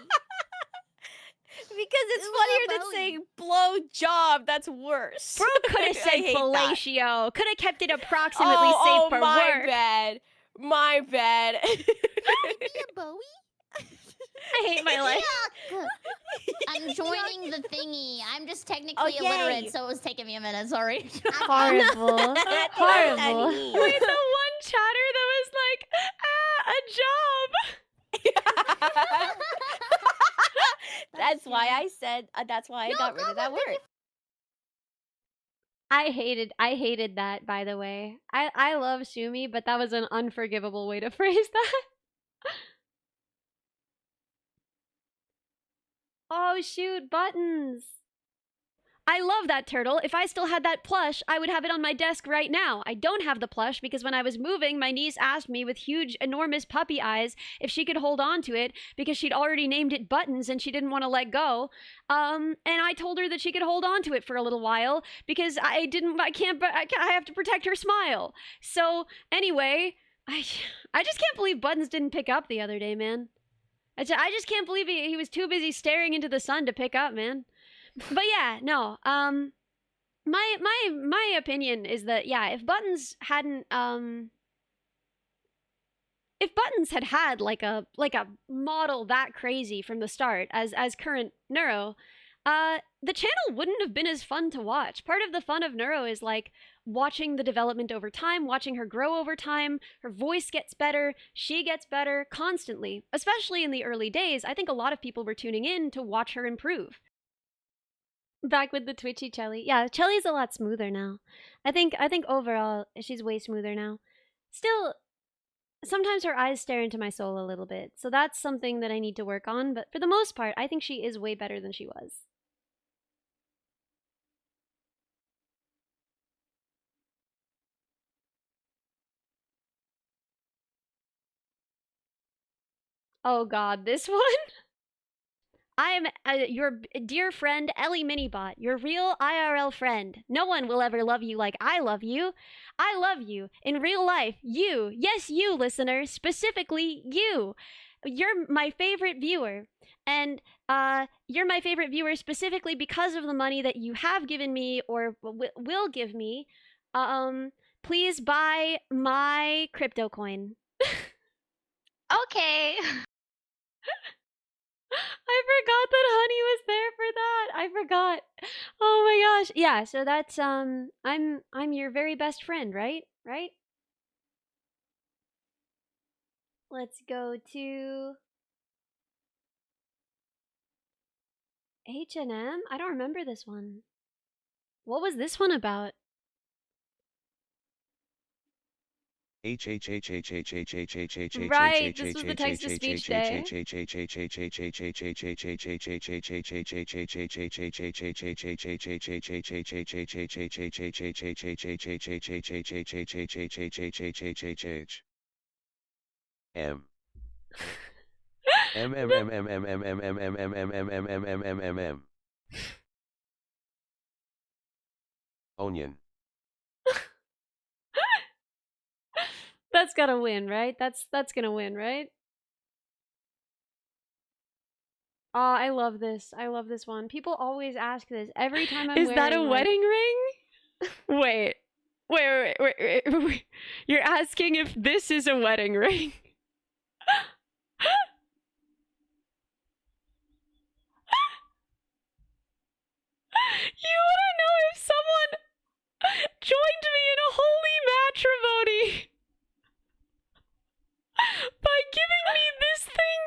Because it's Ooh, funnier a than bowie. saying blow job. That's worse. Bro could have I said hate that. fellatio. Could have kept it approximately safe for my work. bad. My bad. Be a bowie? I hate my life. Yuck. I'm joining the thingy. I'm just technically Oh, yay. illiterate, so it was taking me a minute. Sorry. Horrible. Horrible. Wait, Wait, the one chatter that was like, a job. That's why I said. That's why I got rid of that word. I hated that, by the way. I love Shumi, but that was an unforgivable way to phrase that. Oh shoot, buttons. I love that turtle. If I still had that plush, I would have it on my desk right now. I don't have the plush because when I was moving, my niece asked me with huge, enormous puppy eyes if she could hold on to it because she'd already named it Buttons and she didn't want to let go. And I told her that she could hold on to it for a little while because I have to protect her smile. So anyway, I just can't believe Buttons didn't pick up the other day, man. I just can't believe he was too busy staring into the sun to pick up, man. But yeah, no. My opinion is that yeah, if Buttons hadn't if Buttons had like a model that crazy from the start as current Neuro, the channel wouldn't have been as fun to watch. Part of the fun of Neuro is like watching the development over time, watching her grow over time. Her voice gets better, she gets better constantly. Especially in the early days, I think a lot of people were tuning in to watch her improve. Back with the twitchy Chellie. Yeah, Chellie's a lot smoother now. I think overall she's way smoother now. Still, sometimes her eyes stare into my soul a little bit, so that's something that I need to work on, but for the most part, I think she is way better than she was. Oh god, this one? I'm your dear friend, Ellie Minibot, your real IRL friend. No one will ever love you like I love you. I love you in real life. You, yes, you, listener, specifically you. You're my favorite viewer. And you're my favorite viewer specifically because of the money that you have given me or will give me. Please buy my crypto coin. Okay. I forgot that Honey was there for that. I forgot. Oh my gosh. Yeah, so that's I'm your very best friend, right? Right? Let's go to H&M? I don't remember this one. What was this one about? Right, this was the text-to-speech day. Onion. That's gotta win, right? That's gonna win, right? Oh, I love this. I love this one. People always ask this every time I'm Is wearing, that a like... wedding ring? Wait. You're asking if this is a wedding ring? You wanna know if someone joined me in a holy matrimony by giving me this thing?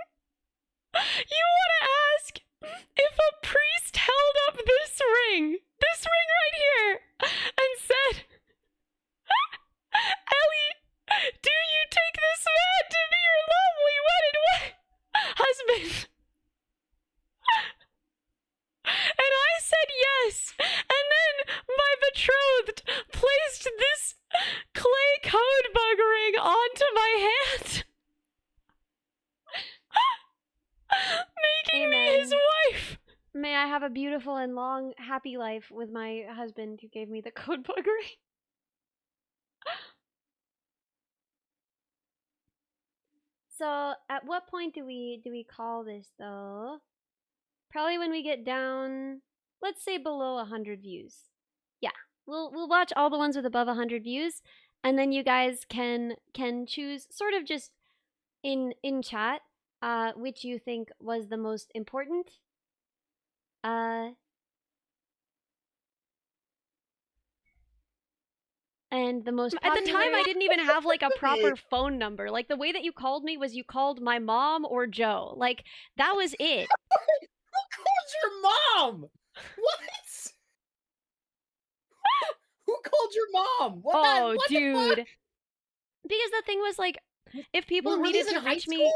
You wanna ask if a priest held up this ring right here, and said, Ellie, do you take this man to be your lovely wedded husband? And I said yes, and then my betrothed placed this clay code bug ring onto my hand, making me his wife. May I have a beautiful and long, happy life with my husband who gave me the code bug ring. So, at what point do we call this, though? Probably when we get down, let's say below 100 views. Yeah, we'll watch all the ones with above 100 views, and then you guys can choose sort of just in chat which you think was the most important. And the most popular... At the time, I didn't even have, like, a proper phone number. Like, the way that you called me was you called my mom or Joe. Like, that was it. Who called your mom? What? Who called your mom? What Dude. Because the thing was, like, if people needed to reach me...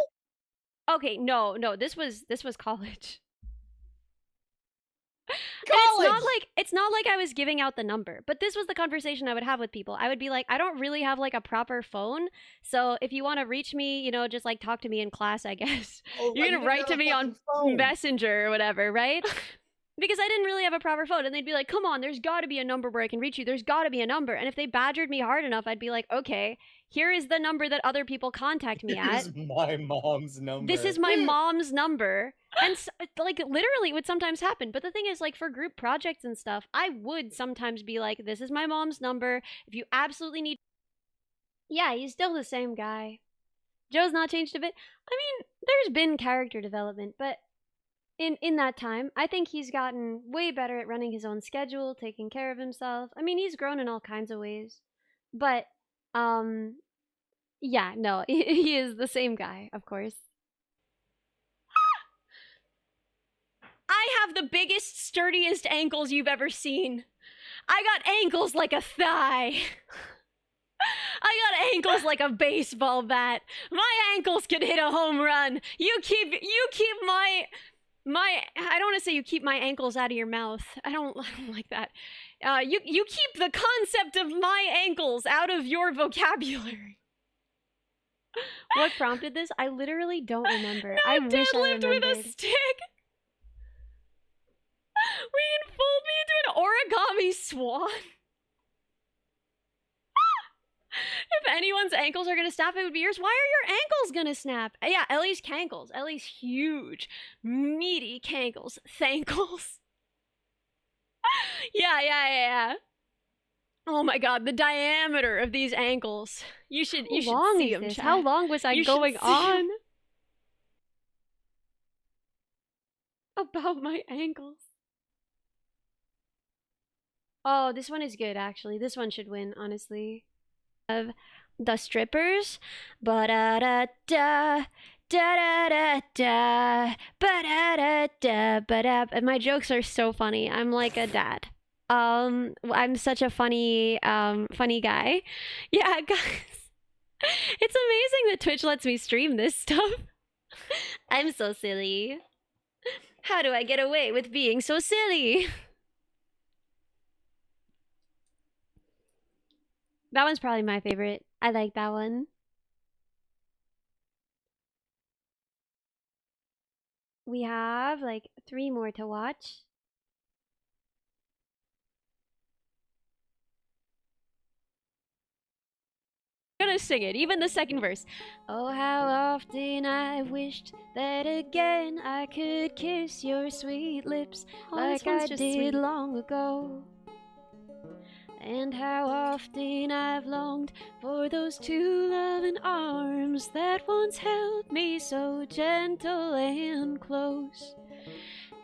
Okay, no, this was college. It's not like I was giving out the number, but this was the conversation I would have with people. I would be like, I don't really have like a proper phone, so if you want to reach me, you know, just like talk to me in class, I guess. You're gonna write to me on Messenger or whatever, right? Because I didn't really have a proper phone, and they'd be like, come on, there's gotta be a number where I can reach you. There's gotta be a number. And if they badgered me hard enough, I'd be like, okay, here is the number that other people contact me at. Here's my mom's number. This is my mom's number. And like literally it would sometimes happen. But the thing is, like, for group projects and stuff, I would sometimes be like, this is my mom's number. If you absolutely need... Yeah, he's still the same guy. Joe's not changed a bit. I mean, there's been character development, but in that time, I think he's gotten way better at running his own schedule, taking care of himself. I mean, he's grown in all kinds of ways. But, yeah, no, he is the same guy, of course. I have the biggest, sturdiest ankles you've ever seen. I got ankles like a thigh. I got ankles like a baseball bat. My ankles can hit a home run. You keep my I don't want to say you keep my ankles out of your mouth. I don't like that. You keep the concept of my ankles out of your vocabulary. What prompted this? I literally don't remember. I wish I remembered. Deadlift with a stick. We can fold me into an origami swan. If anyone's ankles are gonna snap, it would be yours. Why are your ankles gonna snap? Yeah, Ellie's cankles. Ellie's huge, meaty cankles. Thankles. Yeah. Oh my god, the diameter of these ankles. You should see them. How long was I going on? About my ankles. Oh, this one is good, actually. This one should win, honestly. Of the strippers. Ba-da-da-da, Da da da da, ba da da da, ba da. And my jokes are so funny. I'm like a dad. I'm such a funny guy. Yeah, guys. It's amazing that Twitch lets me stream this stuff. I'm so silly. How do I get away with being so silly? That one's probably my favorite. I like that one. We have like 3 more to watch. I'm gonna sing it, even the second verse. Oh, how often I've wished that again I could kiss your sweet lips like I did long ago. And how often I've longed for those 2 loving arms that once held me so gentle and close.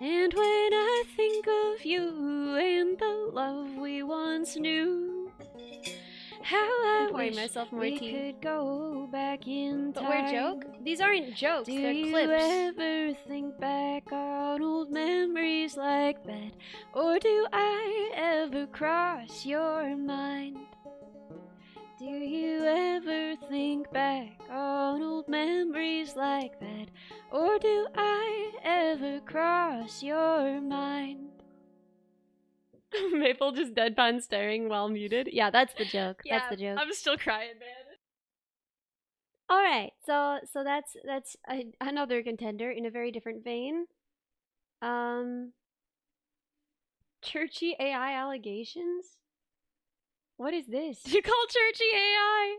And when I think of you and the love we once knew, how I wish myself more we could go back in time. But we're joke? These aren't jokes, they're clips. Do you ever think back on old memories like that? Or do I ever cross your mind? Do you ever think back on old memories like that? Or do I ever cross your mind? Maple just deadpan staring while muted. Yeah, that's the joke. Yeah, that's the joke. I'm still crying, man. All right, so that's another contender in a very different vein. Churchy AI allegations. What is this? You call Churchy AI?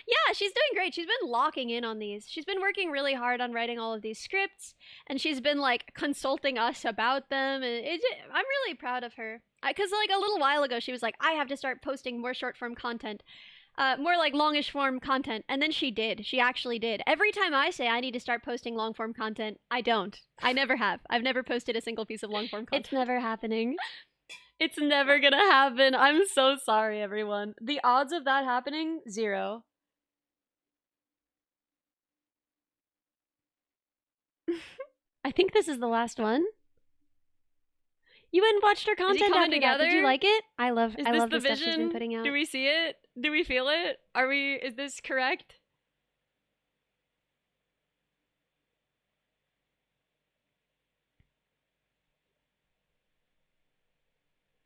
Yeah, she's doing great. She's been locking in on these. She's been working really hard on writing all of these scripts, and she's been like consulting us about them. And I'm really proud of her. Because like a little while ago, she was like, I have to start posting more short form content. More like longish form content. And then she did. She actually did. Every time I say I need to start posting long form content, I don't. I never have. I've never posted a single piece of long form content. It's never happening. It's never gonna happen. I'm so sorry, everyone. The odds of that happening, 0. I think this is the last one. You went and watched her content after that. Did you like it? I love the stuff she's been putting out. Do we see it? Do we feel it? Is this correct?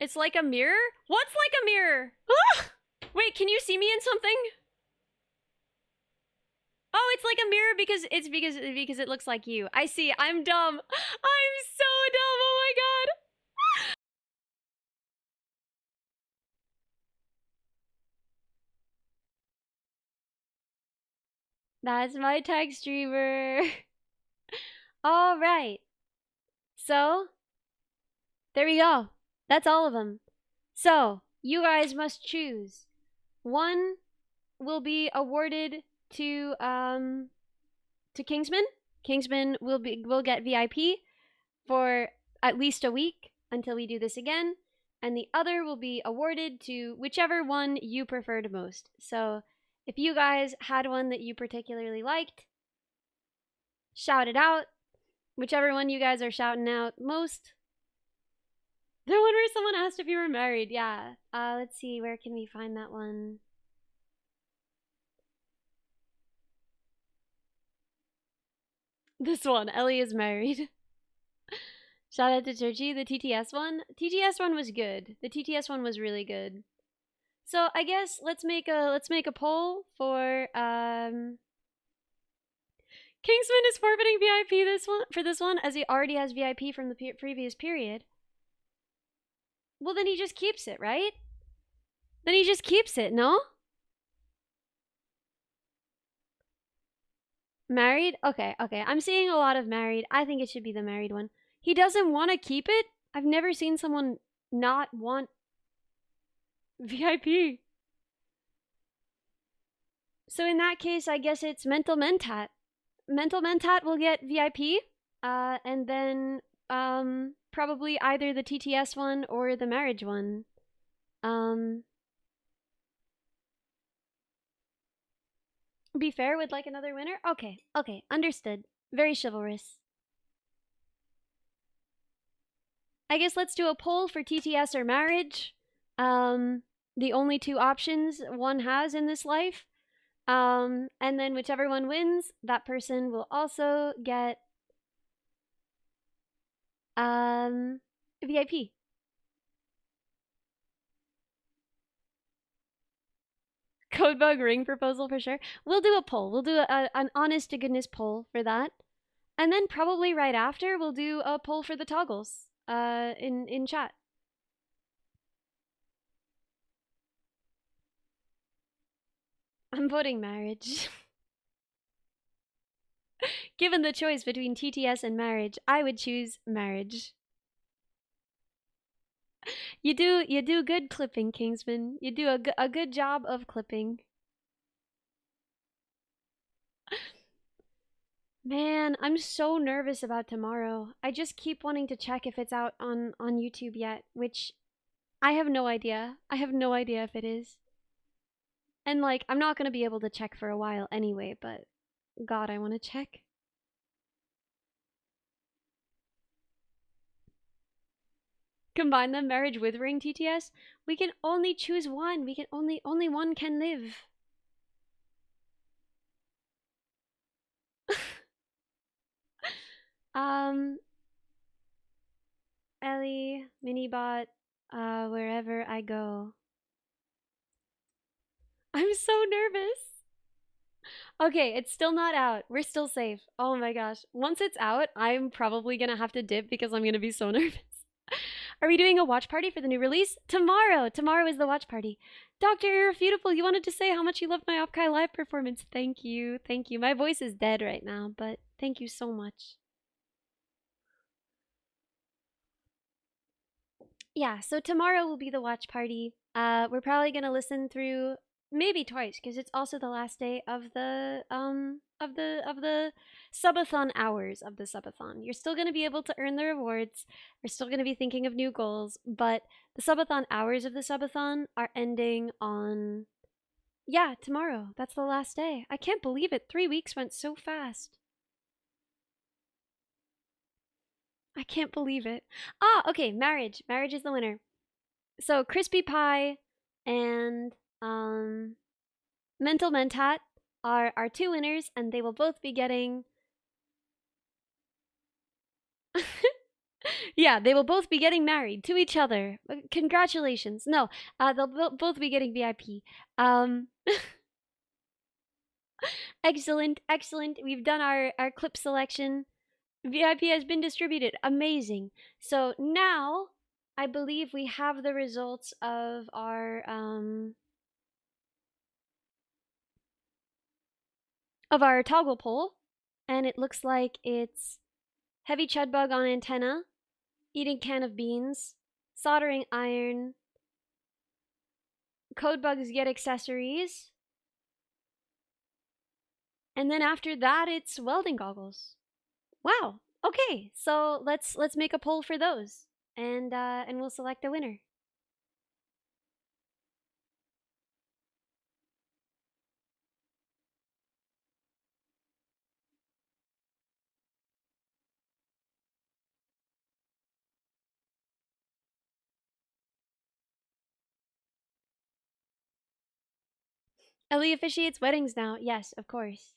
It's like a mirror? What's like a mirror? Ah! Wait, can you see me in something? Oh, it's like a mirror because it looks like you. I see. I'm dumb. I'm so dumb. Oh my god. That's my tag streamer. All right. So, there we go. That's all of them. So, you guys must choose. One will be awarded to Kingsman. Kingsman will get VIP for at least a week until we do this again, and the other will be awarded to whichever one you preferred most. So, if you guys had one that you particularly liked, shout it out. Whichever one you guys are shouting out most. The one where someone asked if you were married, yeah. Let's see, where can we find that one? This one, Ellie is married. Shout out to Churchy, the TTS one. TTS one was good. The TTS one was really good. So I guess let's make a poll for Kingsman is forfeiting VIP for this one as he already has VIP from the previous period. Well, then he just keeps it, right? Then he just keeps it, no? Married? Okay. I'm seeing a lot of married. I think it should be the married one. He doesn't want to keep it? I've never seen someone not want VIP. So in that case, I guess it's Mental Mentat. Mental Mentat will get VIP, and then probably either the TTS one or the marriage one. Be fair, would like another winner? Okay, okay, understood. Very chivalrous. I guess let's do a poll for TTS or marriage. The only two options one has in this life. And then whichever one wins, that person will also get VIP. Codebug ring proposal for sure. We'll do a poll. We'll do an honest to goodness poll for that. And then probably right after we'll do a poll for the toggles in chat. I'm voting marriage. Given the choice between TTS and marriage, I would choose marriage. You do good clipping, Kingsman. You do a good job of clipping. Man, I'm so nervous about tomorrow. I just keep wanting to check if it's out on YouTube yet, which I have no idea. I have no idea if it is. And like, I'm not gonna be able to check for a while anyway, but God, I want to check. Combine them, marriage with ring TTS. We can only choose one. We can only one can live. Ellie, Minibot, wherever I go. I'm so nervous. Okay, it's still not out. We're still safe. Oh my gosh. Once it's out, I'm probably gonna have to dip because I'm gonna be so nervous. Are we doing a watch party for the new release? Tomorrow! Tomorrow is the watch party. Dr. Irrefutable, you wanted to say how much you loved my Opkai live performance. Thank you. Thank you. My voice is dead right now, but thank you so much. Yeah, so tomorrow will be the watch party. We're probably gonna listen through maybe twice because it's also the last day of the subathon hours of the subathon. You're still gonna be able to earn the rewards. We're still gonna be thinking of new goals, but the subathon hours of the subathon are ending on tomorrow. That's the last day. I can't believe it. 3 weeks went so fast. I can't believe it. Okay, marriage. Marriage is the winner. So Crispy Pie and Mental Mentat are our two winners, and they will both be getting yeah, they will both be getting married to each other. Congratulations. No, they'll both be getting VIP. Excellent, excellent. We've done our clip selection. VIP has been distributed. Amazing. So now I believe we have the results of our toggle poll, and it looks like it's heavy chud bug on antenna, eating can of beans, soldering iron, code bugs get accessories, and then after that it's welding goggles. Wow. Okay, so let's make a poll for those, and we'll select a winner. Ellie officiates weddings now. Yes, of course.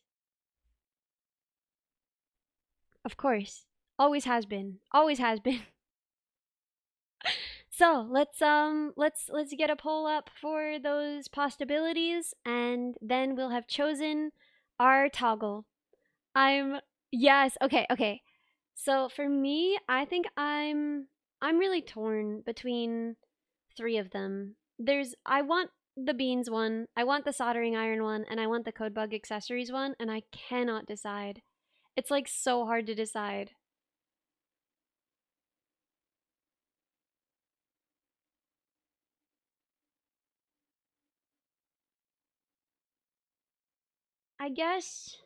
Of course. Always has been. Always has been. So let's get a poll up for those possibilities, and then we'll have chosen our toggle. Yes, okay. So for me, I think I'm really torn between 3 of them. I want the beans one, I want the soldering iron one, and I want the code bug accessories one, and I cannot decide. It's like so hard to decide. I guess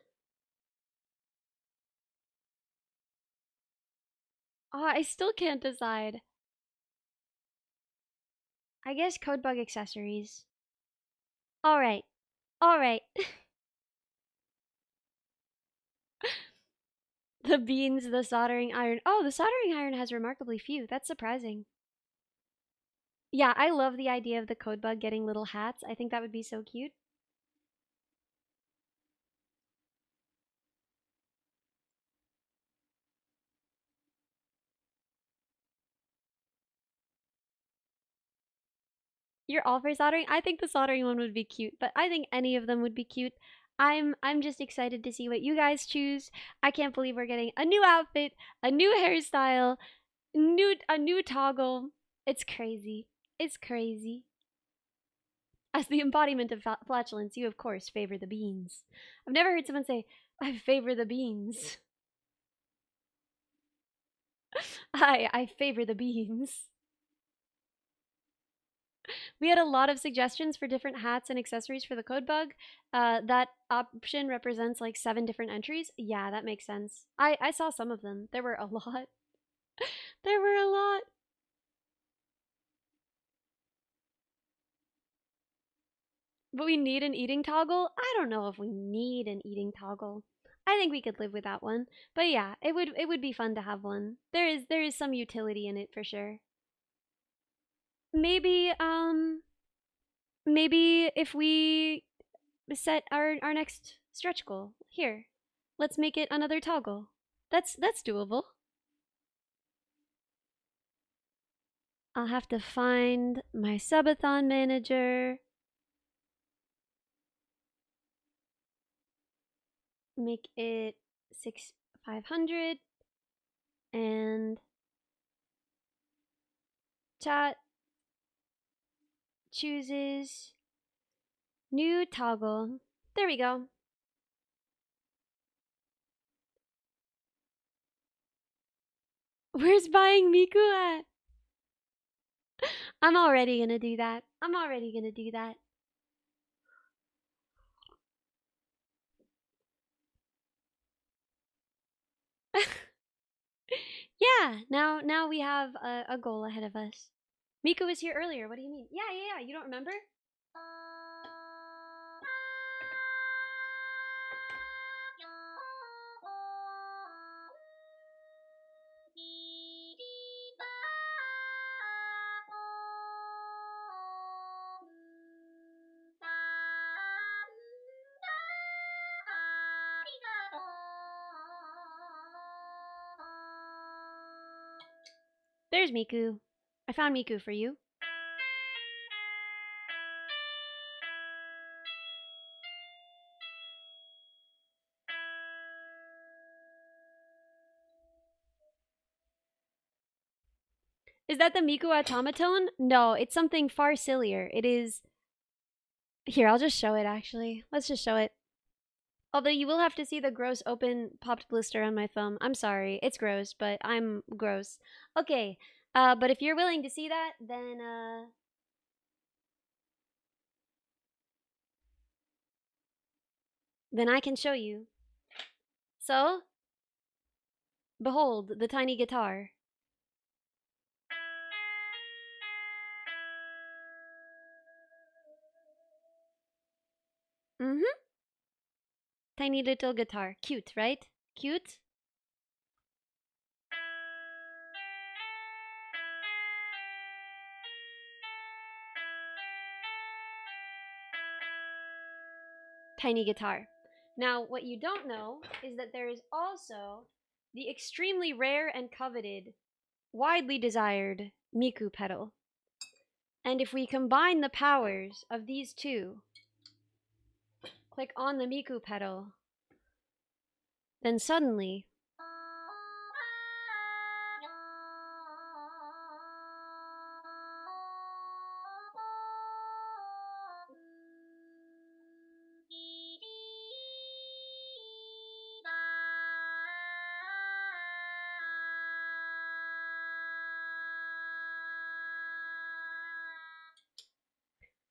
I still can't decide. I guess code bug accessories. All right. The beans, the soldering iron. Oh, the soldering iron has remarkably few. That's surprising. Yeah, I love the idea of the code bug getting little hats. I think that would be so cute. You're all for soldering? I think the soldering one would be cute, but I think any of them would be cute. I'm just excited to see what you guys choose. I can't believe we're getting a new outfit, a new hairstyle, a new toggle. It's crazy. It's crazy. As the embodiment of flatulence, you of course favor the beans. I've never heard someone say, I favor the beans. I favor the beans. We had a lot of suggestions for different hats and accessories for the code bug. That option represents like 7 different entries. Yeah, that makes sense. I saw some of them. There were a lot. There were a lot. But we need an eating toggle? I don't know if we need an eating toggle. I think we could live without one. But yeah, it would be fun to have one. There is some utility in it for sure. Maybe maybe if we set our next stretch goal here, let's make it another toggle. That's doable. I'll have to find my subathon manager. Make it 500 and chat chooses new toggle. There we go. Where's buying Miku at? I'm already gonna do that. I'm already gonna do that. Yeah, now we have a goal ahead of us. Miku was here earlier. What do you mean? Yeah. You don't remember? There's Miku. I found Miku for you. Is that the Miku automaton? No, it's something far sillier. It is... Here, I'll just show it actually. Let's just show it. Although you will have to see the gross open popped blister on my thumb. I'm sorry. It's gross, but I'm gross. Okay. But if you're willing to see that, then I can show you. So, behold the tiny guitar. Mm-hmm. Tiny little guitar. Cute, right? Cute? Tiny guitar. Now, what you don't know is that there is also the extremely rare and coveted, widely desired Miku pedal. And if we combine the powers of these two, click on the Miku pedal, then suddenly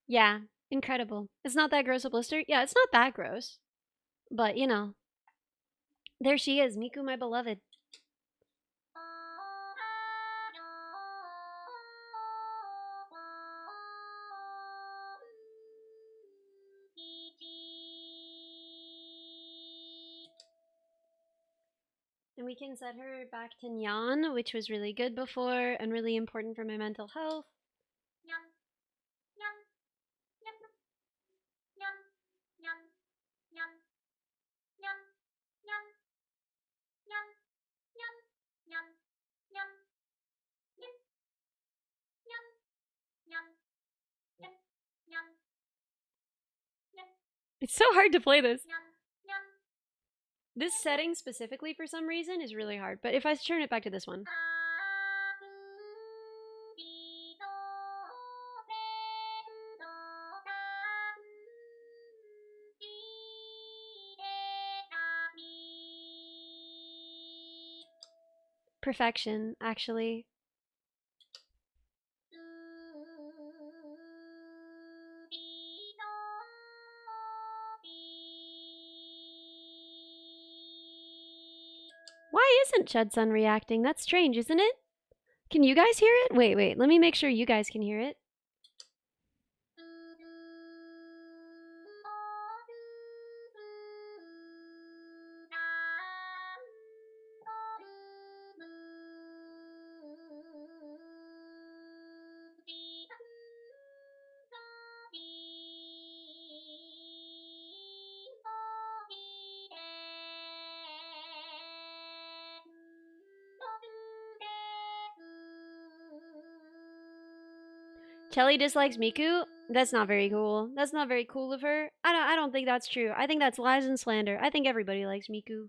yeah, incredible. It's not that gross a blister. Yeah, it's not that gross. But, you know, there she is, Miku, my beloved. And we can set her back to Nyan, which was really good before and really important for my mental health. It's so hard to play this. This setting specifically, for some reason, is really hard. But if I turn it back to this one. Perfection, actually. Why isn't Chudsun reacting? That's strange, isn't it? Can you guys hear it? Wait, let me make sure you guys can hear it. Chellie dislikes Miku? That's not very cool. That's not very cool of her. I don't think that's true. I think that's lies and slander. I think everybody likes Miku.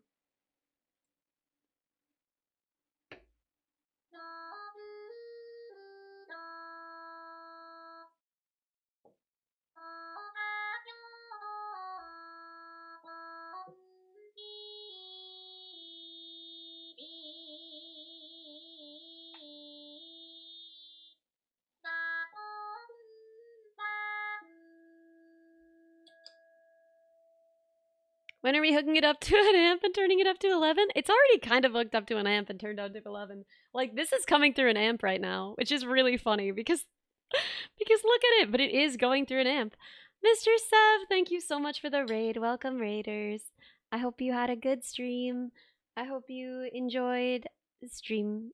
When are we hooking it up to an amp and turning it up to 11? It's already kind of hooked up to an amp and turned up to 11. Like, this is coming through an amp right now, which is really funny because look at it, but it is going through an amp. Mr. Sev, thank you so much for the raid. Welcome, raiders. I hope you had a good stream. I hope you enjoyed the stream.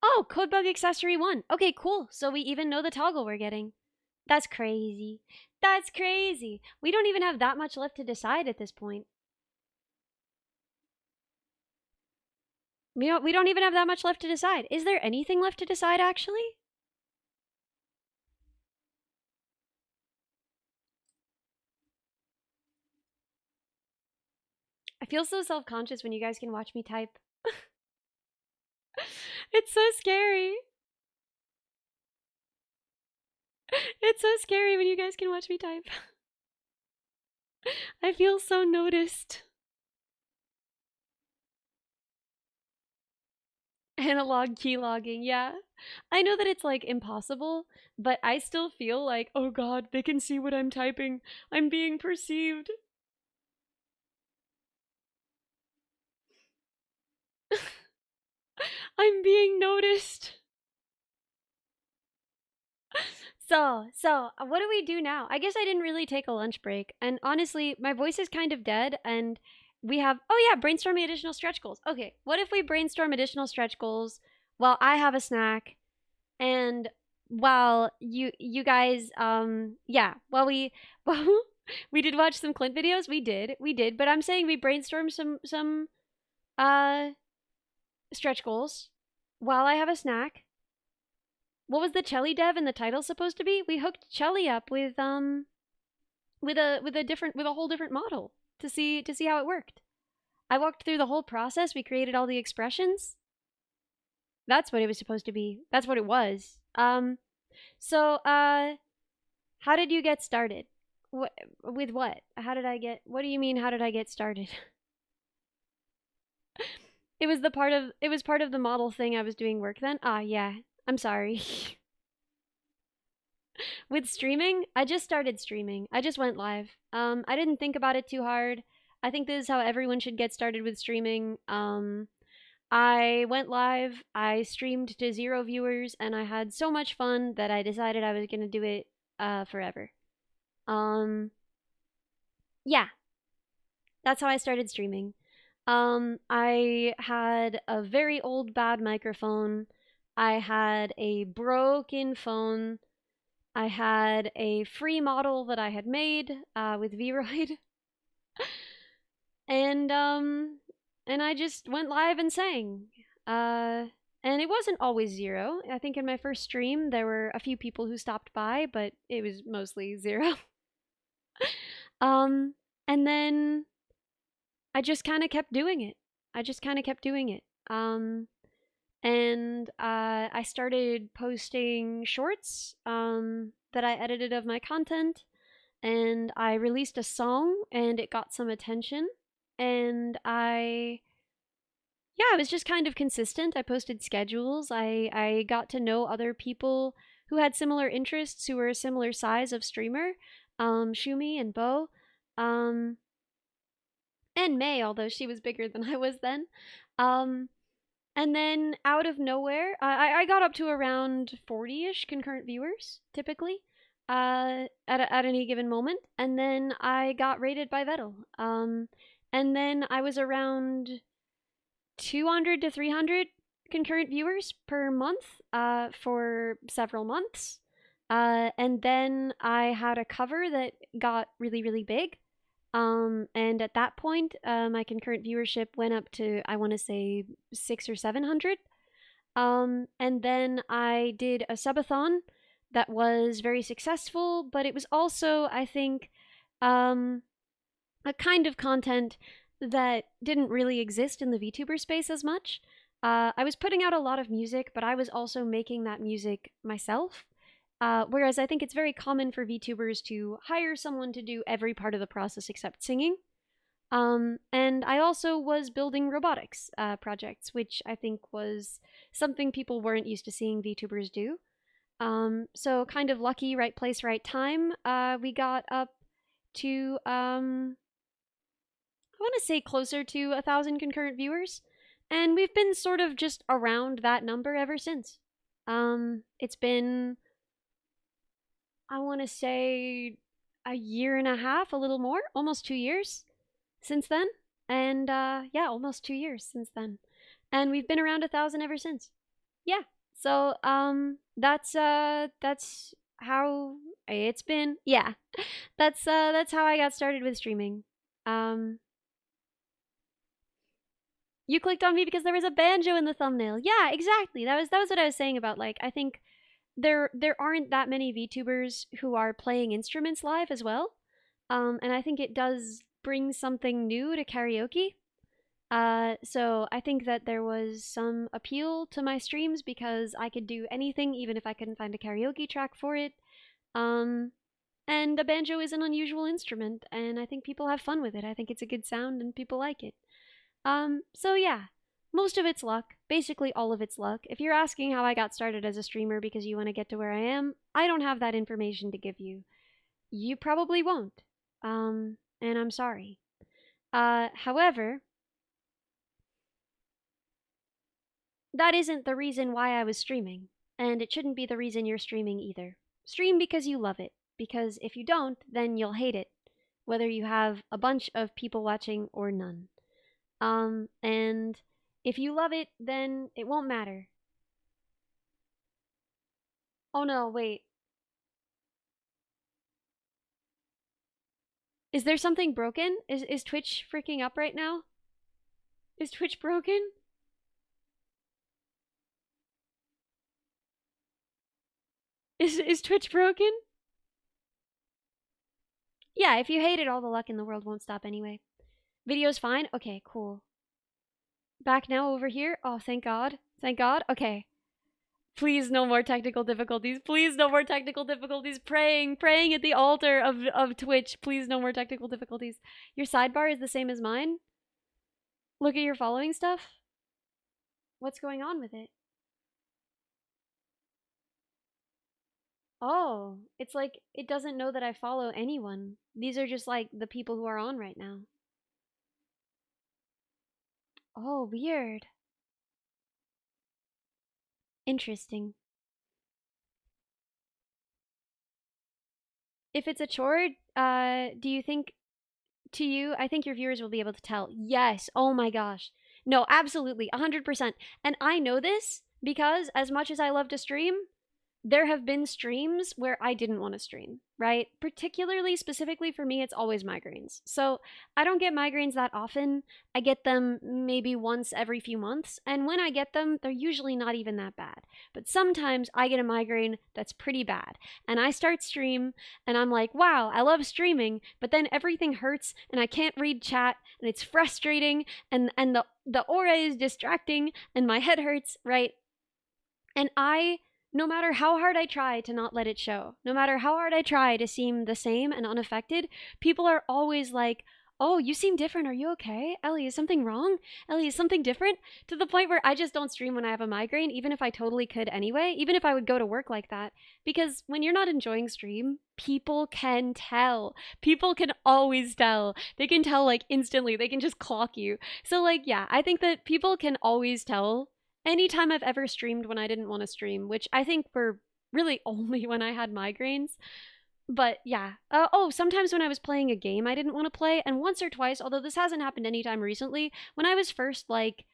Oh, Codebug Accessory 1. Okay, cool. So we even know the toggle we're getting. That's crazy. That's crazy. We don't even have that much left to decide at this point. We don't even have that much left to decide. Is there anything left to decide, actually? I feel so self-conscious when you guys can watch me type. It's so scary. It's so scary when you guys can watch me type. I feel so noticed. Analog keylogging, yeah. I know that it's like impossible, but I still feel like, oh god, they can see what I'm typing. I'm being perceived. I'm being noticed. So, what do we do now? I guess I didn't really take a lunch break, and honestly, my voice is kind of dead, and we have, oh yeah, brainstorming additional stretch goals. Okay, what if we brainstorm additional stretch goals while I have a snack, and while you guys, yeah, while we, well, we did watch some Clint videos, we did, but I'm saying we brainstorm some, stretch goals while I have a snack. What was the Chellie dev in the title supposed to be? We hooked Chellie up with a whole different model to see how it worked. I walked through the whole process. We created all the expressions. That's what it was supposed to be. That's what it was. So how did you get started? With what? What do you mean how did I get started? It was part of the model thing I was doing work then. Ah, yeah. I'm sorry. With streaming, I just started streaming. I just went live. I didn't think about it too hard. I think this is how everyone should get started with streaming. I went live, I streamed to 0 viewers, and I had so much fun that I decided I was gonna do it forever. yeah, that's how I started streaming. I had a very old bad microphone. I had a broken phone. I had a free model that I had made with Vroid. And I just went live and sang. And it wasn't always zero. I think in my first stream there were a few people who stopped by, but it was mostly zero. um, and then I just kind of kept doing it. I just kind of kept doing it. And I started posting shorts that I edited of my content, and I released a song, and it got some attention. And I was just kind of consistent. I posted schedules. I got to know other people who had similar interests, who were a similar size of streamer, Shumi and Bo, um, and May, although she was bigger than I was then. Um, and then out of nowhere, I got up to around 40-ish concurrent viewers, typically, at any given moment. And then I got rated by Vettel. And then I was around 200 to 300 concurrent viewers per month for several months. And then I had a cover that got really, really big. And at that point, my concurrent viewership went up to, I want to say, 600 or 700. And then I did a subathon that was very successful, but it was also, I think, a kind of content that didn't really exist in the VTuber space as much. I was putting out a lot of music, but I was also making that music myself. Whereas I think it's very common for VTubers to hire someone to do every part of the process except singing. And I also was building robotics projects, which I think was something people weren't used to seeing VTubers do. So kind of lucky, right place, right time. We got up to, I want to say closer to 1,000 concurrent viewers. And we've been sort of just around that number ever since. It's been, I want to say, a year and a half, a little more, almost 2 years since then. And yeah, almost 2 years since then. And we've been around 1,000 ever since. Yeah. So that's how it's been. Yeah. That's how I got started with streaming. You clicked on me because there was a banjo in the thumbnail. Yeah, exactly. That was what I was saying about, like, I think there aren't that many VTubers who are playing instruments live as well. And I think it does bring something new to karaoke. So I think that there was some appeal to my streams because I could do anything even if I couldn't find a karaoke track for it. And a banjo is an unusual instrument, and I think people have fun with it. I think it's a good sound and people like it. So yeah, most of it's luck. Basically all of it's luck. If you're asking how I got started as a streamer because you want to get to where I am, I don't have that information to give you. You probably won't. And I'm sorry. However, that isn't the reason why I was streaming, and it shouldn't be the reason you're streaming either. Stream because you love it, because if you don't, then you'll hate it, whether you have a bunch of people watching or none. And if you love it, then it won't matter. Oh no, wait. Is there something broken? Is Twitch freaking up right now? Is Twitch broken? Is Twitch broken? Yeah, if you hate it, all the luck in the world won't stop anyway. Video's fine? Okay, cool. Back now over here? Oh, thank God. Thank God? Okay. Please, no more technical difficulties. Please, no more technical difficulties. Praying at the altar of Twitch. Please, no more technical difficulties. Your sidebar is the same as mine? Look at your following stuff? What's going on with it? Oh, it's like it doesn't know that I follow anyone. These are just like the people who are on right now. Oh, weird. Interesting. If it's a chore, do you think to you, I think your viewers will be able to tell. Yes. Oh my gosh. No, absolutely. 100%. And I know this because as much as I love to stream, there have been streams where I didn't want to stream, right? Particularly, specifically for me, it's always migraines. So I don't get migraines that often. I get them maybe once every few months. And when I get them, they're usually not even that bad. But sometimes I get a migraine that's pretty bad. And I start stream and I'm like, wow, I love streaming. But then everything hurts and I can't read chat and it's frustrating and the aura is distracting and my head hurts, right? And no matter how hard I try to not let it show, no matter how hard I try to seem the same and unaffected, people are always like, oh, you seem different. Are you okay? Ellie, is something wrong? Ellie, is something different? To the point where I just don't stream when I have a migraine, even if I totally could anyway, even if I would go to work like that. Because when you're not enjoying stream, people can tell. People can always tell. They can tell like instantly. They can just clock you. So like, yeah, I think that people can always tell. Anytime I've ever streamed when I didn't want to stream, which I think were really only when I had migraines. But yeah. Sometimes when I was playing a game I didn't want to play, and once or twice, although this hasn't happened anytime recently, when I was first like,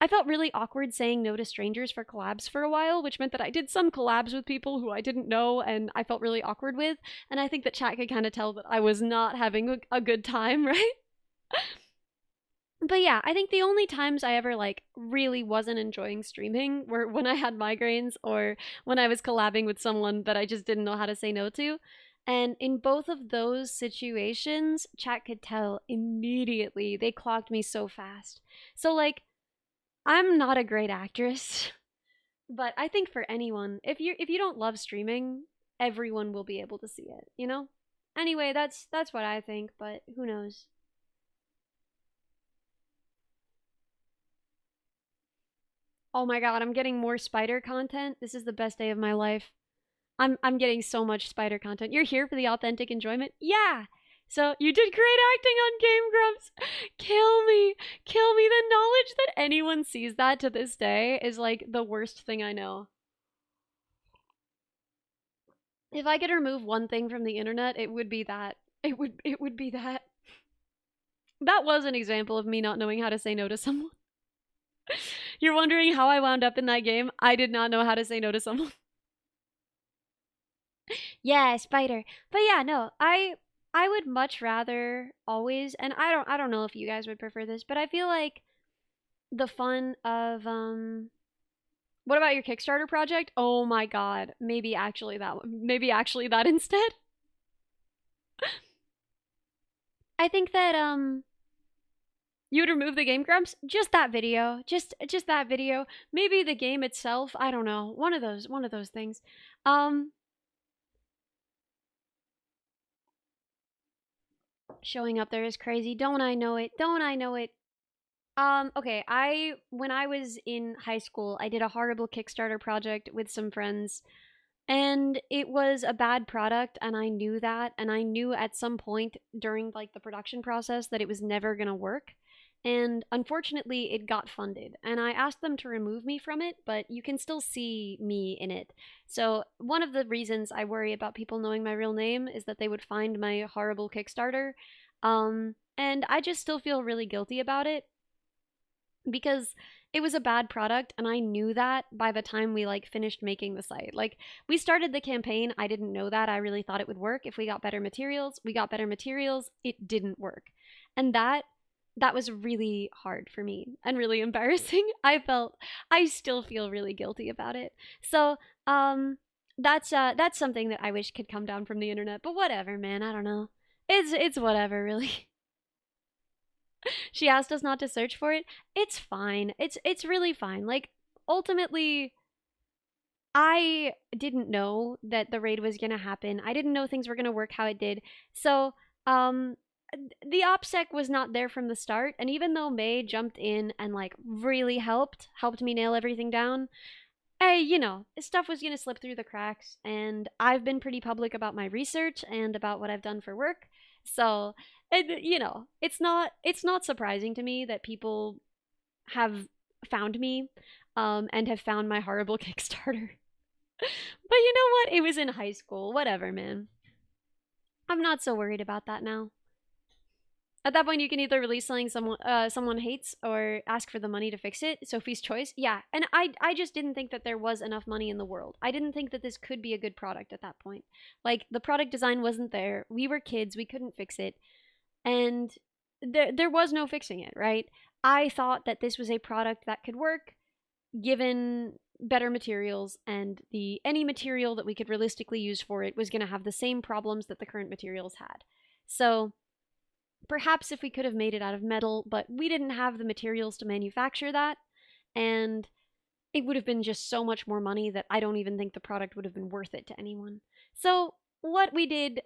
I felt really awkward saying no to strangers for collabs for a while, which meant that I did some collabs with people who I didn't know and I felt really awkward with, and I think that chat could kind of tell that I was not having a good time, right? But yeah, I think the only times I ever like really wasn't enjoying streaming were when I had migraines or when I was collabing with someone that I just didn't know how to say no to. And in both of those situations, chat could tell immediately. They clocked me so fast. So like, I'm not a great actress, but I think for anyone, if you don't love streaming, everyone will be able to see it, you know? Anyway, that's what I think, but who knows? Oh my god, I'm getting more spider content. This is the best day of my life. I'm getting so much spider content. You're here for the authentic enjoyment? Yeah! So, you did great acting on Game Grumps! Kill me! Kill me! The knowledge that anyone sees that to this day is like the worst thing I know. If I could remove one thing from the internet, it would be that. It would be that. That was an example of me not knowing how to say no to someone. You're wondering how I wound up in that game? I did not know how to say no to someone. Yeah, spider. But yeah, no, I would much rather always, and I don't know if you guys would prefer this, but I feel like the fun of what about your Kickstarter project? Oh my god, maybe actually that instead. I think that you would remove the Game Grumps? Just that video. Just that video. Maybe the game itself. I don't know. One of those things. Showing up there is crazy. Don't I know it? Don't I know it? Okay, when I was in high school, I did a horrible Kickstarter project with some friends. And it was a bad product, and I knew that, and I knew at some point during like the production process that it was never gonna work. And unfortunately, it got funded, and I asked them to remove me from it, but you can still see me in it. So one of the reasons I worry about people knowing my real name is that they would find my horrible Kickstarter. And I just still feel really guilty about it because it was a bad product, and I knew that by the time we like finished making the site. Like, we started the campaign, I didn't know that. I really thought it would work if we got better materials. We got better materials, it didn't work. And that was really hard for me and really embarrassing. I still feel really guilty about it. So, that's something that I wish could come down from the internet, but whatever, man, I don't know. It's whatever, really. She asked us not to search for it. It's fine. It's really fine. Like, ultimately, I didn't know that the raid was gonna happen. I didn't know things were gonna work how it did. So, the OPSEC was not there from the start, and even though May jumped in and like really helped me nail everything down, hey, you know, stuff was gonna slip through the cracks, and I've been pretty public about my research and about what I've done for work. So, you know, it's not surprising to me that people have found me and have found my horrible Kickstarter. But you know what? It was in high school. Whatever, man. I'm not so worried about that now. At that point, you can either release something someone hates or ask for the money to fix it. Sophie's choice. Yeah, and I just didn't think that there was enough money in the world. I didn't think that this could be a good product at that point. Like, the product design wasn't there. We were kids. We couldn't fix it. And there was no fixing it, right? I thought that this was a product that could work given better materials, and any material that we could realistically use for it was going to have the same problems that the current materials had. So perhaps if we could have made it out of metal, but we didn't have the materials to manufacture that, and it would have been just so much more money that I don't even think the product would have been worth it to anyone. So what we did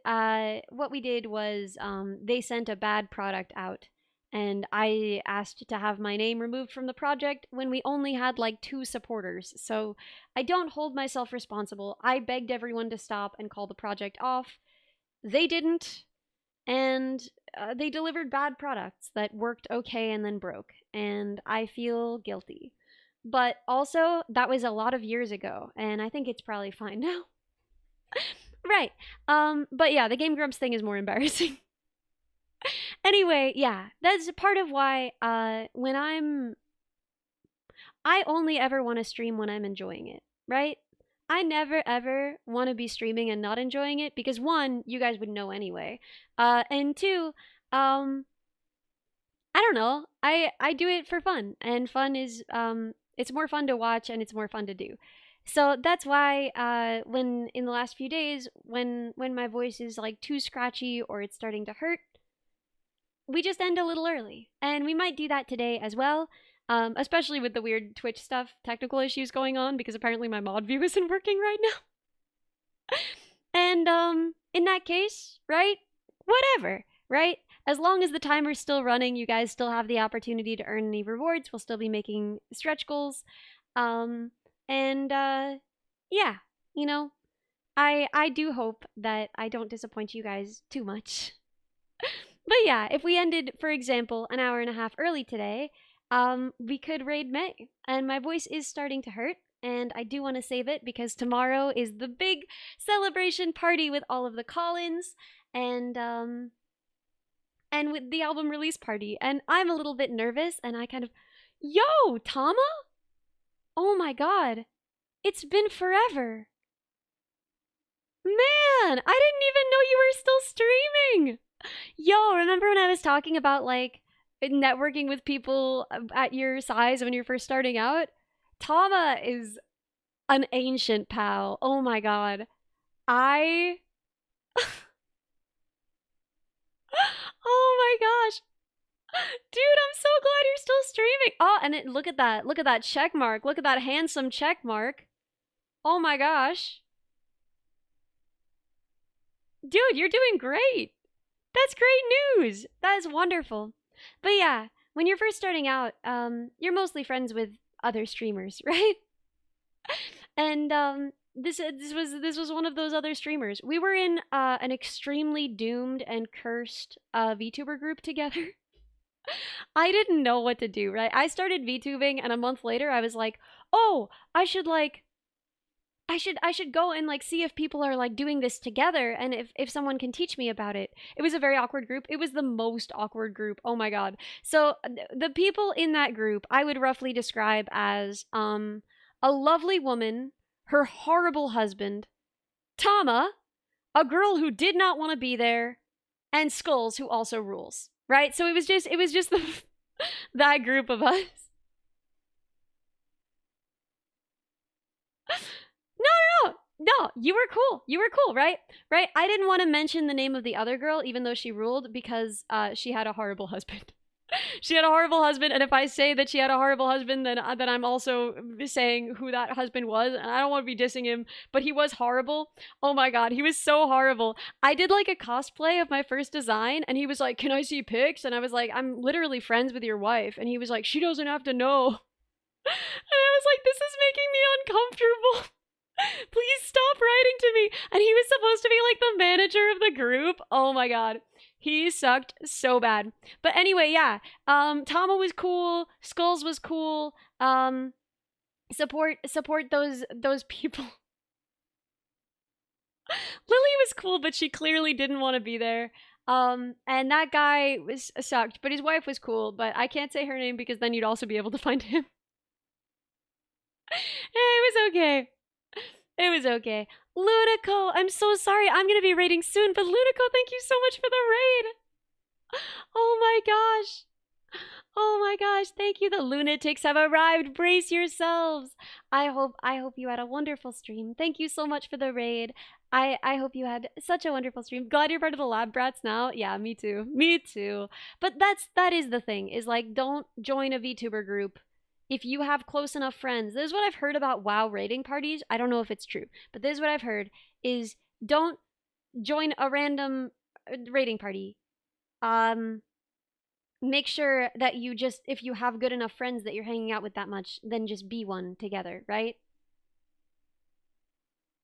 was they sent a bad product out, and I asked to have my name removed from the project when we only had like 2 supporters. So I don't hold myself responsible. I begged everyone to stop and call the project off. They didn't, and they delivered bad products that worked okay and then broke, and I feel guilty. But also, that was a lot of years ago, and I think it's probably fine now. Right. But yeah, the Game Grumps thing is more embarrassing. Anyway, yeah, that's part of why I only ever want to stream when I'm enjoying it, right? I never ever want to be streaming and not enjoying it, because 1, you guys would know anyway. And 2, I don't know. I do it for fun, and fun is it's more fun to watch and it's more fun to do. So that's why when in the last few days when my voice is like too scratchy or it's starting to hurt, we just end a little early. And we might do that today as well. Especially with the weird Twitch stuff, technical issues going on, because apparently my mod view isn't working right now. And in that case, right? Whatever, right? As long as the timer's still running, you guys still have the opportunity to earn any rewards. We'll still be making stretch goals. Yeah, you know, I do hope that I don't disappoint you guys too much. But yeah, if we ended, for example, an hour and a half early today, we could raid May. And my voice is starting to hurt, and I do want to save it because tomorrow is the big celebration party with all of the call-ins and with the album release party. And I'm a little bit nervous, and I kind of, yo, Tama? Oh my god, it's been forever. Man, I didn't even know you were still streaming. Yo, remember when I was talking about like networking with people at your size when you're first starting out? Tama is an ancient pal. Oh my god. Oh my gosh. Dude, I'm so glad you're still streaming. Oh, and look at that. Look at that check mark. Look at that handsome check mark. Oh my gosh. Dude, you're doing great. That's great news. That is wonderful. But yeah, when you're first starting out, you're mostly friends with other streamers, right? And this was one of those other streamers. We were in an extremely doomed and cursed VTuber group together. I didn't know what to do, right? I started VTubing, and a month later I was like, "Oh, I should go and like see if people are like doing this together, and if someone can teach me about it." It was a very awkward group. It was the most awkward group. Oh my god. So the people in that group I would roughly describe as a lovely woman, her horrible husband, Tama, a girl who did not want to be there, and Skulls, who also rules. Right? So it was just that group of us. No, you were cool. You were cool, right? Right? I didn't want to mention the name of the other girl, even though she ruled, because she had a horrible husband. She had a horrible husband, and if I say that she had a horrible husband, then I'm also saying who that husband was, and I don't want to be dissing him, but he was horrible. Oh my god, he was so horrible. I did like a cosplay of my first design, and he was like, "Can I see pics?" And I was like, "I'm literally friends with your wife." And he was like, "She doesn't have to know." And I was like, "This is making me uncomfortable. Please stop writing to me." And he was supposed to be like the manager of the group. Oh my god. He sucked so bad. But anyway, yeah. Tama was cool. Skulls was cool. Support those people. Lily was cool, but she clearly didn't want to be there. And that guy was sucked, but his wife was cool. But I can't say her name because then you'd also be able to find him. It was okay. It was okay. Ludico, I'm so sorry. I'm gonna be raiding soon, but Ludico, thank you so much for the raid. Oh my gosh. Oh my gosh, thank you. The lunatics have arrived. Brace yourselves. I hope you had a wonderful stream. Thank you so much for the raid. I hope you had such a wonderful stream. Glad you're part of the lab brats now. Yeah, me too. Me too. But that is the thing, is like, don't join a VTuber group if you have close enough friends. This is what I've heard about WoW raiding parties. I don't know if it's true, but this is what I've heard is don't join a random raiding party. Make sure that you just, if you have good enough friends that you're hanging out with that much, then just be one together, right?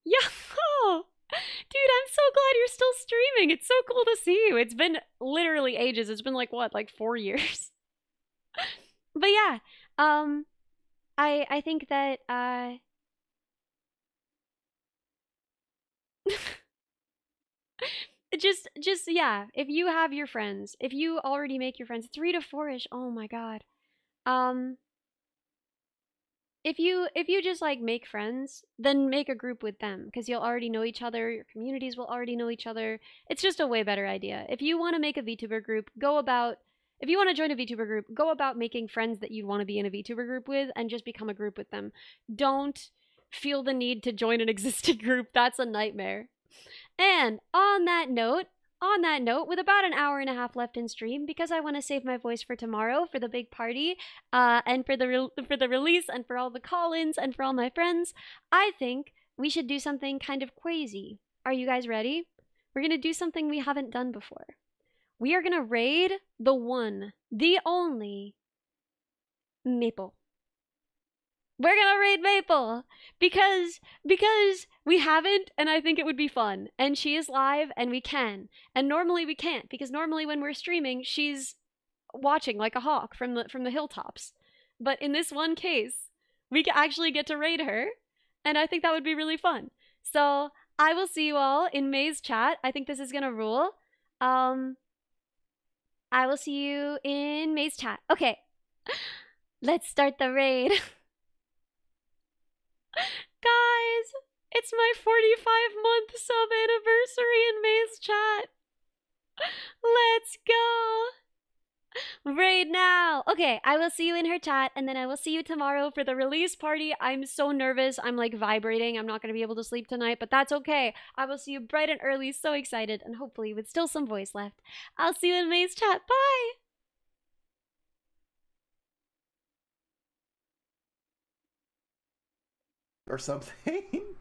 Yeah. Dude, I'm so glad you're still streaming. It's so cool to see you. It's been literally ages. It's been like what, like 4 years? But yeah, I think that just yeah, if you have your friends, if you already make your friends 3 to 4ish, oh my god. If you just like make friends, then make a group with them because you'll already know each other, your communities will already know each other. It's just a way better idea. If you want to make a VTuber group, if you want to join a VTuber group, go about making friends that you'd want to be in a VTuber group with and just become a group with them. Don't feel the need to join an existing group. That's a nightmare. And on that note, with about an hour and a half left in stream, because I want to save my voice for tomorrow for the big party, and for the release, and for all the call-ins, and for all my friends, I think we should do something kind of crazy. Are you guys ready? We're gonna do something we haven't done before. We are gonna raid the one, the only Maple. We're gonna raid Maple because we haven't, and I think it would be fun. And she is live, and we can. And normally we can't because normally when we're streaming, she's watching like a hawk from the hilltops. But in this one case, we actually get to raid her, and I think that would be really fun. So I will see you all in May's chat. I think this is gonna rule. I will see you in May's chat. Okay, let's start the raid. Guys, it's my 45-month sub anniversary in May's chat. Let's go. Raid now. Okay, I will see you in her chat, and then I will see you tomorrow for the release party. I'm so nervous. I'm like vibrating. I'm not going to be able to sleep tonight, but that's okay. I will see you bright and early. So excited, and hopefully with still some voice left. I'll see you in May's chat. Bye. Or something.